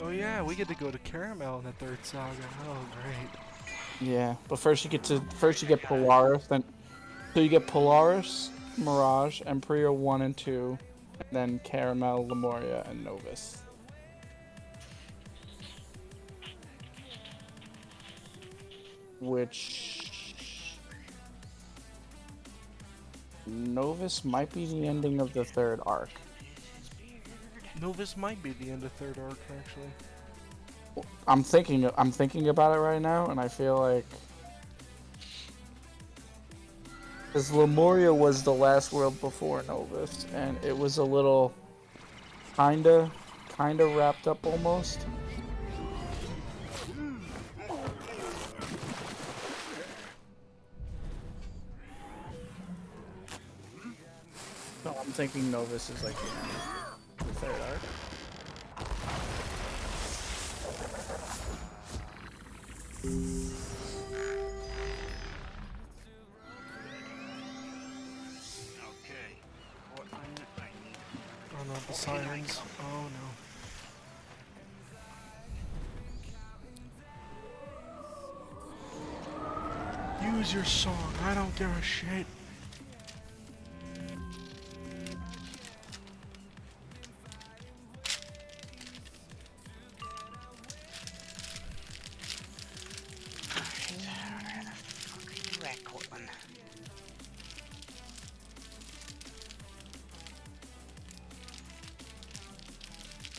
Oh yeah, we get to go to Caramel in the third saga. Oh great. Yeah, but first you get Polaris, then so you get Polaris, Mirage, Empria 1 and 2, and then Caramel, Lemuria, and Novus. Which Novus might be the ending of the third arc. Novus might be the end of third arc actually. I'm thinking about it right now, and I feel like because Lemuria was the last world before Novus, and it was a little kinda wrapped up almost. So I'm thinking Novus is like the end of the third arc. Okay. Oh no, the sirens. Oh no. Use your song. I don't give a shit.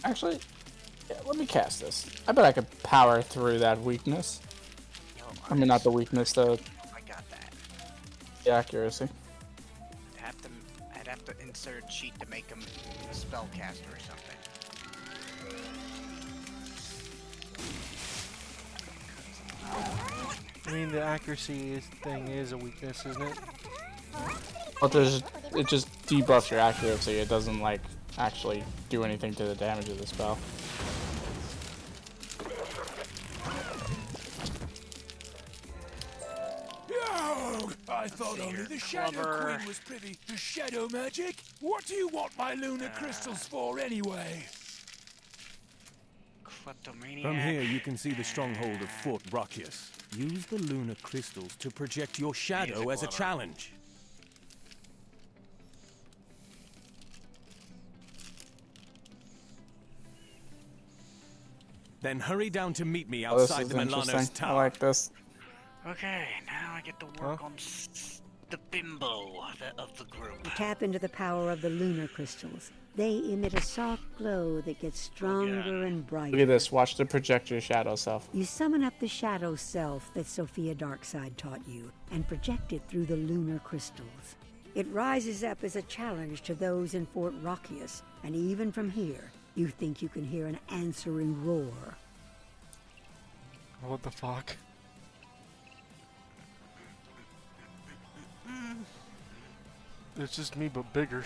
Actually, yeah, let me cast this. I bet I could power through that weakness. I mean, not the weakness, I got that. the accuracy. I'd have to insert a cheat to make him a spellcaster or something. I mean, the accuracy thing is a weakness, isn't it? Well, it just debuffs your accuracy. It doesn't, like, actually do anything to the damage of the spell. I thought only the Shadow Queen was privy to shadow magic. What do you want my lunar crystals for, anyway? From here, you can see the stronghold of Fort Brachus. Use the lunar crystals to project your shadow as a challenge. Then hurry down to meet me outside the Milano's tower. I like this. Okay, now I get to work on the bimbo of the group. You tap into the power of the lunar crystals. They emit a soft glow that gets stronger and brighter. Look at this. Watch the project your shadow self. You summon up the shadow self that Sophia Darkside taught you and project it through the lunar crystals. It rises up as a challenge to those in Fort Brachus, and even from here, you think you can hear an answering roar. What the fuck? It's just me, but bigger.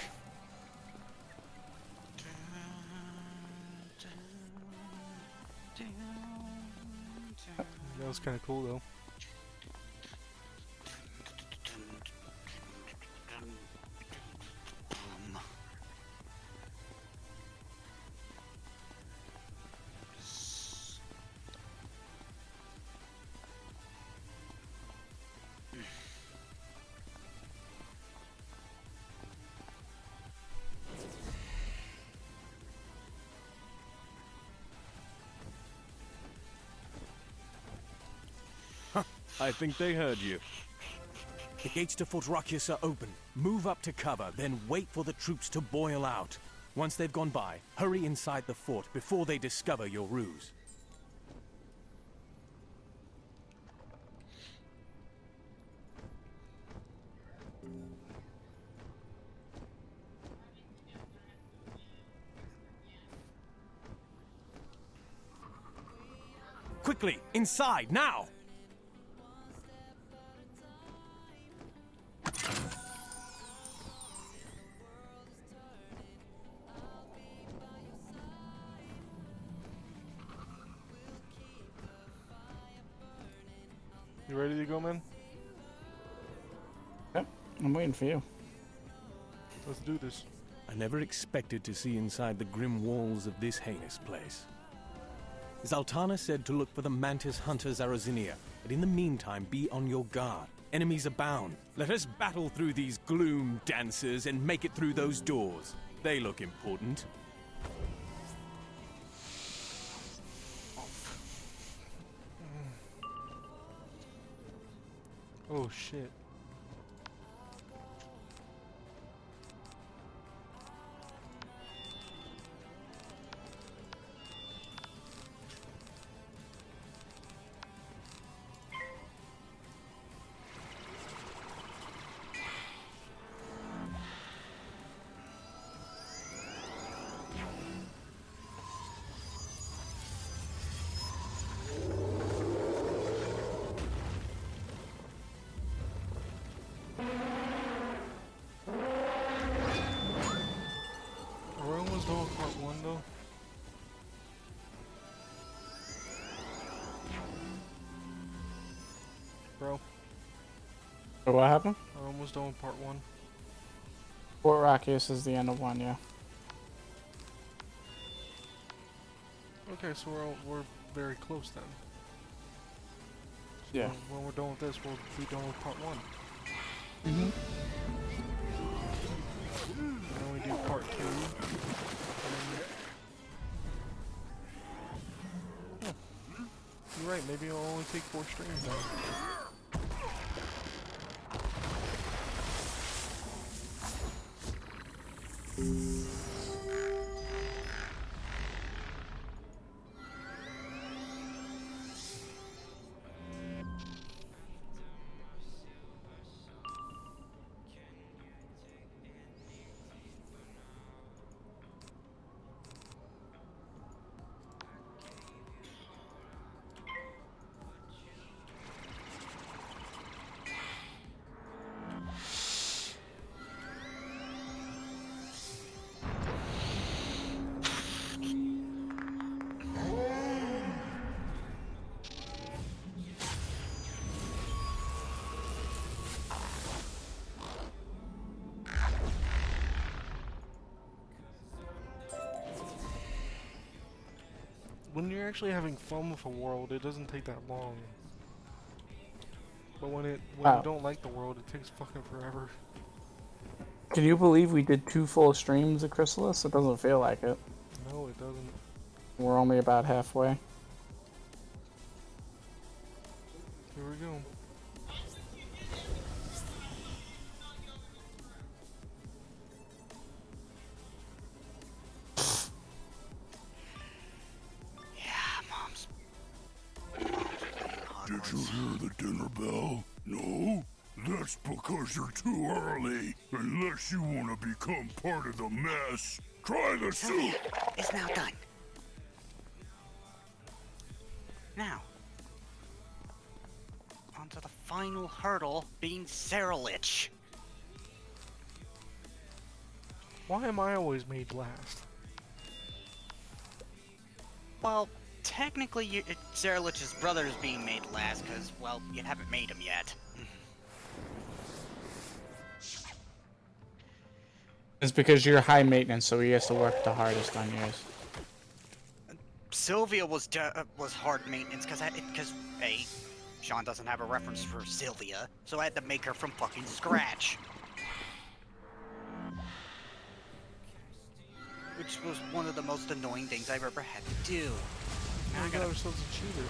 That was kind of cool, though. I think they heard you. The gates to Fort Brachus are open. Move up to cover, then wait for the troops to boil out. Once they've gone by, hurry inside the fort before they discover your ruse. Quickly, inside, now! You ready to go, man? Yep, I'm waiting for you. Let's do this. I never expected to see inside the grim walls of this heinous place. Zaltana said to look for the Mantis Hunter Zarazinia, but in the meantime be on your guard. Enemies abound. Let us battle through these gloom dancers and make it through those doors. They look important. Oh shit. Bro. What happened? We're almost done with part 1. Fort Brachus is the end of 1, yeah. Okay, so we're very close then. Yeah. When we're done with this, we'll be done with part 1. Mm-hmm. And then we do part 2. Oh, you're right, maybe it'll only take 4 streams now. when you're actually having fun with a world, it doesn't take that long. But when you don't like the world, it takes fucking forever. Can you believe we did 2 full streams of Chrysalis? It doesn't feel like it. No, it doesn't. We're only about halfway. Here we go. Did you hear the dinner bell? No? That's because you're too early. Unless you want to become part of the mess. Try the soup! It's now done. Now, onto the final hurdle, being Cerilich. Why am I always made last? Well, technically, Cerilich's brother is being made last, because, well, you haven't made him yet. It's because you're high maintenance, so he has to work the hardest on yours. Sylvia was hard maintenance, because A, Sean doesn't have a reference for Sylvia, so I had to make her from fucking scratch. Which was one of the most annoying things I've ever had to do. Now I got ourselves a cheater.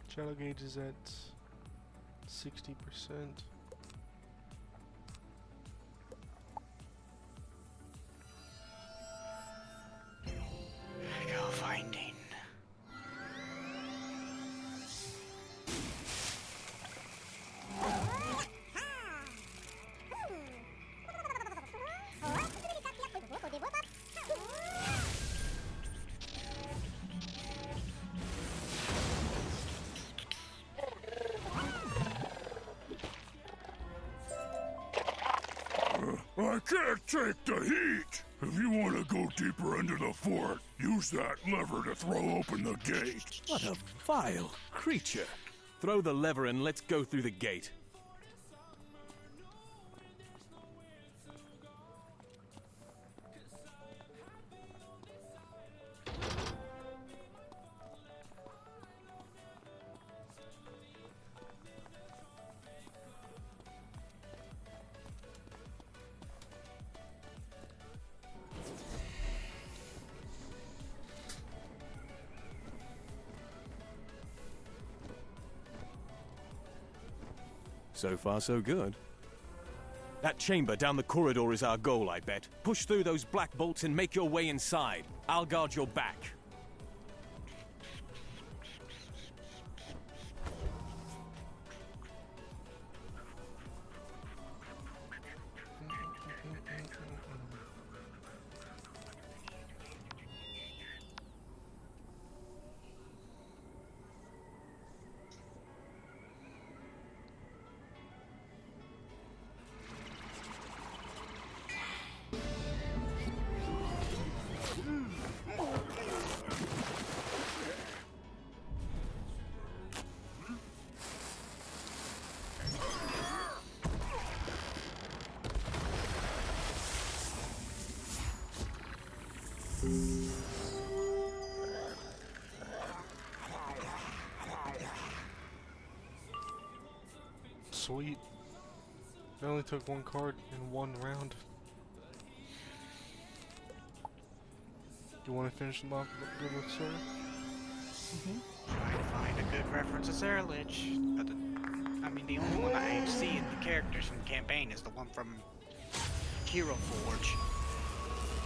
Shadow gauge is at 60%. Go finding. I can't take the heat! If you want to go deeper into the fort, use that lever to throw open the gate. What a vile creature. Throw the lever and let's go through the gate. So far, so good. That chamber down the corridor is our goal, I bet. Push through those black bolts and make your way inside. I'll guard your back. Sweet. I only took one card in one round. Do you want to finish them off with Sir? Try to find a good reference to Sarah Lich. I mean, the only one I see in the characters from the campaign is the one from Hero Forge.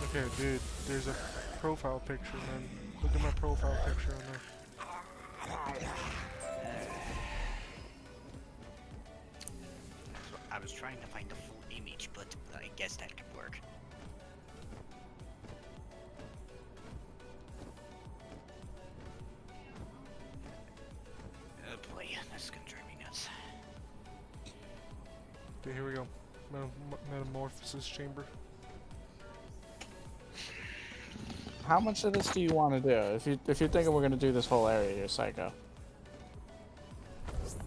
Okay, dude, there's a profile picture, man. Look at my profile picture on there. So I was trying to find the full image, but I guess that could work. Oh boy, this is gonna drive me nuts. Okay, here we go. Metamorphosis chamber. How much of this do you want to do? If you're thinking we're gonna do this whole area, you're psycho.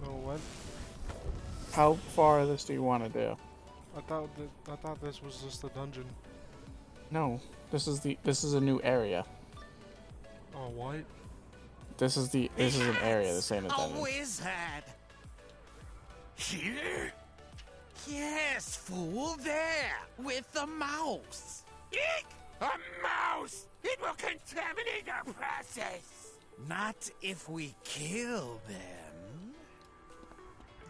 No, what? How far of this do you want to do? I thought this was just the dungeon. No, this is a new area. Oh, what? This is an area. This ain't a dungeon. A wizard! Here? Yes, fool, there! With the mouse! Eek! A mouse! It will contaminate our process! Not if we kill them.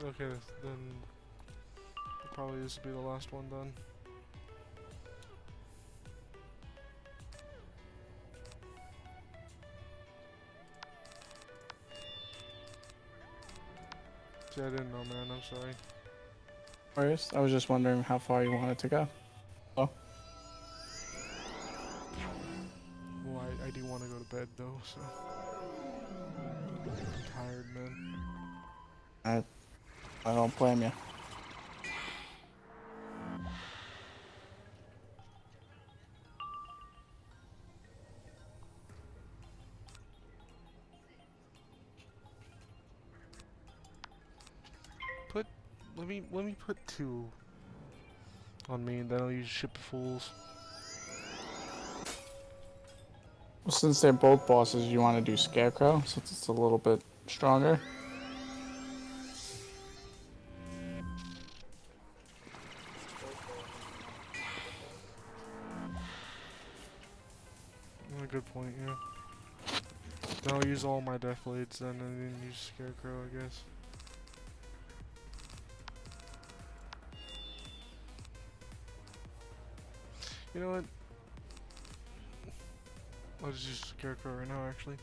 Okay, then probably this will be the last one done. See, I didn't know, man. I'm sorry. First, I was just wondering how far you wanted to go. Oh. Well, I do want to go to bed though, so I'm tired, man. I don't blame you. Let me put 2 on me, and then I'll use Ship of Fools. Well, since they're both bosses, you want to do Scarecrow, since it's a little bit stronger. A good point, yeah. Then I'll use all my Death Blades then, and then use Scarecrow, I guess. You know what? I'll just use Scarecrow right now, actually.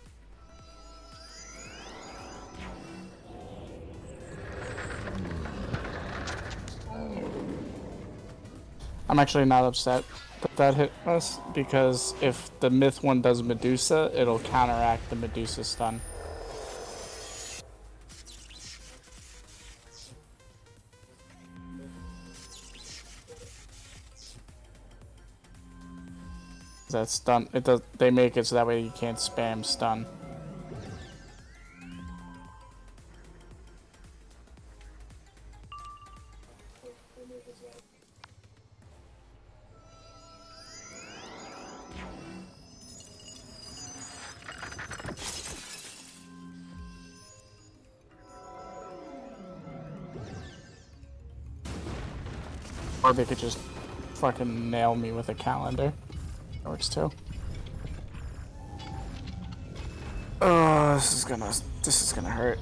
I'm actually not upset that that hit us, because if the Myth one does Medusa, it'll counteract the Medusa stun. That stun, it does. They make it so that way you can't spam stun. Or they could just fucking nail me with a calendar. That works too. Oh, this is gonna hurt.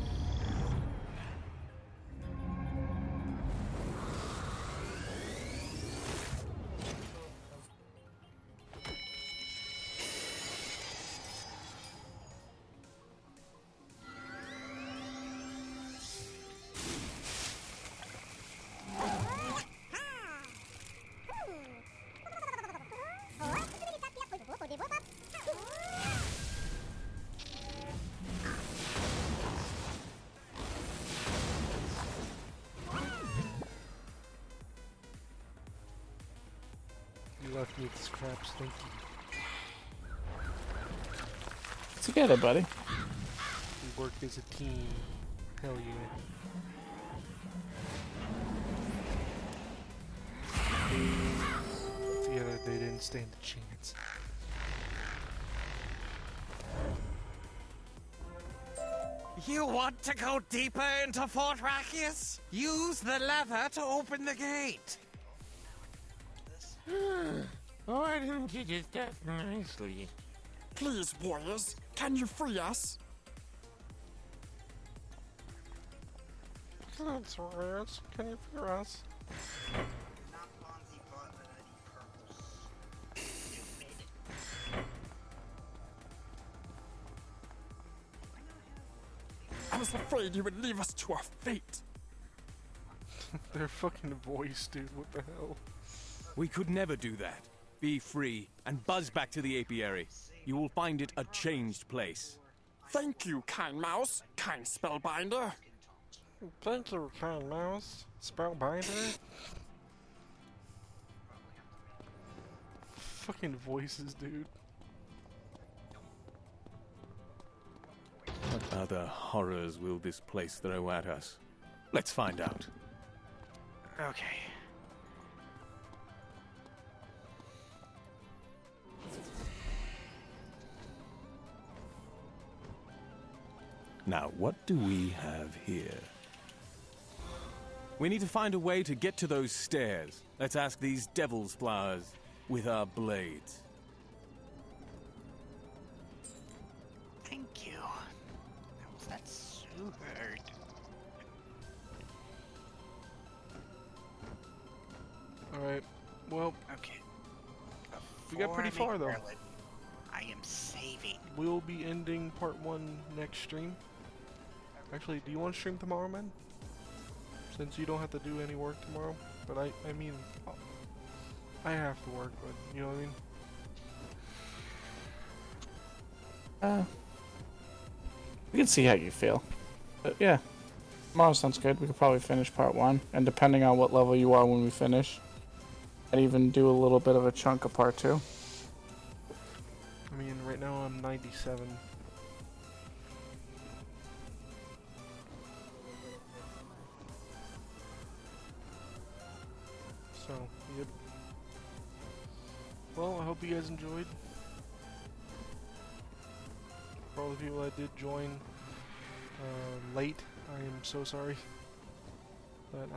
You left me with scraps, thank you. Together, buddy. We work as a team. Hell yeah. Together, they didn't stand a chance. You want to go deeper into Fort Rakius? Use the lever to open the gate. Why didn't you just ask nicely? Please, warriors, can you free us? Please, warriors, can you free us? I was afraid you would leave us to our fate. Their fucking voice, dude, what the hell? We could never do that. Be free and buzz back to the apiary. You will find it a changed place. Thank you, kind mouse, kind spellbinder. Thank you, kind mouse. Spellbinder? Fucking voices, dude. What other horrors will this place throw at us? Let's find out. Okay. Now, what do we have here? We need to find a way to get to those stairs. Let's ask these devil's flowers with our blades. Thank you. That's so hard. Alright, well. Okay. We got pretty far, though. I am saving. We'll be ending part 1 next stream. Actually, do you want to stream tomorrow, man? Since you don't have to do any work tomorrow. But I mean, I have to work, but you know what I mean? We can see how you feel. But yeah, tomorrow sounds good. We could probably finish part 1, and depending on what level you are when we finish, I'd even do a little bit of a chunk of part 2. I mean, right now I'm 97. So, yep. Well, I hope you guys enjoyed. For all the people that did join late, I am so sorry. But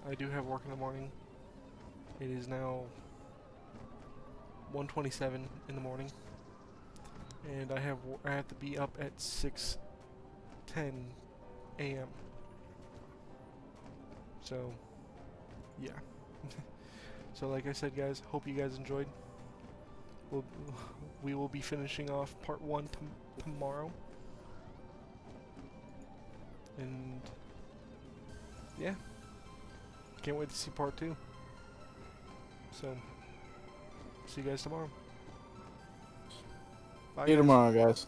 I do have work in the morning. It is now 1:27 in the morning, and I have to be up at 6:10 a.m. So, yeah. So like I said, guys, hope you guys enjoyed. We will be finishing off part 1 tomorrow. And yeah, can't wait to see part 2. So, see you guys tomorrow. Bye, See you tomorrow, guys.